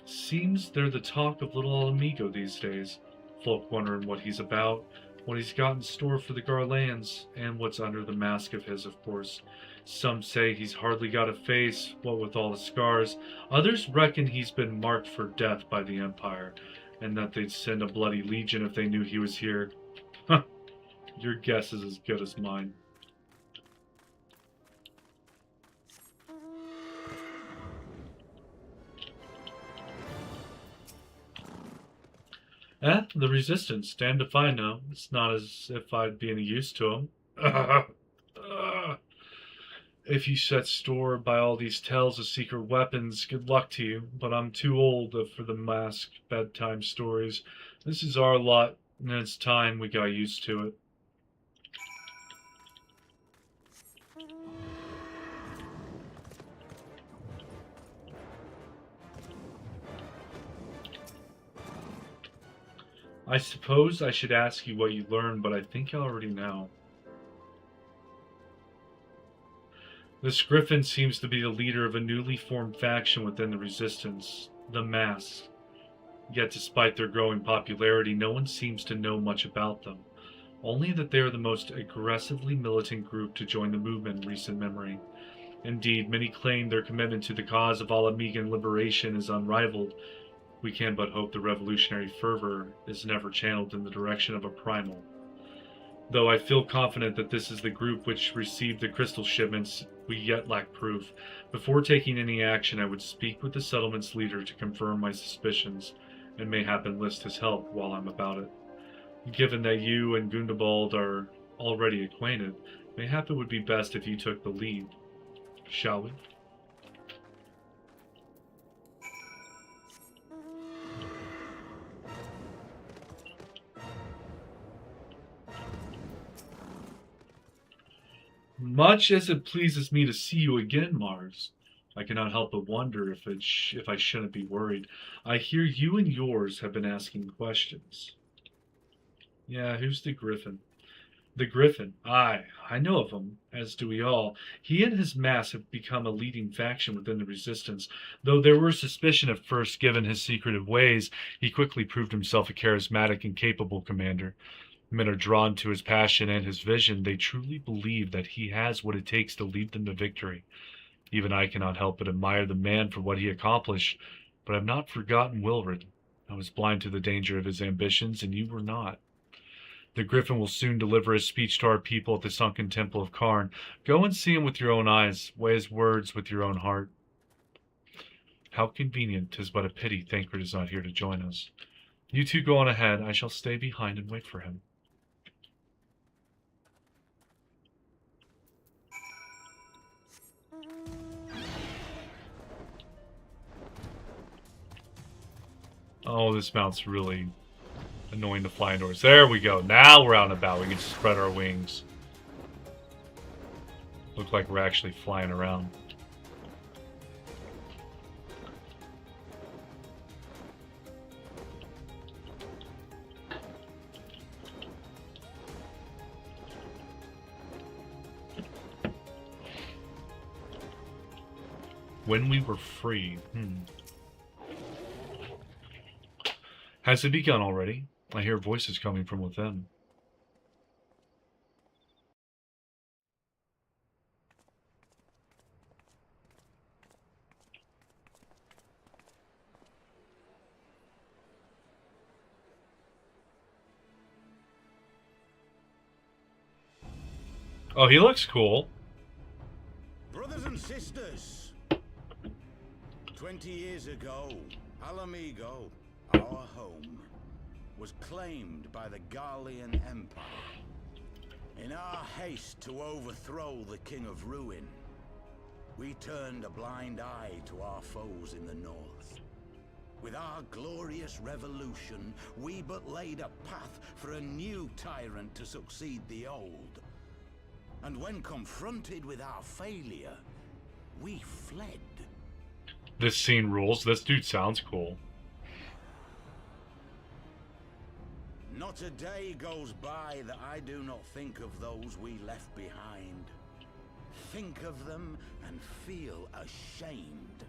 Seems they're the talk of little Alamigo these days. Folk wondering what he's about, what he's got in store for the Garlands, and what's under the mask of his, of course. Some say he's hardly got a face, what with all the scars. Others reckon he's been marked for death by the Empire, and that they'd send a bloody legion if they knew he was here. Huh, your guess is as good as mine. The Resistance. Damned if I know. It's not as if I'd be any use to them. If you set store by all these tales of secret weapons, good luck to you, but I'm too old for the masked bedtime stories. This is our lot, and it's time we got used to it. I suppose I should ask you what you learned, but I think you already know. This Griffin seems to be the leader of a newly formed faction within the Resistance, the Masks. Yet despite their growing popularity, no one seems to know much about them. Only that they are the most aggressively militant group to join the movement in recent memory. Indeed, many claim their commitment to the cause of Alamegan liberation is unrivaled. We can but hope the revolutionary fervor is never channeled in the direction of a primal. Though I feel confident that this is the group which received the crystal shipments, we yet lack proof. Before taking any action, I would speak with the settlement's leader to confirm my suspicions, and mayhap enlist his help while I'm about it. Given that you and Gundobald are already acquainted, mayhap it would be best if you took the lead. Shall we? Much as it pleases me to see you again, Mars, I cannot help but wonder if I shouldn't be worried. I hear you and yours have been asking questions. Yeah, who's the Griffin? The Griffin, aye, I know of him, as do we all. He and his mass have become a leading faction within the Resistance. Though there were suspicion at first given his secretive ways, he quickly proved himself a charismatic and capable commander. Men are drawn to his passion and his vision. They truly believe that he has what it takes to lead them to victory. Even I cannot help but admire the man for what he accomplished, but I've not forgotten Wilred. I was blind to the danger of his ambitions, and you were not. The Griffin will soon deliver his speech to our people at the sunken temple of Karn. Go and see him with your own eyes, weigh his words with your own heart. How convenient, 'tis but a pity Thancred is not here to join us. You two go on ahead, I shall stay behind and wait for him. Oh, this mount's really annoying to fly indoors. There we go. Now we're out and about. We can spread our wings. Look like we're actually flying around. When we were free. Has it begun already? I hear voices coming from within. Oh, he looks cool. Brothers and sisters, 20 years ago, Alamigo, our home, was claimed by the Garlean Empire. In our haste to overthrow the King of Ruin, we turned a blind eye to our foes in the north. With our glorious revolution, we but laid a path for a new tyrant to succeed the old. And when confronted with our failure, we fled. This scene rules. This dude sounds cool. Not a day goes by that I do not think of those we left behind. Think of them and feel ashamed.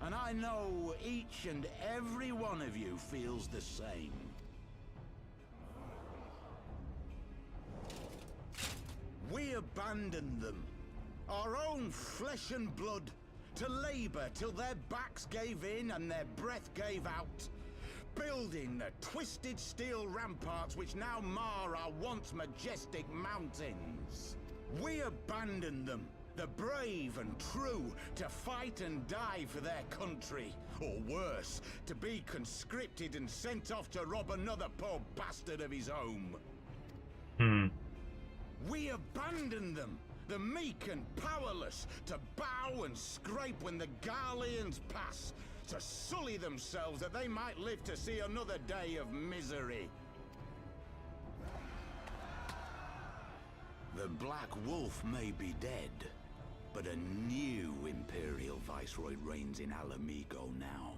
And I know each and every one of you feels the same. We abandoned them, our own flesh and blood, to labor till their backs gave in and their breath gave out, building the twisted steel ramparts which now mar our once majestic mountains. We abandoned them, the brave and true, to fight and die for their country, or worse, to be conscripted and sent off to rob another poor bastard of his home. We abandoned them, the meek and powerless, to bow and scrape when the Garleans pass, to sully themselves that they might live to see another day of misery. The Black Wolf may be dead, but a new Imperial Viceroy reigns in Alamigo now.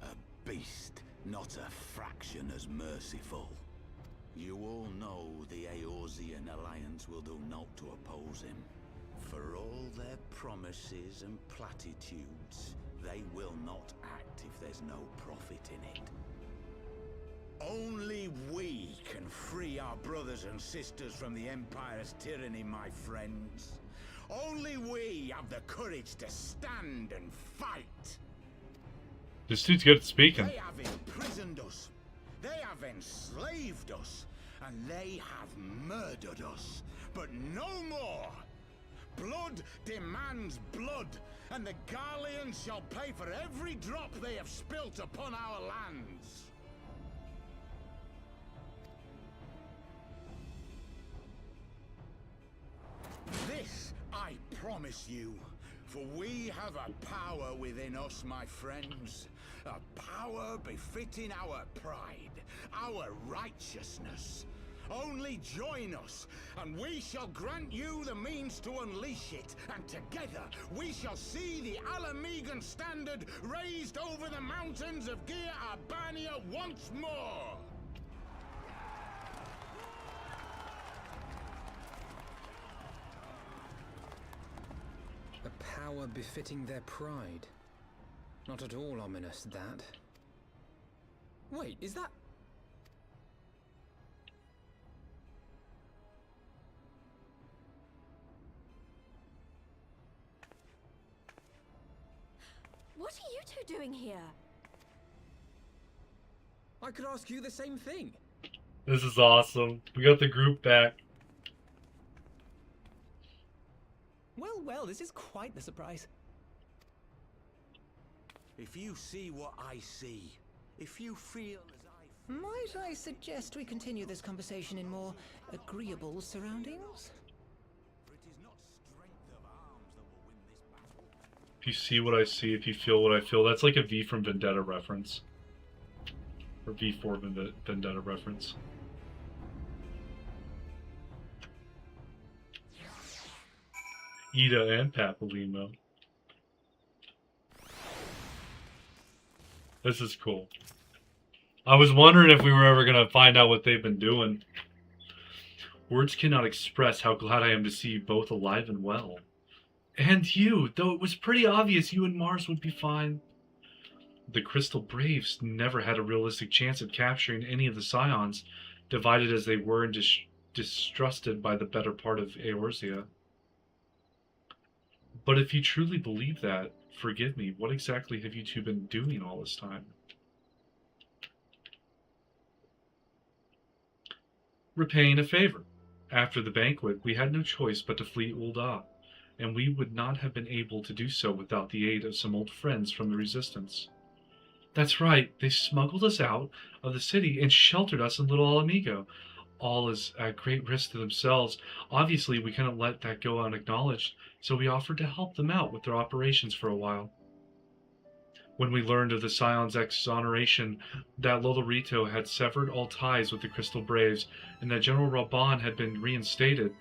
A beast, not a fraction as merciful. You all know the Eorzean alliance will do naught to oppose him. For all their promises and platitudes, they will not act if there's no profit in it. Only we can free our brothers and sisters from the Empire's tyranny, my friends. Only we have the courage to stand and fight. This dude's good at speaking. They have imprisoned us. They have enslaved us. And they have murdered us. But no more. Blood demands blood. And the Garleans shall pay for every drop they have spilt upon our lands. This I promise you, for we have a power within us, my friends. A power befitting our pride, our righteousness. Only join us, and we shall grant you the means to unleash it, and together we shall see the Alamigan standard raised over the mountains of Gia Albania once more! A power befitting their pride. Not at all ominous, that. Wait, is that... What are you two doing here? I could ask you the same thing. This is awesome. We got the group back. Well, well, this is quite the surprise. If you see what I see, if you feel as I... Might I suggest we continue this conversation in more agreeable surroundings? If you see what I see, if you feel what I feel, that's like a V from Vendetta reference. Or V4 Vendetta reference. Ida and Papolimo. This is cool. I was wondering if we were ever going to find out what they've been doing. Words cannot express how glad I am to see you both alive and well. And you, though it was pretty obvious you and Mars would be fine. The Crystal Braves never had a realistic chance of capturing any of the Scions, divided as they were and distrusted by the better part of Eorzea. But if you truly believe that, forgive me, what exactly have you two been doing all this time? Repaying a favor. After the banquet, we had no choice but to flee Ul'dah, and we would not have been able to do so without the aid of some old friends from the Resistance. That's right, they smuggled us out of the city and sheltered us in Little Alamigo. All is at great risk to themselves. Obviously, we couldn't let that go unacknowledged, so we offered to help them out with their operations for a while. When we learned of the Scion's exoneration, that Lolorito had severed all ties with the Crystal Braves, and that General Raban had been reinstated,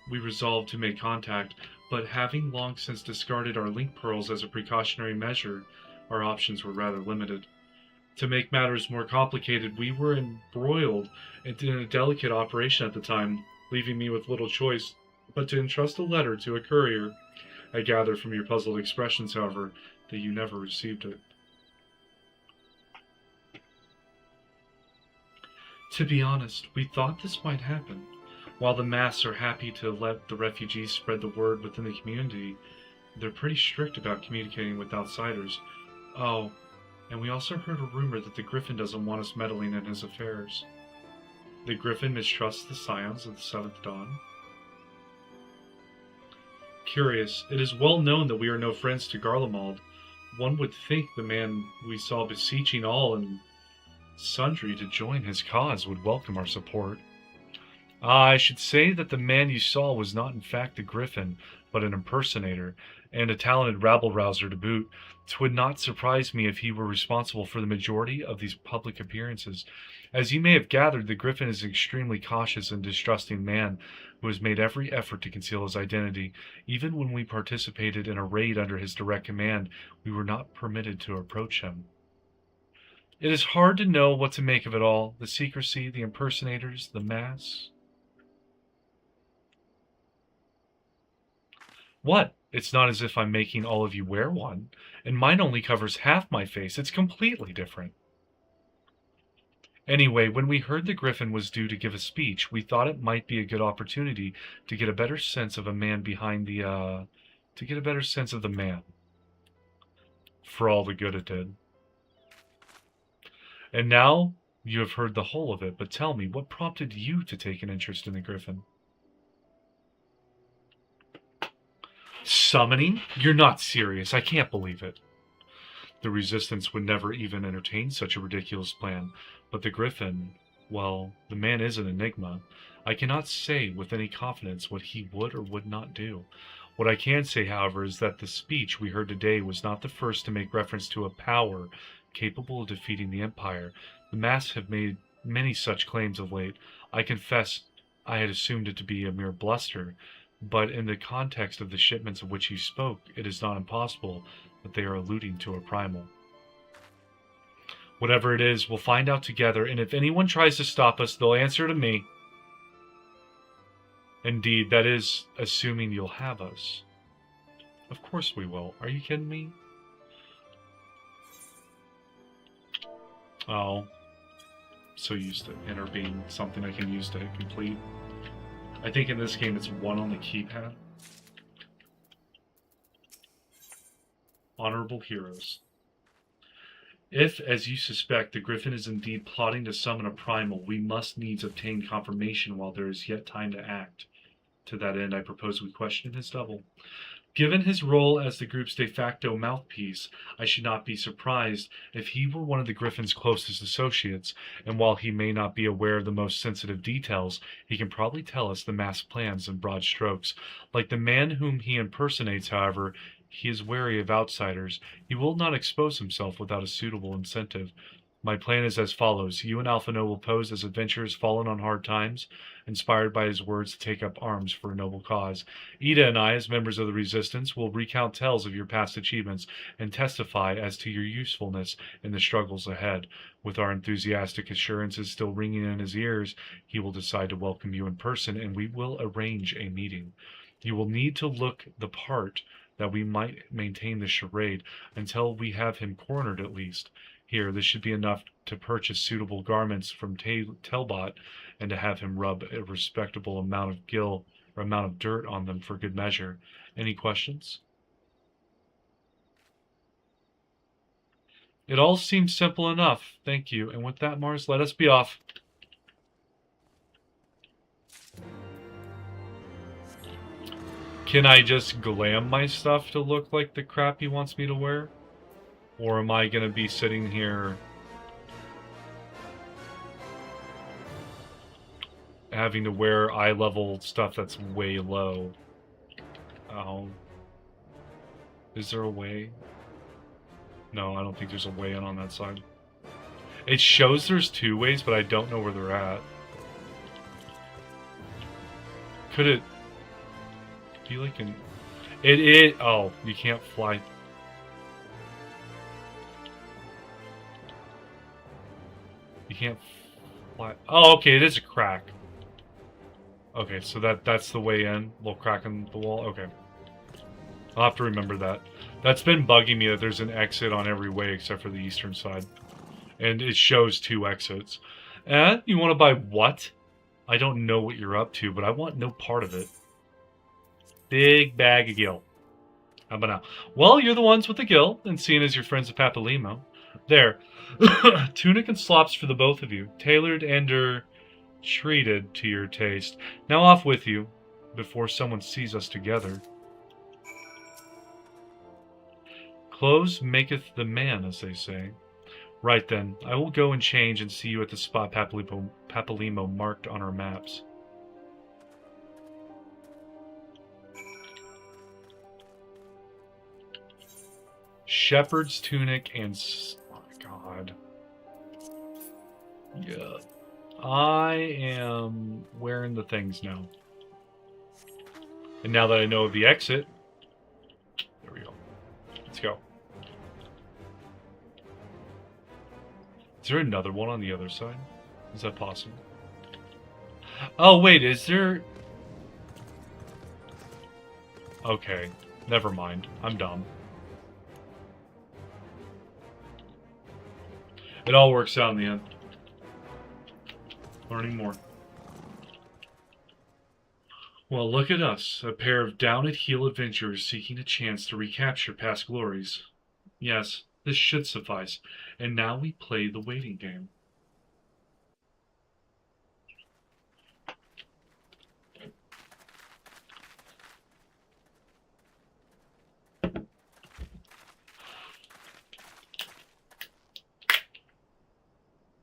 we resolved to make contact, but having long since discarded our link pearls as a precautionary measure, our options were rather limited. To make matters more complicated, we were embroiled in a delicate operation at the time, leaving me with little choice but to entrust a letter to a courier. I gather from your puzzled expressions, however, that you never received it. To be honest, we thought this might happen. While the Mass are happy to let the refugees spread the word within the community, they're pretty strict about communicating with outsiders. Oh, and we also heard a rumor that the Griffin doesn't want us meddling in his affairs. The Griffin mistrusts the Scions of the Seventh Dawn? Curious, it is well known that we are no friends to Garlemald. One would think the man we saw beseeching all and sundry to join his cause would welcome our support. I should say that the man you saw was not in fact the Griffin, but an impersonator, and a talented rabble-rouser to boot. 'Twould not surprise me if he were responsible for the majority of these public appearances. As you may have gathered, the Griffin is an extremely cautious and distrusting man who has made every effort to conceal his identity. Even when we participated in a raid under his direct command, we were not permitted to approach him. It is hard to know what to make of it all. The secrecy, the impersonators, the Mass. What? It's not as if I'm making all of you wear one, and mine only covers half my face. It's completely different. Anyway, when we heard the Griffin was due to give a speech, we thought it might be a good opportunity to get a better sense of a man behind the, to get a better sense of the man. For all the good it did. And now you have heard the whole of it, but tell me, what prompted you to take an interest in the Griffin? Summoning? You're not serious. I can't believe it. The Resistance would never even entertain such a ridiculous plan. But the Griffin, well, the man is an enigma. I cannot say with any confidence what he would or would not do. What I can say, however, is that the speech we heard today was not the first to make reference to a power capable of defeating the Empire. The Mass have made many such claims of late. I confess I had assumed it to be a mere bluster, but in the context of the shipments of which he spoke, it is not impossible that they are alluding to a primal. Whatever it is, we'll find out together, and if anyone tries to stop us, they'll answer to me. Indeed, that is, assuming you'll have us. Of course we will. Are you kidding me? Oh. So used to enter being something I can use to complete. I think in this game it's 1 on the keypad. Honorable Heroes. If, as you suspect, the Griffin is indeed plotting to summon a primal, we must needs obtain confirmation while there is yet time to act. To that end, I propose we question his double. Given his role as the group's de facto mouthpiece, I should not be surprised if he were one of the Griffin's closest associates, and while he may not be aware of the most sensitive details, he can probably tell us the mass plans in broad strokes. Like the man whom he impersonates, however, he is wary of outsiders. He will not expose himself without a suitable incentive. My plan is as follows. You and Alphino will pose as adventurers fallen on hard times, inspired by his words to take up arms for a noble cause. Ida and I, as members of the Resistance, will recount tales of your past achievements and testify as to your usefulness in the struggles ahead. With our enthusiastic assurances still ringing in his ears, he will decide to welcome you in person, and we will arrange a meeting. You will need to look the part that we might maintain the charade until we have him cornered at least. Here, this should be enough to purchase suitable garments from Telbot and to have him rub a respectable amount of dirt on them for good measure. Any questions? It all seems simple enough. Thank you. And with that, Mars, let us be off. Can I just glam my stuff to look like the crap he wants me to wear? Or am I going to be sitting here having to wear eye-level stuff that's way low? Oh. Is there a way? No, I don't think there's a way in on that side. It shows there's 2 ways, but I don't know where they're at. Could it be like an... Oh, you can't fly. You can't fly. Oh, okay, it is a crack. Okay, so that's the way in. Little crack in the wall. Okay. I'll have to remember that. That's been bugging me that there's an exit on every way except for the eastern side. And it shows 2 exits. And you want to buy what? I don't know what you're up to, but I want no part of it. Big bag of gil. How about now? Well, you're the ones with the gil, and seeing as you're friends of Papalimo. There. Tunic and slops for the both of you. Tailored and treated to your taste. Now off with you, before someone sees us together. Clothes maketh the man, as they say. Right then, I will go and change and see you at the spot Papalimo marked on our maps. Shepherd's tunic and... Oh my god. Yeah. I am wearing the things now. And now that I know of the exit... There we go. Let's go. Is there another one on the other side? Is that possible? Oh, wait, is there... Okay, never mind. I'm dumb. It all works out in the end. Learning more. Well, look at us, a pair of down-at-heel adventurers seeking a chance to recapture past glories. Yes, this should suffice, and now we play the waiting game.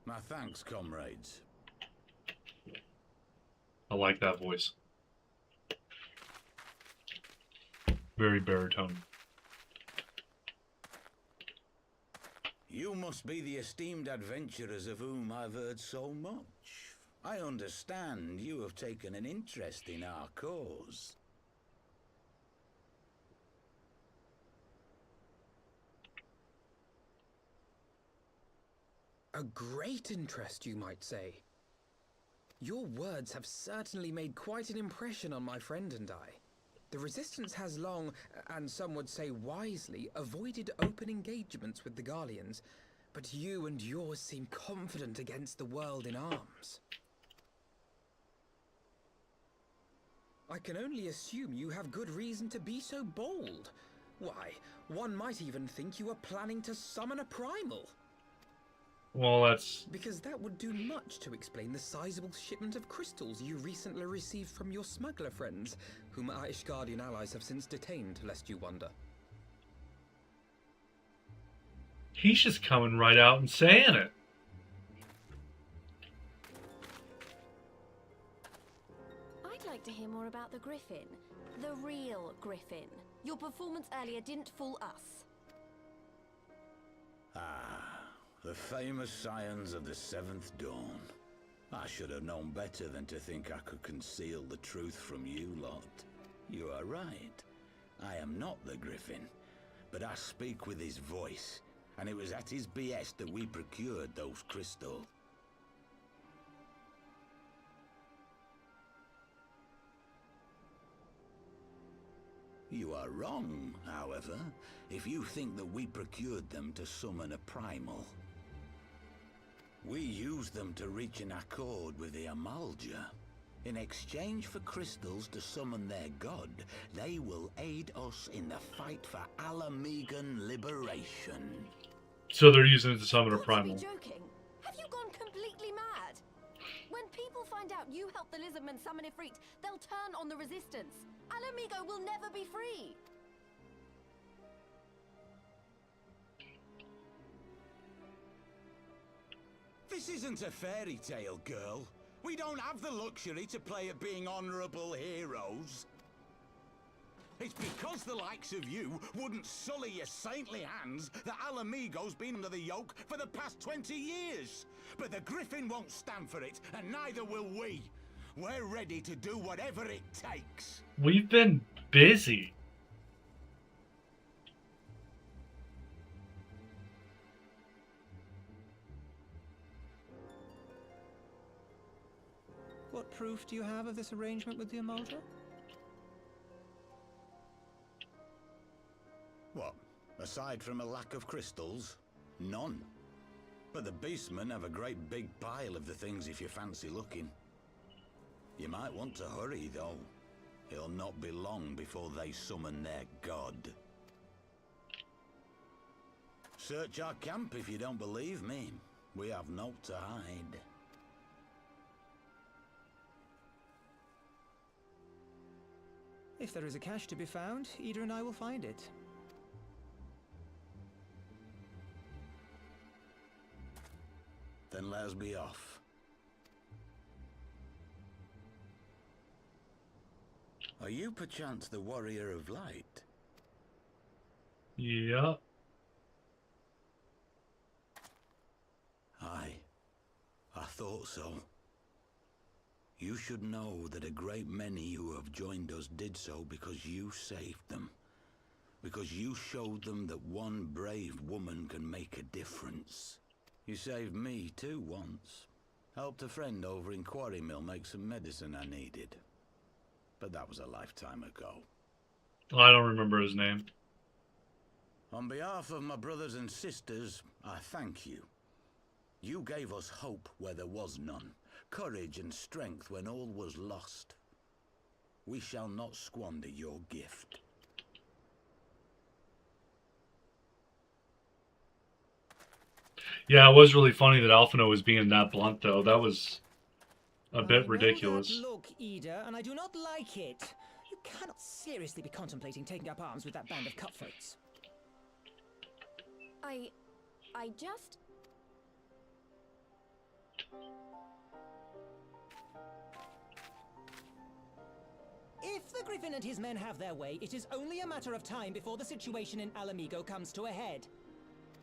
My thanks, comrades. I like that voice. Very baritone. You must be the esteemed adventurers of whom I've heard so much. I understand you have taken an interest in our cause. A great interest, you might say. Your words have certainly made quite an impression on my friend and I. The Resistance has long, and some would say wisely, avoided open engagements with the Garleans, but you and yours seem confident against the world in arms. I can only assume you have good reason to be so bold. Why, one might even think you are planning to summon a primal. Well, that's... Because that would do much to explain the sizable shipment of crystals you recently received from your smuggler friends, whom our Ishgardian allies have since detained, lest you wonder. He's just coming right out and saying it. I'd like to hear more about the Griffin. The real Griffin. Your performance earlier didn't fool us. The famous scions of the Seventh Dawn. I should have known better than to think I could conceal the truth from you lot. You are right. I am not the Griffin, but I speak with his voice, and it was at his behest that we procured those crystals. You are wrong, however, if you think that we procured them to summon a primal. We used them to reach an accord with the Amalja. In exchange for crystals to summon their god, they will aid us in the fight for Alamegan liberation. So they're using it to summon a primal. Joking? Have you gone completely mad? When people find out you helped the Lizardmen summon Ifrit, they'll turn on the Resistance. Alamigo will never be free. This isn't a fairy tale, girl. We don't have the luxury to play at being honorable heroes. It's because the likes of you wouldn't sully your saintly hands that Alamigo's been under the yoke for the past 20 years. But the Griffin won't stand for it, and neither will we. We're ready to do whatever it takes. We've been busy. What proof do you have of this arrangement with the Eorzea? What? Aside from a lack of crystals? None. But the beastmen have a great big pile of the things if you fancy looking. You might want to hurry, though. It'll not be long before they summon their god. Search our camp if you don't believe me. We have naught to hide. If there is a cache to be found, Ida and I will find it. Then let us be off. Are you perchance the Warrior of Light? Yeah. Aye. I thought so. You should know that a great many who have joined us did so because you saved them. Because you showed them that one brave woman can make a difference. You saved me too once. Helped a friend over in Quarry Mill make some medicine I needed. But that was a lifetime ago. I don't remember his name. On behalf of my brothers and sisters, I thank you. You gave us hope where there was none, courage and strength when all was lost. We shall not squander your gift. Yeah, it was really funny that Alphino was being that blunt, though. That was a bit ridiculous. I know that look, Ida, and I do not like it. You cannot seriously be contemplating taking up arms with that band of cutthroats. I just... If the Griffin and his men have their way, it is only a matter of time before the situation in Alamigo comes to a head.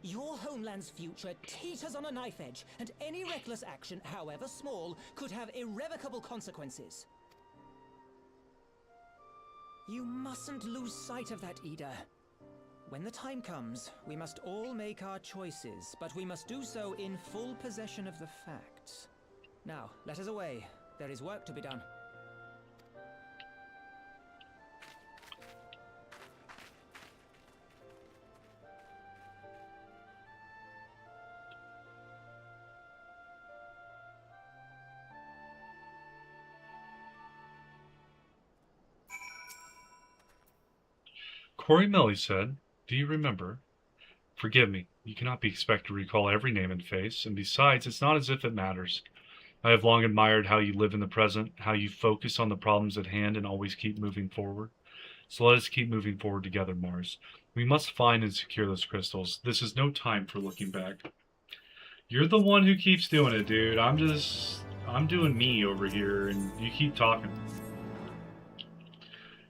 Your homeland's future teeters on a knife edge, and any reckless action, however small, could have irrevocable consequences. You mustn't lose sight of that, Ida. When the time comes, we must all make our choices, but we must do so in full possession of the facts. Now, let us away. There is work to be done. Quarry Mill, he said. Do you remember? Forgive me. You cannot be expected to recall every name and face, and besides, it's not as if it matters. I have long admired how you live in the present, how you focus on the problems at hand and always keep moving forward. So let us keep moving forward together, Mars. We must find and secure those crystals. This is no time for looking back. You're the one who keeps doing it, dude. I'm doing me over here, and you keep talking.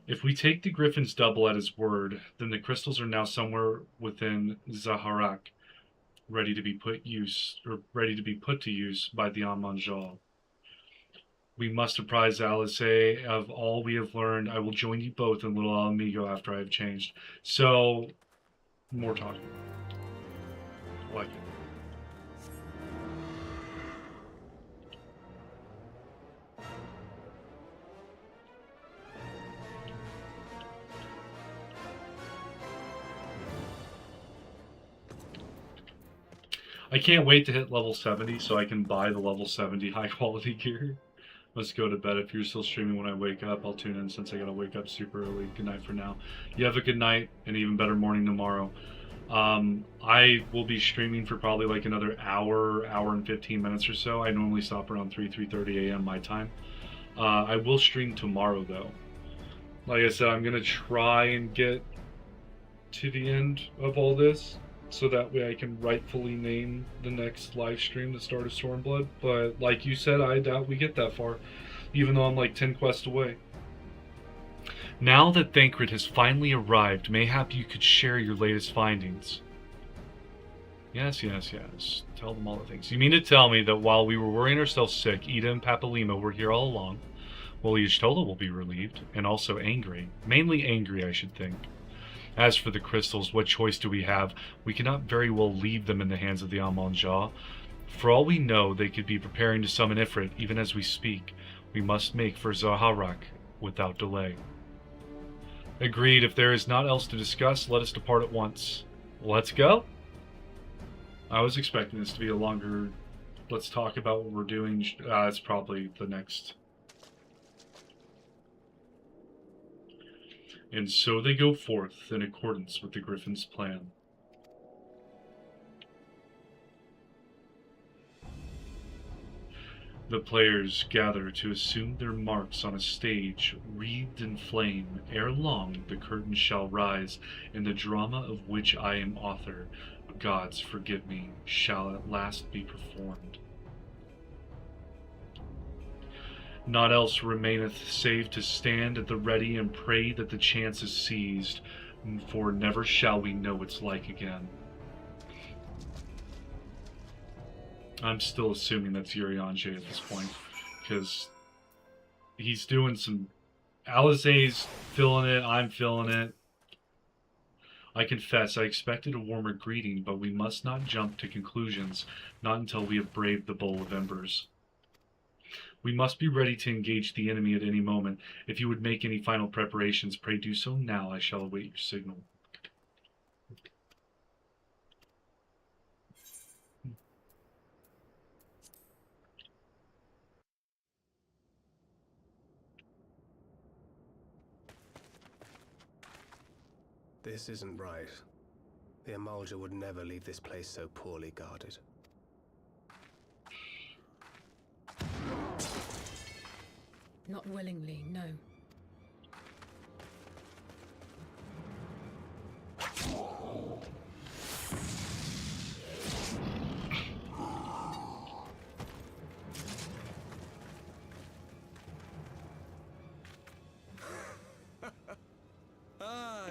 If we take the Griffin's double at his word, then the crystals are now somewhere within Zaharak, ready to be put to use by the Amanjal. We must apprise Alice of all we have learned. I will join you both in Little Alamigo after I have changed. So, more talking. Like it. I can't wait to hit level 70 so I can buy the level 70 high quality gear. Let's go to bed. If you're still streaming when I wake up, I'll tune in since I gotta wake up super early. Good night for now. You have a good night and even better morning tomorrow. I will be streaming for probably like another hour and 15 minutes or so. I normally stop around 3:30 a.m. my time. I will stream tomorrow though. Like I said, I'm gonna try and get to the end of all this, so that way I can rightfully name the next live stream the start of Stormblood. But like you said, I doubt we get that far, even though I'm like 10 quests away. Now that Thancred has finally arrived, mayhap you could share your latest findings. Yes, yes, yes. Tell them all the things. You mean to tell me that while we were worrying ourselves sick, Ida and Papalima were here all along? Well, Y'shtola will be relieved, and also angry. Mainly angry, I should think. As for the crystals, what choice do we have? We cannot very well leave them in the hands of the Amonja. For all we know, they could be preparing to summon Ifrit, even as we speak. We must make for Zaharak without delay. Agreed. If there is naught else to discuss, let us depart at once. Let's go? I was expecting this to be a longer... Let's talk about what we're doing. It's probably the next... And so they go forth in accordance with the Griffin's plan. The players gather to assume their marks on a stage wreathed in flame. Ere long, the curtain shall rise, and the drama of which I am author, gods forgive me, shall at last be performed. Naught else remaineth save to stand at the ready and pray that the chance is seized, for never shall we know its like again. I'm still assuming that's Eorzea at this point, because he's doing some... Alizé's feeling it, I'm feeling it. I confess, I expected a warmer greeting, but we must not jump to conclusions, not until we have braved the Bowl of Embers. We must be ready to engage the enemy at any moment. If you would make any final preparations, pray do so now. I shall await your signal. This isn't right. The Amalja would never leave this place so poorly guarded. Not willingly, no.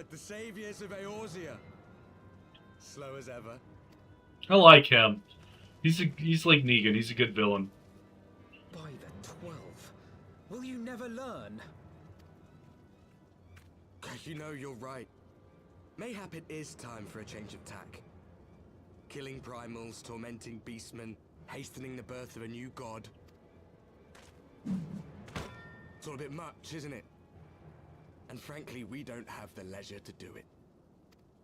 The saviors of Eorzea. Slow as ever. I like him. He's like Negan. He's a good villain. By the 12, will you never learn? You know, you're right. Mayhap it is time for a change of tack. Killing primals, tormenting beastmen, hastening the birth of a new god. It's all a bit much, isn't it? And frankly, we don't have the leisure to do it.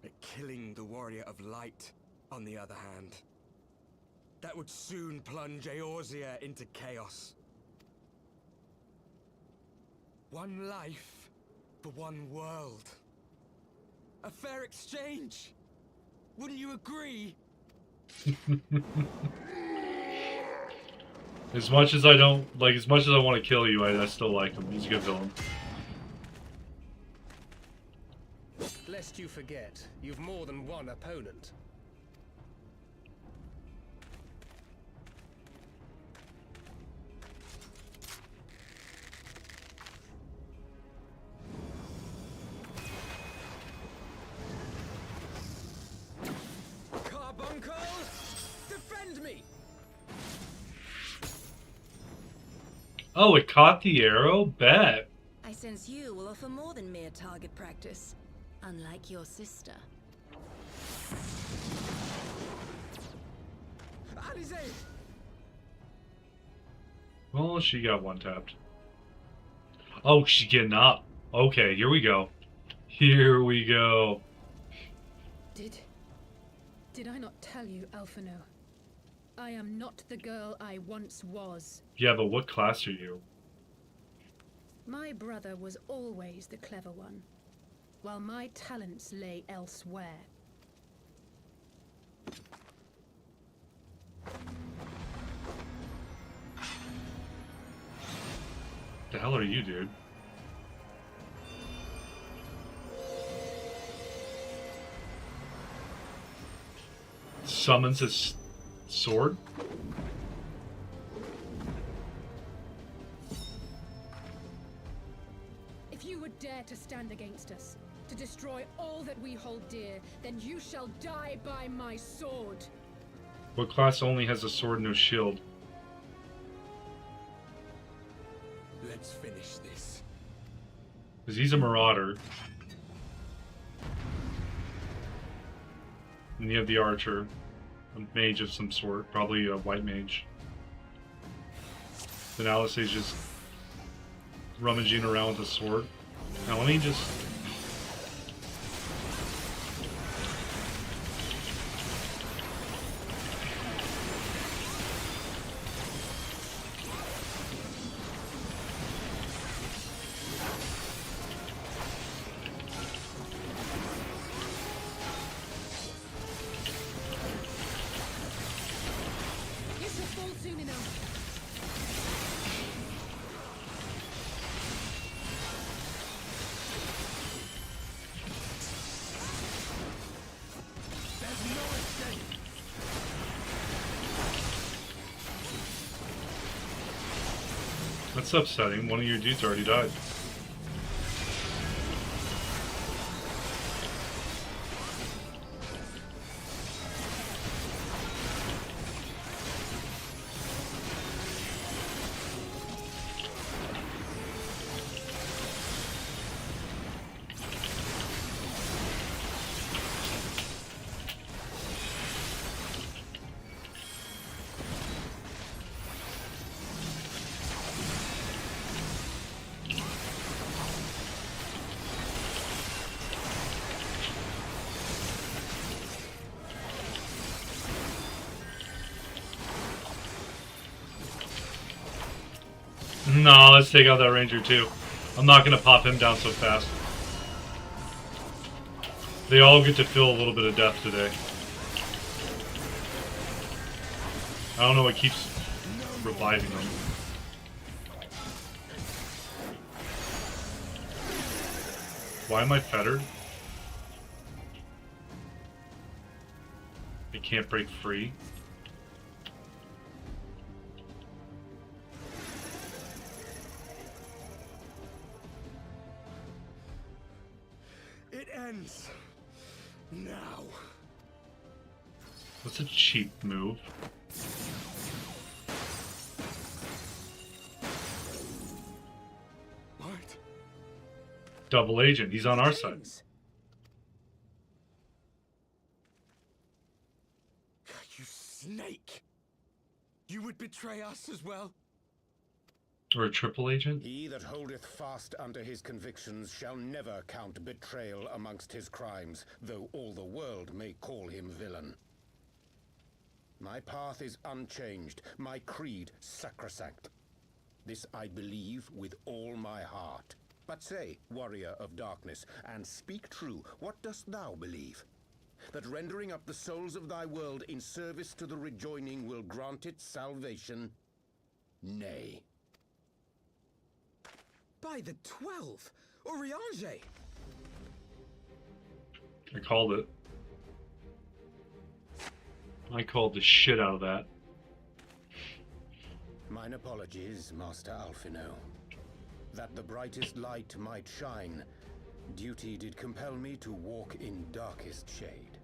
But killing the warrior of light, on the other hand, that would soon plunge Eorzea into chaos. One life for one world. A fair exchange. Wouldn't you agree? As much as I want to kill you, I still like him. He's a good villain. Lest you forget, you've more than one opponent. Carbuncle! Defend me! Oh, it caught the arrow? Bet. I sense you will offer more than mere target practice. Unlike your sister. Alizé! Well, she got one tapped. Oh, she's getting up. Okay, here we go. Here we go. Did I not tell you, Alphino? I am not the girl I once was. Yeah, but what class are you? My brother was always the clever one, while my talents lay elsewhere. The hell are you, dude? Summons his sword? If you would dare dare to stand against us, to destroy all that we hold dear, then you shall die by my sword. What class only has a sword, no shield? Let's finish this. Because he's a marauder. And you have the archer. A mage of some sort. Probably a white mage. Then Alice is just rummaging around with a sword. Now let me just... You shall fall soon enough. There's no escape. That's upsetting. One of your dudes already died. No, let's take out that ranger too. I'm not going to pop him down so fast. They all get to feel a little bit of death today. I don't know what keeps reviving them. Why am I fettered? I can't break free. It ends now. That's a cheap move. What? Double agent. He's on our side. You snake! You would betray us as well? Or a triple agent? He that holdeth fast unto his convictions shall never count betrayal amongst his crimes, though all the world may call him villain. My path is unchanged, my creed sacrosanct. This I believe with all my heart. But say, warrior of darkness, and speak true, what dost thou believe? That rendering up the souls of thy world in service to the rejoining will grant it salvation? Nay. By the 12! Eorzea! I called it. I called the shit out of that. Mine apologies, Master Alphino. That the brightest light might shine, duty did compel me to walk in darkest shade.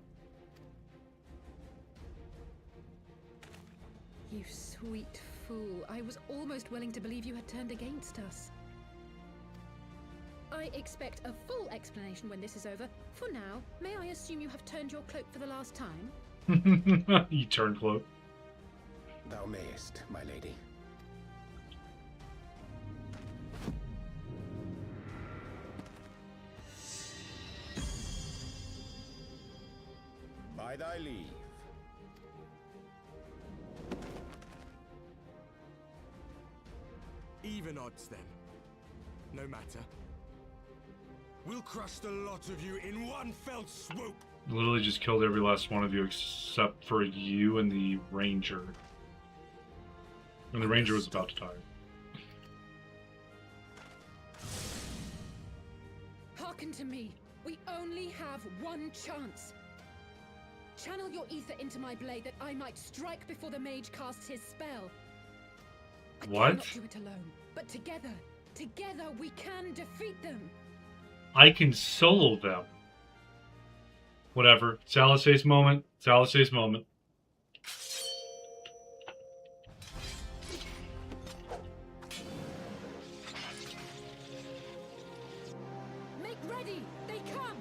You sweet fool. I was almost willing to believe you had turned against us. I expect a full explanation when this is over. For now, may I assume you have turned your cloak for the last time? You turn cloak. Thou mayest, my lady. By thy leave. Even odds then. No matter. We'll crush the lot of you in one fell swoop! Literally just killed every last one of you except for you and the ranger. And the ranger was about to die. Hearken to me. We only have one chance. Channel your ether into my blade that I might strike before the mage casts his spell. I What? cannot do it alone, but together we can defeat them. I can solo them. Whatever. It's Alisaie's moment. It's Alisaie's moment. Make ready! They come!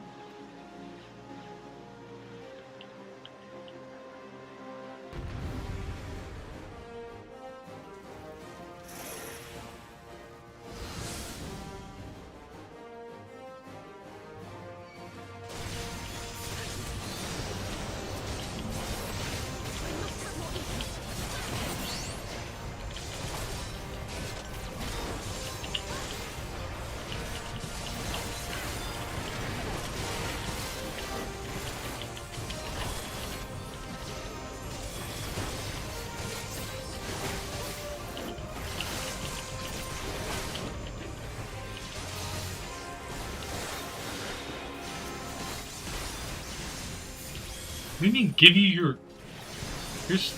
What do you mean, give you your... Here's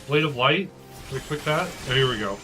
Blade of Light? Can we click that? Oh, here we go.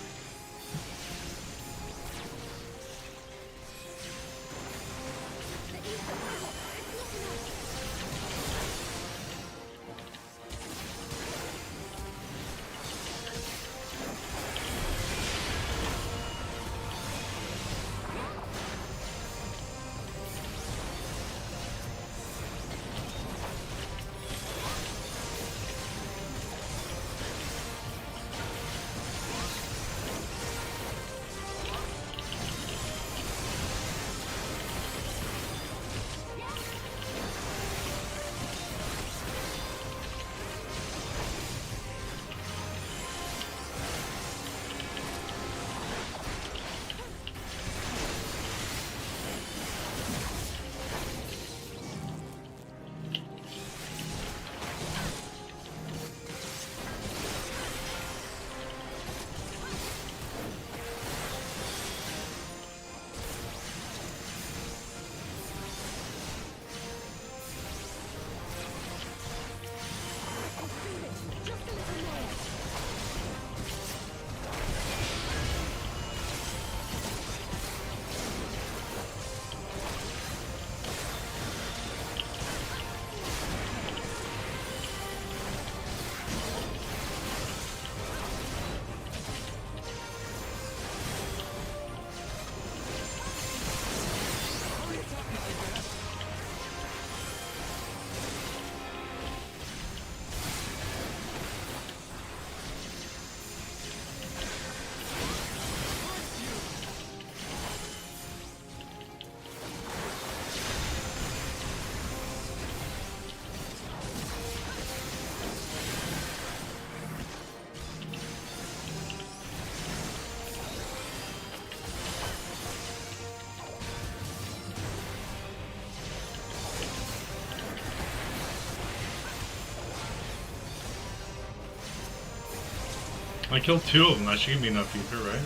I killed 2 of them. That should give me enough ether, right?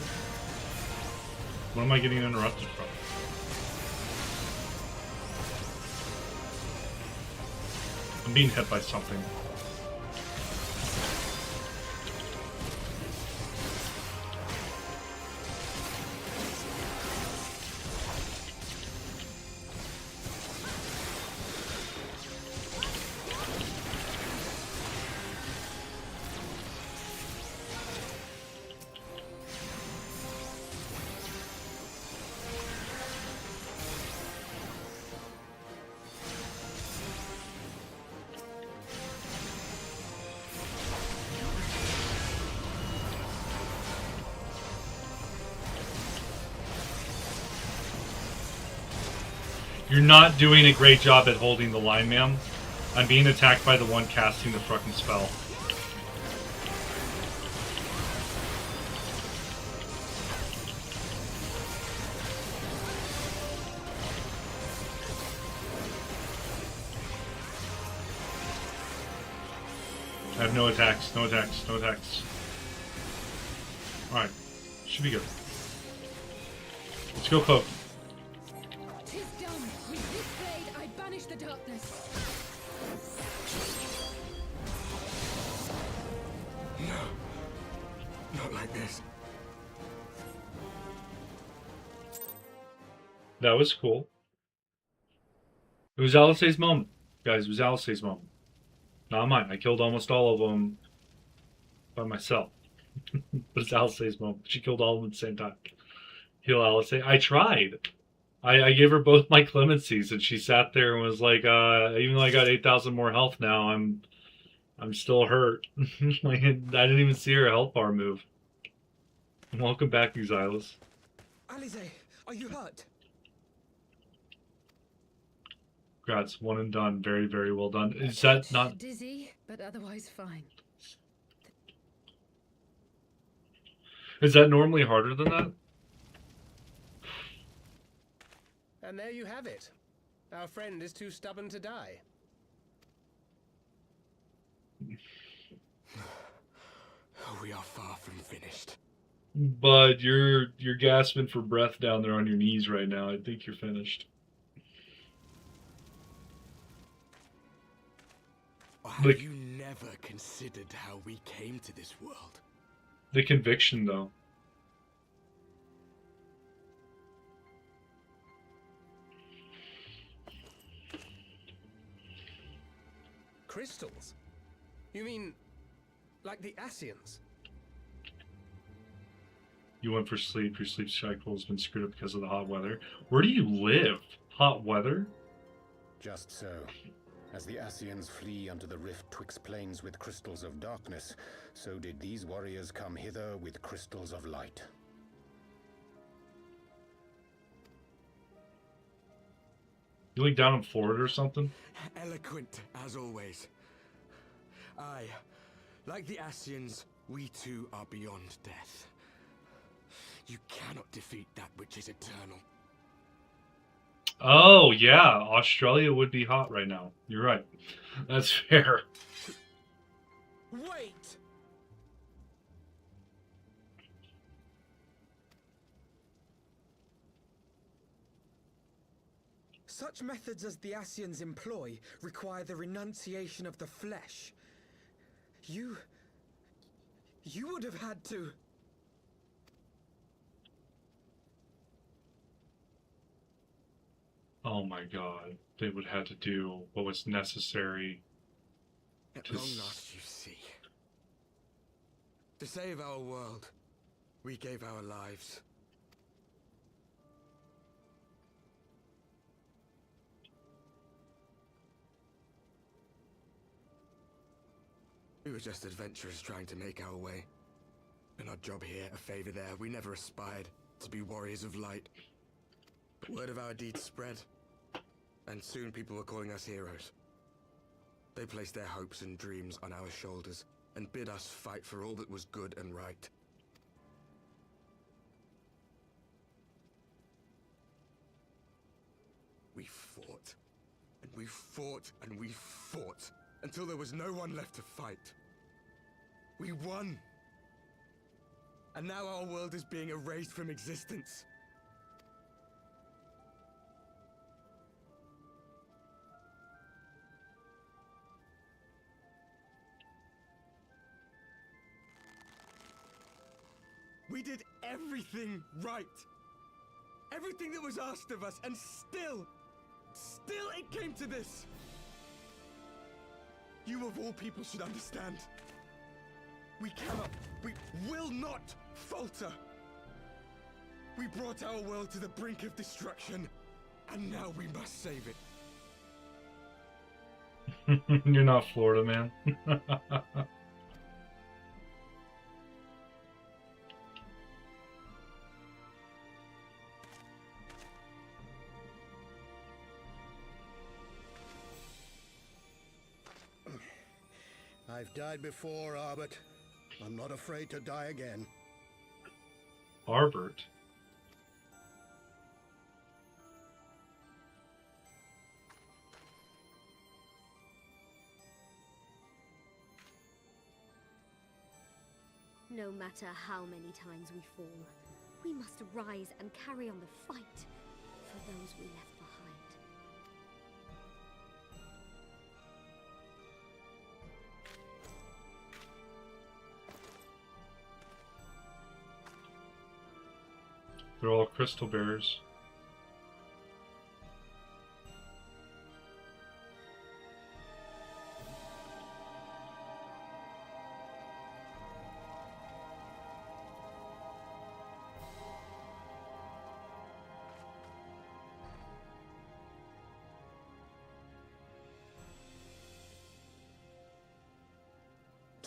What am I getting interrupted from? I'm being hit by something. You're not doing a great job at holding the line, ma'am. I'm being attacked by the one casting the fucking spell. I have no attacks, no attacks, no attacks. Alright. Should be good. Let's go poke. Tis done. With this blade I banish the darkness. No. Not like this. That was cool. It was Alisaie's moment, guys. It was Alisaie's moment, not mine. I killed almost all of them by myself. But it's Alisaie's moment. She killed all of them at the same time. Heal Alisaie. I tried. I gave her both my clemencies, and she sat there and was like, even though I got 8,000 more health now, I'm still hurt. Like, I didn't even see her health bar move. Welcome back, Exiles. Alisaie, are you hurt? Congrats, one and done. Very, very well done. Is that not... Dizzy, but otherwise fine. Is that normally harder than that? And there you have it. Our friend is too stubborn to die. We are far from finished. But you're gasping for breath down there on your knees right now. I think you're finished. Or have you never considered how we came to this world? The conviction, though. Crystals? You mean, like the Ascians? You went for sleep. Your sleep cycle has been screwed up because of the hot weather. Where do you live? Hot weather? Just so. As the Ascians flee unto the rift twixt plains with crystals of darkness, so did these warriors come hither with crystals of light. You like down in Florida or something? Eloquent, as always. Aye, like the Ascians, we too are beyond death. You cannot defeat that which is eternal. Oh, yeah. Australia would be hot right now. You're right. That's fair. Wait! Such methods as the Ascians employ require the renunciation of the flesh. You would have had to... Oh my god. They would have to do what was necessary. At long last, you see. To save our world, we gave our lives. We were just adventurers trying to make our way. An odd job here, a favor there. We never aspired to be warriors of light. But word of our deeds spread, and soon people were calling us heroes. They placed their hopes and dreams on our shoulders, and bid us fight for all that was good and right. We fought, and we fought, and we fought, until there was no one left to fight. We won! And now our world is being erased from existence. We did everything right. Everything that was asked of us, and still it came to this. You of all people should understand. We cannot, we will not falter. We brought our world to the brink of destruction, and now we must save it. You're not Florida, man. I've died before, Arbert. I'm not afraid to die again. Arbert? No matter how many times we fall, we must rise and carry on the fight for those we left behind. They're all crystal bearers.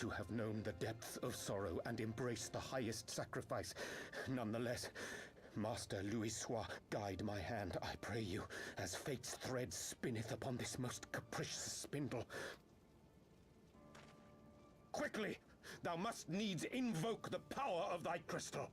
to have known the depth of sorrow and embraced the highest sacrifice. Nonetheless, Master Louis-Sois, guide my hand, I pray you, as fate's thread spinneth upon this most capricious spindle. Quickly! Thou must needs invoke the power of thy crystal.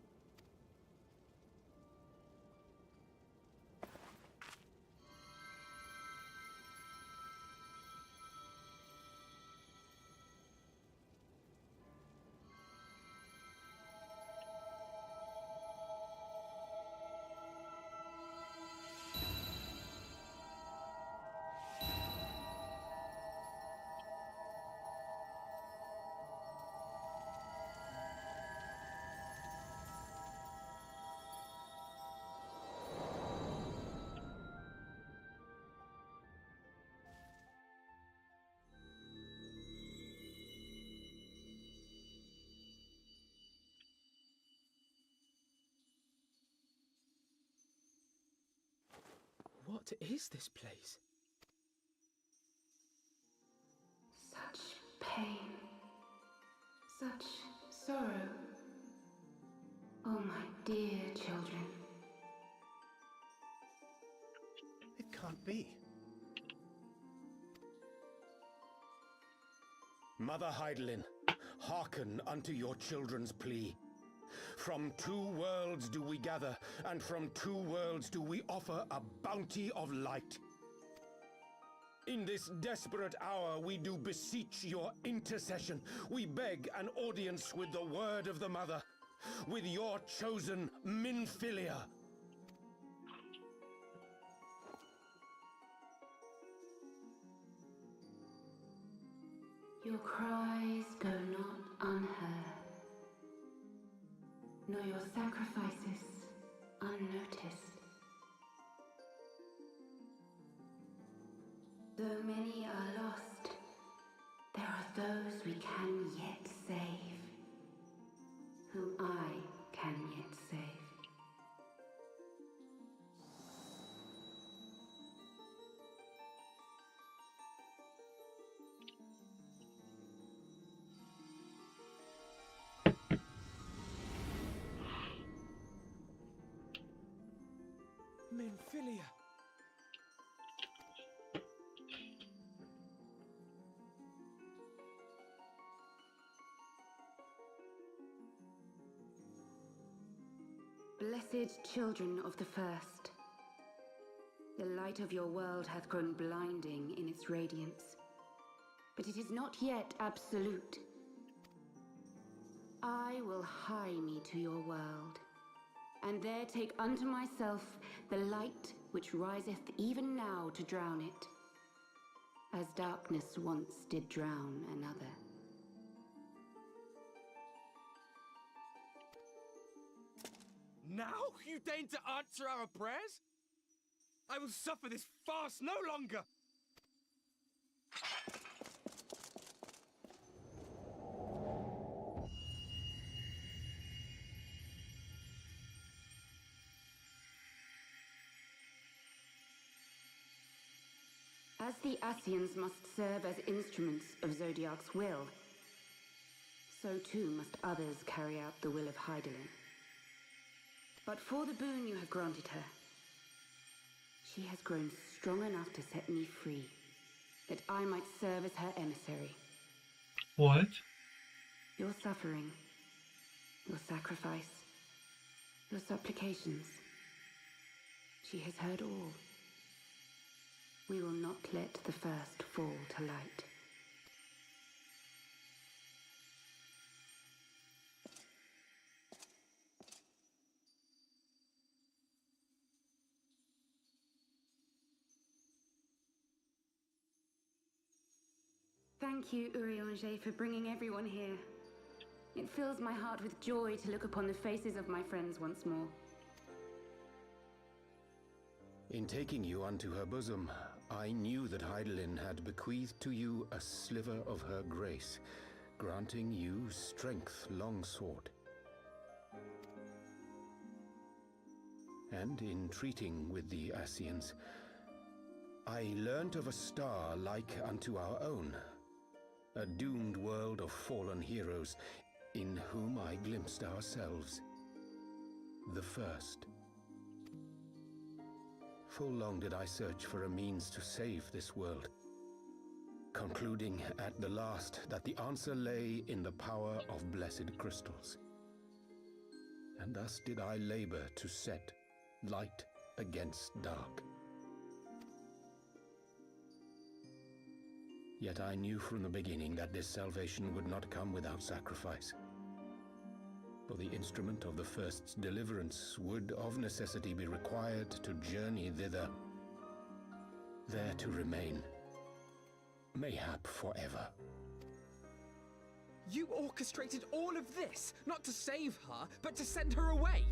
What is this place? Such pain. Such sorrow. Oh, my dear children. It can't be. Mother Heidelin, hearken unto your children's plea. From two worlds do we gather, and from two worlds do we offer a bounty of light. In this desperate hour we do beseech your intercession. We beg an audience with the word of the Mother, with your chosen Minfilia. Your cries go not unheard, nor your sacrifices unnoticed. Though many are lost, there are those we can yet save, whom I can yet save. Minfilia. Blessed children of the first, the light of your world hath grown blinding in its radiance, but it is not yet absolute. I will hie me to your world, and there take unto myself the light which riseth even now to drown it, as darkness once did drown another. Now you deign to answer our prayers? I will suffer this farce no longer! As the Ascians must serve as instruments of Zodiac's will, so too must others carry out the will of Heidelin. But for the boon you have granted her, she has grown strong enough to set me free, that I might serve as her emissary. What? Your suffering, your sacrifice, your supplications, she has heard all. We will not let the first fall to light. Thank you, Eorzea, for bringing everyone here. It fills my heart with joy to look upon the faces of my friends once more. In taking you unto her bosom, I knew that Heidelin had bequeathed to you a sliver of her grace, granting you strength long sought. And in treating with the Ascians, I learnt of a star like unto our own, a doomed world of fallen heroes in whom I glimpsed ourselves. The first. Full long did I search for a means to save this world, concluding at the last that the answer lay in the power of blessed crystals. And thus did I labor to set light against dark. Yet I knew from the beginning that this salvation would not come without sacrifice. For the instrument of the first's deliverance would of necessity be required to journey thither, there to remain, mayhap forever. You orchestrated all of this, not to save her, but to send her away!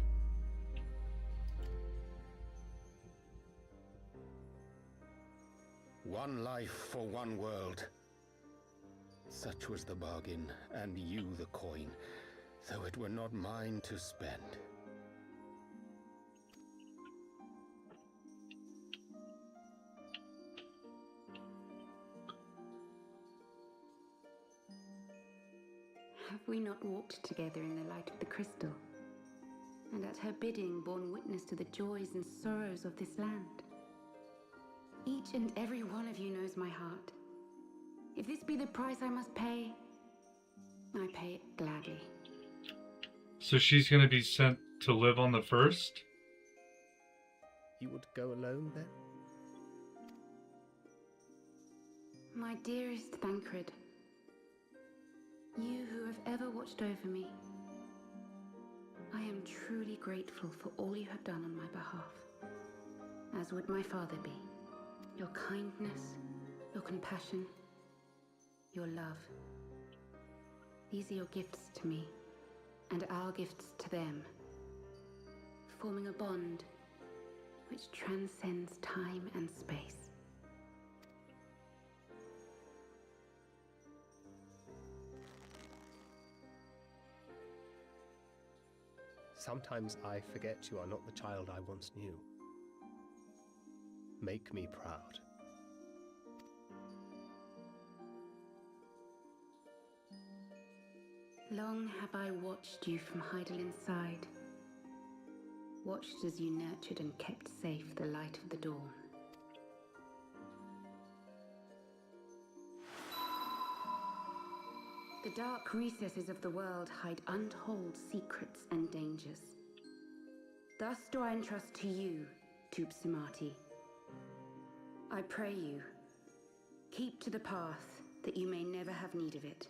One life for one world. Such was the bargain, and you the coin, though it were not mine to spend. Have we not walked together in the light of the crystal, and at her bidding borne witness to the joys and sorrows of this land? Each and every one of you knows my heart. If this be the price I must pay, I pay it gladly. So she's going to be sent to live on the first? You would go alone then? My dearest Thancred, you who have ever watched over me, I am truly grateful for all you have done on my behalf, as would my father be. Your kindness, your compassion, your love. These are your gifts to me, and our gifts to them, forming a bond which transcends time and space. Sometimes I forget you are not the child I once knew. Make me proud. Long have I watched you from Heidelin's side, watched as you nurtured and kept safe the light of the dawn. The dark recesses of the world hide untold secrets and dangers. Thus do I entrust to you, Tupsimati. I pray you, keep to the path that you may never have need of it.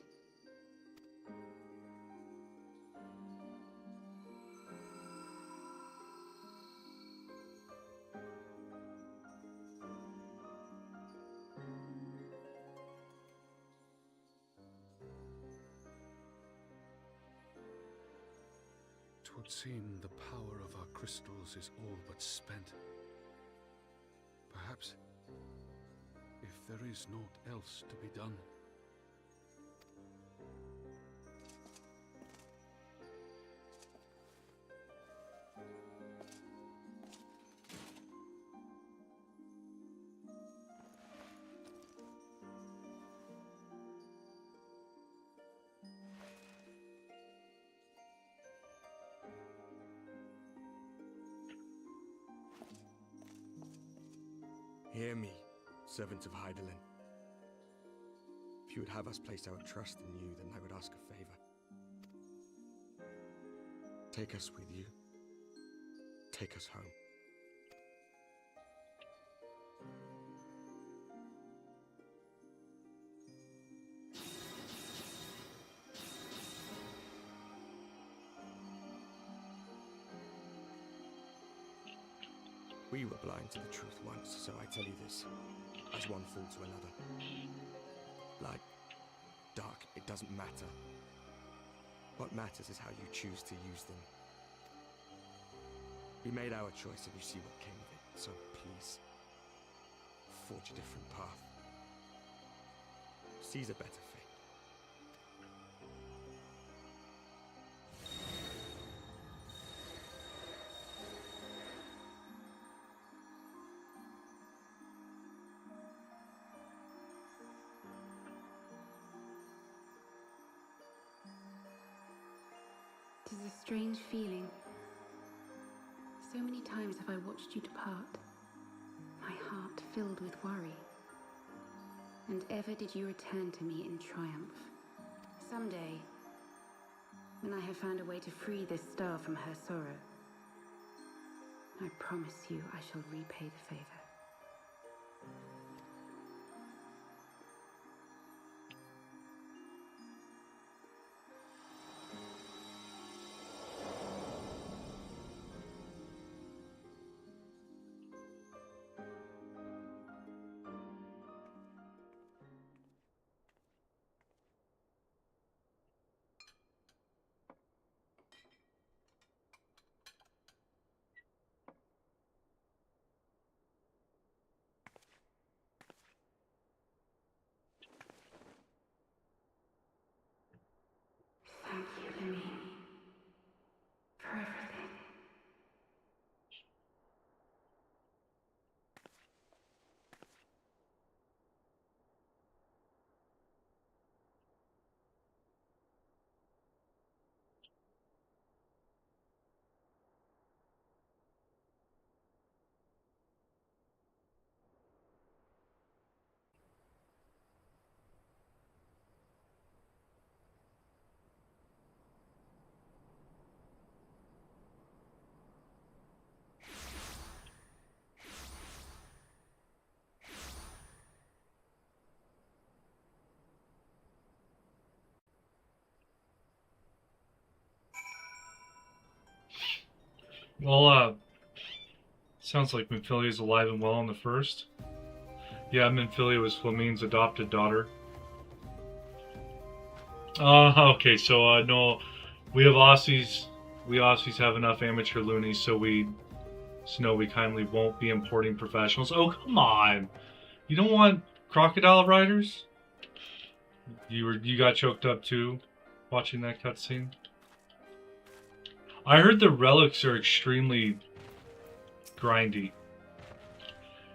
Twould seem the power of our crystals is all but spent. Perhaps, if there is naught else to be done. Hear me, servants of Heidelin. If you would have us place our trust in you, then I would ask a favor. Take us with you. Take us home. We were blind to the truth once, so I tell you this, as one fool to another. Light, dark, it doesn't matter. What matters is how you choose to use them. We made our choice and you see what came of it, so please, forge a different path. Seize a better fate. 'Tis a strange feeling. So many times have I watched you depart, my heart filled with worry. And ever did you return to me in triumph. Someday, when I have found a way to free this star from her sorrow, I promise you I shall repay the favor. Thank you, Lemmy, for everything. Well, sounds like Minfilia is alive and well in the first. Yeah, Minfilia was Flamine's adopted daughter. Okay, so, no, we have Aussies. We Aussies have enough amateur loonies, so we kindly won't be importing professionals. Oh, come on! You don't want crocodile riders? You got choked up too, watching that cutscene? I heard the relics are extremely grindy.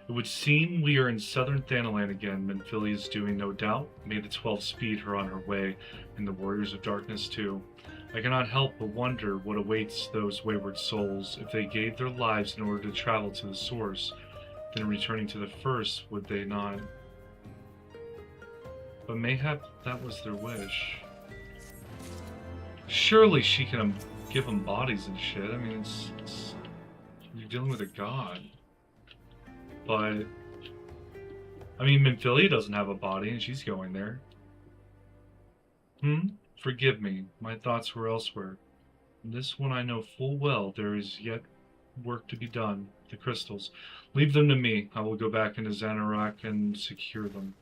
It would seem we are in southern Thanalan again. Minfilia is doing, no doubt. May the 12 speed her on her way, and the Warriors of Darkness too. I cannot help but wonder what awaits those wayward souls. If they gave their lives in order to travel to the source, then returning to the first, would they not? But mayhap that was their wish. Surely she can give them bodies and shit. I mean, you're dealing with a god. But, I mean, Minfilia doesn't have a body and she's going there. Forgive me, my thoughts were elsewhere. This one I know full well there is yet work to be done. The crystals. Leave them to me. I will go back into Xanarak and secure them.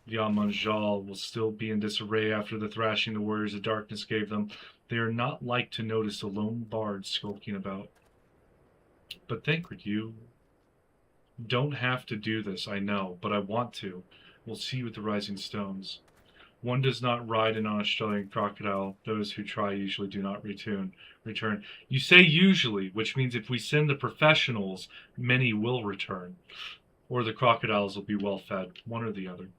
Yamanjal will still be in disarray after the thrashing the Warriors of Darkness gave them. They are not like to notice a lone bard skulking about. But Thancred, you don't have to do this, I know, but I want to. We'll see you with the Rising Stones. One does not ride an Australian crocodile. Those who try usually do not return. You say usually, which means if we send the professionals, many will return. Or the crocodiles will be well fed. One or the other.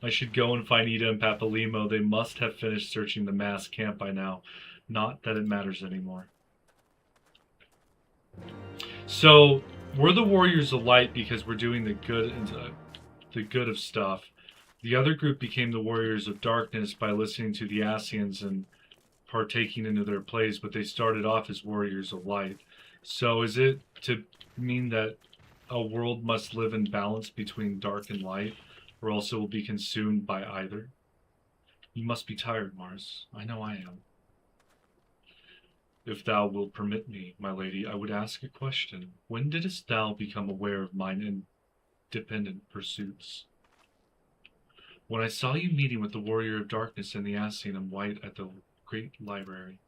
I should go and find Ida and Papalimo. They must have finished searching the mass camp by now. Not that it matters anymore. So, we're the Warriors of Light because we're doing the good of stuff. The other group became the Warriors of Darkness by listening to the Ascians and partaking into their plays, but they started off as Warriors of Light. So is it to mean that a world must live in balance between dark and light, or else it will be consumed by either? You must be tired, Mars. I know I am. If thou wilt permit me, my lady, I would ask a question. When didst thou become aware of mine independent pursuits? When I saw you meeting with the Warrior of Darkness and the Ascian in white at the Great Library.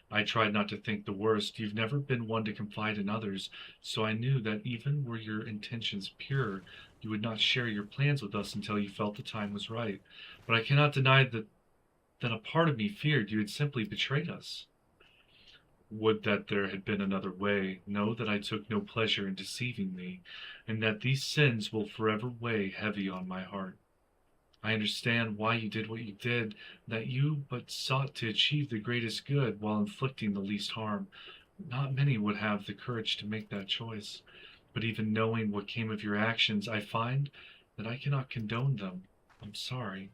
I tried not to think the worst. You've never been one to confide in others, so I knew that even were your intentions pure, you would not share your plans with us until you felt the time was right. But I cannot deny that a part of me feared you had simply betrayed us. Would that there had been another way. Know that I took no pleasure in deceiving thee, and that these sins will forever weigh heavy on my heart. I understand why you did what you did, that you but sought to achieve the greatest good while inflicting the least harm. Not many would have the courage to make that choice. But even knowing what came of your actions, I find that I cannot condone them. I'm sorry.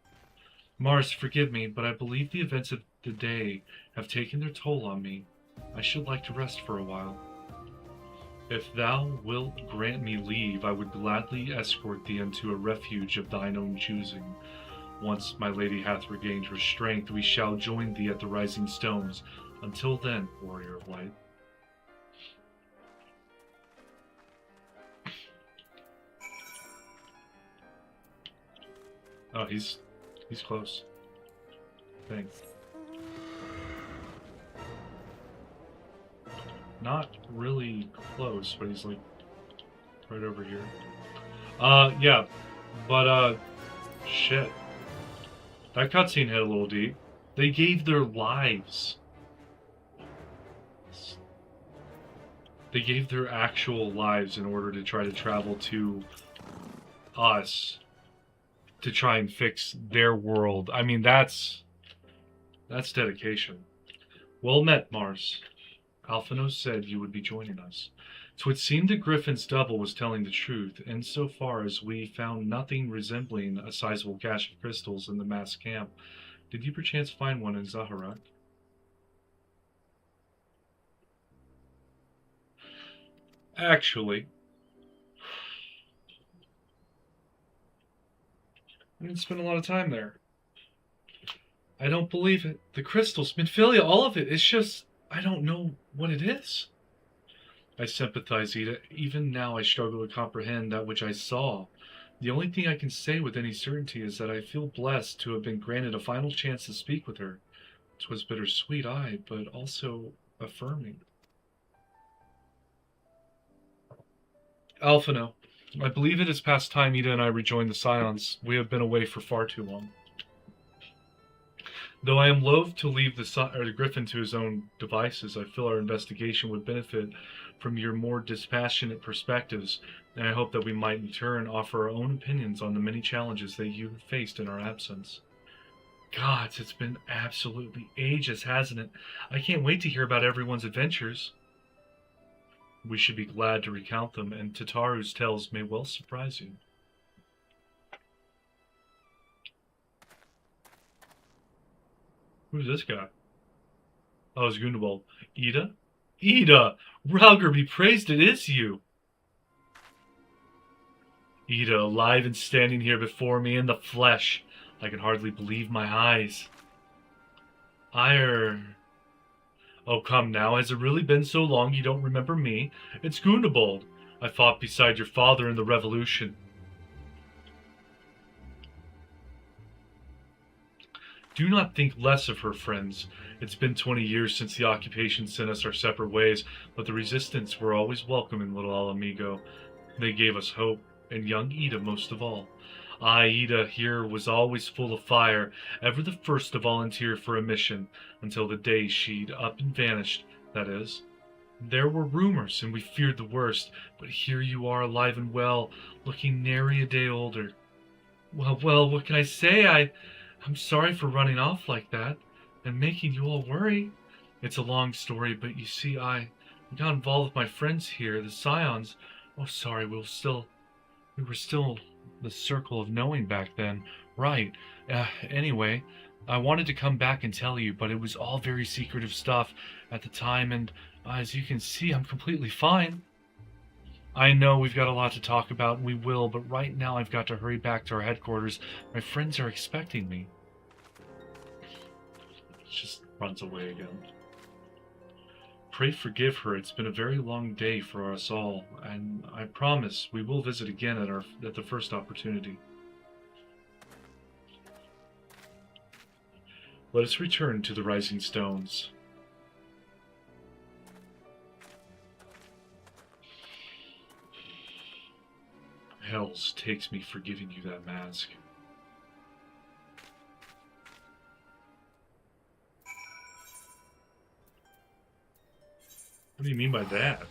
Mars, forgive me, but I believe the events of the day have taken their toll on me. I should like to rest for a while. If thou wilt grant me leave, I would gladly escort thee into a refuge of thine own choosing. Once my lady hath regained her strength, we shall join thee at the rising stones. Until then, warrior of light. Oh, he's close. Thanks. Not really close, but he's like right over here. Yeah. But shit. That cutscene hit a little deep. They gave their lives. They gave their actual lives in order to try to travel to us to try and fix their world. I mean, that's dedication. Well met, Mars. Alphino said you would be joining us. 'Twould seem the Griffin's double was telling the truth, insofar as we found nothing resembling a sizable cache of crystals in the mass camp. Did you perchance find one in Zaharak? Actually, I didn't spend a lot of time there. I don't believe it. The crystals, Minfilia, all of it. It's just, I don't know what it is. I sympathize, Ida. Even now I struggle to comprehend that which I saw. The only thing I can say with any certainty is that I feel blessed to have been granted a final chance to speak with her. 'Twas bittersweet, aye, but also affirming. Alphino, I believe it is past time Ida and I rejoin the Scions. We have been away for far too long. Though I am loath to leave the Griffin to his own devices, I feel our investigation would benefit from your more dispassionate perspectives, and I hope that we might in turn offer our own opinions on the many challenges that you have faced in our absence. Gods, it's been absolutely ages, hasn't it? I can't wait to hear about everyone's adventures. We should be glad to recount them, and Tataru's tales may well surprise you. Who's this guy? Oh, it's Gundobald. Ida? Ida! Ralger be praised, it is you! Ida, alive and standing here before me in the flesh. I can hardly believe my eyes. Oh, come now, has it really been so long you don't remember me? It's Gundobald. I fought beside your father in the Revolution. Do not think less of her, friends. It's been 20 years since the occupation sent us our separate ways, but the resistance were always welcome in Little Alamigo. They gave us hope, and young Ida most of all. Ida here was always full of fire, ever the first to volunteer for a mission, until the day she'd up and vanished, that is. There were rumors, and we feared the worst, but here you are alive and well, looking nary a day older. Well, what can I say? I'm sorry for running off like that, and making you all worry. It's a long story, but you see, I got involved with my friends here, the Scions. Oh, sorry, we were still the circle of knowing back then. Right. Anyway, I wanted to come back and tell you, but it was all very secretive stuff at the time, and as you can see, I'm completely fine. I know we've got a lot to talk about, and we will, but right now I've got to hurry back to our headquarters. My friends are expecting me. Just runs away again. Pray forgive her. It's been a very long day for us all, and I promise we will visit again at the first opportunity. Let us return to the Rising Stones. Hells takes me for giving you that mask. What do you mean by that?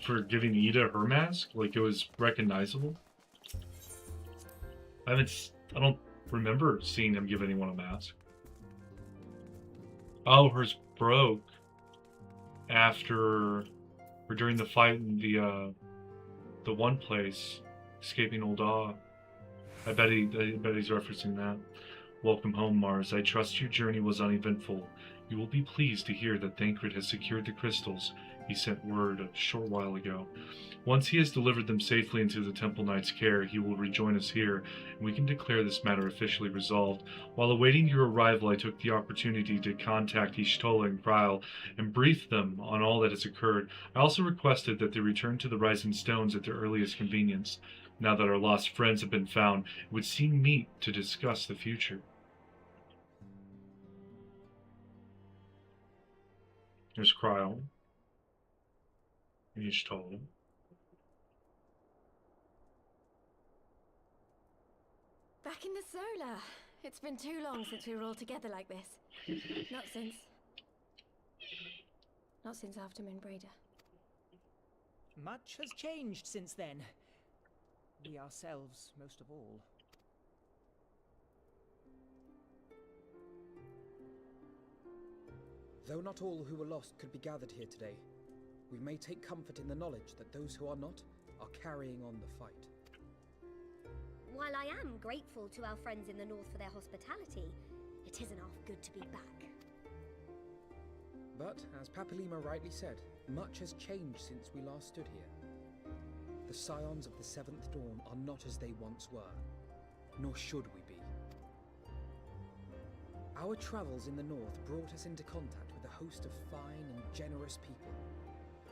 for giving Ida her mask? Like, it was recognizable? I don't remember seeing him give anyone a mask. Oh, hers broke after, or during the fight in the one place, escaping Old Awe. I bet he's referencing that. Welcome home, Mars. I trust your journey was uneventful. You will be pleased to hear that Thancred has secured the crystals he sent word a short while ago. Once he has delivered them safely into the Temple Knight's care, he will rejoin us here, and we can declare this matter officially resolved. While awaiting your arrival, I took the opportunity to contact Y'shtola and Krile and brief them on all that has occurred. I also requested that they return to the Rising Stones at their earliest convenience. Now that our lost friends have been found, it would seem meet to discuss the future. There's Krile. Y'shtola. Back in the Solar. It's been too long since we were all together like this. Not since after Minbreda. Much has changed since then. We ourselves, most of all. Though not all who were lost could be gathered here today, we may take comfort in the knowledge that those who are not are carrying on the fight. While I am grateful to our friends in the north for their hospitality, it isn't half good to be back. But, as Papalima rightly said, much has changed since we last stood here. The Scions of the Seventh Dawn are not as they once were, nor should we be. Our travels in the north brought us into contact with a host of fine and generous people,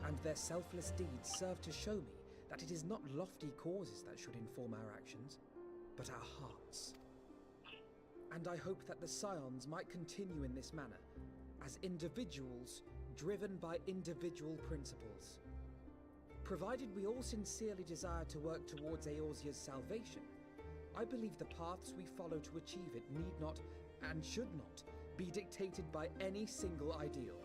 and their selfless deeds serve to show me that it is not lofty causes that should inform our actions, but our hearts. And I hope that the Scions might continue in this manner, as individuals driven by individual principles. Provided we all sincerely desire to work towards Eorzea's salvation, I believe the paths we follow to achieve it need not, and should not, be dictated by any single ideal.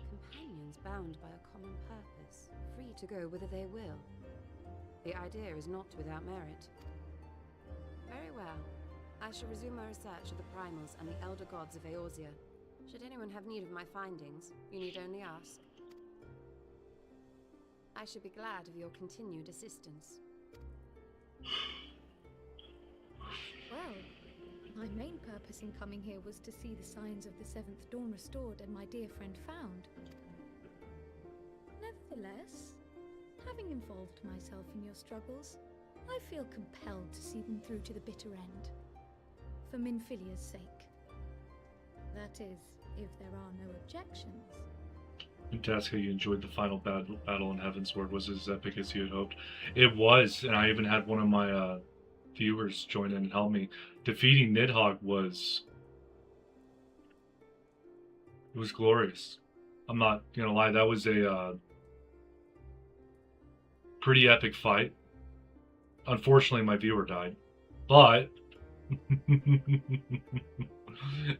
Companions bound by a common purpose, free to go whither they will. The idea is not without merit. Very well. I shall resume my research of the primals and the elder gods of Eorzea. Should anyone have need of my findings, you need only ask. I should be glad of your continued assistance. Well, my main purpose in coming here was to see the signs of the Seventh Dawn restored and my dear friend found. Nevertheless, having involved myself in your struggles, I feel compelled to see them through to the bitter end. For Minfilia's sake. That is, if there are no objections. Fantastic, you enjoyed the final battle in Heavensward. Was it as epic as you had hoped? It was, and I even had one of my viewers join in and help me. Defeating Nidhogg was glorious. I'm not gonna lie, that was a pretty epic fight. Unfortunately, my viewer died, but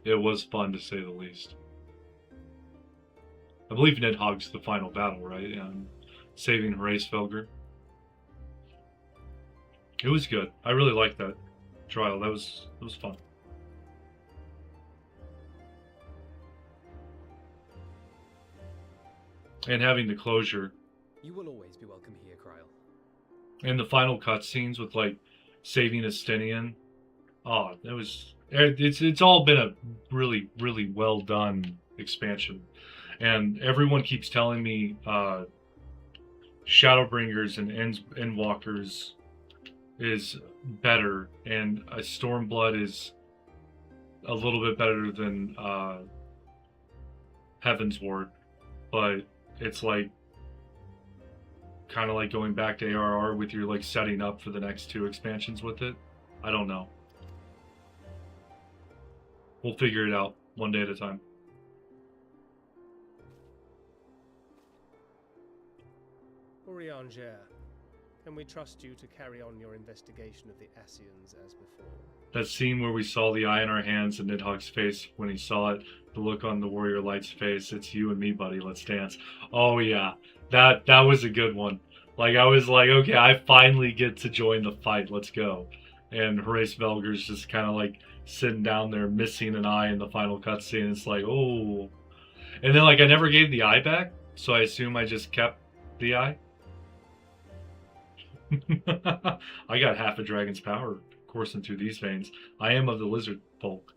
it was fun to say the least. I believe Nidhogg's the final battle, right? Saving Hraesvelgr. It was good. I really liked that trial. That was fun. And having the closure. You will always be welcome here, Krile. And the final cutscenes with like saving Estinian. Oh, that was. It's all been a really, really well done expansion. And everyone keeps telling me Shadowbringers and Endwalkers is better, and Stormblood is a little bit better than Heavensward, but it's like kind of like going back to ARR with your like setting up for the next two expansions with it. I don't know. We'll figure it out one day at a time. Eorzea, Can we trust you to carry on your investigation of the Ascians as before? That scene where we saw the eye in our hands and Nidhogg's face when he saw it, the look on the Warrior Light's face, it's you and me, buddy, let's dance. Oh yeah, that was a good one. Like, I was like, okay, I finally get to join the fight, let's go. And Horace Velger's just kind of like sitting down there missing an eye in the final cutscene. It's like, oh. And then like I never gave the eye back, so I assume I just kept the eye. I got half a dragon's power coursing through these veins. I am of the lizard folk.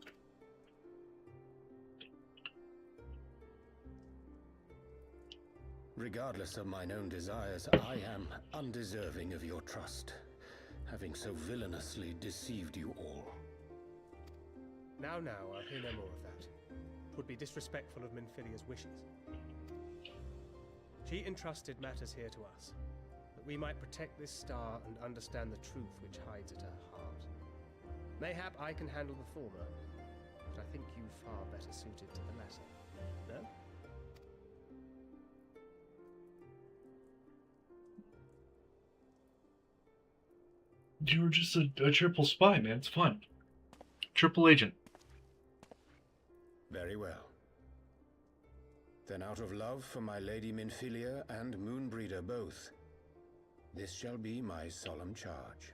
Regardless of mine own desires, I am undeserving of your trust, having so villainously deceived you all. Now, I'll hear no more of that. 'Twould be disrespectful of Minfilia's wishes. She entrusted matters here to us, that we might protect this star and understand the truth which hides at her heart. Mayhap I can handle the former, but I think you far better suited to the latter. No? You were just a triple spy, man. It's fun. Triple agent. Very well. Then out of love for my Lady Minfilia and Moonbreeder both, this shall be my solemn charge.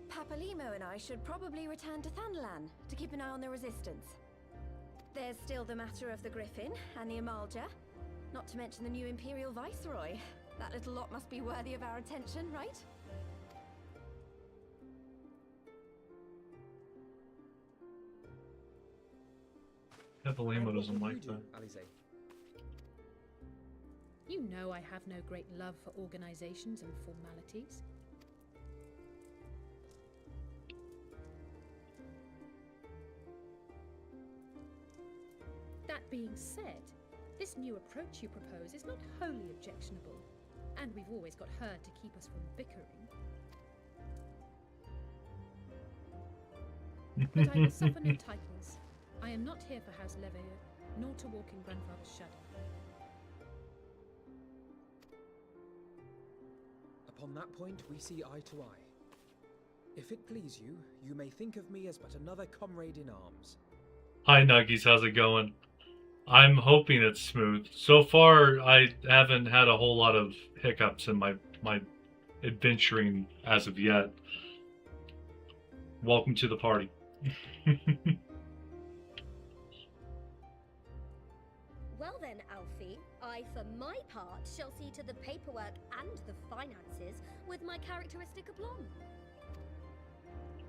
Papalimo and I should probably return to Thanalan to keep an eye on the resistance. There's still the matter of the Griffin and the Amalja, not to mention the new Imperial Viceroy. That little lot must be worthy of our attention, right? Papalimo doesn't like that. Alize? You know I have no great love for organizations and formalities. That being said, this new approach you propose is not wholly objectionable, and we've always got her to keep us from bickering. But I will suffer no titles. I am not here for House Leveilleur, nor to walk in Grandfather's shadow. Upon that point, we see eye to eye. If it please you, you may think of me as but another comrade in arms. Hi Nuggies, how's it going? I'm hoping it's smooth. So far, I haven't had a whole lot of hiccups in my adventuring as of yet. Welcome to the party. Well then, Alfie, I for my part shall see to the paperwork and the finances with my characteristic aplomb.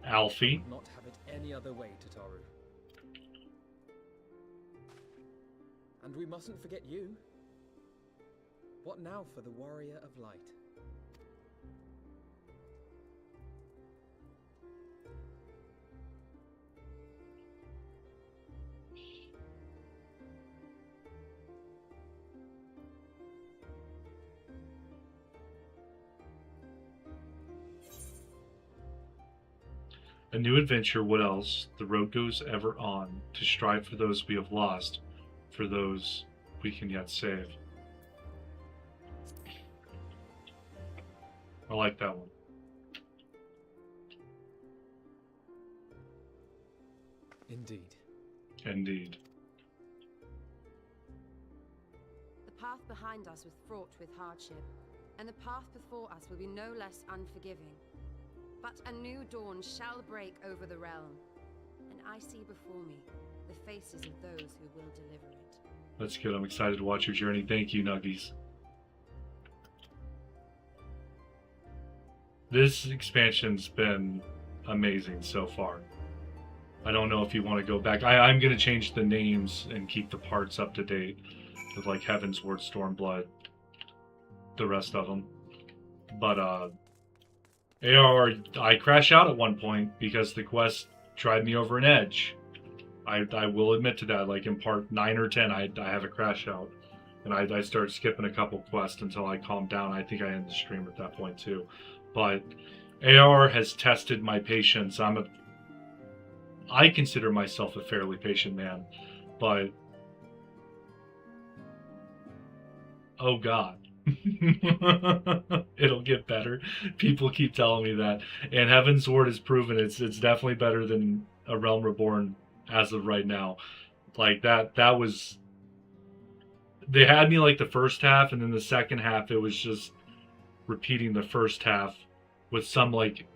Alfie? Would not have it any other way, Tataru. And we mustn't forget you. What now for the Warrior of Light? A new adventure, what else? The road goes ever on, to strive for those we have lost, for those we can yet save. I like that one. Indeed. Indeed. The path behind us was fraught with hardship, and the path before us will be no less unforgiving. But a new dawn shall break over the realm, and I see before me the faces of those who will deliver it. That's good. I'm excited to watch your journey. Thank you, Nuggies. This expansion's been amazing so far. I don't know if you want to go back. I'm going to change the names and keep the parts up to date with like Heavensward, Stormblood, the rest of them. But AR, I crash out at one point because the quest tried me over an edge. I will admit to that. Like in part 9 or 10, I have a crash out. And I start skipping a couple quests until I calm down. I think I end the stream at that point too. But AR has tested my patience. I consider myself a fairly patient man. But oh god. It'll get better. People keep telling me that, and Heavensward has proven it's definitely better than A Realm Reborn as of right now. Like that was, they had me like the first half, and then the second half it was just repeating the first half with some like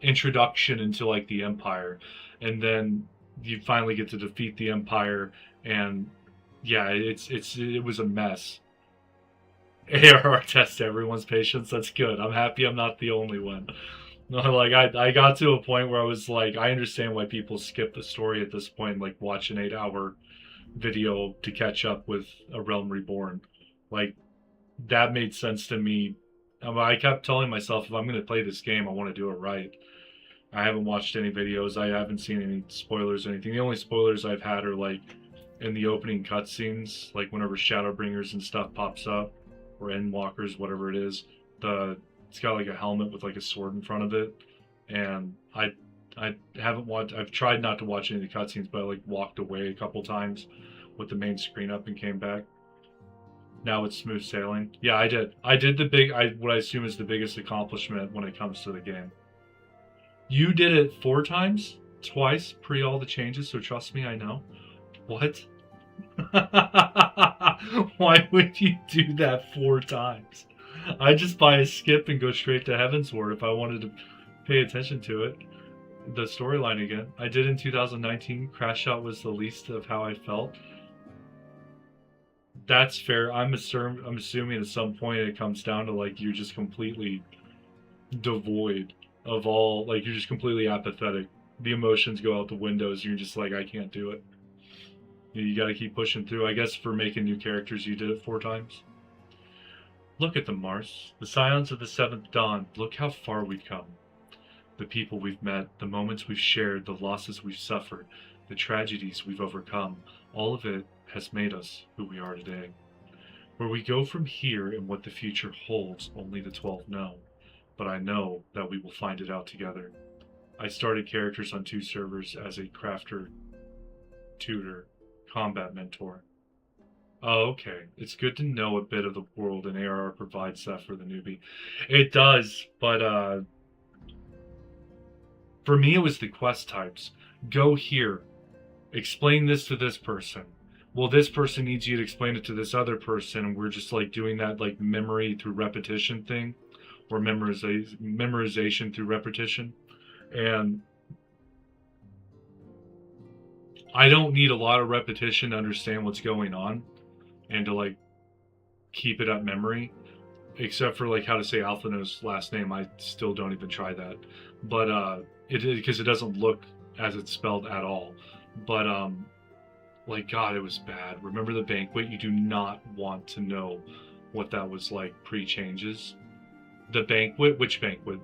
introduction into like the Empire, and then you finally get to defeat the Empire, and yeah, it was a mess. ARR test everyone's patience. That's good. I'm happy I'm not the only one. Like I got to a point where I was like, I understand why people skip the story at this point, like watch an 8-hour video to catch up with A Realm Reborn. Like that made sense to me. I kept telling myself, if I'm going to play this game, I want to do it right. I haven't watched any videos. I haven't seen any spoilers or anything. The only spoilers I've had are like in the opening cutscenes, like whenever Shadowbringers and stuff pops up, or Endwalkers, whatever it is. It's got like a helmet with like a sword in front of it, and I haven't watched. I've tried not to watch any of the cutscenes, but I like walked away a couple times with the main screen up and came back. Now it's smooth sailing. Yeah, I did. I did the big, what I assume is the biggest accomplishment when it comes to the game. You did it 4 times? Twice, pre all the changes, so trust me, I know. What? Why would you do that 4 times? I just buy a skip and go straight to Heavensward if I wanted to pay attention to it. The storyline again. I did in 2019. Crash Shot was the least of how I felt. That's fair. I'm assuming at some point it comes down to like you're just completely devoid of all, like you're just completely apathetic. The emotions go out the windows. You're just like, I can't do it. You got to keep pushing through. I guess for making new characters, you did it 4 times. Look at them, Mars. The Scions of the 7th Dawn. Look how far we've come. The people we've met, the moments we've shared, the losses we've suffered, the tragedies we've overcome. All of it has made us who we are today. Where we go from here and what the future holds, only the 12 know. But I know that we will find it out together. I started characters on 2 servers as a crafter, tutor, combat mentor. Oh, okay. It's good to know a bit of the world, and ARR provides that for the newbie. It does, but for me it was the quest types. Go here. Explain this to this person. Well, this person needs you to explain it to this other person, and we're just like doing that like memory through repetition thing, or memorization through repetition. And I don't need a lot of repetition to understand what's going on and to like keep it up memory, except for like how to say Alphino's last name. I still don't even try that, but because it doesn't look as it's spelled at all. But like, God, it was bad. Remember the banquet? You do not want to know what that was like pre-changes. The banquet? Which banquet?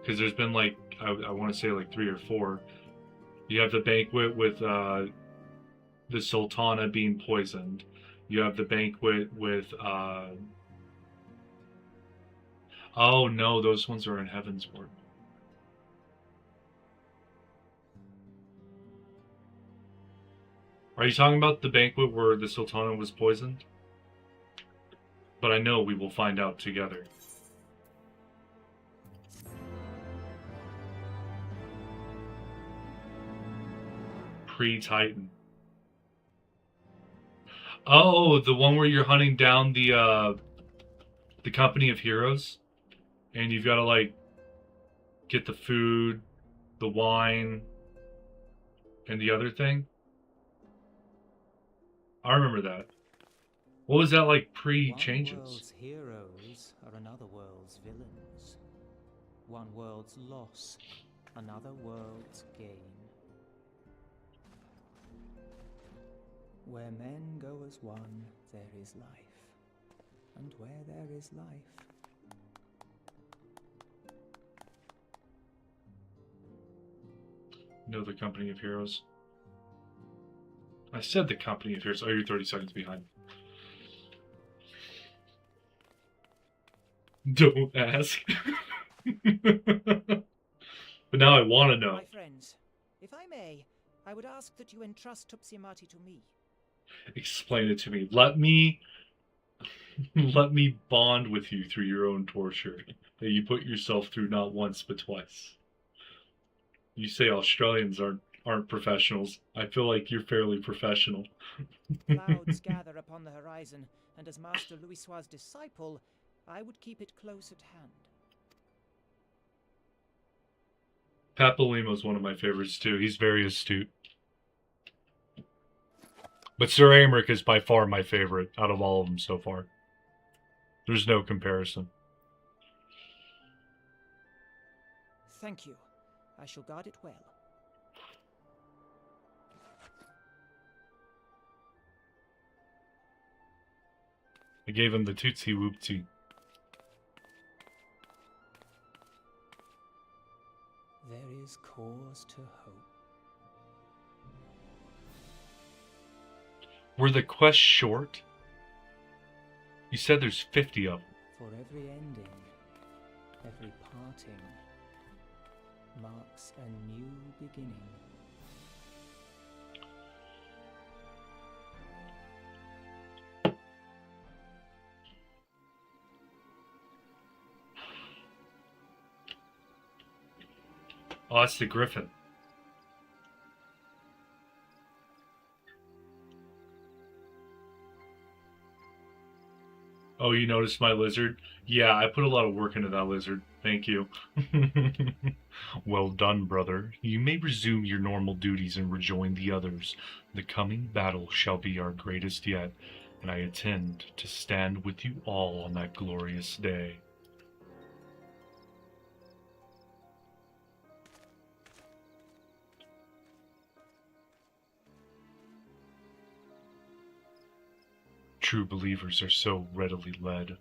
Because there's been like, I want to say like 3 or 4. You have the banquet with the Sultana being poisoned. You have the banquet with oh no, those ones are in Heavensward. Are you talking about the banquet where the Sultana was poisoned? But I know we will find out together. Pre-Titan. Oh, the one where you're hunting down the company of heroes, and you've got to like get the food, the wine, and the other thing. I remember that. What was that like pre-changes? One world's heroes are another world's villains. One world's loss, another world's gain. Where men go as one, there is life. And where there is life... No, the company of heroes. I said the company of heroes. Oh, you're 30 seconds behind. Don't ask. But now I want to know. My friends, if I may, I would ask that you entrust Tupsimati to me. Explain it to me. Let me... Let me bond with you through your own torture that you put yourself through not once but twice. You say Australians aren't professionals. I feel like you're fairly professional. Clouds gather upon the horizon, and as Master Louisoix's disciple, I would keep it close at hand. Papalymo's one of my favorites too. He's very astute. But Sir Aymeric is by far my favorite out of all of them so far. There's no comparison. Thank you. I shall guard it well. I gave him the Tootsie Whoopsie. There is cause to hope. Were the quests short? You said there's 50 of them. For every ending, every parting, marks a new beginning. Oh, that's the griffin. Oh, you noticed my lizard? Yeah, I put a lot of work into that lizard. Thank you. Well done, brother. You may resume your normal duties and rejoin the others. The coming battle shall be our greatest yet, and I intend to stand with you all on that glorious day. True believers are so readily led.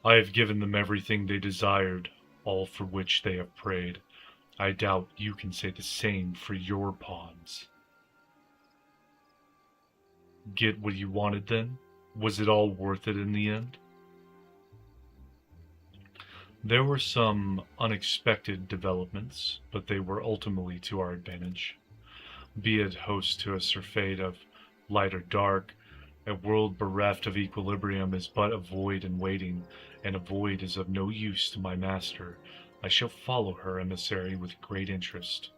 I have given them everything they desired, all for which they have prayed. I doubt you can say the same for your pawns. Get what you wanted then? Was it all worth it in the end? There were some unexpected developments, but they were ultimately to our advantage. Be it host to a surfeit of light or dark, a world bereft of equilibrium is but a void in waiting, and a void is of no use to my master. I shall follow her emissary with great interest.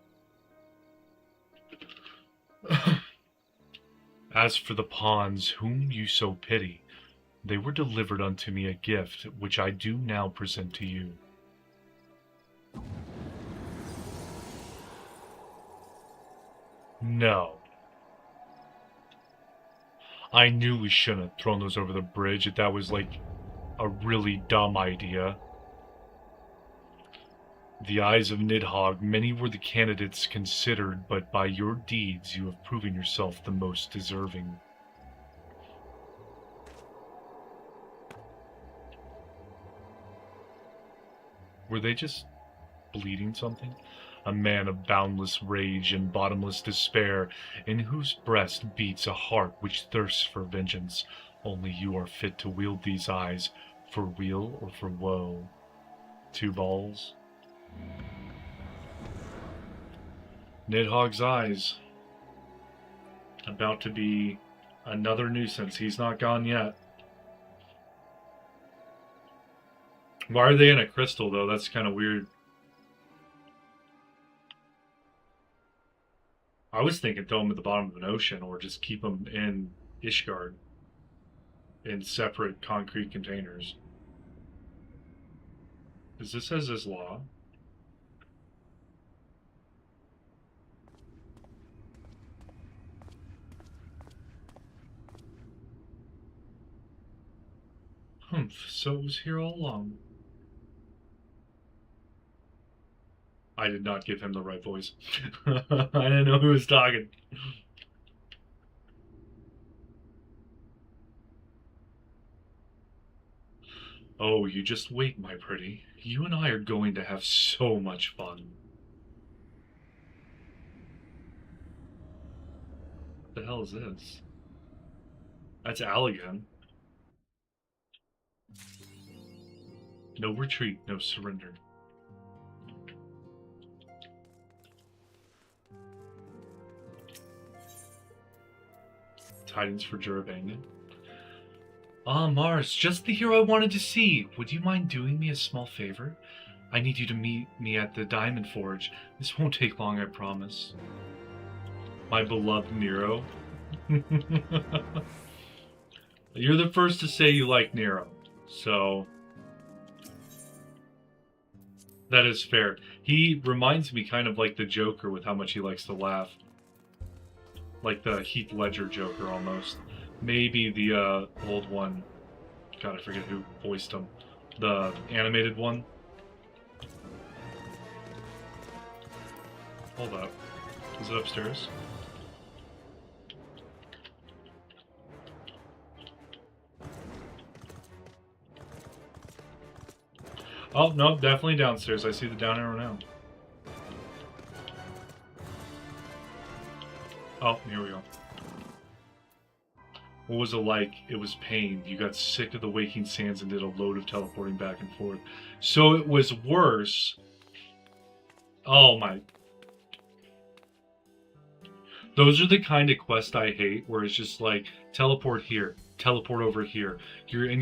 As for the pawns whom you so pity, they were delivered unto me a gift, which I do now present to you. No. I knew we shouldn't have thrown those over the bridge. That was like a really dumb idea. The eyes of Nidhogg, many were the candidates considered, but by your deeds you have proven yourself the most deserving. Were they just bleeding something? A man of boundless rage and bottomless despair, in whose breast beats a heart which thirsts for vengeance. Only you are fit to wield these eyes, for weal or for woe. 2 balls. Nidhogg's eyes. About to be another nuisance. He's not gone yet. Why are they in a crystal, though? That's kind of weird. I was thinking throw them at the bottom of an ocean or just keep them in Ishgard in separate concrete containers. Is this as is law? Humph, so it was here all along. I did not give him the right voice. I didn't know who was talking. Oh, you just wait, my pretty. You and I are going to have so much fun. What the hell is this? That's Al again. No retreat, no surrender. tidings for Jurabangan. Ah, Mars, just the hero I wanted to see. Would you mind doing me a small favor? I need you to meet me at the Diamond Forge. This won't take long, I promise. My beloved Nero. You're the first to say you like Nero, so that is fair. He reminds me kind of like the Joker with how much he likes to laugh. Like the Heath Ledger Joker, almost. Maybe the old one. God, I forget who voiced him. The animated one. Hold up. Is it upstairs? Oh, no, definitely downstairs. I see the down arrow now. Oh, here we go. What was it like? It was pain. You got sick of the waking sands and did a load of teleporting back and forth. So it was worse. Oh my. Those are the kind of quests I hate, where it's just like, teleport here, teleport over here.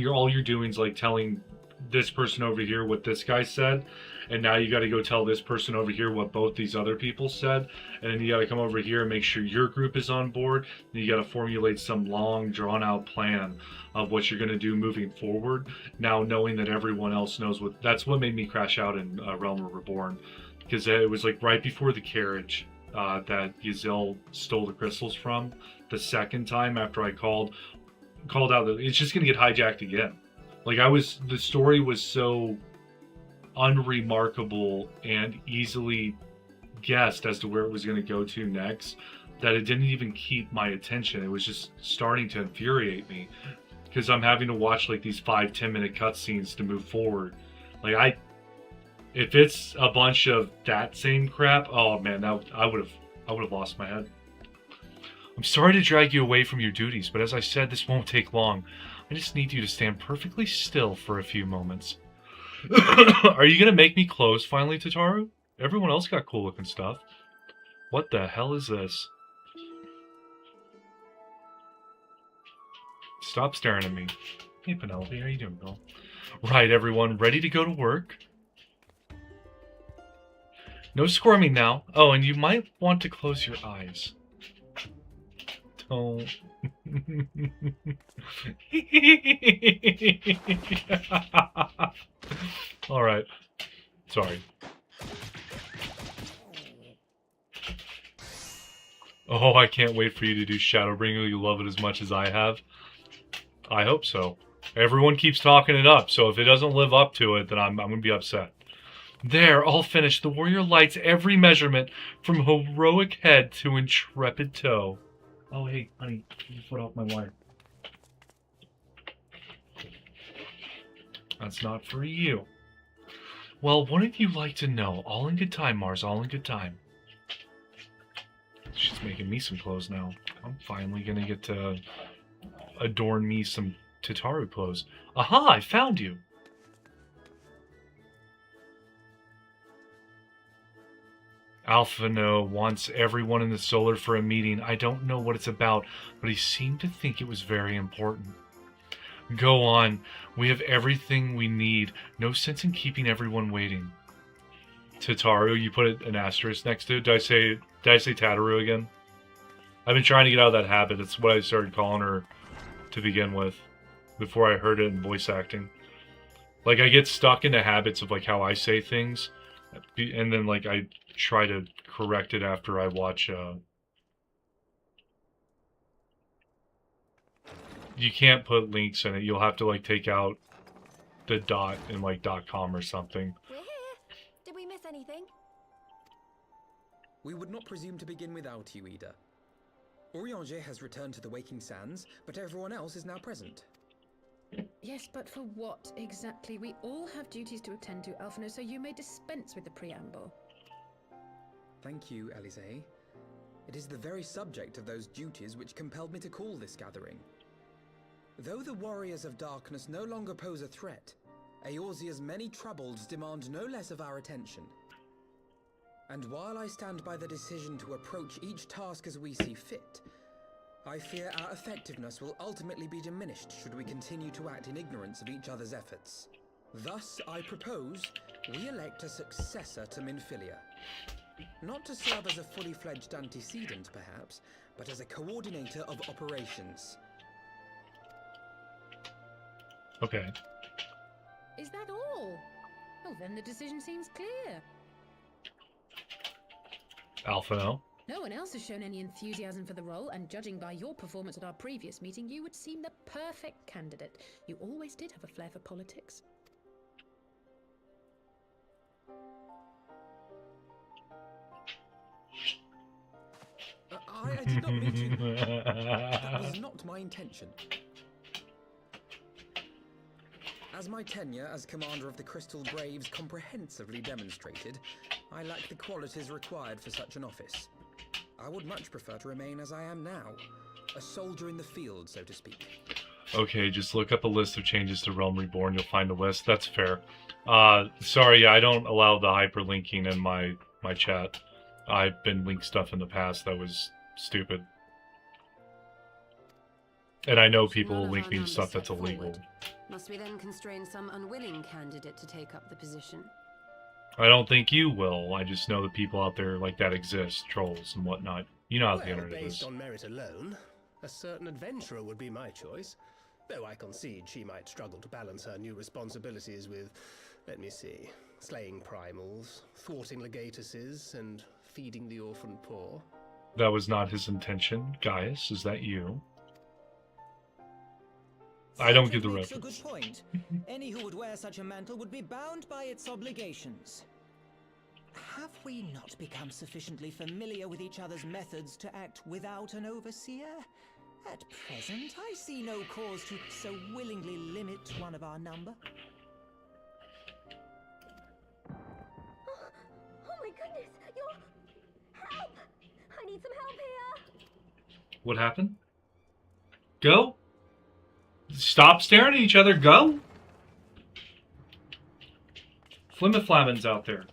All you're doing is like telling this person over here what this guy said, and now you got to go tell this person over here what both these other people said, and then you got to come over here and make sure your group is on board, and you got to formulate some long drawn out plan of what you're going to do moving forward, now knowing that everyone else knows what. That's what made me crash out in Realm Reborn, because it was like right before the carriage that Ysel stole the crystals from. The second time after I called out that it's just going to get hijacked again. Like the story was so unremarkable and easily guessed as to where it was going to go to next that it didn't even keep my attention. It was just starting to infuriate me because I'm having to watch like these 5-10 minute cutscenes to move forward. Like if it's a bunch of that same crap, oh man, I would have lost my head. I'm sorry to drag you away from your duties, but as I said, this won't take long. I just need you to stand perfectly still for a few moments. Are you gonna make me close finally, Tataru? Everyone else got cool looking stuff. What the hell is this? Stop staring at me. Hey Penelope, how you doing, girl? Right, everyone, ready to go to work? No squirming now. Oh, and you might want to close your eyes. Don't. Alright. Sorry. Oh, I can't wait for you to do Shadowbringer. You love it as much as I have. I hope so. Everyone keeps talking it up, so if it doesn't live up to it, then I'm going to be upset. There, all finished. The warrior lights every measurement from heroic head to intrepid toe. Oh, hey, honey, get your foot off my wire. That's not for you. Well, wouldn't you like to know? All in good time, Mars, all in good time. She's making me some clothes now. I'm finally gonna get to adorn me some Tataru clothes. Aha, I found you! Alphino wants everyone in the Solar for a meeting. I don't know what it's about, but he seemed to think it was very important. Go on. We have everything we need. No sense in keeping everyone waiting. Tataru, you put an asterisk next to it. Did I say Tataru again? I've been trying to get out of that habit. It's what I started calling her to begin with, before I heard it in voice acting. Like, I get stuck into habits of like how I say things, and then like I try to correct it after I watch you can't put links in it. You'll have to like take out the dot in like .com or something. We're here. Did we miss anything? We would not presume to begin without you, Ida. Eorzea has returned to the Waking Sands, but everyone else is now present. Yes, but for what exactly? We all have duties to attend to, Alphino, so you may dispense with the preamble. Thank you, Elise. It is the very subject of those duties which compelled me to call this gathering. Though the Warriors of Darkness no longer pose a threat, Eorzea's many troubles demand no less of our attention. And while I stand by the decision to approach each task as we see fit, I fear our effectiveness will ultimately be diminished should we continue to act in ignorance of each other's efforts. Thus, I propose we elect a successor to Minfilia. Not to serve as a fully fledged antecedent, perhaps, but as a coordinator of operations. Okay. Is that all? Well, then the decision seems clear. Alpha no. No one else has shown any enthusiasm for the role, and judging by your performance at our previous meeting, you would seem the perfect candidate. You always did have a flair for politics. I did not mean to. That was not my intention. As my tenure as commander of the Crystal Braves comprehensively demonstrated, I lack the qualities required for such an office. I would much prefer to remain as I am now, a soldier in the field, so to speak. Okay, just look up a list of changes to Realm Reborn. You'll find a list. That's fair. Sorry, I don't allow the hyperlinking in my chat. I've been linked stuff in the past that was stupid. And I know people will link me to stuff that's illegal. Must we then constrain some unwilling candidate to take up the position? I don't think you will. I just know that people out there like that exist, trolls and whatnot. You know how the internet is. Based on merit alone, a certain adventurer would be my choice. Though I concede she might struggle to balance her new responsibilities with, let me see, slaying primals, thwarting legatuses, and feeding the orphan poor. That was not his intention. Gaius, is that you? I don't get the Makes reference. a good point. Any who would wear such a mantle would be bound by its obligations. Have we not become sufficiently familiar with each other's methods to act without an overseer? At present, I see no cause to so willingly limit one of our number. Oh my goodness, help! I need some help here! What happened? Go? Stop staring at each other, go! Flimiflamin's out there.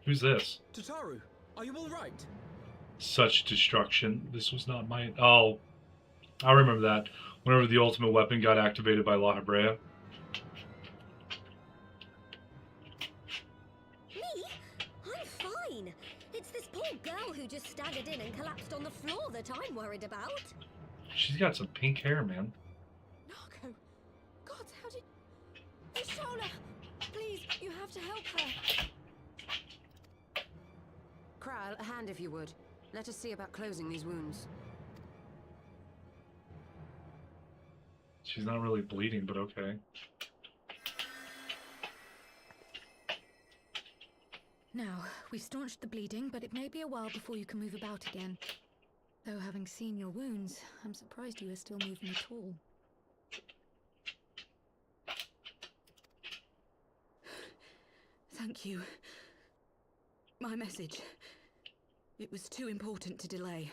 Who's this? Tataru, are you alright? Such destruction. This was not my... Oh. I remember that. Whenever the ultimate weapon got activated by La Hebrea. Me? I'm fine. It's this poor girl who just staggered in and collapsed on the floor that I'm worried about. She's got some pink hair, man. Narco! God, how did... Ishola! Please, you have to help her. Kral, a hand if you would. Let us see about closing these wounds. She's not really bleeding, but okay. Now, we've staunched the bleeding, but it may be a while before you can move about again. Though having seen your wounds, I'm surprised you are still moving at all. Thank you. My message. It was too important to delay.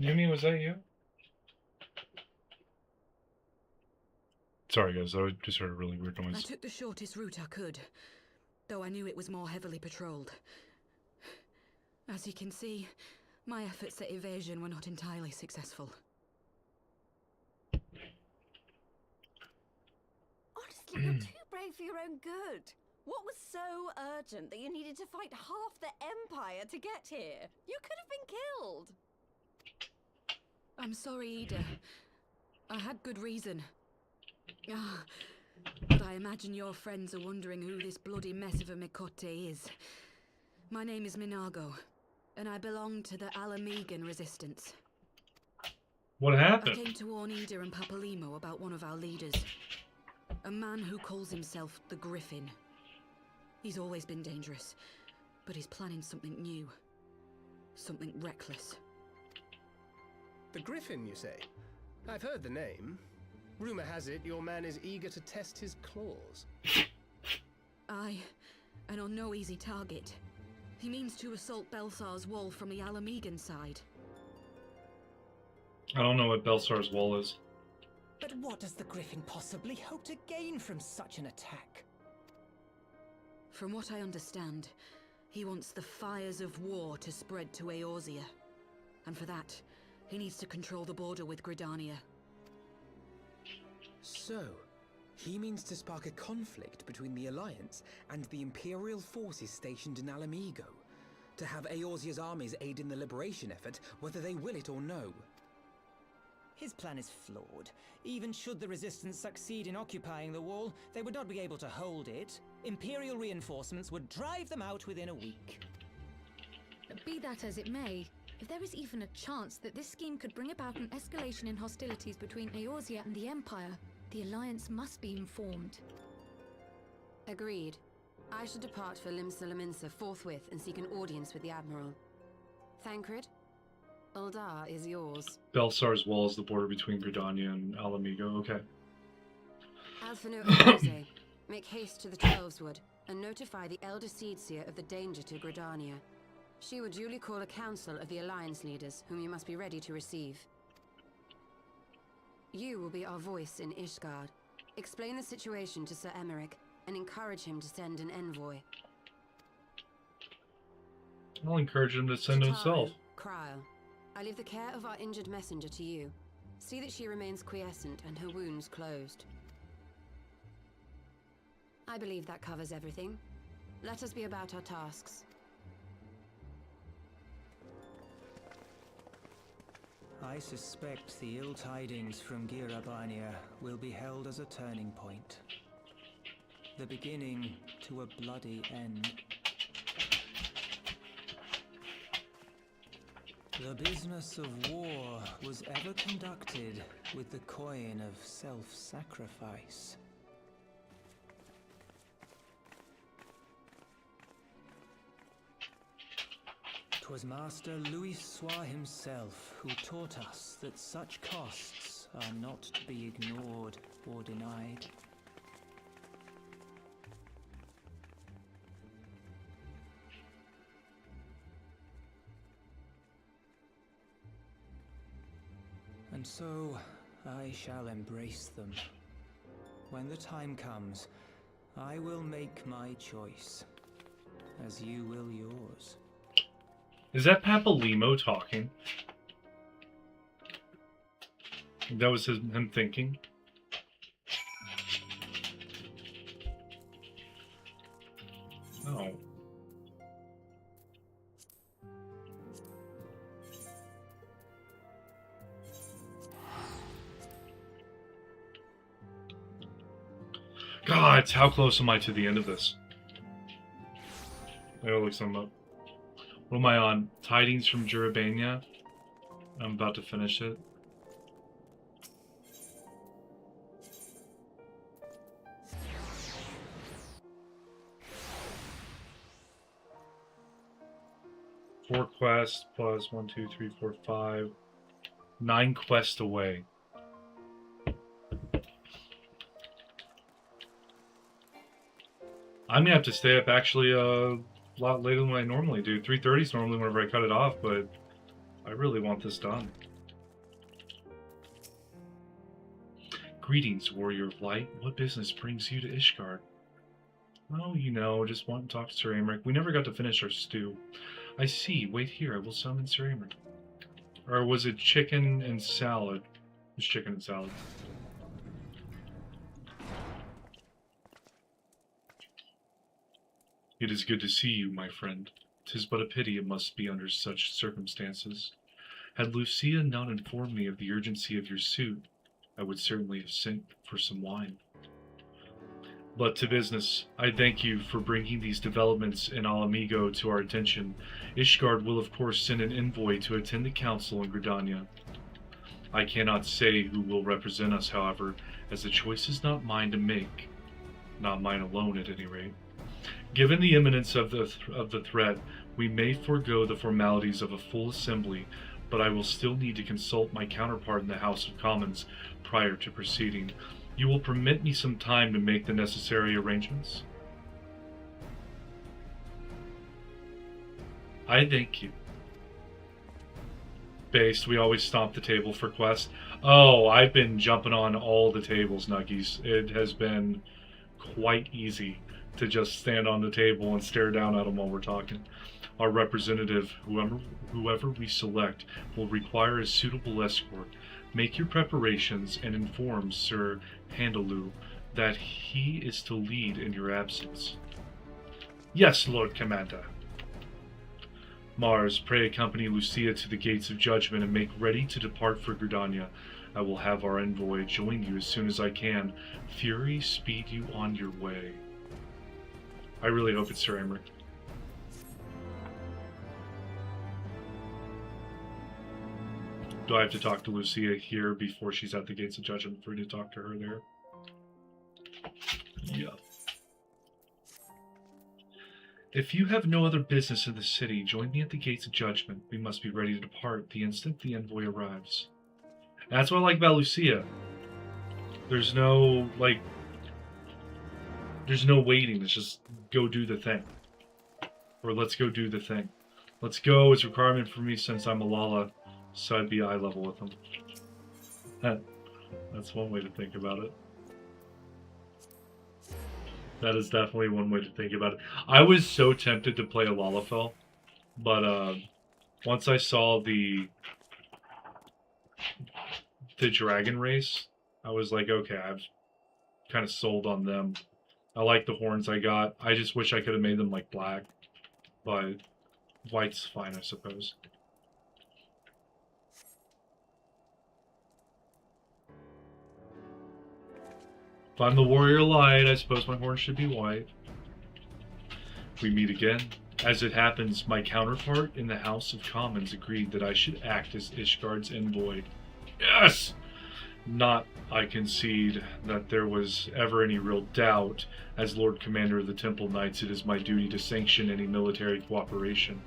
Yumi, was that you? Sorry guys, I just heard a really weird I noise. took the shortest route I could, though I knew it was more heavily patrolled. As you can see, my efforts at evasion were not entirely successful. Honestly, you're too brave for your own good. What was so urgent that you needed to fight half the Empire to get here? You could have been killed. I'm sorry, Ida. I had good reason. But I imagine your friends are wondering who this bloody mess of a Mikote is. My name is Minago, and I belong to the Alamegan Resistance. What happened? I came to warn Ida and Papalimo about one of our leaders. A man who calls himself the Griffin. He's always been dangerous, but he's planning something new. Something reckless. The Griffin, you say? I've heard the name. Rumor has it your man is eager to test his claws. Aye, and on no easy target. He means to assault Belsar's wall from the Alamegan side. I don't know what Belsar's wall is. But what does the Griffin possibly hope to gain from such an attack? From what I understand, He wants the fires of war to spread to Eorzea. And for that, he needs to control the border with Gridania. So, he means to spark a conflict between the Alliance and the Imperial forces stationed in Alamigo, to have Eorzea's armies aid in the liberation effort, whether they will it or no. His plan is flawed. Even should the Resistance succeed in occupying the wall, they would not be able to hold it. Imperial reinforcements would drive them out within a week. Be that as it may, if there is even a chance that this scheme could bring about an escalation in hostilities between Eorzea and the Empire, the Alliance must be informed. Agreed. I shall depart for Limsa forthwith and seek an audience with the Admiral. Thancred, Uldar is yours. Belsar's wall is the border between Gridania and Alamigo. Okay. Alphino Eorzea, make haste to the Heavensward and notify the Elder Seedseer of the danger to Gridania. She will duly call a council of the Alliance leaders, whom you must be ready to receive. You will be our voice in Ishgard. Explain the situation to Sir Emmerich and encourage him to send an envoy. I'll encourage him to send himself. Kryl, I leave the care of our injured messenger to you. See that she remains quiescent and her wounds closed. I believe that covers everything. Let us be about our tasks. I suspect the ill tidings from Girabania will be held as a turning point. The beginning to a bloody end. The business of war was ever conducted with the coin of self-sacrifice. 'Twas Master Louis Soir himself who taught us that such costs are not to be ignored or denied. And so, I shall embrace them. When the time comes, I will make my choice, as you will yours. Is that Papalimo talking? That was him thinking. Oh. God, how close am I to the end of this? I gotta look something up. What am I on? Tidings from Girabania? I'm about to finish it. Four quests plus 1, 2, 3, 4, 5. 9 quests away. I'm gonna have to stay up actually a lot later than I normally do. 3:30 is normally whenever I cut it off, but I really want this done. Greetings, warrior of light. What business brings you to Ishgard? Oh, you know, just want to talk to Sir Aymeric. We never got to finish our stew. I see. Wait here. I will summon Sir Aymeric. Or was it chicken and salad? It was chicken and salad. It is good to see you, my friend. 'Tis but a pity it must be under such circumstances. Had Lucia not informed me of the urgency of your suit, I would certainly have sent for some wine. But to business, I thank you for bringing these developments in Alamigo to our attention. Ishgard will of course send an envoy to attend the council in Gridania. I cannot say who will represent us, however, as the choice is not mine to make. Not mine alone, at any rate. Given the imminence of the threat, we may forego the formalities of a full assembly, but I will still need to consult my counterpart in the House of Commons prior to proceeding. You will permit me some time to make the necessary arrangements? I thank you. Based, we always stomp the table for quest. Oh, I've been jumping on all the tables, Nuggies. It has been quite easy to just stand on the table and stare down at them while we're talking. Our representative, whoever we select, will require a suitable escort. Make your preparations and inform Sir Handaloo that he is to lead in your absence. Yes, Lord Commander. Mars, pray accompany Lucia to the gates of judgment and make ready to depart for Gridania. I will have our envoy join you as soon as I can. Fury, speed you on your way. I really hope it's Sir Aymeric. Do I have to talk to Lucia here before she's at the gates of judgment for me to talk to her there? Yeah. If you have no other business in the city, join me at the gates of judgment. We must be ready to depart the instant the envoy arrives. And that's what I like about Lucia. There's no, there's no waiting. It's just go do the thing. Or let's go do the thing. Let's go is a requirement for me since I'm a Lala, so I'd be eye level with them. That's one way to think about it. That is definitely one way to think about it. I was so tempted to play a Lalafell, but once I saw the dragon race, I was like, okay, I've kind of sold on them. I like the horns I got. I just wish I could have made them like black, but white's fine, I suppose. If I'm the warrior light, I suppose my horn should be white. We meet again. As it happens, my counterpart in the House of Commons agreed that I should act as Ishgard's envoy. Yes! Not, I concede, that there was ever any real doubt. As Lord Commander of the Temple Knights, it is my duty to sanction any military cooperation.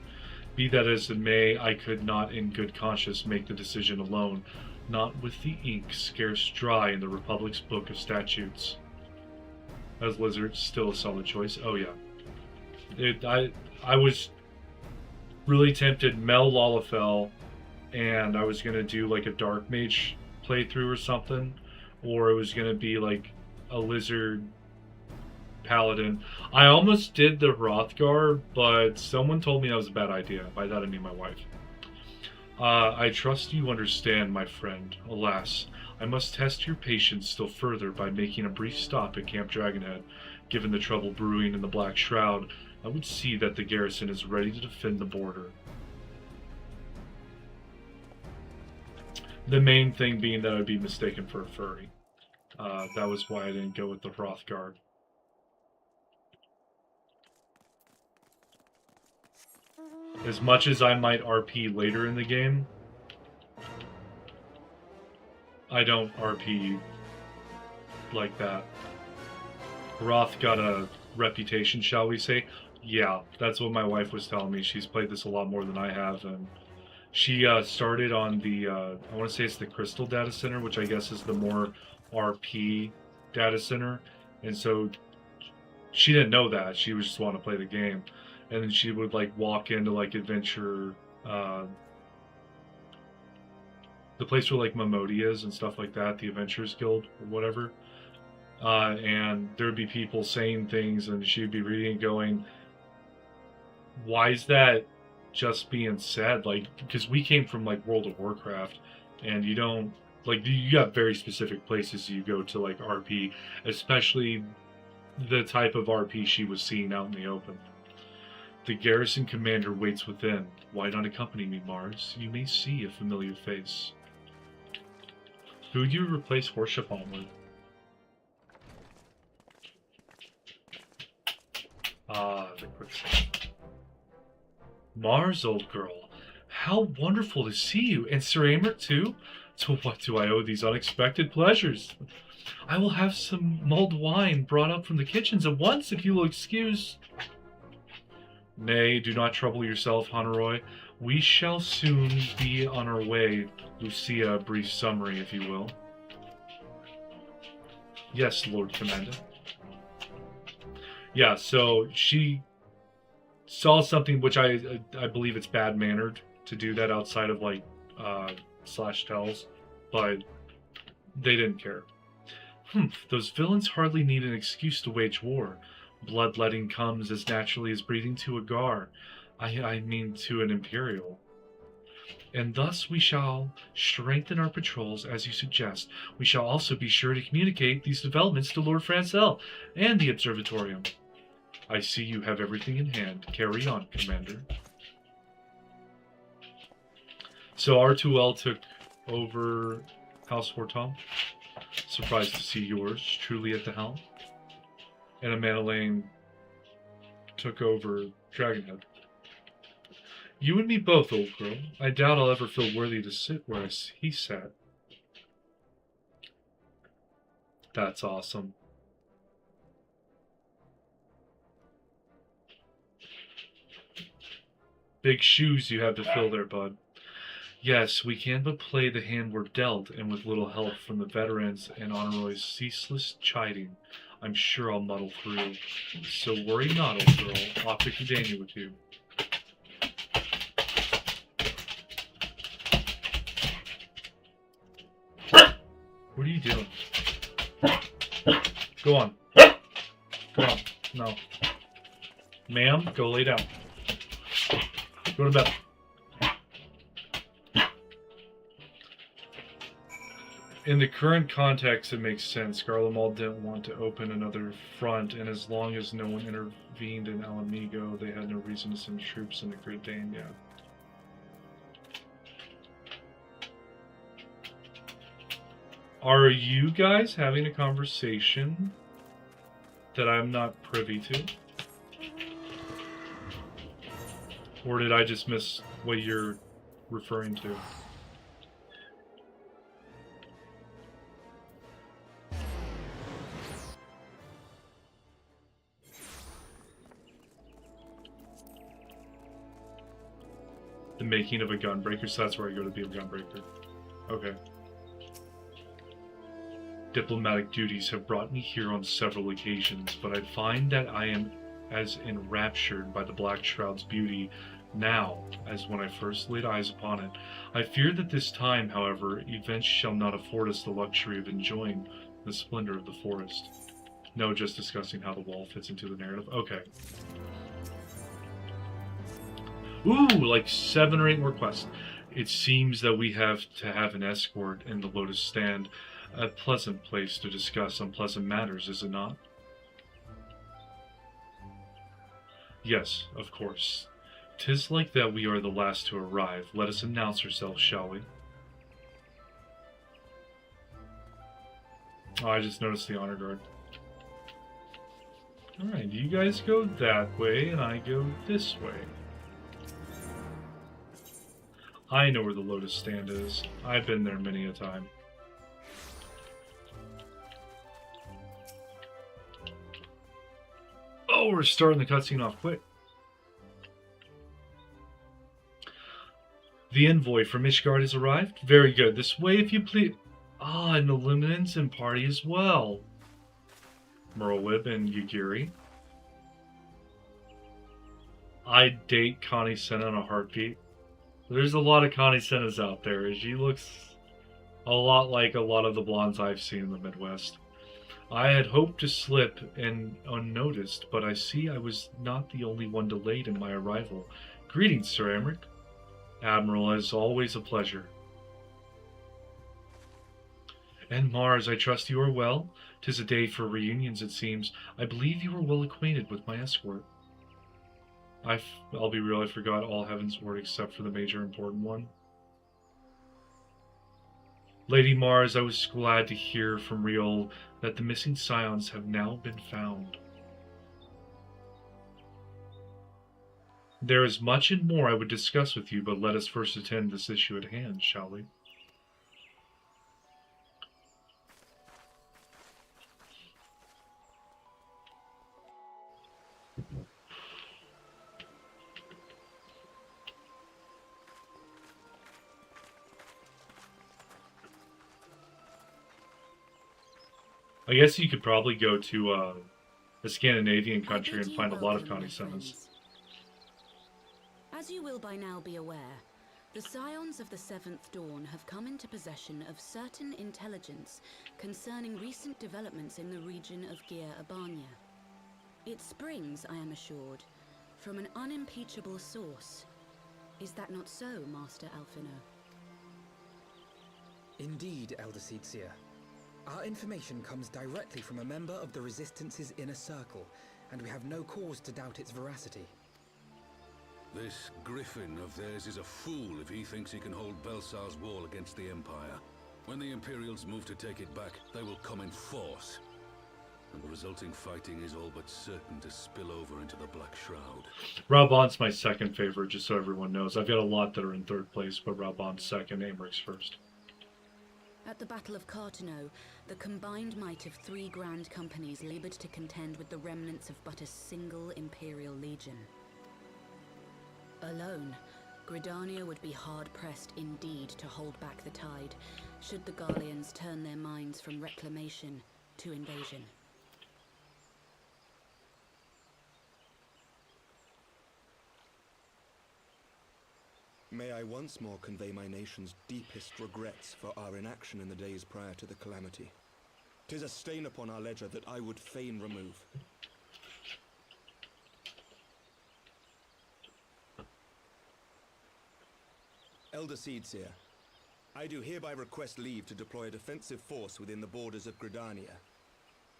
Be that as it may, I could not in good conscience make the decision alone. Not with the ink scarce dry in the Republic's Book of Statutes. As Lizard, still a solid choice. Oh yeah. I was really tempted Mel Lalafell, and I was going to do like a Dark Mage playthrough or something, or it was going to be like a Lizard Paladin. I almost did the Hrothgar, but someone told me that was a bad idea. By that I mean my wife. I trust you understand, my friend. Alas, I must test your patience still further by making a brief stop at Camp Dragonhead. Given the trouble brewing in the Black Shroud, I would see that the garrison is ready to defend the border. The main thing being that I'd be mistaken for a furry. That was why I didn't go with the Hrothgar. As much as I might RP later in the game, I don't RP like that. Roth got a reputation, shall we say? Yeah, that's what my wife was telling me. She's played this a lot more than I have, and she started on the, I want to say it's the Crystal Data Center, which I guess is the more RP data center, and so she didn't know that. She was just wanting to play the game. And then she would like walk into like adventure, the place where like Momodi is and stuff like that, the Adventurers Guild or whatever. And there would be people saying things, and she'd be reading and going, "Why is that just being said?" Like, because we came from like World of Warcraft, and you don't like you got very specific places you go to like RP, especially the type of RP she was seeing out in the open. The garrison commander waits within. Why not accompany me, Mars? You may see a familiar face. Who would you replace Horseshapon with? The quick save. Mars, old girl. How wonderful to see you. And Sir Aymeric, too? To what do I owe these unexpected pleasures? I will have some mulled wine brought up from the kitchens at once, if you will excuse... Nay, do not trouble yourself, Honoroi. We shall soon be on our way. Lucia, a brief summary, if you will. Yes, Lord Commander. Yeah, so she saw something which I believe it's bad-mannered to do that outside of, like, slash tells, but they didn't care. Those villains hardly need an excuse to wage war. Bloodletting comes as naturally as breathing to a gar. I mean to an Imperial. And thus we shall strengthen our patrols as you suggest. We shall also be sure to communicate these developments to Lord Francel and the Observatorium. I see you have everything in hand. Carry on, Commander. So R2L took over House Horton. Surprised to see yours truly at the helm. And Amanda Lane took over Dragonhead. You and me both, old girl. I doubt I'll ever feel worthy to sit where he sat. That's awesome. Big shoes you have to fill there, bud. Yes, we can but play the hand we're dealt, and with little help from the veterans and Honorroy's ceaseless chiding, I'm sure I'll muddle through. So worry not, old girl. Off to Cadania with you. What are you doing? Go on. Go on. No. Ma'am, go lay down. Go to bed. In the current context, it makes sense. Garlemald didn't want to open another front, and as long as no one intervened in Alamigo, they had no reason to send troops into Gridania. Are you guys having a conversation that I'm not privy to? Or did I just miss what you're referring to? The making of a gunbreaker, so that's where I go to be a gunbreaker. Okay. Diplomatic duties have brought me here on several occasions, but I find that I am as enraptured by the Black Shroud's beauty now as when I first laid eyes upon it. I fear that this time, however, events shall not afford us the luxury of enjoying the splendor of the forest. No, just discussing how the wall fits into the narrative. Okay. Ooh, like 7 or 8 more quests. It seems that we have to have an escort in the Lotus Stand. A pleasant place to discuss unpleasant matters, is it not? Yes, of course. 'Tis like that we are the last to arrive. Let us announce ourselves, shall we? Oh, I just noticed the honor guard. Alright, you guys go that way, and I go this way. I know where the Lotus Stand is. I've been there many a time. Oh, we're starting the cutscene off quick. The envoy from Ishgard has arrived? Very good. This way, if you please. Ah, and the Luminance party as well. Merlwyb and Yugiri. I'd date Connie Senna in a heartbeat. There's a lot of Connie Sennas out there. She looks a lot like a lot of the blondes I've seen in the Midwest. I had hoped to slip in unnoticed, but I see I was not the only one delayed in my arrival. Greetings, Sir Emmerich. Admiral, as always a pleasure. And Mars, I trust you are well? 'Tis a day for reunions, it seems. I believe you are well acquainted with my escort. I'll be real, I forgot all Heavensward except for the major important one. Lady Mars, I was glad to hear from Riol that the missing scions have now been found. There is much and more I would discuss with you, but let us first attend this issue at hand, shall we? I guess you could probably go to a Scandinavian country and find a lot of Connie Sennas. As you will by now be aware, The Scions of the Seventh Dawn have come into possession of certain intelligence concerning recent developments in the region of Gyr Abania. It springs, I am assured, from an unimpeachable source. Is that not so, Master Alphino? Indeed, Elder Eorzea. Our information comes directly from a member of the Resistance's inner circle, and we have no cause to doubt its veracity. This Griffin of theirs is a fool if he thinks he can hold Belsar's wall against the Empire. When the Imperials move to take it back, they will come in force. And the resulting fighting is all but certain to spill over into the Black Shroud. Raubon's my second favorite, just so everyone knows. I've got a lot that are in third place, but Raubon's second, Aemeric's first. At the Battle of Cartano, the combined might of 3 grand companies labored to contend with the remnants of but a single Imperial legion. Alone, Gridania would be hard-pressed indeed to hold back the tide, should the Garleans turn their minds from reclamation to invasion. May I once more convey my nation's deepest regrets for our inaction in the days prior to the calamity. 'Tis a stain upon our ledger that I would fain remove. Elder Eorzea, I do hereby request leave to deploy a defensive force within the borders of Gridania.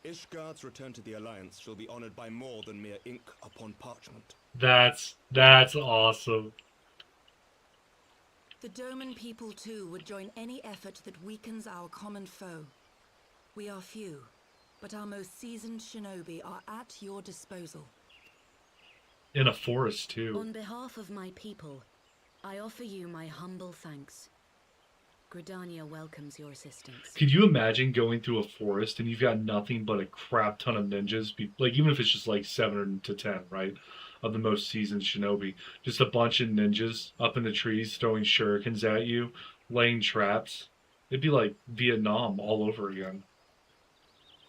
Ishgard's return to the Alliance shall be honored by more than mere ink upon parchment. That's awesome. The Doman people too would join any effort that weakens our common foe. We are few, but our most seasoned shinobi are at your disposal. In a forest too. On behalf of my people, I offer you my humble thanks. Gridania welcomes your assistance. Could you imagine going through a forest and you've got nothing but a crap ton of ninjas? Like, even if it's just like 7 to 10, right? Of the most seasoned shinobi. Just a bunch of ninjas up in the trees throwing shurikens at you, laying traps. It'd be like Vietnam all over again.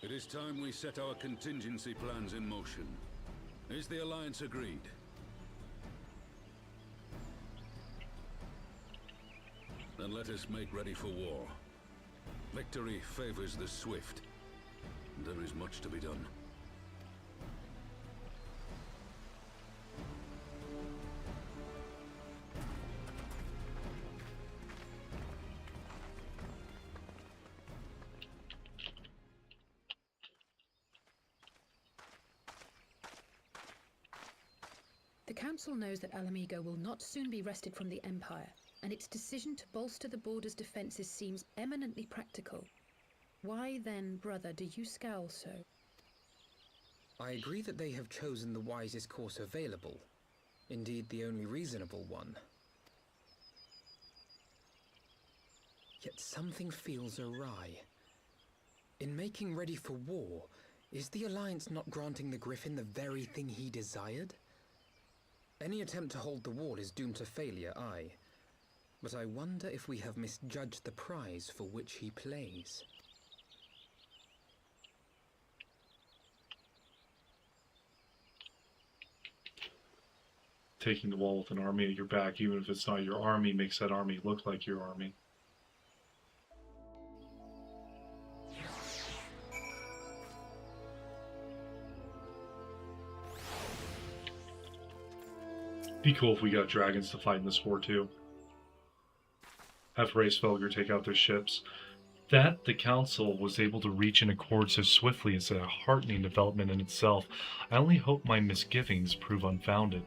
It is time we set our contingency plans in motion. Is the Alliance agreed? Then let us make ready for war. Victory favors the swift. There is much to be done. The Council knows that Alamigo will not soon be wrested from the Empire, and its decision to bolster the border's defences seems eminently practical. Why then, brother, do you scowl so? I agree that they have chosen the wisest course available. Indeed, the only reasonable one. Yet something feels awry. In making ready for war, is the Alliance not granting the Griffin the very thing he desired? Any attempt to hold the wall is doomed to failure, aye. But I wonder if we have misjudged the prize for which he plays. Taking the wall with an army at your back, even if it's not your army, makes that army look like your army. Be cool if we got dragons to fight in this war too. Have Racefelger take out their ships. That the Council was able to reach an accord so swiftly is a heartening development in itself. I only hope my misgivings prove unfounded.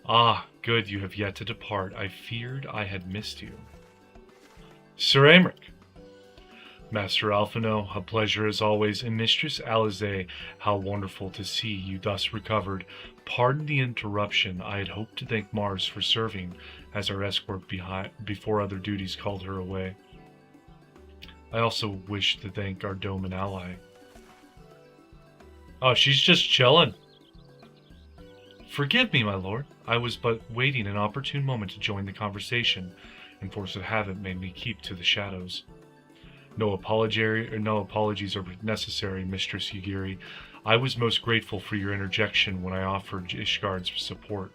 Ah, good, you have yet to depart. I feared I had missed you. Sir Aymeric. Master Alphino, a pleasure as always, and Mistress Alisaie, how wonderful to see you thus recovered. Pardon the interruption. I had hoped to thank Mars for serving as our escort before other duties called her away. I also wish to thank our Doman ally. Oh, she's just chilling. Forgive me, my lord. I was but waiting an opportune moment to join the conversation, and force of habit made me keep to the shadows. No apologies are necessary, Mistress Yugiri. I was most grateful for your interjection when I offered Ishgard's support.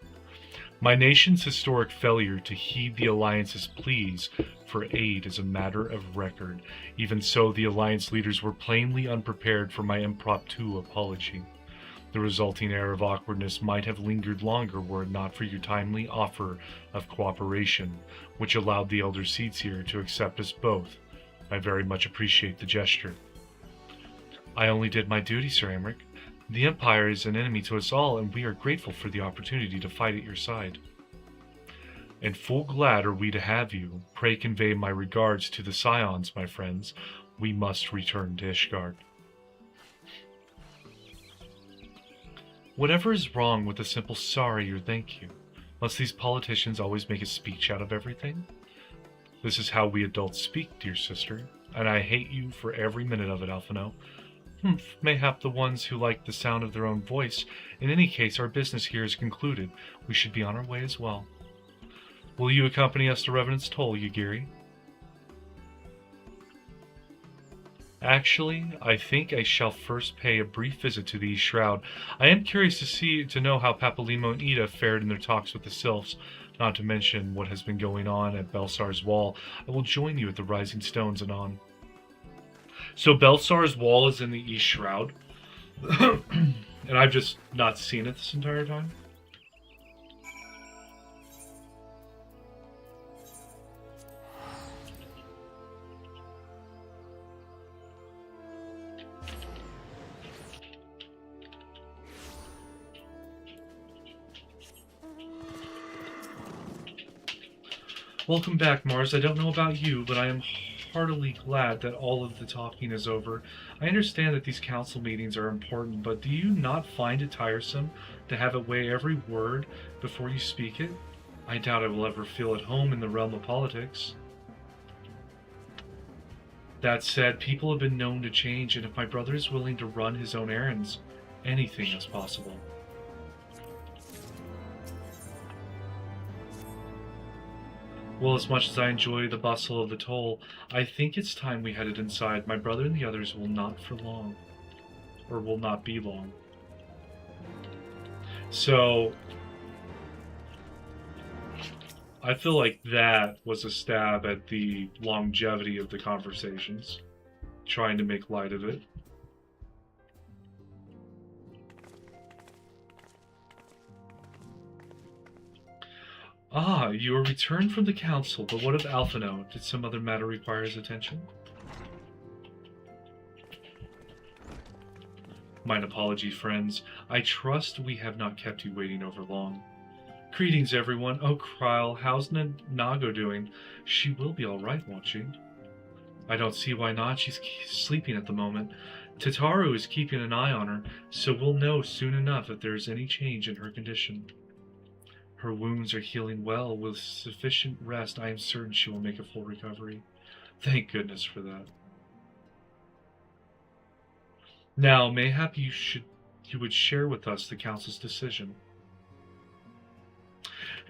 My nation's historic failure to heed the Alliance's pleas for aid is a matter of record. Even so, the Alliance leaders were plainly unprepared for my impromptu apology. The resulting air of awkwardness might have lingered longer were it not for your timely offer of cooperation, which allowed the Elder Seedseer to accept us both. I very much appreciate the gesture. I only did my duty, Sir Emmerich. The Empire is an enemy to us all, and we are grateful for the opportunity to fight at your side. And full glad are we to have you. Pray convey my regards to the Scions, my friends. We must return to Ishgard. Whatever is wrong with a simple sorry or thank you? Must these politicians always make a speech out of everything? This is how we adults speak, dear sister, and I hate you for every minute of it, Alphino. Mayhap the ones who like the sound of their own voice. In any case, our business here is concluded. We should be on our way as well. Will you accompany us to Revenant's Toll, Yagiri? Actually, I think I shall first pay a brief visit to the East Shroud. I am curious to know how Papalymo and Ida fared in their talks with the Sylphs, not to mention what has been going on at Belsar's Wall. I will join you at the Rising Stones anon. So Belsar's Wall is in the East Shroud, and I've just not seen it this entire time. Welcome back, Mars. I don't know about you, but I am heartily glad that all of the talking is over. I understand that these council meetings are important, but do you not find it tiresome to have it weigh every word before you speak it? I doubt I will ever feel at home in the realm of politics. That said, people have been known to change, and if my brother is willing to run his own errands, anything is possible. Well, as much as I enjoy the bustle of the toll, I think it's time we headed inside. My brother and the others will not for long. Or will not be long. So, I feel like that was a stab at the longevity of the conversations. Trying to make light of it. Ah, you are returned from the council, but what of Alphino? Did some other matter require his attention? Mine apologies, friends. I trust we have not kept you waiting over long. Greetings, everyone. Oh, Kryl, how's Nago doing? She will be alright, won't she? I don't see why not. She's sleeping at the moment. Tataru is keeping an eye on her, so we'll know soon enough if there is any change in her condition. Her wounds are healing well. With sufficient rest, I am certain she will make a full recovery. Thank goodness for that. Now, mayhap you would share with us the Council's decision.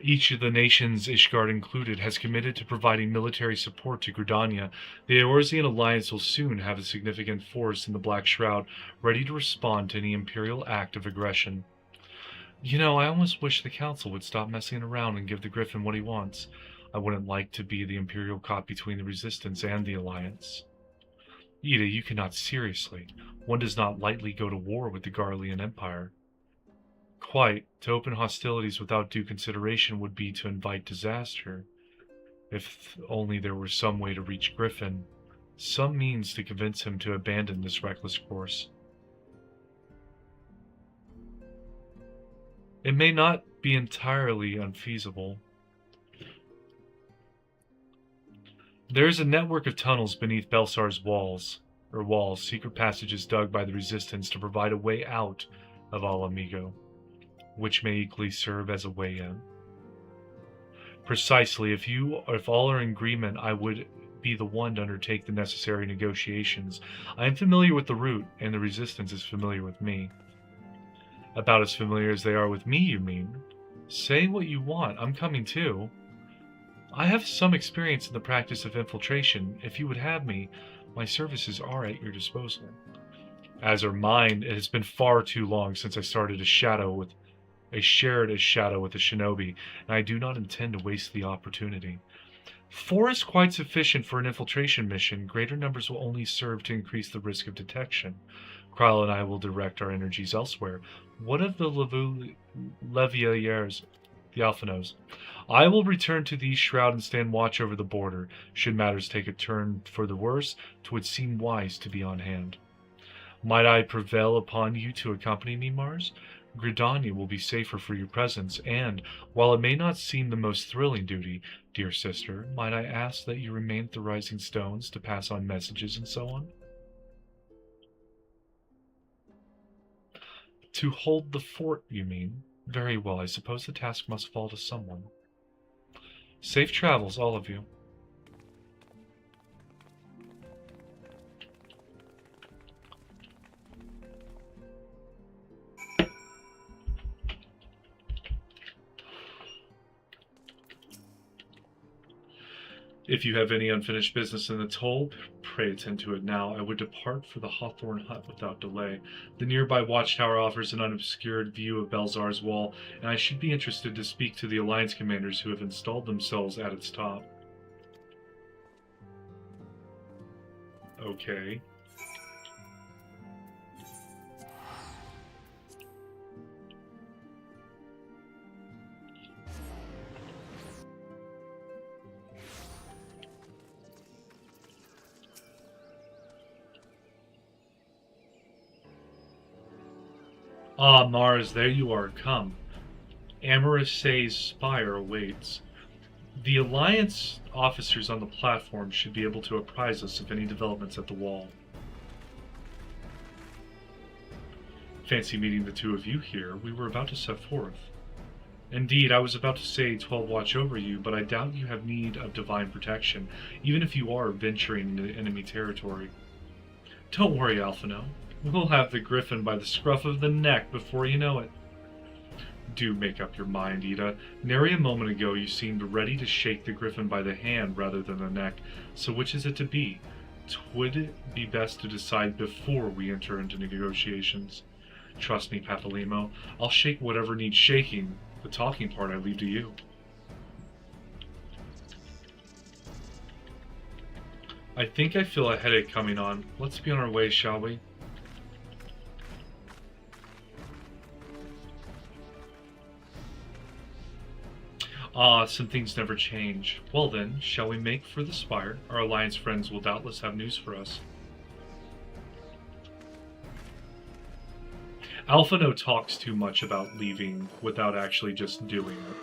Each of the nations, Ishgard included, has committed to providing military support to Gridania. The Eorzean alliance will soon have a significant force in the Black Shroud, ready to respond to any Imperial act of aggression. You know, I almost wish the Council would stop messing around and give the Griffin what he wants. I wouldn't like to be the Imperial caught between the Resistance and the Alliance. Ida, you cannot seriously. One does not lightly go to war with the Garlean Empire. Quite. To open hostilities without due consideration would be to invite disaster. If only there were some way to reach Griffin, some means to convince him to abandon this reckless course. It may not be entirely unfeasible. There is a network of tunnels beneath Belsar's walls, secret passages dug by the Resistance to provide a way out of Al Amigo, which may equally serve as a way in. Precisely, if all are in agreement, I would be the one to undertake the necessary negotiations. I am familiar with the route, and the Resistance is familiar with me. About as familiar as they are with me, you mean? Say what you want, I'm coming too. I have some experience in the practice of infiltration. If you would have me, my services are at your disposal. As are mine, it has been far too long since I started a shadow with I shared a shadow with a shinobi, and I do not intend to waste the opportunity. 4 is quite sufficient for an infiltration mission. Greater numbers will only serve to increase the risk of detection. Kryle and I will direct our energies elsewhere. What of the Leviaires, the Alphanos? I will return to the Shroud and stand watch over the border. Should matters take a turn for the worse, 'twould seem wise to be on hand. Might I prevail upon you to accompany me, Mars? Gridania will be safer for your presence, and, while it may not seem the most thrilling duty, dear sister, might I ask that you remain at the Rising Stones to pass on messages and so on? To hold the fort, you mean? Very well, I suppose the task must fall to someone. Safe travels, all of you. If you have any unfinished business in the toll, pray attend to it now. I would depart for the Hawthorne Hut without delay. The nearby watchtower offers an unobscured view of Belzar's wall, and I should be interested to speak to the Alliance commanders who have installed themselves at its top. Okay. Ah, Mars, there you are, come. Eorzea spire awaits. The Alliance officers on the platform should be able to apprise us of any developments at the wall. Fancy meeting the two of you here. We were about to set forth. Indeed, I was about to say 12 watch over you, but I doubt you have need of divine protection, even if you are venturing into enemy territory. Don't worry, Alphino. We'll have the griffin by the scruff of the neck before you know it. Do make up your mind, Ida. Nary a moment ago you seemed ready to shake the griffin by the hand rather than the neck, so which is it to be? 'Twould be best to decide before we enter into negotiations. Trust me, Papalimo, I'll shake whatever needs shaking. The talking part I leave to you. I think I feel a headache coming on. Let's be on our way, shall we? Ah, some things never change. Well then, shall we make for the spire? Our Alliance friends will doubtless have news for us. Alphino talks too much about leaving without actually just doing it.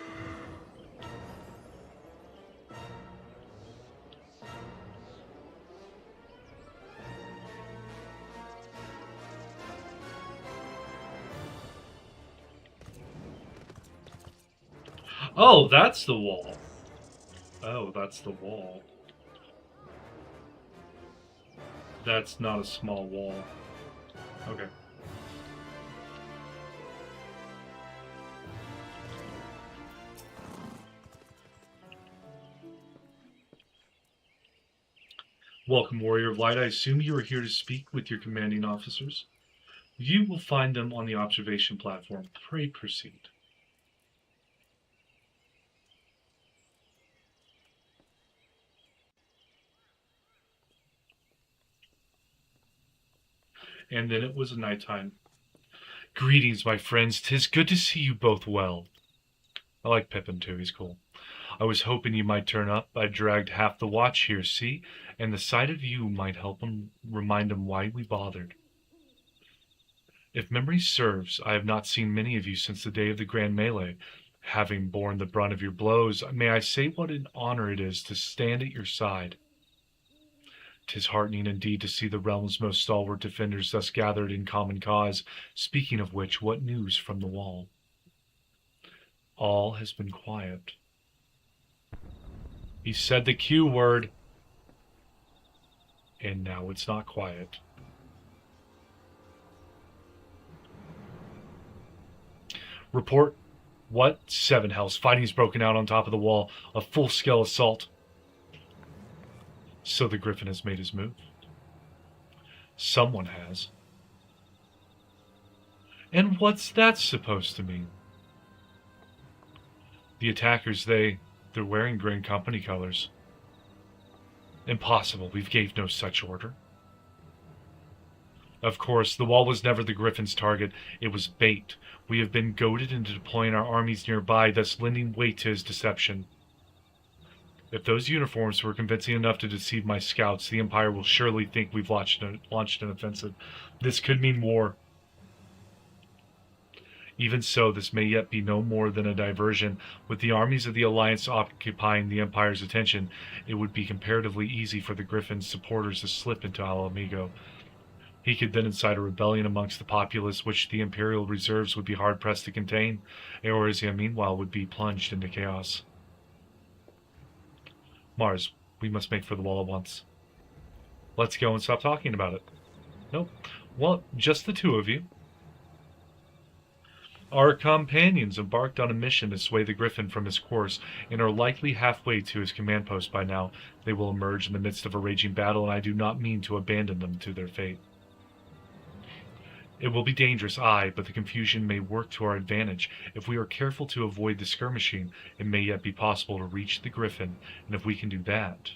Oh, that's the wall. Oh, that's the wall. That's not a small wall. Okay. Welcome, Warrior of Light. I assume you are here to speak with your commanding officers. You will find them on the observation platform. Pray proceed. And then it was nighttime. Greetings, my friends. 'Tis good to see you both well. I like Pippin, too. He's cool. I was hoping you might turn up. I dragged half the watch here, see? And the sight of you might help remind him why we bothered. If memory serves, I have not seen many of you since the day of the Grand Melee. Having borne the brunt of your blows, may I say what an honor it is to stand at your side. 'Tis heartening indeed to see the realm's most stalwart defenders thus gathered in common cause. Speaking of which, what news from the wall? All has been quiet. He said the Q word, and now it's not quiet. Report. What? 7 hells. Fighting's broken out on top of the wall. A full-scale assault. So the Griffin has made his move. Someone has. And what's that supposed to mean? The attackers, they're wearing Grand Company colors. Impossible. We gave no such order. Of course, the wall was never the Griffin's target. It was bait. We have been goaded into deploying our armies nearby, thus lending weight to his deception. If those uniforms were convincing enough to deceive my scouts, the Empire will surely think we've launched an offensive. This could mean war. Even so, this may yet be no more than a diversion. With the armies of the Alliance occupying the Empire's attention, it would be comparatively easy for the Griffin's supporters to slip into Alamigo. He could then incite a rebellion amongst the populace, which the Imperial reserves would be hard-pressed to contain. Eorzea, meanwhile, would be plunged into chaos. Mars, we must make for the wall at once. Let's go and stop talking about it. Nope. Well, just the two of you. Our companions embarked on a mission to sway the Griffin from his course, and are likely halfway to his command post by now. They will emerge in the midst of a raging battle, and I do not mean to abandon them to their fate. It will be dangerous, aye, but the confusion may work to our advantage. If we are careful to avoid the skirmishing, it may yet be possible to reach the Griffin, and if we can do that...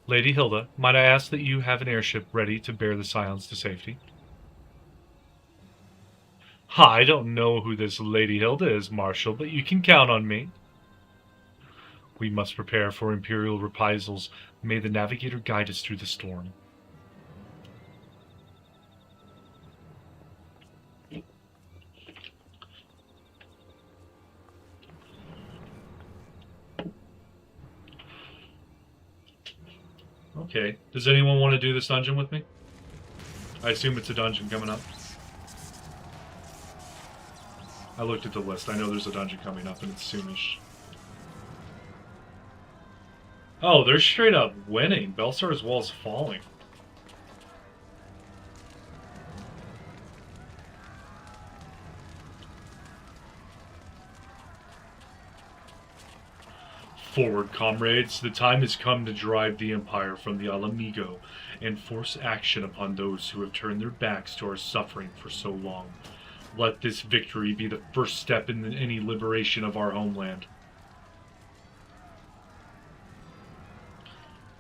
Lady Hilda, might I ask that you have an airship ready to bear the Scions to safety? I don't know who this Lady Hilda is, Marshal, but you can count on me. We must prepare for Imperial reprisals. May the Navigator guide us through the storm. Okay. Does anyone want to do this dungeon with me? I assume it's a dungeon coming up. I looked at the list. I know there's a dungeon coming up, and it's soonish. Oh, they're straight up winning. Belsar's wall's falling. Forward, comrades. The time has come to drive the Empire from the Alamigo and force action upon those who have turned their backs to our suffering for so long. Let this victory be the first step in any liberation of our homeland.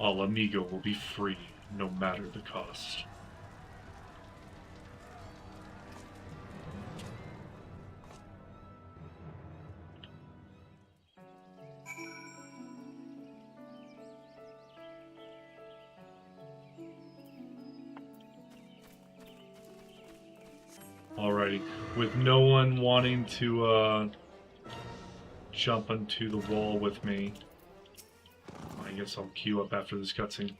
Alamigo will be free, no matter the cost. Alrighty, with no one wanting to jump onto the wall with me, I guess I'll queue up after this cutscene.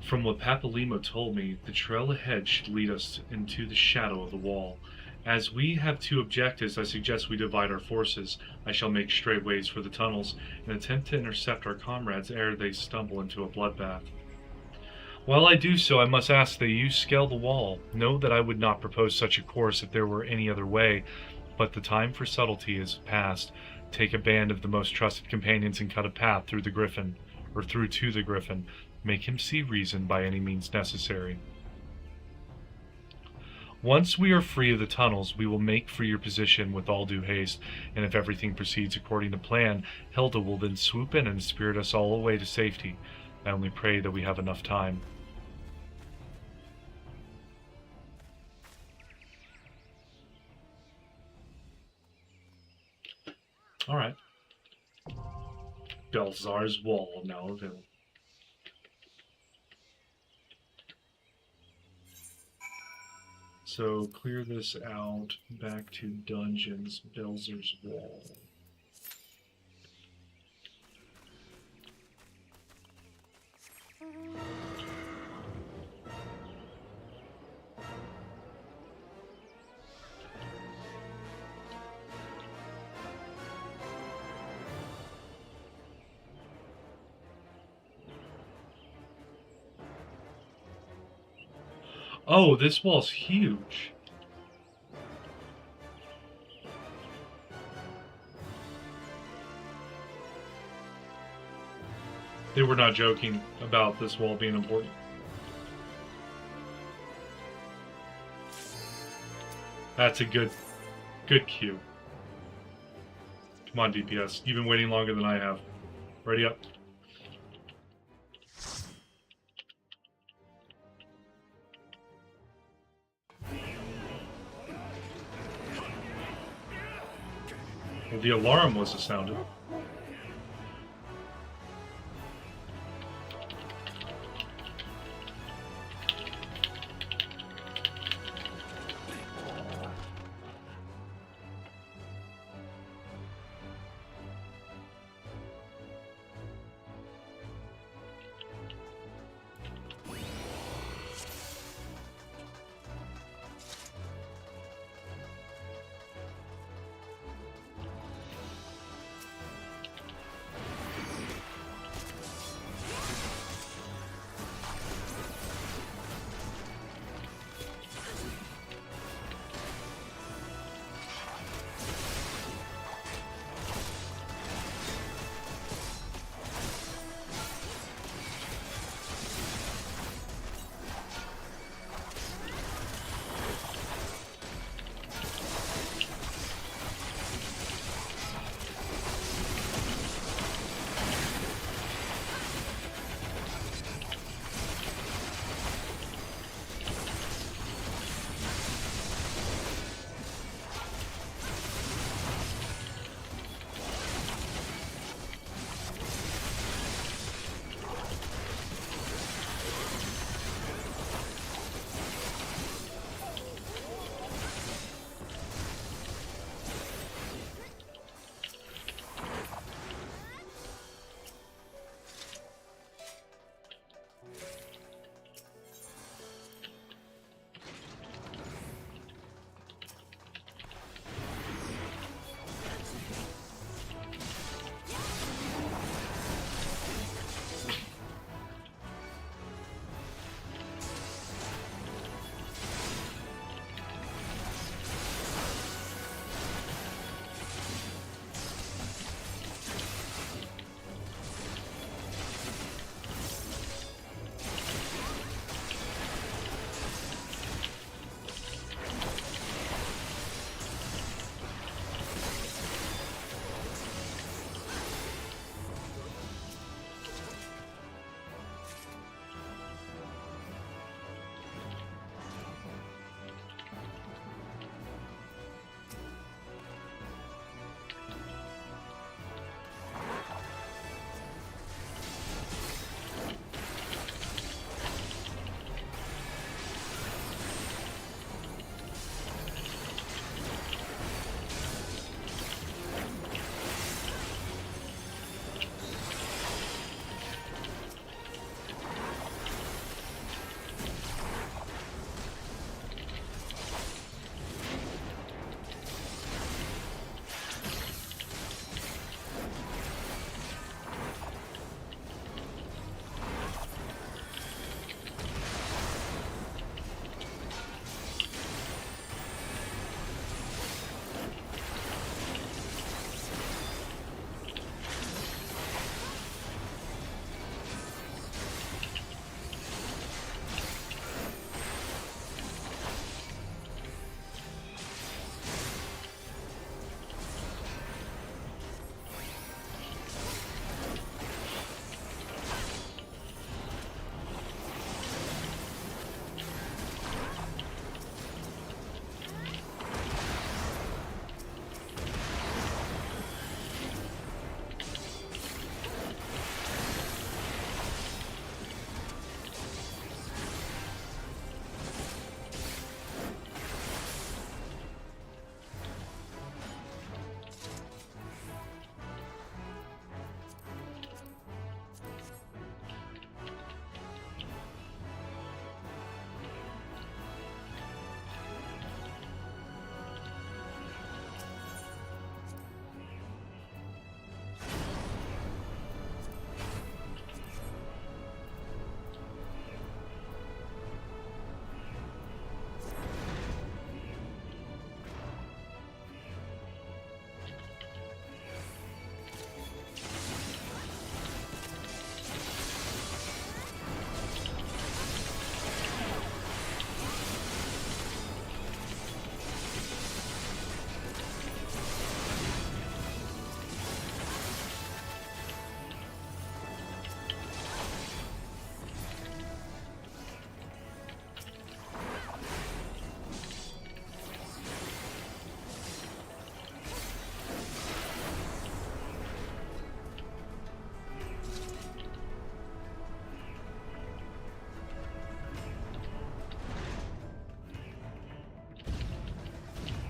From what Papalimo told me, the trail ahead should lead us into the shadow of the wall. As we have two objectives, I suggest we divide our forces. I shall make straight ways for the tunnels and attempt to intercept our comrades ere they stumble into a bloodbath. While I do so, I must ask that you scale the wall. Know that I would not propose such a course if there were any other way, but the time for subtlety is past. Take a band of the most trusted companions and cut a path through the Griffin, or through to the Griffin. Make him see reason by any means necessary. Once we are free of the tunnels, we will make for your position with all due haste, and if everything proceeds according to plan, Hilda will then swoop in and spirit us all away to safety. I only pray that we have enough time. Alright. Belsar's wall now available. So clear this out, back to dungeons, Belsar's wall. Oh, this wall's huge. They were not joking about this wall being important. That's a good cue. Come on, DPS. You've been waiting longer than I have. Ready up. Well, the alarm was sounded.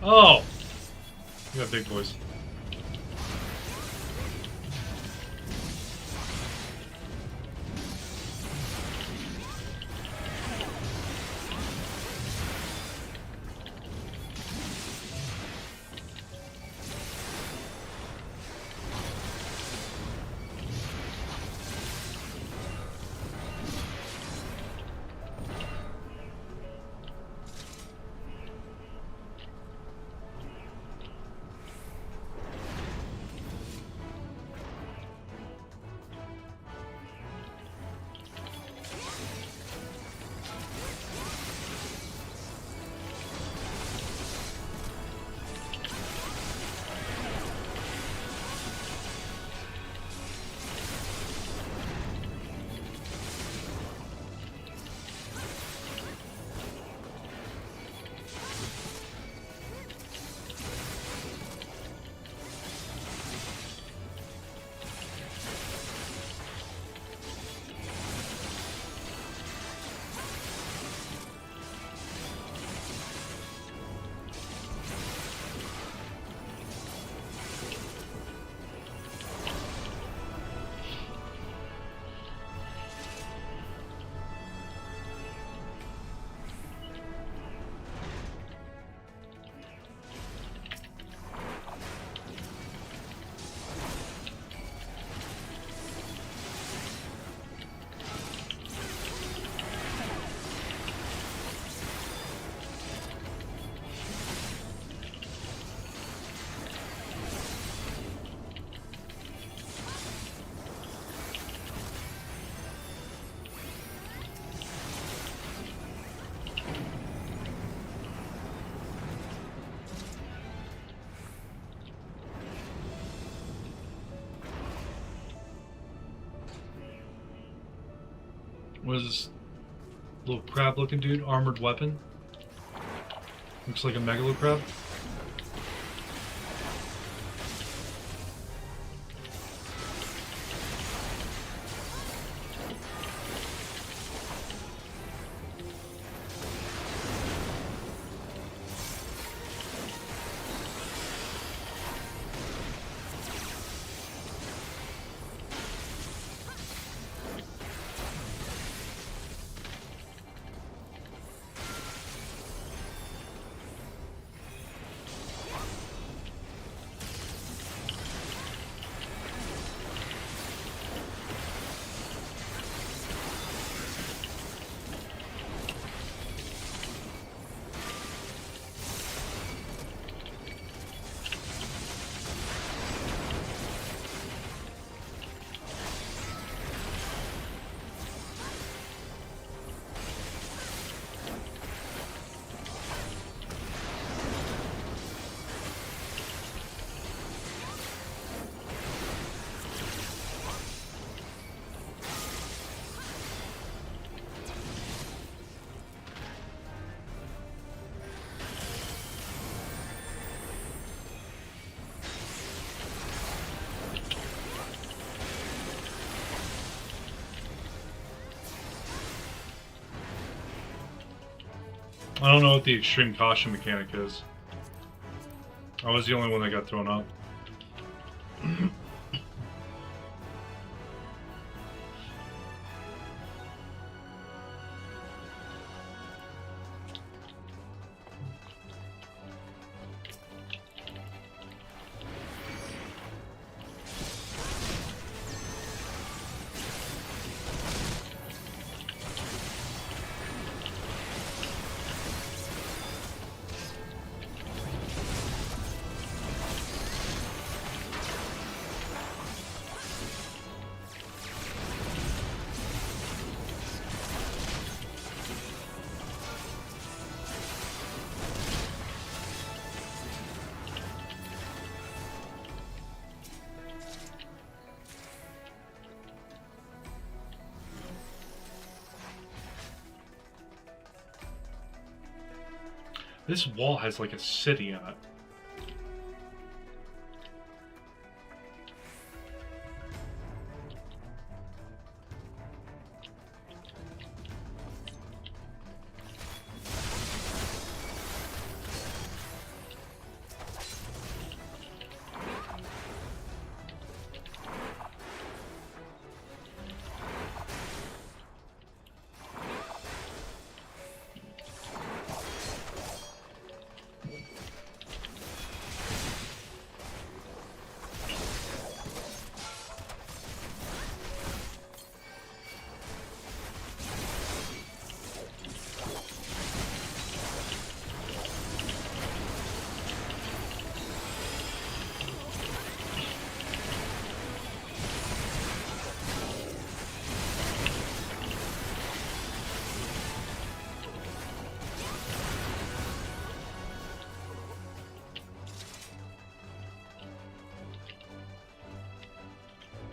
Oh! You got big voice. What is this little crab looking dude? Armored weapon? Looks like a megalo crab. I don't know what the extreme caution mechanic is. I was the only one that got thrown up. This wall has like a city in it.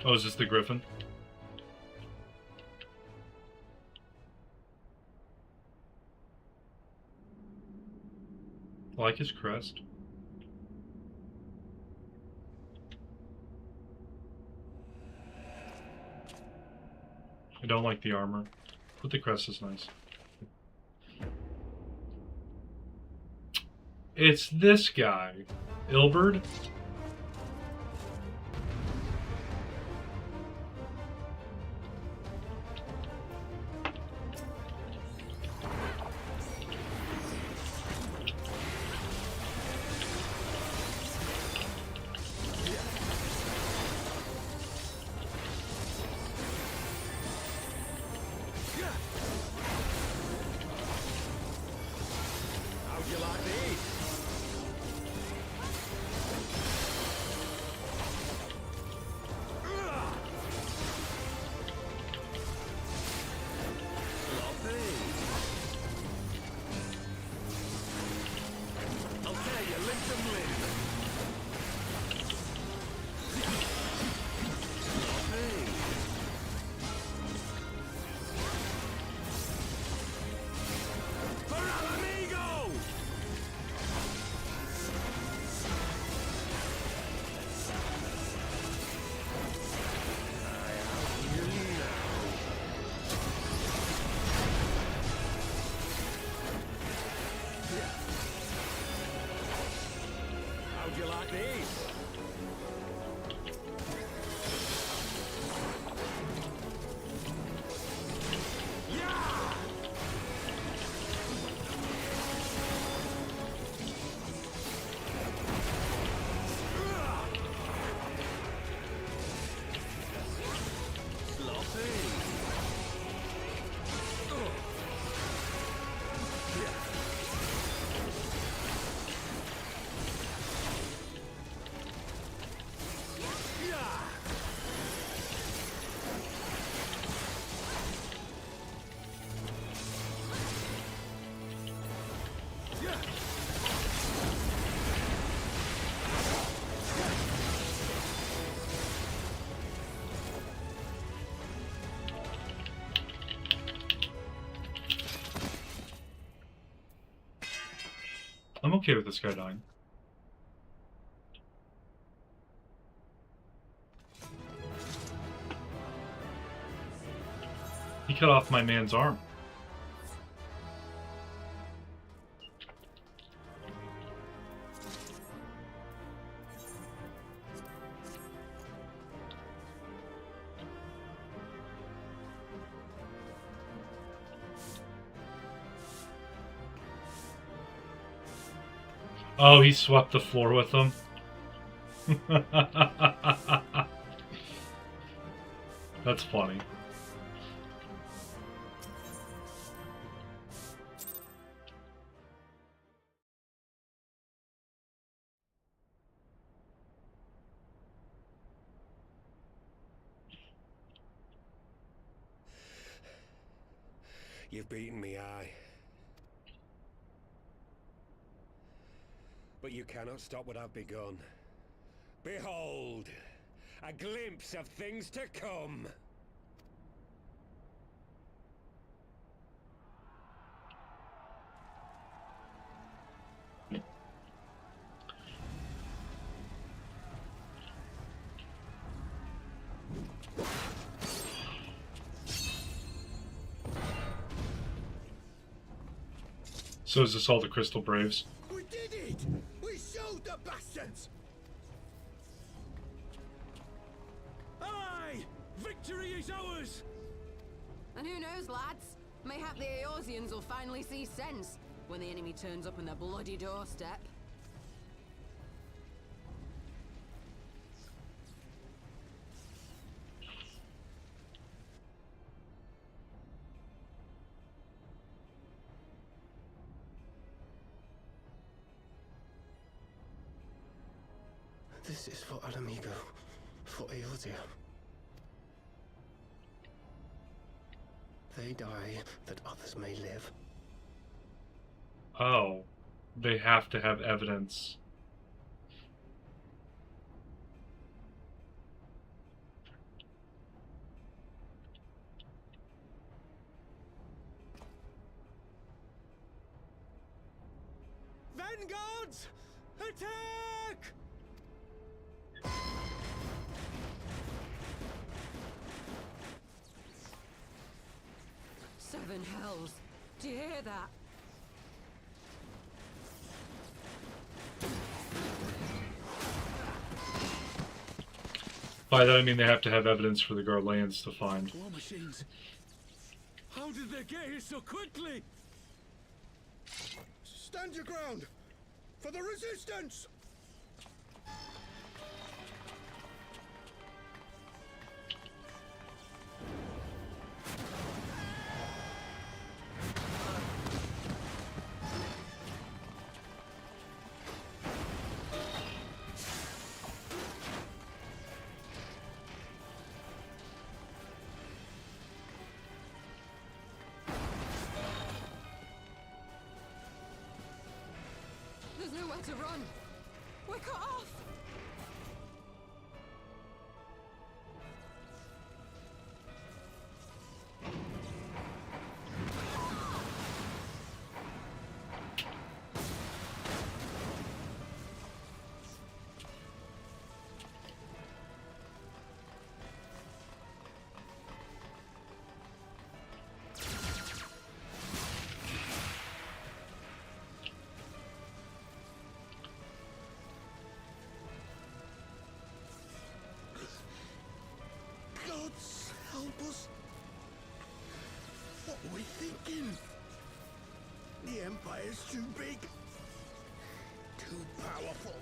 Oh, is this the griffin? I like his crest. I don't like the armor, but the crest is nice. It's this guy, Ilberd. How'd you like these? I'll tell you, limp them limp. How'd you like these? I'm okay with this guy dying. He cut off my man's arm. Oh, he swept the floor with them. That's funny. You've beaten me, aye. But you cannot stop what I've begun. Behold, a glimpse of things to come. So is this all the Crystal Braves? We did it! We showed the bastards! Aye! Victory is ours! And who knows, lads? Mayhap the Eorzeans will finally see sense when the enemy turns up on their bloody doorstep. This is for Alamigo, for Eorzea. They die that others may live. Oh, they have to have evidence. Vanguards! Attack! Seven hells. Do you hear that? By that I mean they have to have evidence for the Garleans to find. War machines. How did they get here so quickly? Stand your ground! For the resistance! There's nowhere to run. We're cut off. Gods help us! What were we thinking? The Empire's too big. Too powerful.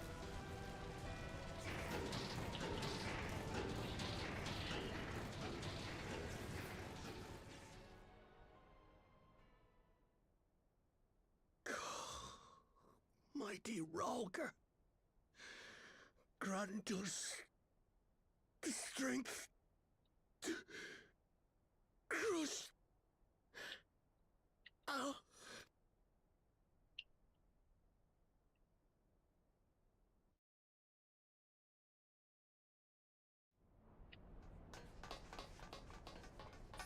Mighty Ralker. Grant us the strength to crush our...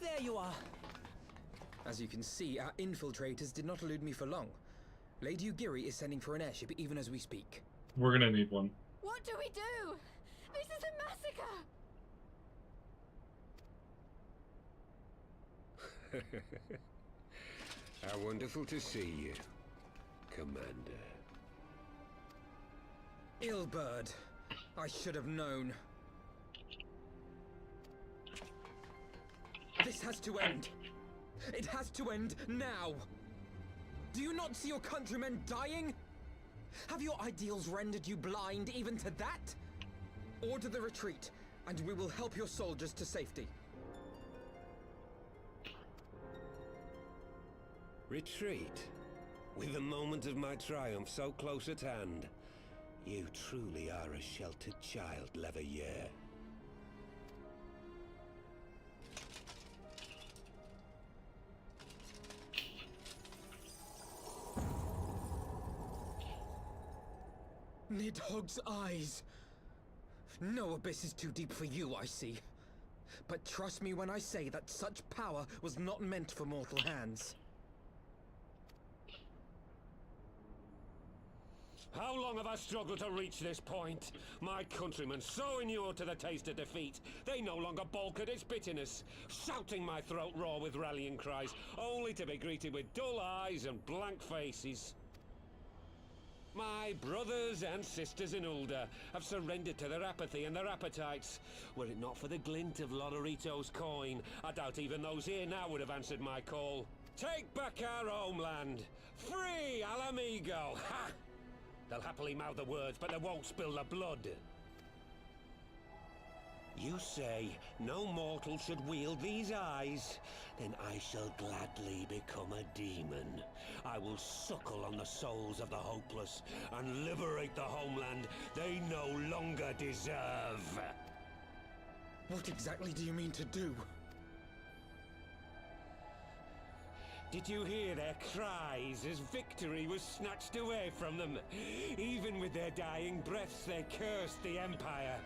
There you are. As you can see, our infiltrators did not elude me for long. Lady Ugiri is sending for an airship even as we speak. We're gonna need one. What do we do? This is a massacre! How wonderful to see you, Commander. Ilbird. I should have known. This has to end. It has to end now. Do you not see your countrymen dying? Have your ideals rendered you blind even to that? Order the retreat, and we will help your soldiers to safety. Retreat? With the moment of my triumph so close at hand? You truly are a sheltered child, Leveilleur. Nidhogg's eyes. No abyss is too deep for you, I see. But trust me when I say that such power was not meant for mortal hands. How long have I struggled to reach this point? My countrymen, so inured to the taste of defeat, they no longer balk at its bitterness, shouting my throat raw with rallying cries, only to be greeted with dull eyes and blank faces. My brothers and sisters in Ulda have surrendered to their apathy and their appetites. Were it not for the glint of Lonorito's coin, I doubt even those here now would have answered my call. Take back our homeland! Free al amigo! Ha! They'll happily mouth the words, but they won't spill the blood. You say no mortal should wield these eyes? Then I shall gladly become a demon. I will suckle on the souls of the hopeless and liberate the homeland they no longer deserve. What exactly do you mean to do? Did you hear their cries as victory was snatched away from them? Even with their dying breaths, they cursed the Empire.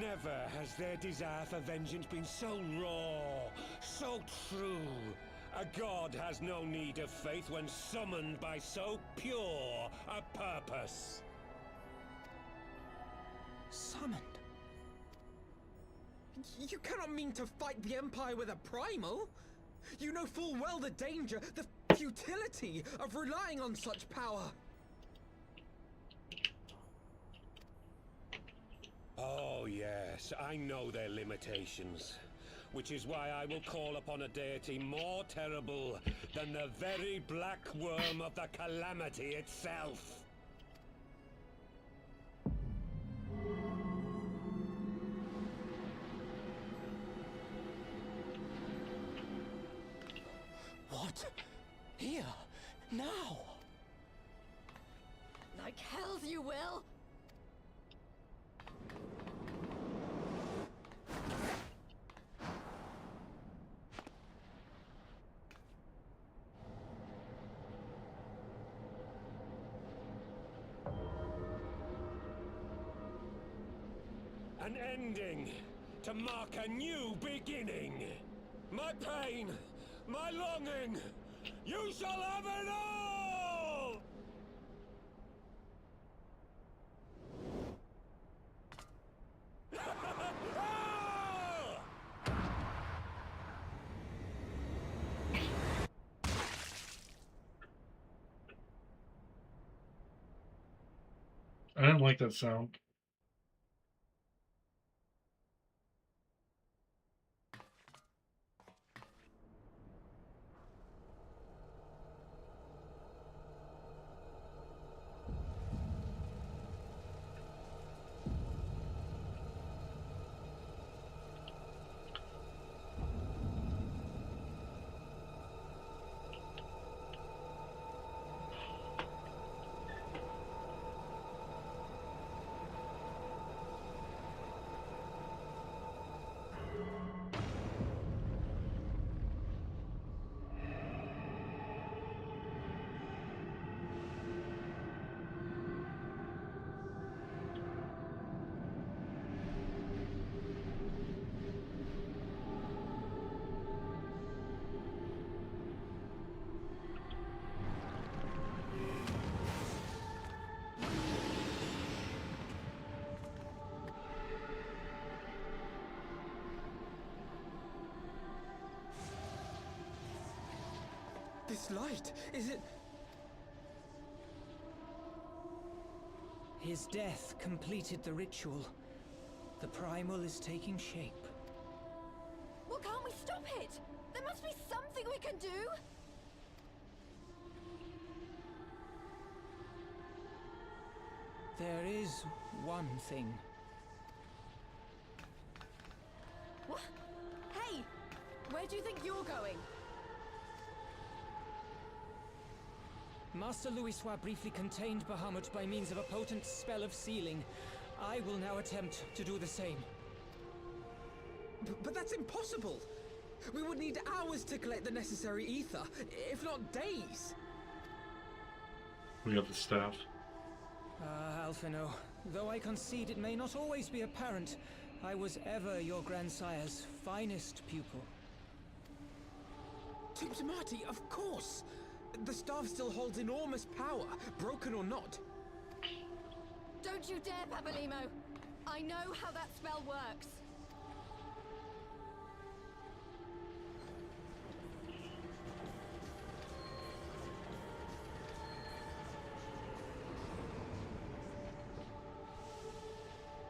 Never has their desire for vengeance been so raw, so true, A god has no need of faith when summoned by so pure a purpose. Summoned? You cannot mean to fight the Empire with a primal! You know full well the danger, the futility of relying on such power! Oh yes, I know their limitations. Which is why I will call upon a deity more terrible than the very black worm of the calamity itself. What? Here? Now? Like hells you will! An ending to mark a new beginning. My pain, my longing, you shall have it all! I didn't like that sound. This light, is it... His death completed the ritual. The primal is taking shape. Well, can't we stop it? There must be something we can do! There is one thing. What? Hey! Where do you think you're going? Master Louisoix briefly contained Bahamut by means of a potent spell of sealing. I will now attempt to do the same. But that's impossible! We would need hours to collect the necessary ether, if not days! We have the staff. Ah, Alphino, though I concede it may not always be apparent, I was ever your grandsire's finest pupil. Tiptimati, of course! The staff still holds enormous power, broken or not. Don't you dare, Papalymo! I know how that spell works!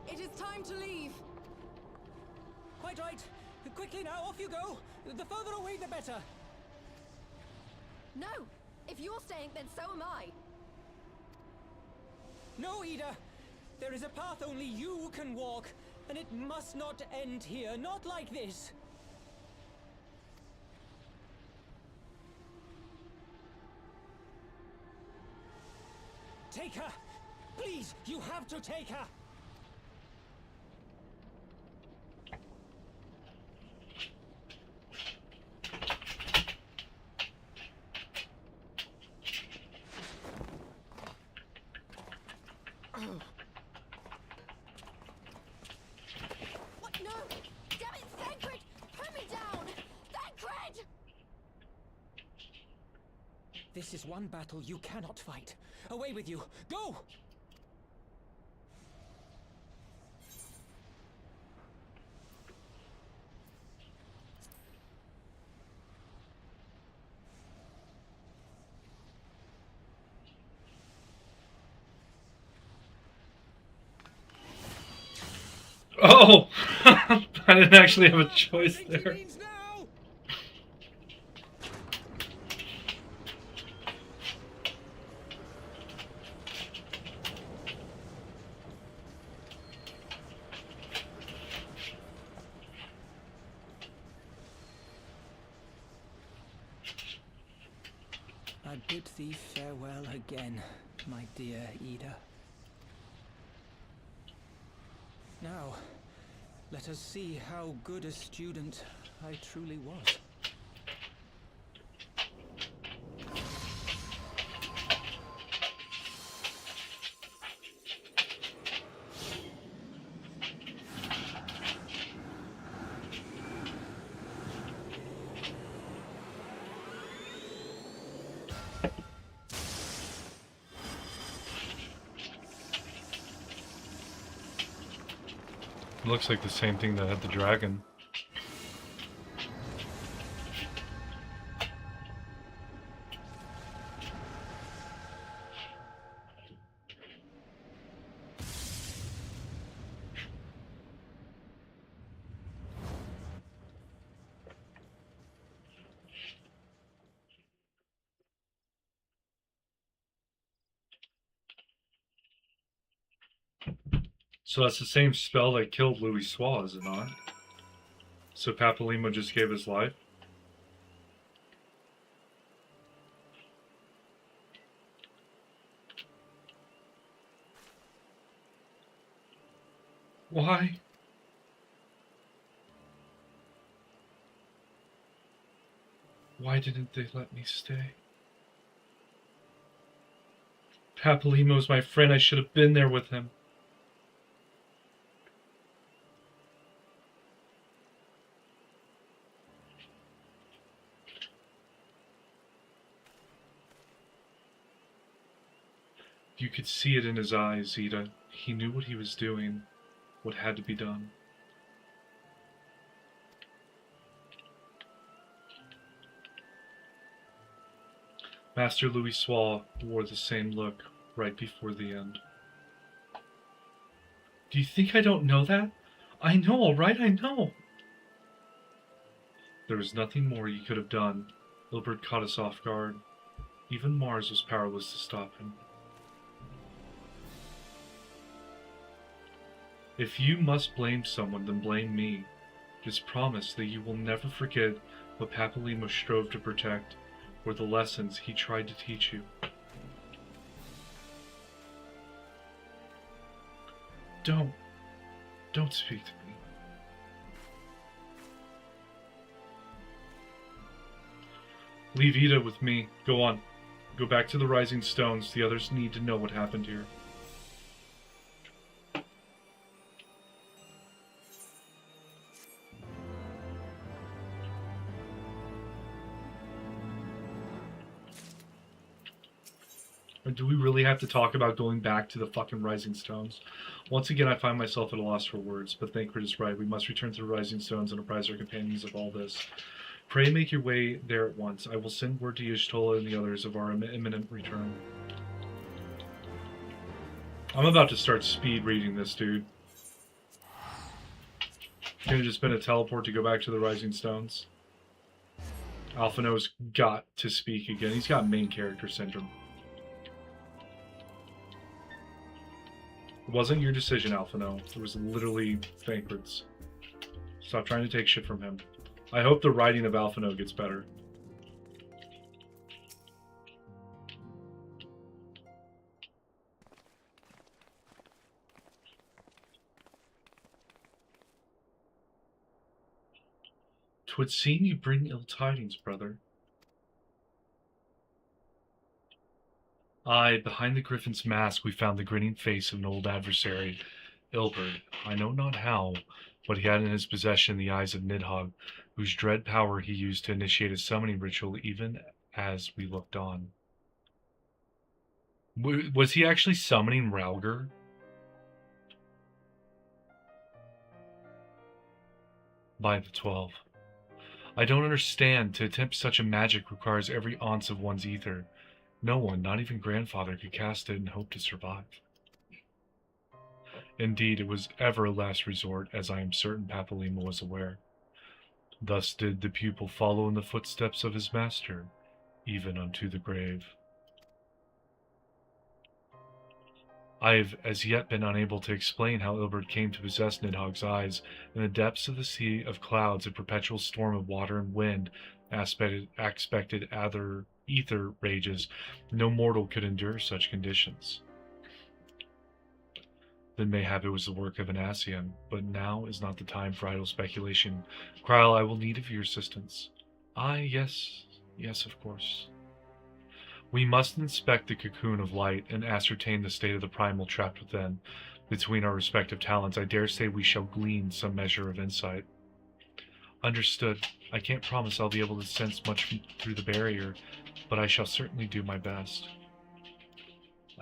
It is time to leave! Quite right! Quickly now, off you go! The further away, the better! No! If you're staying, then so am I! No, Ida! There is a path only you can walk, and it must not end here, not like this! Take her! Please, you have to take her! What? No! Damn it, Thancred! Put me down! Thancred! This is one battle you cannot fight. Away with you! Go! Oh! I didn't actually have a choice there. I bid thee farewell again, my dear Ida. Now, let us see how good a student I truly was. It looks like the same thing that had the dragon. So that's the same spell that killed Louis Swa, is it not? So Papalimo just gave his life? Why? Why didn't they let me stay? Papalimo's my friend. I should have been there with him. You could see it in his eyes, Ida. He knew what he was doing, what had to be done. Master Louis Swa wore the same look right before the end. Do you think I don't know that? I know, all right, I know. There was nothing more you could have done. Ilbert caught us off guard. Even Mars was powerless to stop him. If you must blame someone, then blame me. Just promise that you will never forget what Papalimo strove to protect, or the lessons he tried to teach you. Don't speak to me. Leave Ida with me. Go on. Go back to the Rising Stones. The others need to know what happened here. Or do we really have to talk about going back to the fucking Rising Stones? Once again, I find myself at a loss for words, but Thancred is right. We must return to the Rising Stones and apprise our companions of all this. Pray make your way there at once. I will send word to Y'shtola and the others of our imminent return. I'm about to start speed reading this, dude. Could have just been a teleport to go back to the Rising Stones. Alphino's got to speak again. He's got main character syndrome. It wasn't your decision, Alphino. It was literally Thancred's. Stop trying to take shit from him. I hope the writing of Alphino gets better. "'Twould seem you bring ill tidings, brother." Aye, behind the griffin's mask we found the grinning face of an old adversary, Ilbert. I know not how, but he had in his possession the eyes of Nidhogg, whose dread power he used to initiate a summoning ritual even as we looked on. Was he actually summoning Ralger? By the 12. I don't understand. To attempt such a magic requires every ounce of one's ether. No one, not even grandfather, could cast it and hope to survive. Indeed, it was ever a last resort, as I am certain Papalymo was aware. Thus did the pupil follow in the footsteps of his master, even unto the grave. I have as yet been unable to explain how Ilbert came to possess Nidhogg's eyes. In the depths of the sea of clouds, a perpetual storm of water and wind, expected ether rages, no mortal could endure such conditions. Then mayhap it was the work of an Ascian, but now is not the time for idle speculation. Krile, I will need of your assistance. Yes, of course. We must inspect the cocoon of light and ascertain the state of the primal trapped within. Between our respective talents, I dare say we shall glean some measure of insight. Understood. I can't promise I'll be able to sense much through the barrier, but I shall certainly do my best.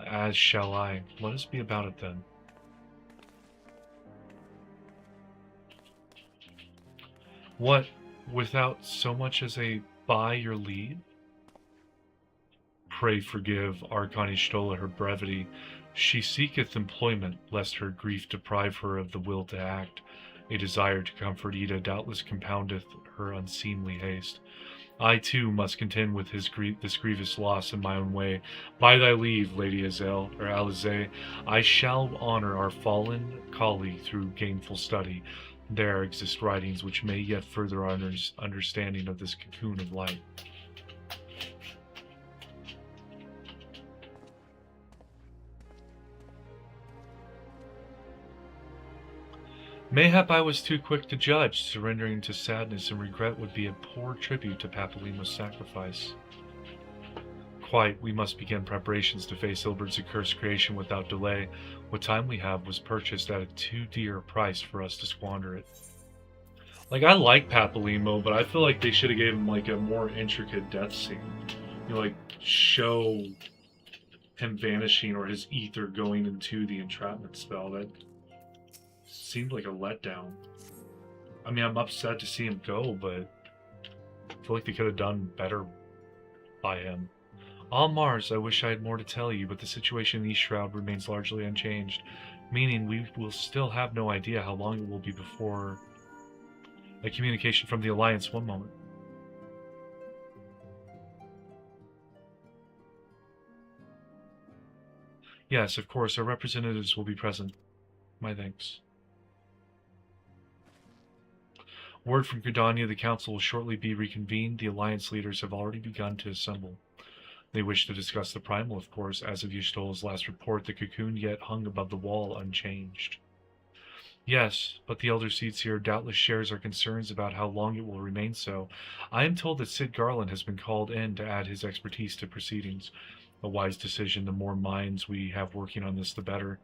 As shall I. Let us be about it then. What, without so much as a by your leave? Pray forgive Archon Y'shtola her brevity. She seeketh employment, lest her grief deprive her of the will to act. A desire to comfort Ida doubtless compoundeth her unseemly haste. I too must contend with this grievous loss in my own way. By thy leave, Lady Alize, I shall honor our fallen colleague through gainful study. There exist writings which may yet further our understanding of this cocoon of light. Mayhap I was too quick to judge. Surrendering to sadness and regret would be a poor tribute to Papalymo's sacrifice. Quite, we must begin preparations to face Ilbert's accursed creation without delay. What time we have was purchased at a too dear a price for us to squander it. Like, I like Papalymo, but I feel like they should have gave him, like, a more intricate death scene. You know, like, show him vanishing or his ether going into the entrapment spell. That seemed like a letdown. I mean, I'm upset to see him go, but I feel like they could have done better by him. On Mars, I wish I had more to tell you, but the situation in the East Shroud remains largely unchanged, meaning we will still have no idea how long it will be before a communication from the Alliance. One moment. Yes, of course, our representatives will be present. My thanks. Word from Gridania, the Council will shortly be reconvened. The Alliance leaders have already begun to assemble. They wish to discuss the Primal, of course. As of Y'shtola's last report, the cocoon yet hung above the wall unchanged. Yes, but the Elder Seer doubtless shares our concerns about how long it will remain so. I am told that Sid Garland has been called in to add his expertise to proceedings. A wise decision. The more minds we have working on this, the better.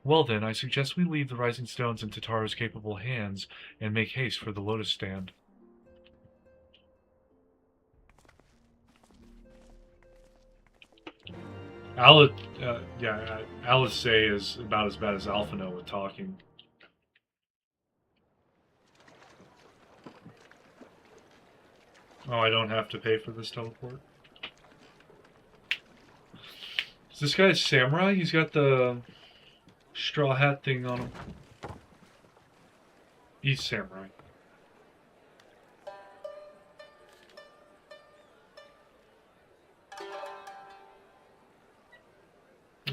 Well then, I suggest we leave the Rising Stones in Tataro's capable hands and make haste for the Lotus Stand. Alice is about as bad as Alphino with talking. Oh, I don't have to pay for this teleport? Is this guy a samurai? He's got the straw hat thing on him. He's samurai.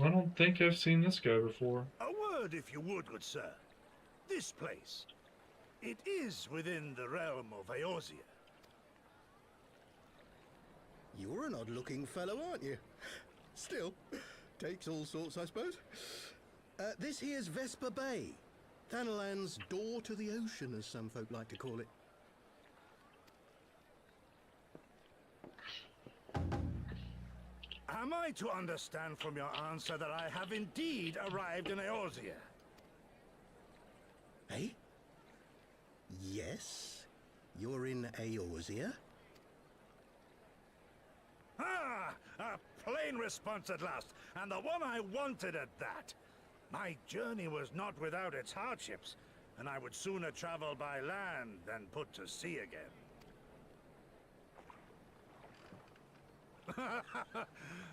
I don't think I've seen this guy before. A word, if you would, good sir. This place, it is within the realm of Eorzea. You're an odd-looking fellow, aren't you? Still, takes all sorts, I suppose. This here's Vesper Bay. Thanalan's door to the ocean, as some folk like to call it. Am I to understand from your answer that I have indeed arrived in Eorzea? Eh? Yes? You're in Eorzea? Ah! A fine response at last, and the one I wanted at that. My journey was not without its hardships, and I would sooner travel by land than put to sea again.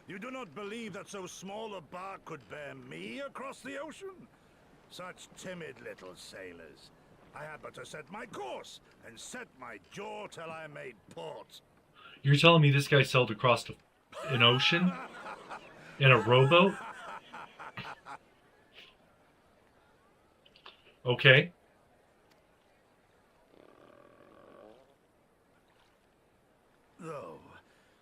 You do not believe that so small a bark could bear me across the ocean? Such timid little sailors. I had but to set my course and set my jaw till I made port. You're telling me this guy sailed across an ocean in a rowboat? Okay. Though,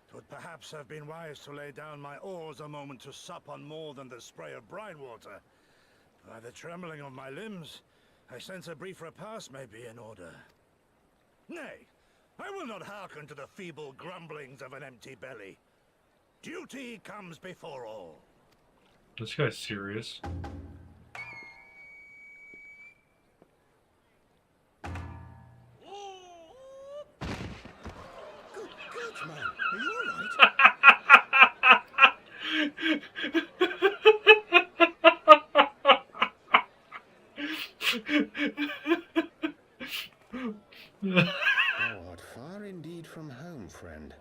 'twould perhaps have been wise to lay down my oars a moment to sup on more than the spray of brine water. By the trembling of my limbs, I sense a brief repast may be in order. Nay, I will not hearken to the feeble grumblings of an empty belly. Duty comes before all. This guy's serious. Good man, are you alright? Thou art far indeed from home, friend.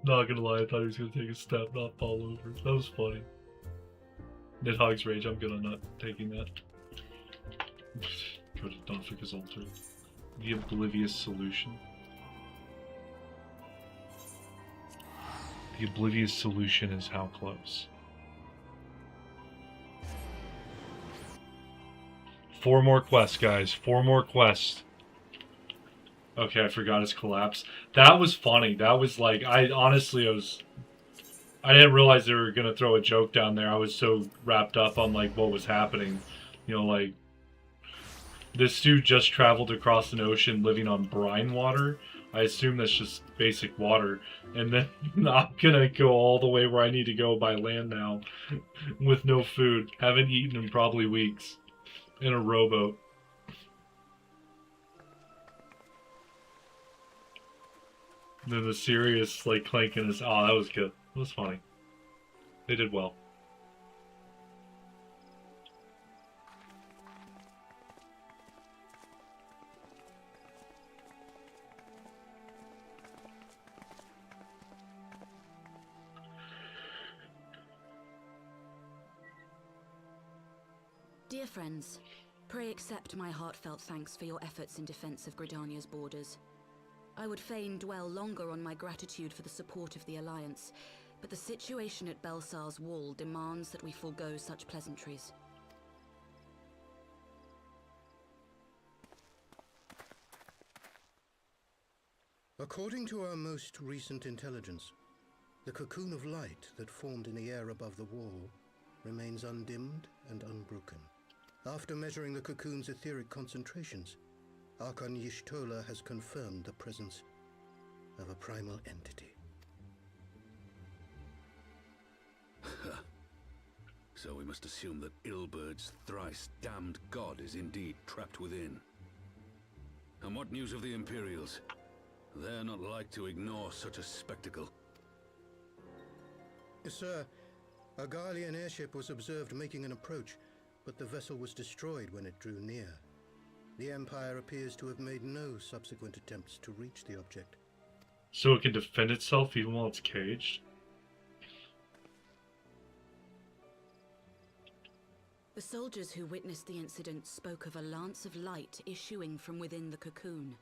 Not gonna lie, I thought he was gonna take a step, not fall over. That was funny. Nidhogg's rage, I'm good on not taking that. Go to Donfika's altar. The Oblivious Solution. The Oblivious Solution is how close? 4 more quests, guys. 4 more quests. Okay, I forgot his collapse. That was funny. That was like, I didn't realize they were gonna throw a joke down there. I was so wrapped up on like what was happening. You know, like, this dude just traveled across an ocean living on brine water. I assume that's just basic water. And then I'm gonna go all the way where I need to go by land now with no food. Haven't eaten in probably weeks. In a rowboat. And then the serious, like, clanking is... Oh, that was good. It was funny. They did well. Dear friends, pray accept my heartfelt thanks for your efforts in defense of Gridania's borders. I would fain dwell longer on my gratitude for the support of the Alliance, but the situation at Belsar's Wall demands that we forego such pleasantries. According to our most recent intelligence, the cocoon of light that formed in the air above the wall remains undimmed and unbroken. After measuring the cocoon's etheric concentrations, Archon Y'shtola has confirmed the presence of a primal entity. So we must assume that Ilbert's thrice damned god is indeed trapped within. And what news of the Imperials? They're not like to ignore such a spectacle. Sir, a Garlean airship was observed making an approach, but the vessel was destroyed when it drew near. The Empire appears to have made no subsequent attempts to reach the object. So it can defend itself even while it's caged? The soldiers who witnessed the incident spoke of a lance of light issuing from within the cocoon.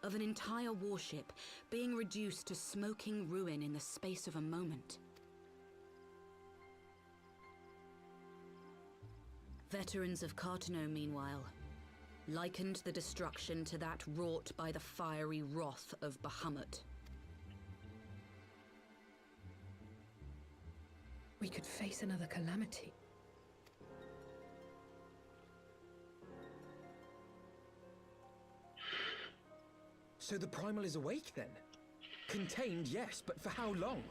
Of an entire warship being reduced to smoking ruin in the space of a moment. Veterans of Cartano, meanwhile, likened the destruction to that wrought by the fiery wrath of Bahamut. We could face another calamity. So the Primal is awake then? Contained, yes, but for how long?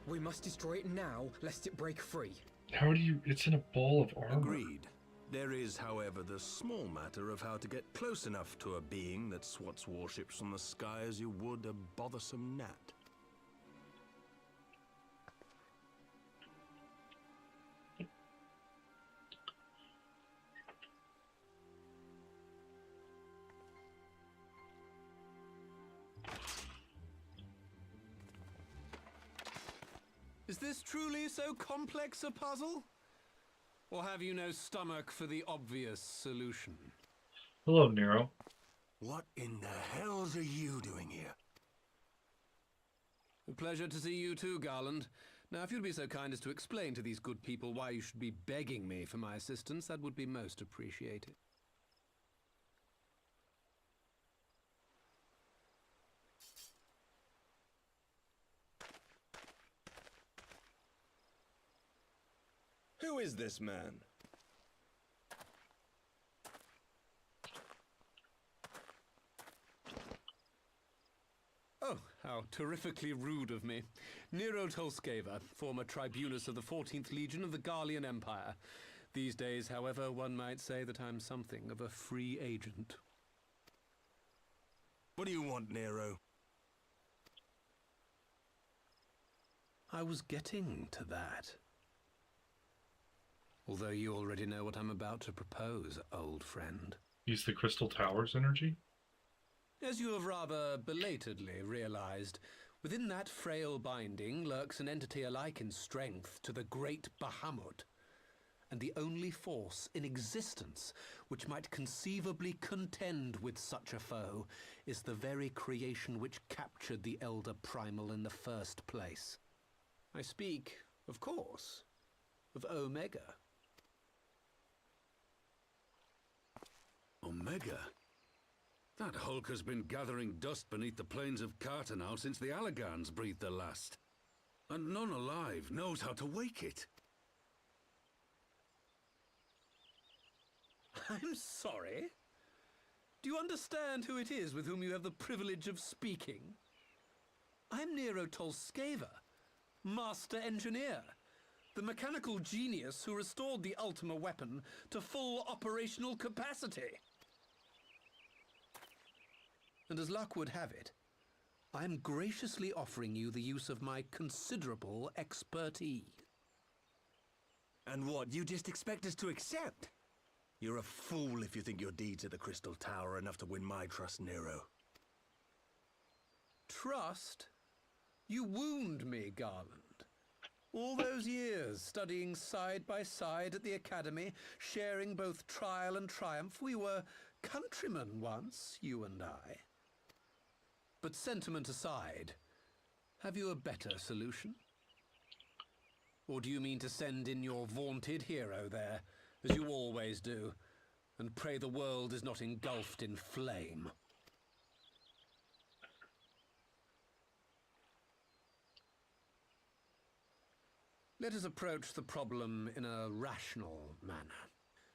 We must destroy it now, lest it break free. How do you... It's in a ball of armor. Agreed. There is, however, the small matter of how to get close enough to a being that swats warships from the sky as you would a bothersome gnat. Is this truly so complex a puzzle? Or have you no stomach for the obvious solution? Hello, Nero. What in the hells are you doing here? A pleasure to see you too, Garland. Now, if you'd be so kind as to explain to these good people why you should be begging me for my assistance, that would be most appreciated. Who is this man? Oh, how terrifically rude of me. Nero Tolskeva, former tribunus of the 14th Legion of the Garlean Empire. These days, however, one might say that I'm something of a free agent. What do you want, Nero? I was getting to that. Although you already know what I'm about to propose, old friend. Use the Crystal Towers energy? As you have rather belatedly realized, within that frail binding lurks an entity alike in strength to the great Bahamut, and the only force in existence which might conceivably contend with such a foe is the very creation which captured the Elder Primal in the first place. I speak, of course, of Omega. Omega? That hulk has been gathering dust beneath the plains of Cartanau since the Allagans breathed their last. And none alive knows how to wake it. I'm sorry? Do you understand who it is with whom you have the privilege of speaking? I'm Nero Tolskeva, Master Engineer, the mechanical genius who restored the Ultima weapon to full operational capacity. And as luck would have it, I am graciously offering you the use of my considerable expertise. And what, you just expect us to accept? You're a fool if you think your deeds at the Crystal Tower are enough to win my trust, Nero. Trust? You wound me, Garland. All those years, studying side by side at the Academy, sharing both trial and triumph, we were countrymen once, you and I. But sentiment aside, have you a better solution? Or do you mean to send in your vaunted hero there, as you always do, and pray the world is not engulfed in flame? Let us approach the problem in a rational manner.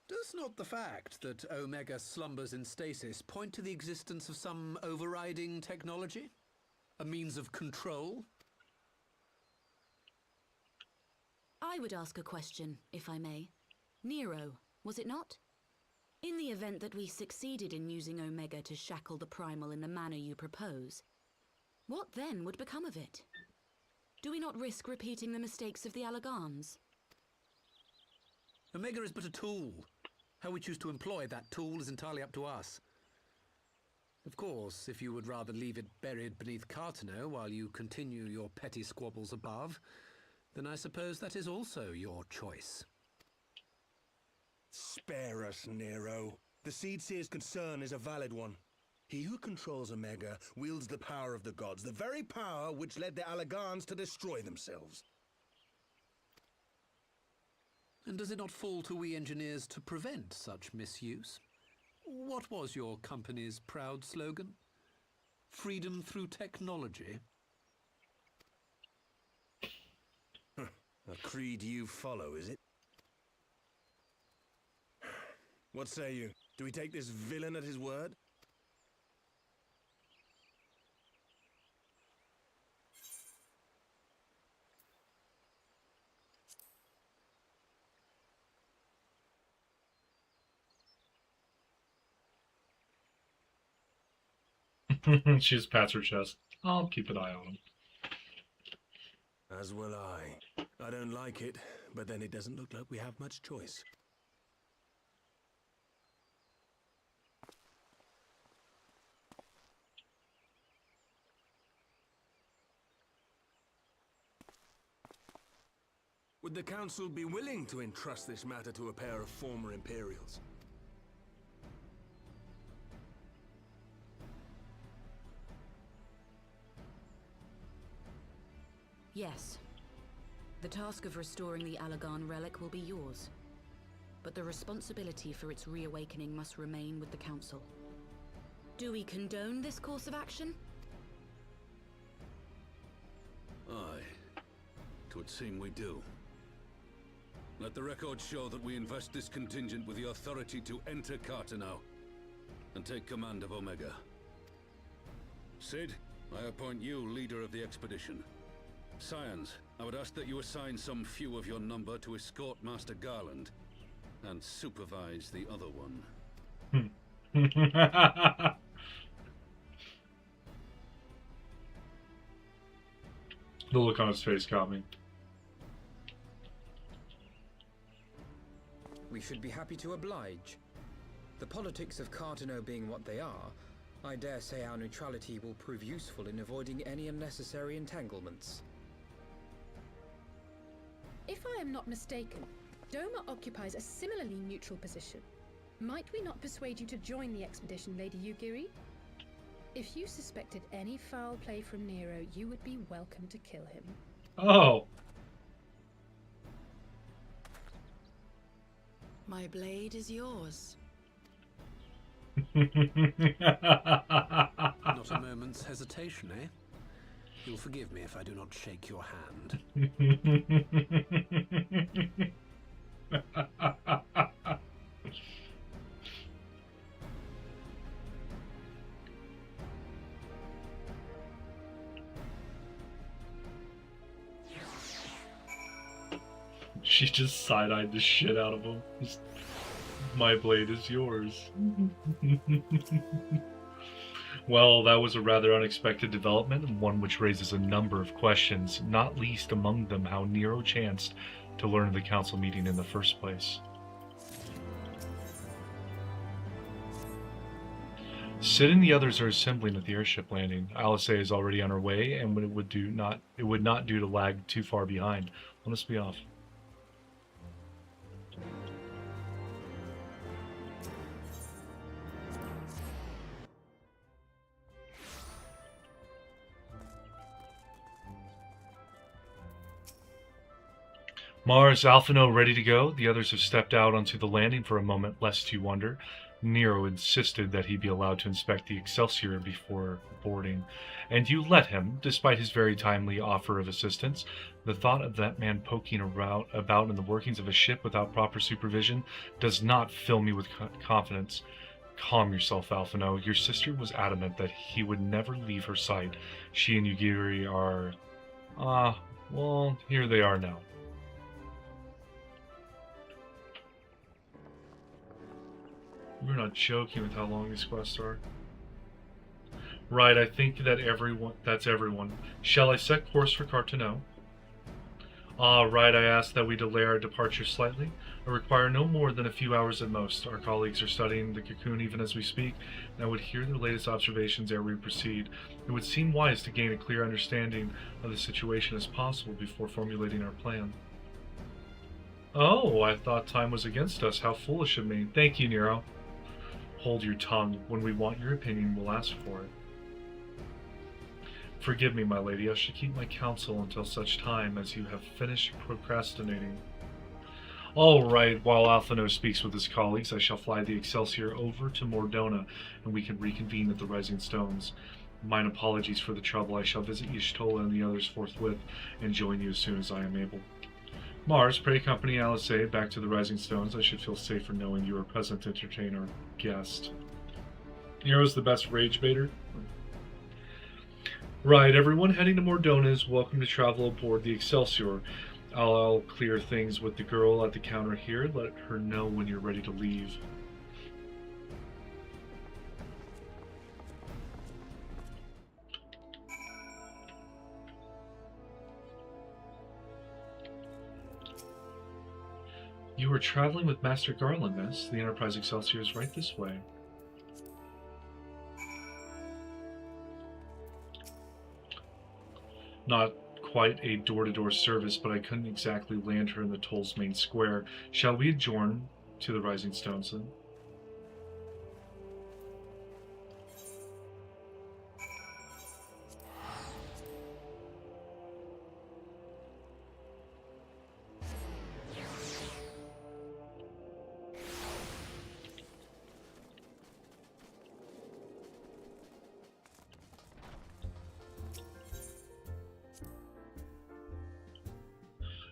Does not the fact that Omega slumbers in stasis point to the existence of some overriding technology? A means of control? I would ask a question, if I may. Nero, was it not? In the event that we succeeded in using Omega to shackle the Primal in the manner you propose, what then would become of it? Do we not risk repeating the mistakes of the Allagans? Omega is but a tool. How we choose to employ that tool is entirely up to us. Of course, if you would rather leave it buried beneath Cartanau while you continue your petty squabbles above, then I suppose that is also your choice. Spare us, Nero. The Seedseer's concern is a valid one. He who controls Omega wields the power of the gods, the very power which led the Allagans to destroy themselves. And does it not fall to we engineers to prevent such misuse? What was your company's proud slogan? Freedom through technology? A creed you follow, is it? What say you? Do we take this villain at his word? She just pats her chest. I'll keep an eye on him. As will I. I don't like it, but then it doesn't look like we have much choice. Would the Council be willing to entrust this matter to a pair of former Imperials? Yes. The task of restoring the Allagan relic will be yours. But the responsibility for its reawakening must remain with the Council. Do we condone this course of action? Aye. 'Twould seem we do. Let the record show that we invest this contingent with the authority to enter Carteneau and take command of Omega. Sid, I appoint you leader of the expedition. Scions, I would ask that you assign some few of your number to escort Master Garland and supervise the other one. The look on his face got me. We should be happy to oblige. The politics of Carteneau being what they are, I dare say our neutrality will prove useful in avoiding any unnecessary entanglements. If I am not mistaken, Doma occupies a similarly neutral position. Might we not persuade you to join the expedition, Lady Yugiri? If you suspected any foul play from Nero, you would be welcome to kill him. Oh. My blade is yours. Not a moment's hesitation, eh? You'll forgive me if I do not shake your hand. She just side-eyed the shit out of him. Just, my blade is yours. Well, that was a rather unexpected development, and one which raises a number of questions, not least among them how Nero chanced to learn of the council meeting in the first place. Sid and the others are assembling at the airship landing. Eorzea is already on her way, and it would not do to lag too far behind. Let us be off. Mars, Alphino ready to go. The others have stepped out onto the landing for a moment, lest you wonder. Nero insisted that he be allowed to inspect the Excelsior before boarding, and you let him, despite his very timely offer of assistance. The thought of that man poking about in the workings of a ship without proper supervision does not fill me with confidence. Calm yourself, Alphino. Your sister was adamant that he would never leave her sight. She and Yugiri are... well, here they are now. We're not joking with how long these quests are. Right, I think that that's everyone. Shall I set course for Carteneau? Right, I ask that we delay our departure slightly. I require no more than a few hours at most. Our colleagues are studying the cocoon even as we speak, and I would hear their latest observations ere we proceed. It would seem wise to gain a clear understanding of the situation as possible before formulating our plan. Oh, I thought time was against us. How foolish of me. Thank you, Nero. Hold your tongue. When we want your opinion, we'll ask for it. Forgive me, my lady. I shall keep my counsel until such time as you have finished procrastinating. All right. While Alphino speaks with his colleagues, I shall fly the Excelsior over to Mordona, and we can reconvene at the Rising Stones. Mine apologies for the trouble. I shall visit Y'shtola and the others forthwith, and join you as soon as I am able. Mars, pray accompany Eorzea back to the Rising Stones. I should feel safer knowing you are present to entertain our guest. Nero's the best rage baiter. Right, everyone heading to Mordona is welcome to travel aboard the Excelsior. I'll clear things with the girl at the counter here. Let her know when you're ready to leave. You were traveling with Master Garland, miss. The Enterprise Excelsior is right this way. Not quite a door-to-door service, but I couldn't exactly land her in the Toll's main square. Shall we adjourn to the Rising Stones then?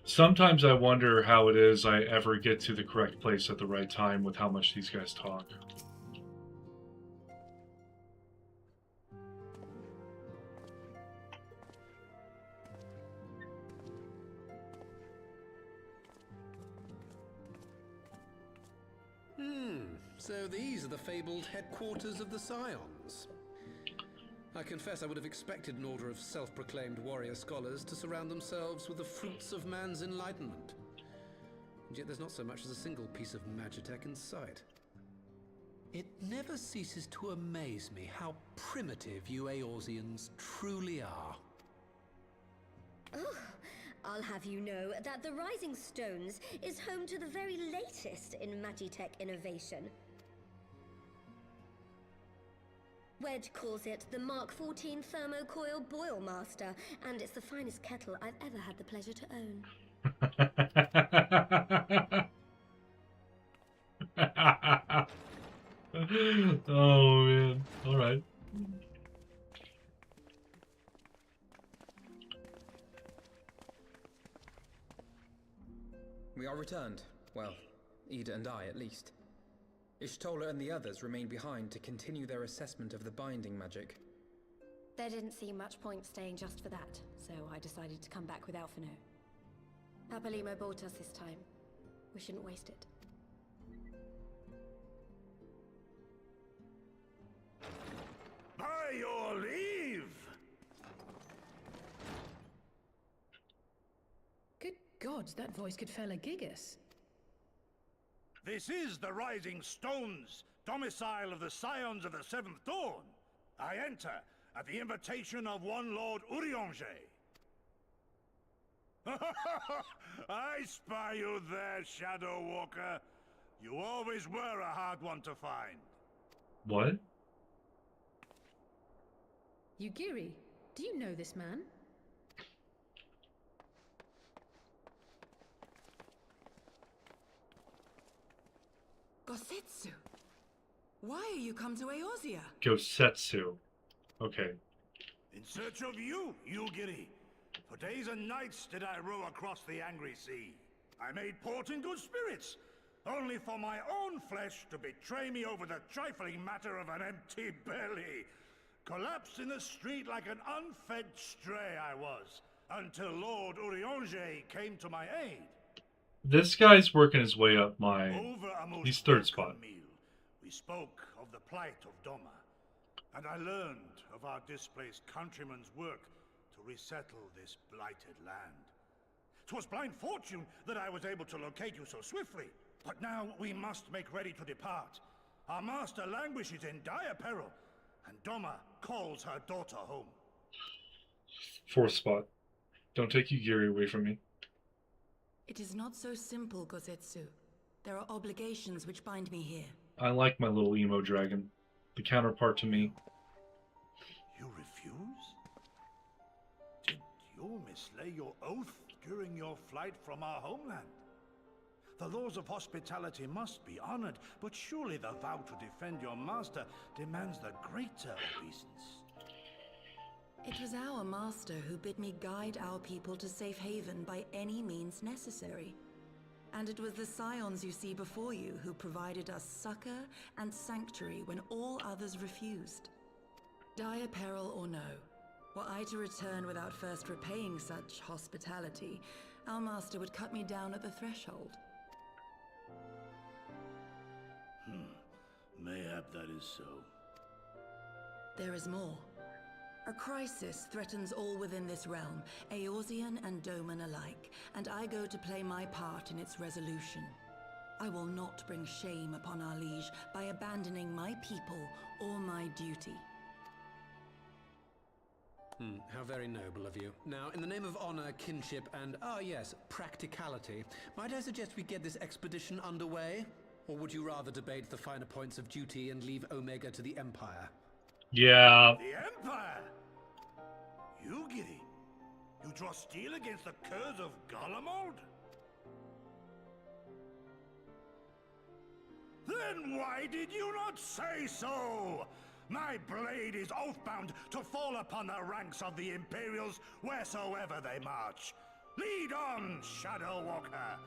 Sometimes I wonder how it is I ever get to the correct place at the right time with how much these guys talk. So these are the fabled headquarters of the Scions. I confess I would have expected an order of self-proclaimed warrior scholars to surround themselves with the fruits of man's enlightenment. And yet there's not so much as a single piece of magitech in sight. It never ceases to amaze me how primitive you Eorzeans truly are. Oh, I'll have you know that the Rising Stones is home to the very latest in magitech innovation. Wedge calls it the Mark 14 Thermocoil Boil Master, and it's the finest kettle I've ever had the pleasure to own. Oh man, alright. We are returned. Well, Ida and I, at least. Ishtola and the others remained behind to continue their assessment of the binding magic. There didn't seem much point staying just for that, so I decided to come back with Alphino. Papalimo bought us this time. We shouldn't waste it. By your leave! Good God, that voice could fell a gigas. This is the Rising Stones, domicile of the Scions of the Seventh Dawn. I enter at the invitation of one Lord Eorzea. I spy you there, Shadow Walker. You always were a hard one to find. What? Yugiri, do you know this man? Gosetsu, why are you come to Eorzea? Gosetsu. Okay. In search of you, Yugiri. For days and nights did I row across the angry sea. I made port in good spirits, only for my own flesh to betray me over the trifling matter of an empty belly. Collapsed in the street like an unfed stray I was, until Lord Eorzea came to my aid. This guy's working his way up my... Over a most He's third spot. meal, we spoke of the plight of Doma, and I learned of our displaced countrymen's work to resettle this blighted land. 'Twas blind fortune that I was able to locate you so swiftly, but now we must make ready to depart. Our master languishes in dire peril, and Doma calls her daughter home. Fourth spot. Don't take Yugiri away from me. It is not so simple, Gosetsu. There are obligations which bind me here. I like my little emo dragon. The counterpart to me. You refuse? Did you mislay your oath during your flight from our homeland? The laws of hospitality must be honored, but surely the vow to defend your master demands the greater obeisance. It was our master who bid me guide our people to safe haven by any means necessary. And it was the Scions you see before you who provided us succor and sanctuary when all others refused. Dire peril or no, were I to return without first repaying such hospitality, our master would cut me down at the threshold. Mayhap that is so. There is more. A crisis threatens all within this realm, Eorzean and Doman alike, and I go to play my part in its resolution. I will not bring shame upon our liege by abandoning my people or my duty. How very noble of you. Now, in the name of honor, kinship, and, yes, practicality, might I suggest we get this expedition underway? Or would you rather debate the finer points of duty and leave Omega to the Empire? Yeah. The Empire? You, Giddy? You draw steel against the curse of Garlemald? Then why did you not say so? My blade is oath-bound to fall upon the ranks of the Imperials wheresoever they march. Lead on, Shadow Walker,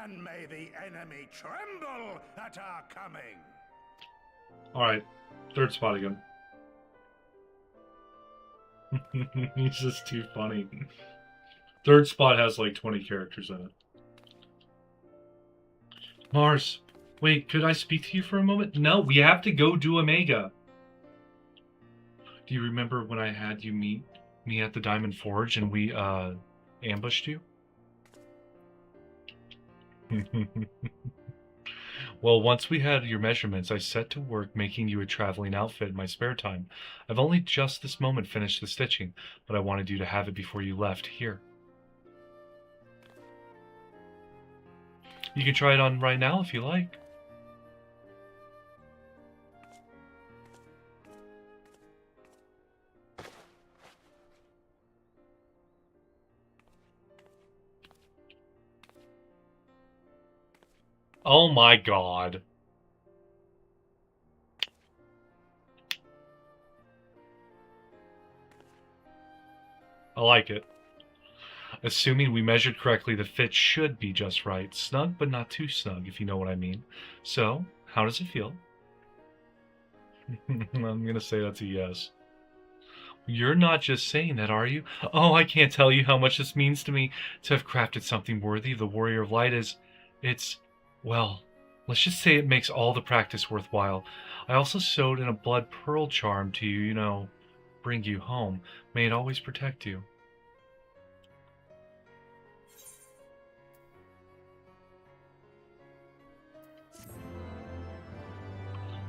and may the enemy tremble at our coming. Alright, third spot again. He's just too funny. Third spot has like 20 characters in it. Mars, wait, could I speak to you for a moment? No, we have to go do Omega. Do you remember when I had you meet me at the Diamond Forge and we ambushed you? Well, once we had your measurements, I set to work making you a traveling outfit in my spare time. I've only just this moment finished the stitching, but I wanted you to have it before you left here. You can try it on right now if you like. Oh my god. I like it. Assuming we measured correctly, the fit should be just right. Snug, but not too snug, if you know what I mean. So, how does it feel? I'm gonna say that's a yes. You're not just saying that, are you? Oh, I can't tell you how much this means to me to have crafted something worthy of the Warrior of Light. Well, let's just say it makes all the practice worthwhile. I also sewed in a blood pearl charm to, bring you home. May it always protect you.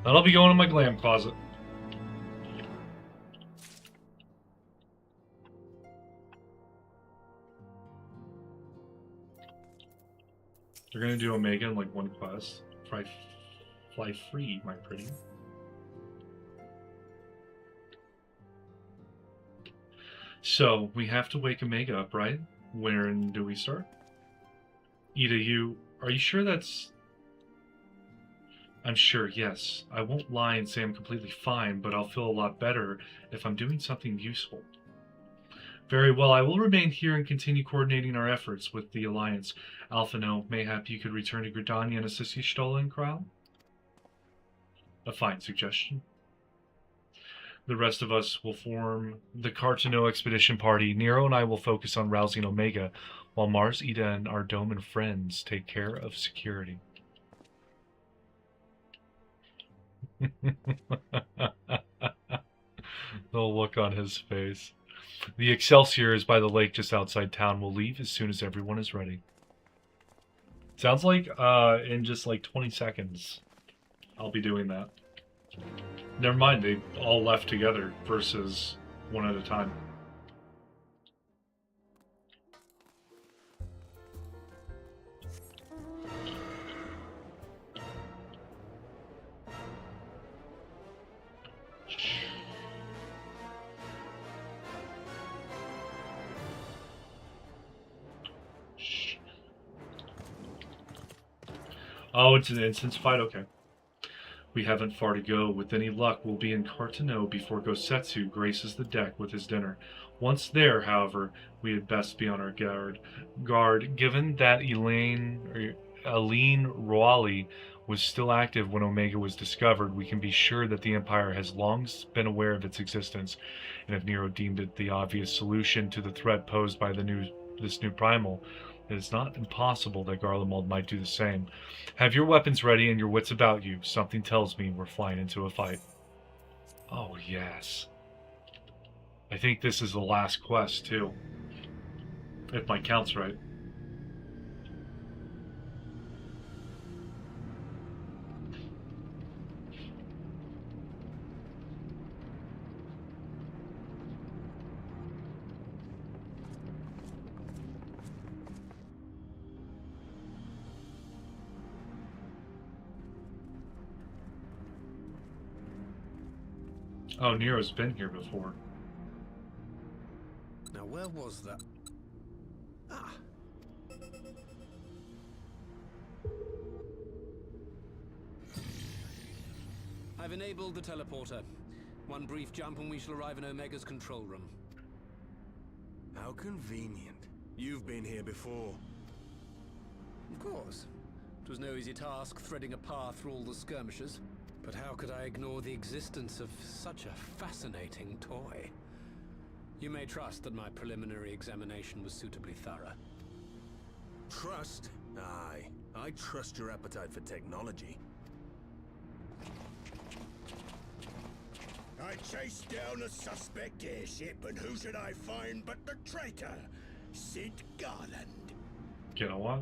That'll be going in my glam closet. They're gonna do Omega in like one quest. Fly free, my pretty. So, we have to wake Omega up, right? When do we start? Ida, are you sure that's... I'm sure, yes. I won't lie and say I'm completely fine, but I'll feel a lot better if I'm doing something useful. Very well, I will remain here and continue coordinating our efforts with the Alliance. Alphino, mayhap you could return to Gridania and assist the stolen crown? A fine suggestion. The rest of us will form the Cartano Expedition Party. Nero and I will focus on rousing Omega, while Mars, Ida, and our Doman friends take care of security. The look on his face. The Excelsior is by the lake just outside town. We'll leave as soon as everyone is ready. Sounds like in just like 20 seconds I'll be doing that. Never mind, they all left together versus one at a time. Oh, it's an instance fight? Okay. We haven't far to go. With any luck, we'll be in Cartano before Gosetsu graces the deck with his dinner. Once there, however, we had best be on our guard. Given that Aline Roali was still active when Omega was discovered, we can be sure that the Empire has long been aware of its existence, and if Nero deemed it the obvious solution to the threat posed by this new primal, it is not impossible that Garlemald might do the same. Have your weapons ready and your wits about you. Something tells me we're flying into a fight. Oh, yes. I think this is the last quest, too. If my count's right. Oh, Nero's been here before. Now, where was that? Ah. I've enabled the teleporter. One brief jump and we shall arrive in Omega's control room. How convenient. You've been here before. Of course. It was no easy task threading a path through all the skirmishes. But how could I ignore the existence of such a fascinating toy? You may trust that my preliminary examination was suitably thorough. Trust? Aye. I trust your appetite for technology. I chased down a suspect airship, and who should I find but the traitor, Sid Garland. You know what?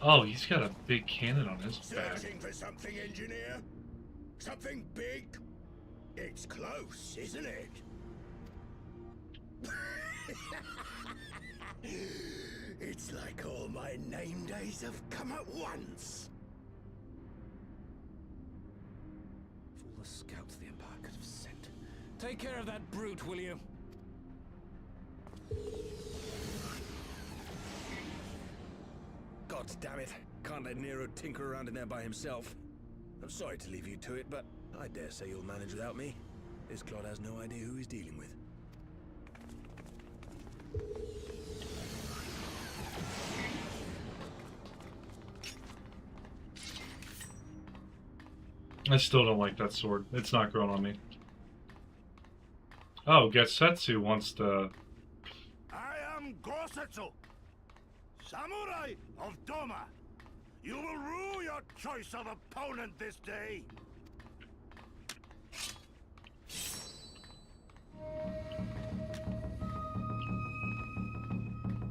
Oh, he's got a big cannon on his back. Searching for something, engineer? Something big? It's close, isn't it? It's like all my name days have come at once. Of all the scouts the Empire could have sent. Take care of that brute, will you? God damn it. Can't let Nero tinker around in there by himself. I'm sorry to leave you to it, but I dare say you'll manage without me. This clod has no idea who he's dealing with. I still don't like that sword. It's not growing on me. Oh, Getsetsu wants to... I am Gosetsu, Samurai of Doma. You will rue your choice of opponent this day.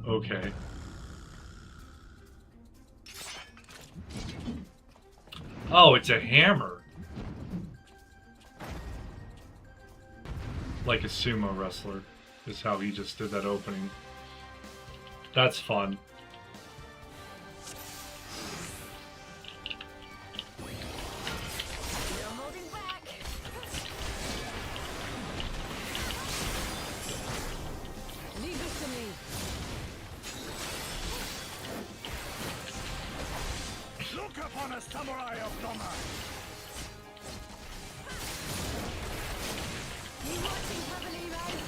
Okay. Oh, it's a hammer. Like a sumo wrestler is how he just did that opening. That's fun. Look upon a samurai of Doma. You watching heavily, right?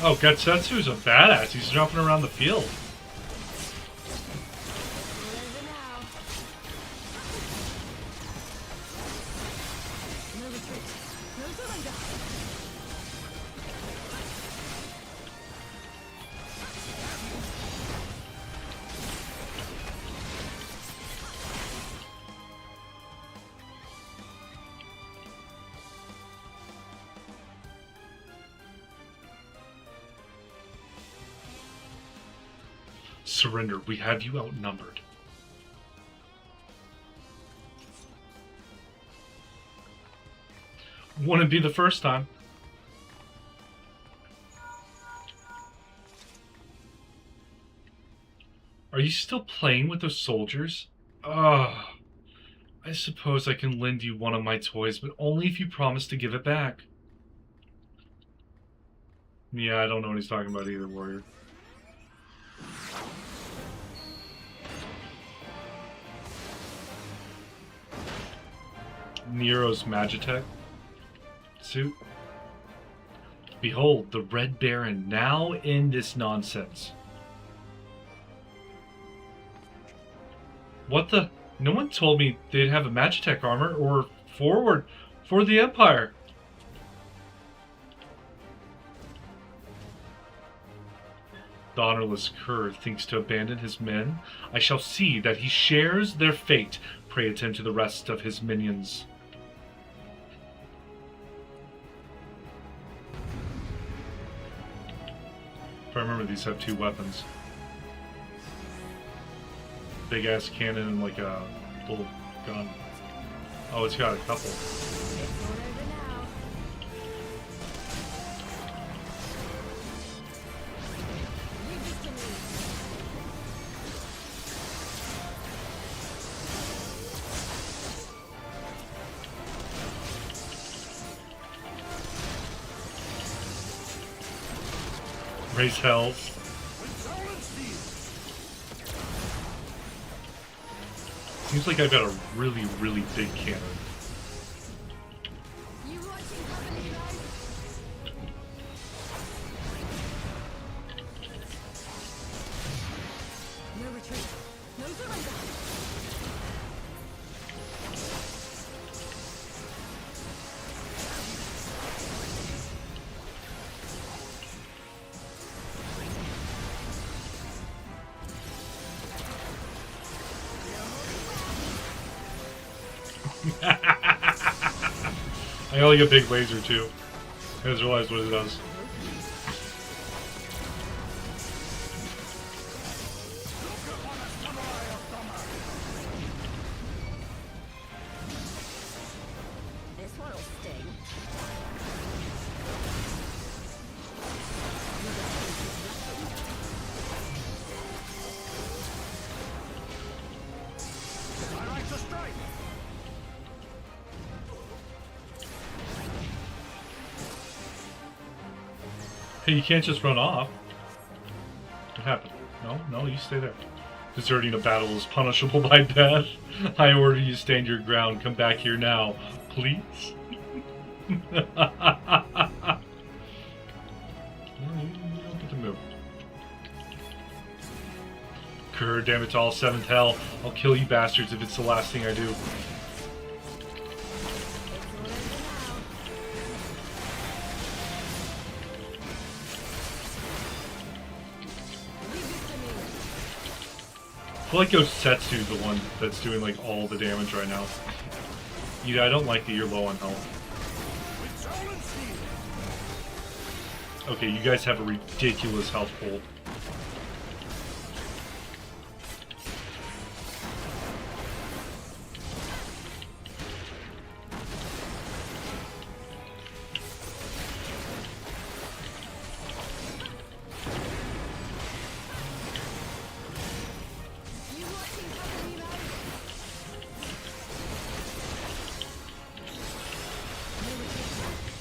Oh, Getsetsu's a badass. He's jumping around the field. Surrender. We have you outnumbered. Wouldn't be the first time. Are you still playing with those soldiers? Ugh. I suppose I can lend you one of my toys, but only if you promise to give it back. Yeah, I don't know what he's talking about either, warrior. Nero's Magitech suit. Behold, the Red Baron now in this nonsense. What the? No one told me they'd have a Magitech armor or forward for the Empire. The honorless cur thinks to abandon his men. I shall see that he shares their fate. Pray attend to the rest of his minions. If I remember, these have 2 weapons. Big ass cannon and like a little gun. Oh, it's got a couple. Raise hells. Seems like I've got a really, really big cannon. No retreat. No surrender. I only get big laser too. I just realized what it does. This one'll sting. I like to strike. Hey, you can't just run off. What happened? No, you stay there. Deserting a battle is punishable by death. I order you stand your ground. Come back here now, please. You don't get to move. Grr, damn it to all 7th hell. I'll kill you bastards if it's the last thing I do. I feel like Yosetsu's the one that's doing like all the damage right now. Yeah, I don't like that you're low on health. Okay, you guys have a ridiculous health pool.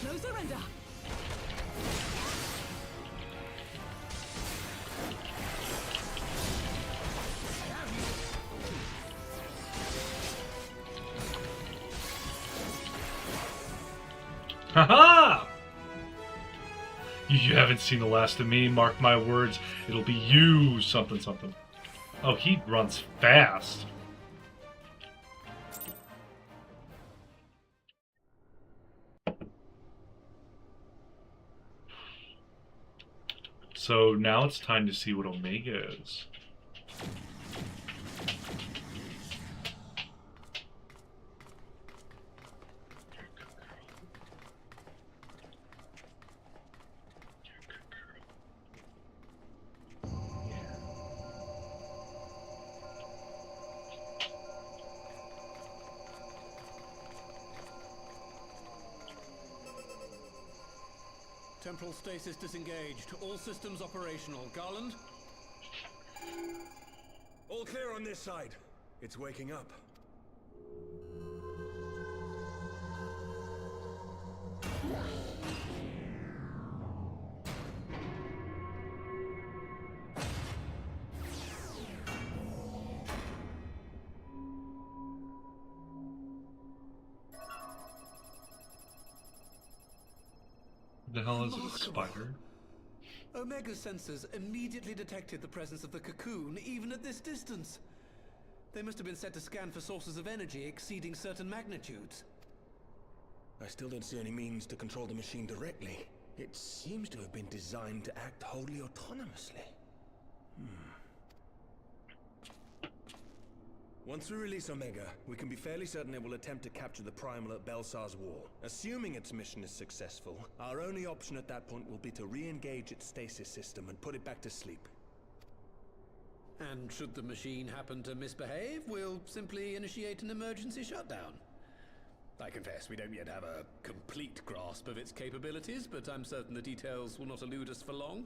No surrender. Haha! You haven't seen the last of me, mark my words. It'll be you, something, something. Oh, he runs fast. So now it's time to see what Omega is. Temporal stasis disengaged. All systems operational. Garland? All clear on this side. It's waking up. The hell is it, a spider? Omega sensors immediately detected the presence of the cocoon, even at this distance. They must have been set to scan for sources of energy exceeding certain magnitudes. I still don't see any means to control the machine directly. It seems to have been designed to act wholly autonomously. Once we release Omega, we can be fairly certain it will attempt to capture the Primal at Belsar's Wall. Assuming its mission is successful, our only option at that point will be to re-engage its stasis system and put it back to sleep. And should the machine happen to misbehave, we'll simply initiate an emergency shutdown. I confess, we don't yet have a complete grasp of its capabilities, but I'm certain the details will not elude us for long.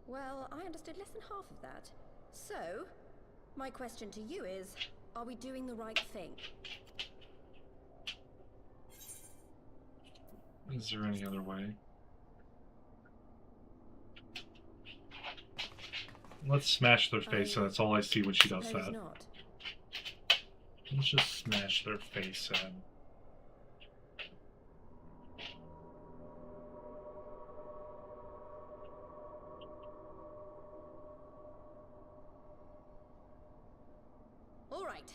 Well, I understood less than half of that. So, my question to you is, are we doing the right thing? Is there any other way? Let's smash their face, and that's all I see when she does that. Not. Let's just smash their face in. All right.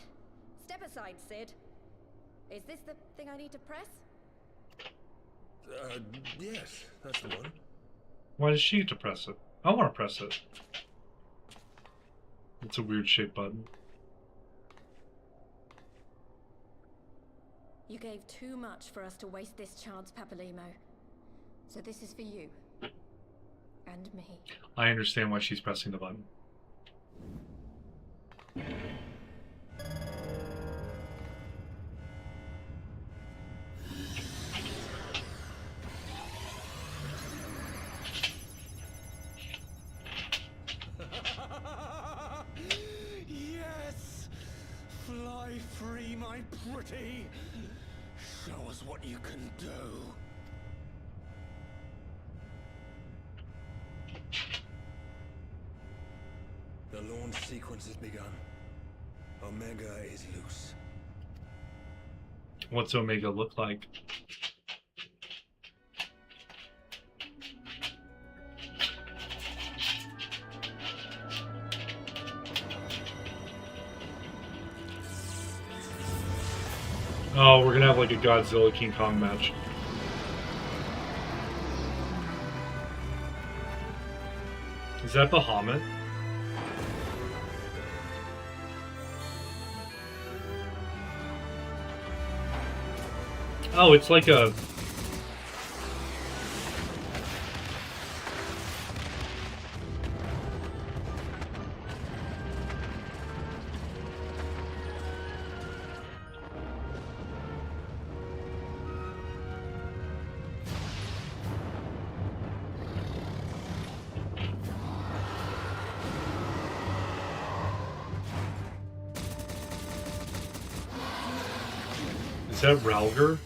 Step aside, Sid. Is this the thing I need to press? Yes, that's the one. Why does she get to press it? I want to press it. It's a weird shaped button. You gave too much for us to waste this chance, Papalimo. So this is for you. And me. I understand why she's pressing the button. Yes! Fly free, my pretty! Show us what you can do. The launch sequence has begun. Omega is loose. What's Omega look like? Oh, we're gonna have like a Godzilla King Kong match. Is that Bahamut? Oh, it's like a... Is that Ralger?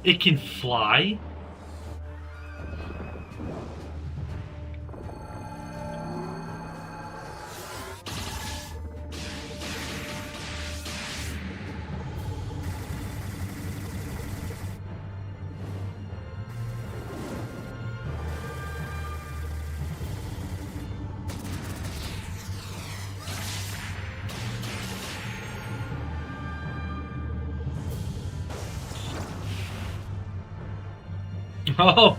It can fly? Oh!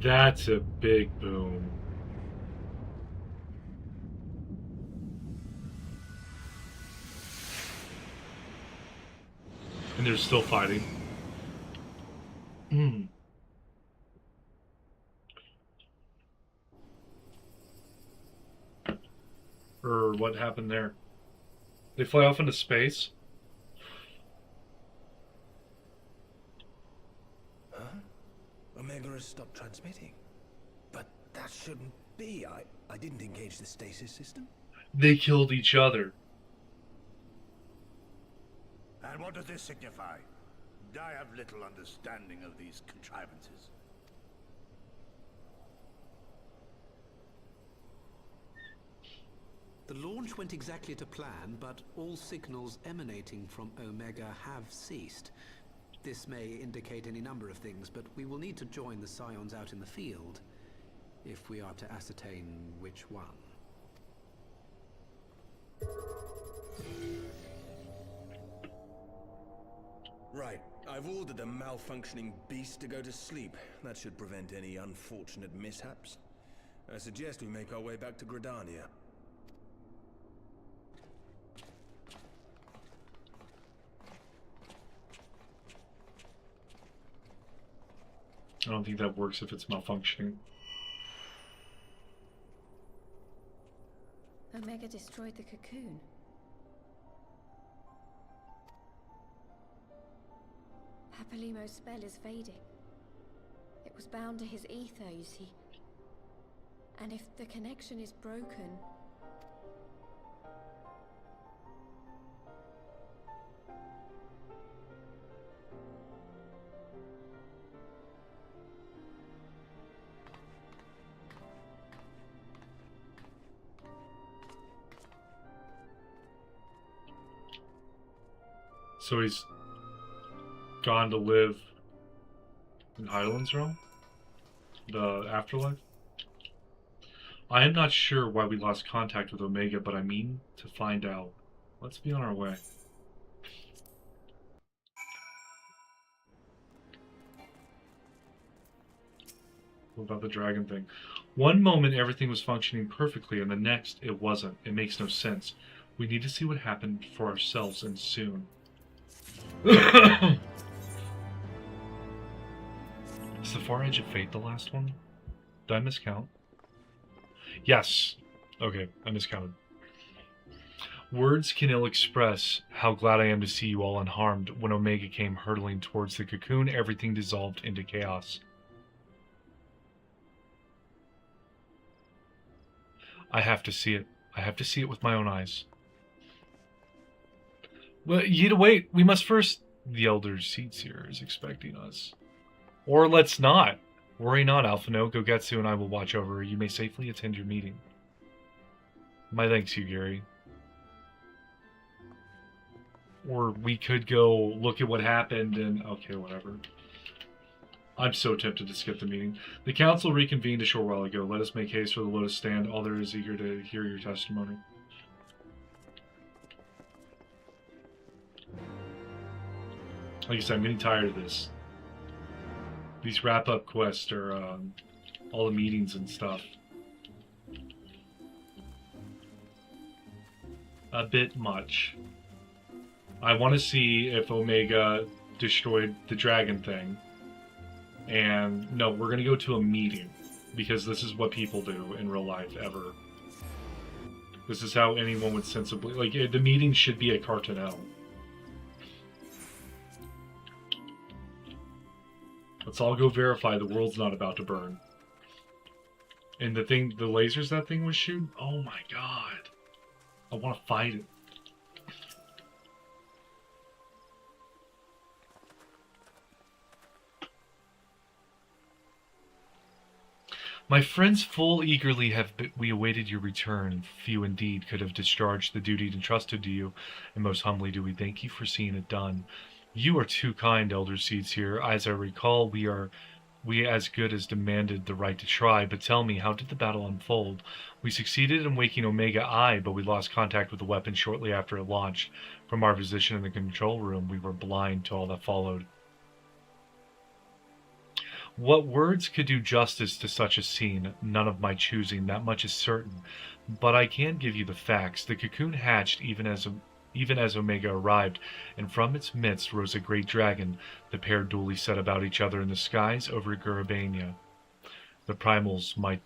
That's a big boom. And they're still fighting. Or what happened there? They fly off into space? Huh? Omega has stopped transmitting. But that shouldn't be. I didn't engage the stasis system. They killed each other. And what does this signify? I have little understanding of these contrivances. The launch went exactly to plan, but all signals emanating from Omega have ceased. This may indicate any number of things, but we will need to join the Scions out in the field if we are to ascertain which one. Right. I've ordered the malfunctioning beast to go to sleep. That should prevent any unfortunate mishaps. I suggest we make our way back to Gridania. I don't think that works if it's malfunctioning. Omega destroyed the cocoon. Papalimo's spell is fading. It was bound to his ether, you see. And if the connection is broken... So he's gone to live in Highland's realm? The afterlife? I am not sure why we lost contact with Omega, but I mean to find out. Let's be on our way. What about the dragon thing? One moment everything was functioning perfectly, and the next it wasn't. It makes no sense. We need to see what happened for ourselves, and soon. Is the Far Edge of Fate the last one? Did I miscount? Yes. Okay, I miscounted. Words can ill express how glad I am to see you all unharmed. When Omega came hurtling towards the cocoon, everything dissolved into chaos. I have to see it. I have to see it with my own eyes. Well, you wait. We must first... The Elder Seedseer is expecting us. Or let's not. Worry not, Alphino. Gogetsu and I will watch over her. You may safely attend your meeting. My thanks, you, Gary. Or we could go look at what happened and... Okay, whatever. I'm so tempted to skip the meeting. The council reconvened a short while ago. Let us make haste for the Lotus Stand. All there is eager to hear your testimony. Like I said, I'm getting tired of this. These wrap-up quests are all the meetings and stuff. A bit much. I want to see if Omega destroyed the dragon thing. And no, we're going to go to a meeting. Because this is what people do in real life, ever. This is how anyone would sensibly... Like, the meeting should be at Cartonel. Let's all go verify the world's not about to burn. And the thing, the lasers that thing was shooting, oh my god. I want to fight it. My friends full eagerly have we awaited your return. Few indeed could have discharged the duty entrusted to you, and most humbly do we thank you for seeing it done. You are too kind, Elder Seedseer. As I recall, we as good as demanded the right to try, but tell me, how did the battle unfold? We succeeded in waking Omega I, but we lost contact with the weapon shortly after it launched. From our position in the control room, we were blind to all that followed. What words could do justice to such a scene? None of my choosing, that much is certain. But I can give you the facts. The cocoon hatched even as Omega arrived, and from its midst rose a great dragon. The pair duly set about each other in the skies over Gurabania. The primals might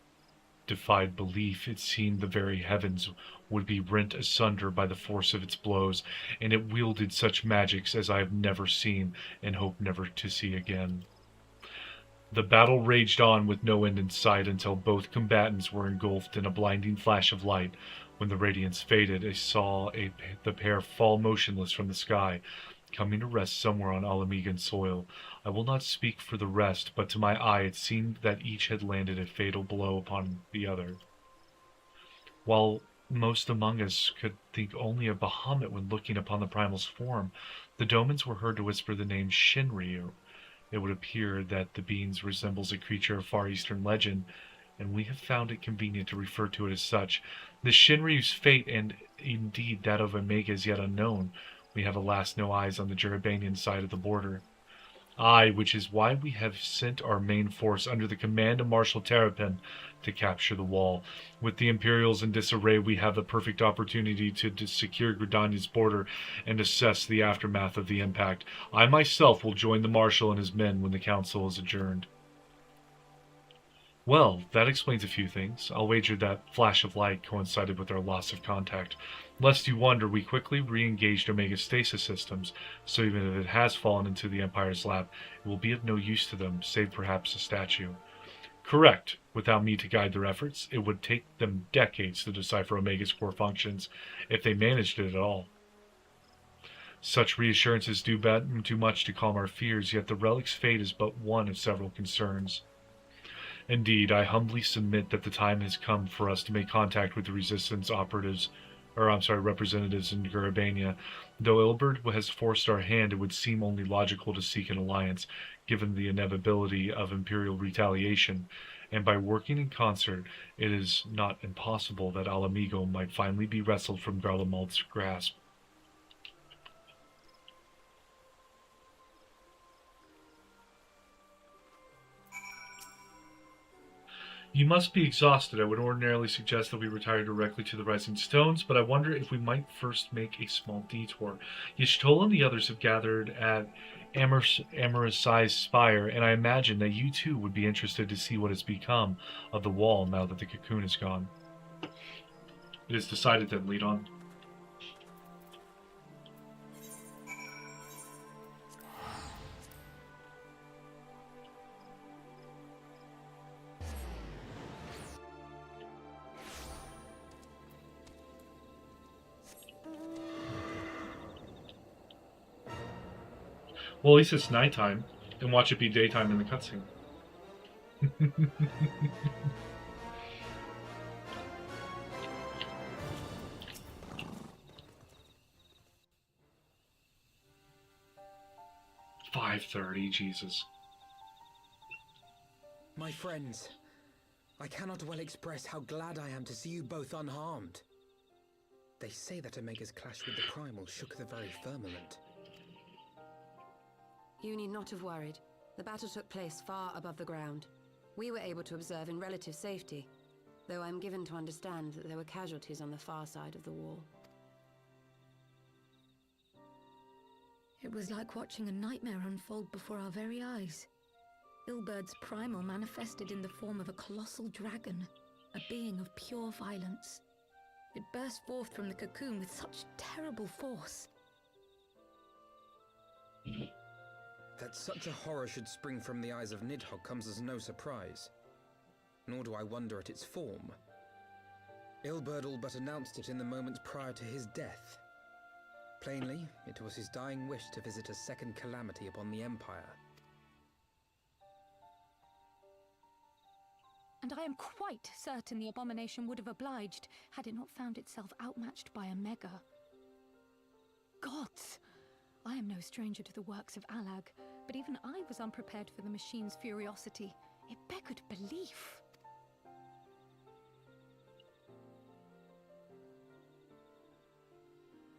defied belief. It seemed the very heavens would be rent asunder by the force of its blows, and it wielded such magics as I have never seen and hope never to see again. The battle raged on with no end in sight until both combatants were engulfed in a blinding flash of light. When the radiance faded, I saw the pair fall motionless from the sky, coming to rest somewhere on Alamegan soil. I will not speak for the rest, but to my eye it seemed that each had landed a fatal blow upon the other. While most among us could think only of Bahamut when looking upon the primal's form, the Domans were heard to whisper the name Shinri. It would appear that the being resembles a creature of Far Eastern legend, and we have found it convenient to refer to it as such. The Shinryu's fate, and indeed that of Omega, is yet unknown. We have alas no eyes on the Jurabanian side of the border. Aye, which is why we have sent our main force under the command of Marshal Terrapin to capture the wall. With the Imperials in disarray, we have the perfect opportunity to secure Gridania's border and assess the aftermath of the impact. I myself will join the Marshal and his men when the council is adjourned. Well, that explains a few things. I'll wager that flash of light coincided with our loss of contact. Lest you wonder, we quickly re-engaged Omega's stasis systems, so even if it has fallen into the Empire's lap, it will be of no use to them, save perhaps a statue. Correct. Without me to guide their efforts, it would take them decades to decipher Omega's core functions, if they managed it at all. Such reassurances do too much to calm our fears, yet the relic's fate is but one of several concerns. Indeed, I humbly submit that the time has come for us to make contact with the Resistance representatives in Gurabania. Though Ilberd has forced our hand, it would seem only logical to seek an alliance, given the inevitability of Imperial retaliation, and by working in concert, it is not impossible that Alamigo might finally be wrestled from Garlemald's grasp. You must be exhausted. I would ordinarily suggest that we retire directly to the Rising Stones, but I wonder if we might first make a small detour. Y'shtola and the others have gathered at Eorzea spire, and I imagine that you too would be interested to see what has become of the wall now that the cocoon is gone. It is decided then, lead on. Well, at least it's nighttime, and watch it be daytime in the cutscene. 5:30, Jesus. My friends, I cannot well express how glad I am to see you both unharmed. They say that Omega's clash with the Primal shook the very firmament. You need not have worried. The battle took place far above the ground. We were able to observe in relative safety, though I'm given to understand that there were casualties on the far side of the wall. It was like watching a nightmare unfold before our very eyes. Ilberd's primal manifested in the form of a colossal dragon, a being of pure violence. It burst forth from the cocoon with such terrible force. That such a horror should spring from the eyes of Nidhogg comes as no surprise. Nor do I wonder at its form. Ilberd all but announced it in the moments prior to his death. Plainly, it was his dying wish to visit a second calamity upon the Empire. And I am quite certain the abomination would have obliged had it not found itself outmatched by Omega. Gods! I am no stranger to the works of Alag, but even I was unprepared for the machine's furiosity. It beggared belief.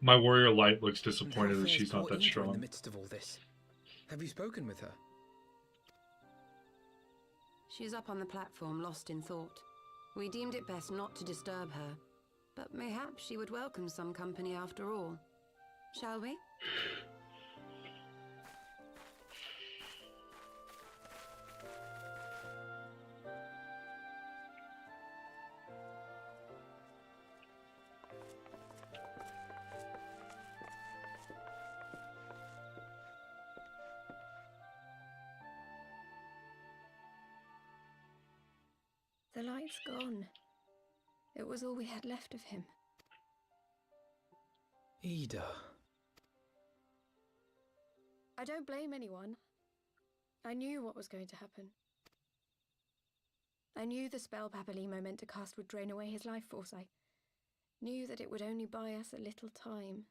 My warrior light looks disappointed that she's not that In the strong. midst of all this, have you spoken with her? She's up on the platform, lost in thought. We deemed it best not to disturb her, but mayhap she would welcome some company after all. Shall we? The light's gone. It was all we had left of him. Ida. I don't blame anyone. I knew what was going to happen. I knew the spell Papalimo meant to cast would drain away his life force. I knew that it would only buy us a little time.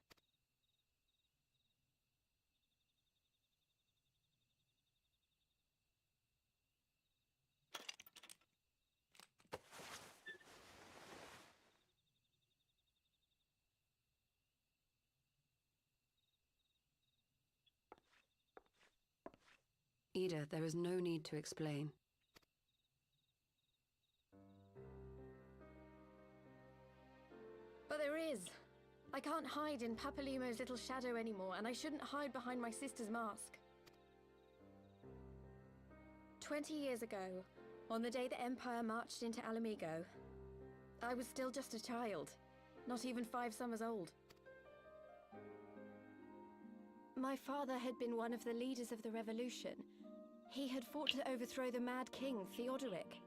Ida, there is no need to explain. But there is. I can't hide in Papalimo's little shadow anymore, and I shouldn't hide behind my sister's mask. 20 years ago, on the day the Empire marched into Alamigo, I was still just a child, not even 5 summers old. My father had been one of the leaders of the revolution. He had fought to overthrow the Mad King, Theodoric.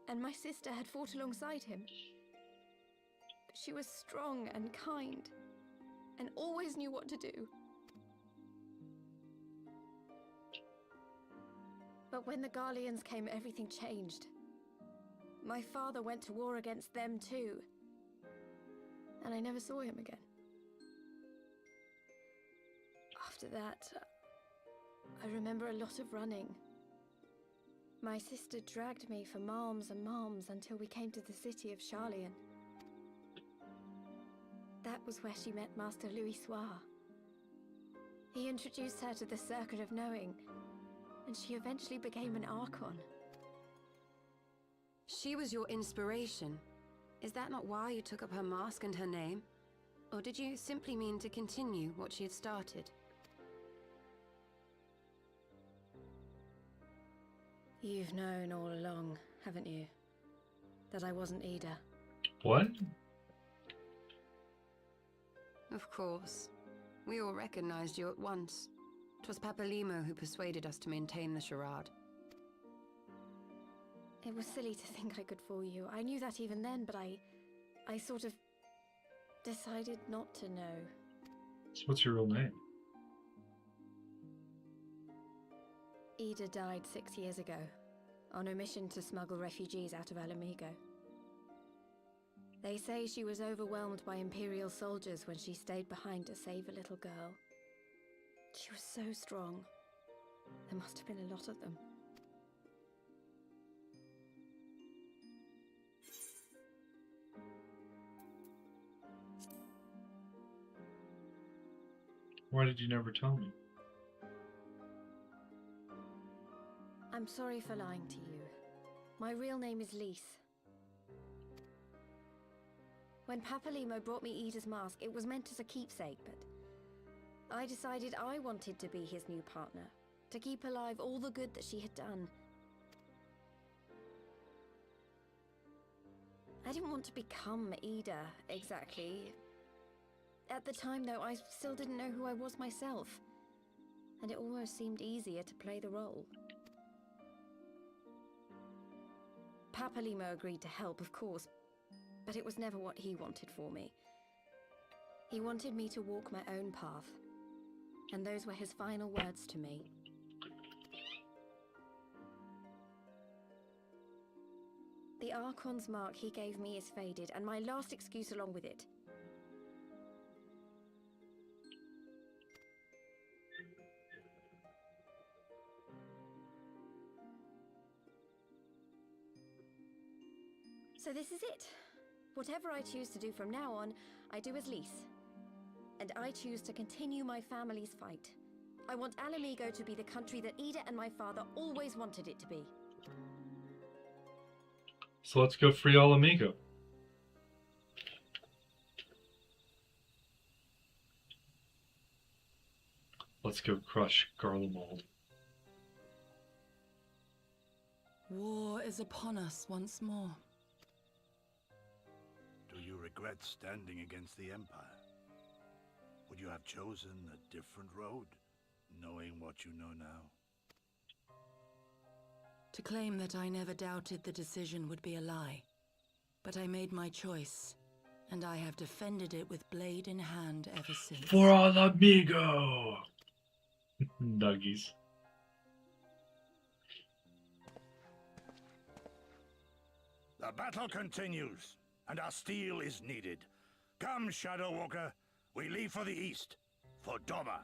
And my sister had fought alongside him. But she was strong and kind, and always knew what to do. But when the Garleans came, everything changed. My father went to war against them too. And I never saw him again. After that, I remember a lot of running. My sister dragged me for malms and malms until we came to the city of Charlian. That was where she met Master Louis Soir. He introduced her to the Circle of Knowing, and she eventually became an Archon. She was your inspiration. Is that not why you took up her mask and her name? Or did you simply mean to continue what she had started? You've known all along, haven't you? That I wasn't Ida. What? Of course. We all recognized you at once. 'Twas Papalimo who persuaded us to maintain the charade. It was silly to think I could fool you. I knew that even then, but I sort of decided not to know. So what's your real name? Ida died 6 years ago, on a mission to smuggle refugees out of Alamigo. They say she was overwhelmed by Imperial soldiers when she stayed behind to save a little girl. She was so strong. There must have been a lot of them. Why did you never tell me? I'm sorry for lying to you. My real name is Lise. When Papalimo brought me Ida's mask, it was meant as a keepsake, but I decided I wanted to be his new partner, to keep alive all the good that she had done. I didn't want to become Ida, exactly. At the time, though, I still didn't know who I was myself, and it almost seemed easier to play the role. Papalimo agreed to help, of course, but it was never what he wanted for me. He wanted me to walk my own path, and those were his final words to me. The Archon's mark he gave me is faded, and my last excuse along with it. So this is it. Whatever I choose to do from now on, I do as Lise. And I choose to continue my family's fight. I want Alamigo to be the country that Ida and my father always wanted it to be. So let's go free Alamigo. Let's go crush Garlemald. War is upon us once more. Do you regret standing against the Empire? Would you have chosen a different road, knowing what you know now? To claim that I never doubted the decision would be a lie. But I made my choice, and I have defended it with blade in hand ever since. For Alamigo! Nuggies. The battle continues, and our steel is needed. Come, Shadow Walker, we leave for the east, for Doma.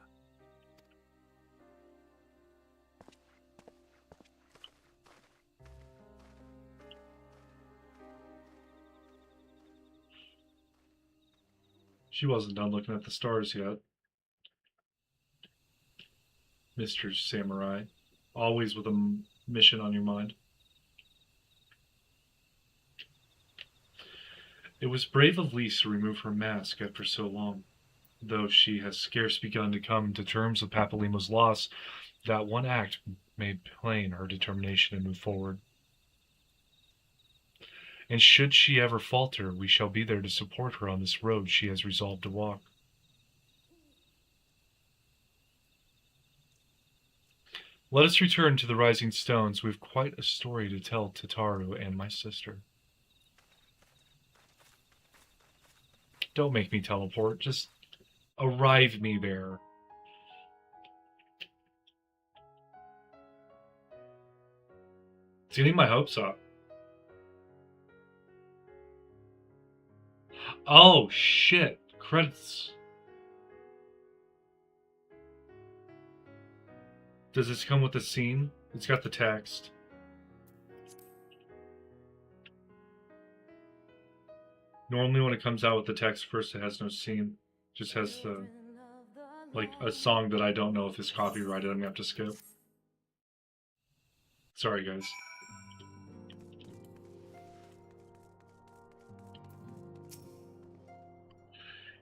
She wasn't done looking at the stars yet. Mr. Samurai, always with a mission on your mind. It was brave of Lise to remove her mask after so long. Though she has scarce begun to come to terms with Papalimo's loss, that one act made plain her determination to move forward. And should she ever falter, we shall be there to support her on this road she has resolved to walk. Let us return to the Rising Stones. We have quite a story to tell Tataru and my sister. Don't make me teleport, just arrive me there. It's getting my hopes up. Oh, shit. Credits. Does this come with the scene? It's got the text. Normally when it comes out with the text first, it has no scene. It just has the, like, a song that I don't know if is copyrighted. I'm gonna have to skip. Sorry, guys.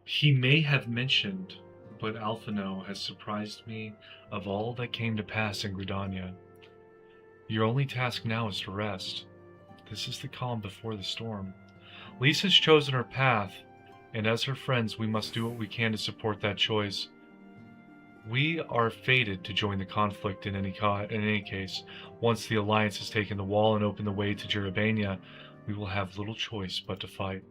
He may have mentioned, but Alphino has surprised me of all that came to pass in Gridania. Your only task now is to rest. This is the calm before the storm. Lise has chosen her path, and as her friends, we must do what we can to support that choice. We are fated to join the conflict in any case. Once the Alliance has taken the wall and opened the way to Jerubania, we will have little choice but to fight.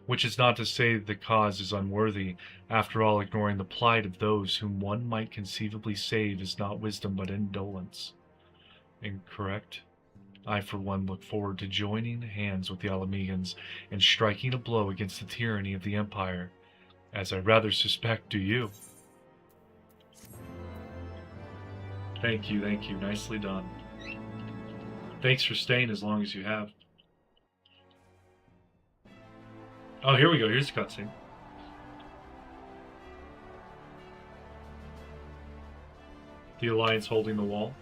Which is not to say the cause is unworthy. After all, ignoring the plight of those whom one might conceivably save is not wisdom but indolence. Incorrect? I, for one, look forward to joining hands with the Alamegans and striking a blow against the tyranny of the Empire, as I rather suspect do you. Thank you, thank you. Nicely done. Thanks for staying as long as you have. Oh, here we go. Here's the cutscene. The Alliance holding the wall.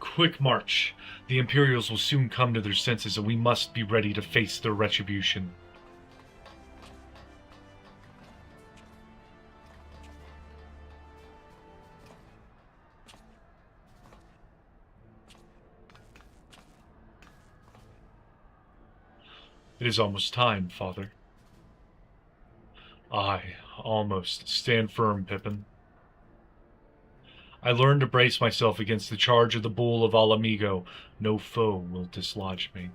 Quick march. The Imperials will soon come to their senses, and we must be ready to face their retribution. It is almost time, Father. Aye, almost. Stand firm, Pippin. I learned to brace myself against the charge of the Bull of Alamigo. No foe will dislodge me.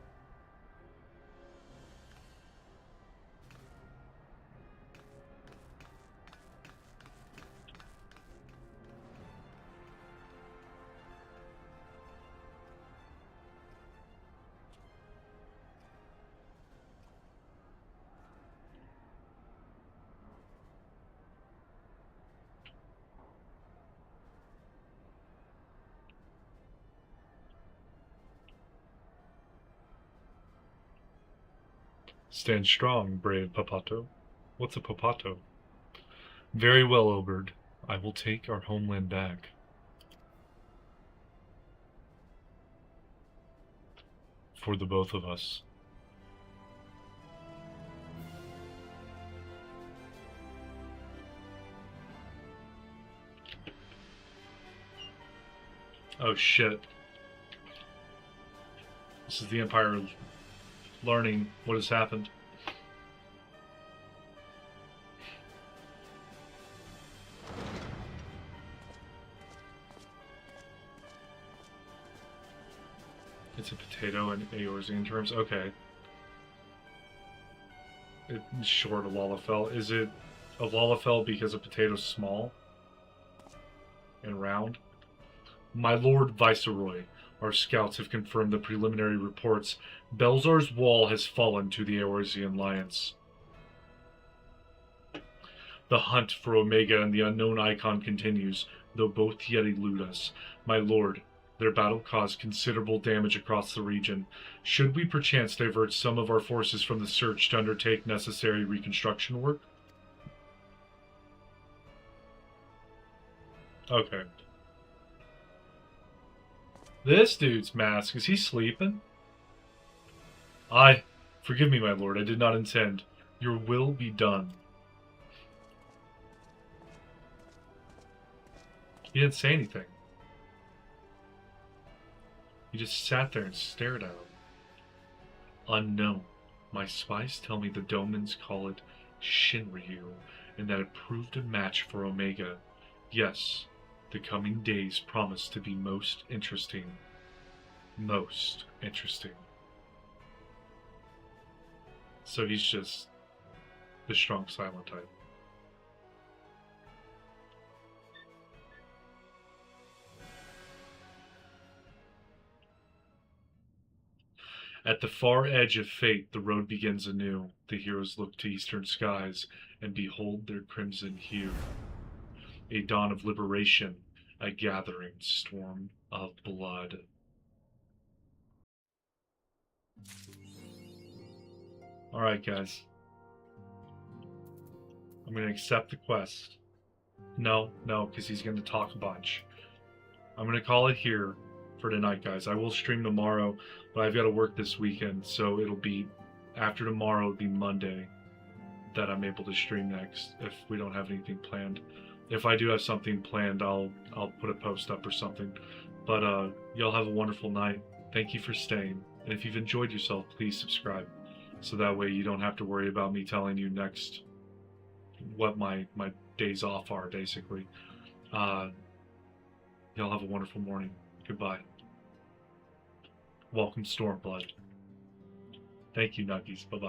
Stand strong, brave Papato. What's a Papato? Very well, Oberd. I will take our homeland back. for the both of us. Oh shit. This is the Empire learning what has happened. It's a potato in Eorzean terms. Okay. It's short of Lalafell. Is it a Lalafell because a potato's small and round? My Lord Viceroy, our scouts have confirmed the preliminary reports. Belzar's wall has fallen to the Eorzean Alliance. The hunt for Omega and the unknown icon continues, though both yet elude us. My lord, their battle caused considerable damage across the region. Should we perchance divert some of our forces from the search to undertake necessary reconstruction work? Okay. This dude's mask, is he sleeping? Forgive me, my lord, I did not intend. Your will be done. He didn't say anything. He just sat there and stared at him. Unknown. My spies tell me the Domans call it Shinryu, and that it proved a match for Omega. Yes, the coming days promise to be most interesting. Most interesting. So he's just the strong silent type. At the far edge of fate, the road begins anew. The heroes look to eastern skies and behold their crimson hue. A dawn of liberation, a gathering storm of blood. Alright, guys. I'm going to accept the quest. No, because he's going to talk a bunch. I'm going to call it here for tonight, guys. I will stream tomorrow, but I've got to work this weekend, so it'll be after tomorrow. It'll be Monday that I'm able to stream next if we don't have anything planned. If I do have something planned, I'll put a post up or something. But y'all have a wonderful night. Thank you for staying, and if you've enjoyed yourself, please subscribe, so that way you don't have to worry about me telling you next what my days off are, basically. Y'all have a wonderful morning. Goodbye. Welcome, Stormblood. Thank you, Nuggies. Bye-bye.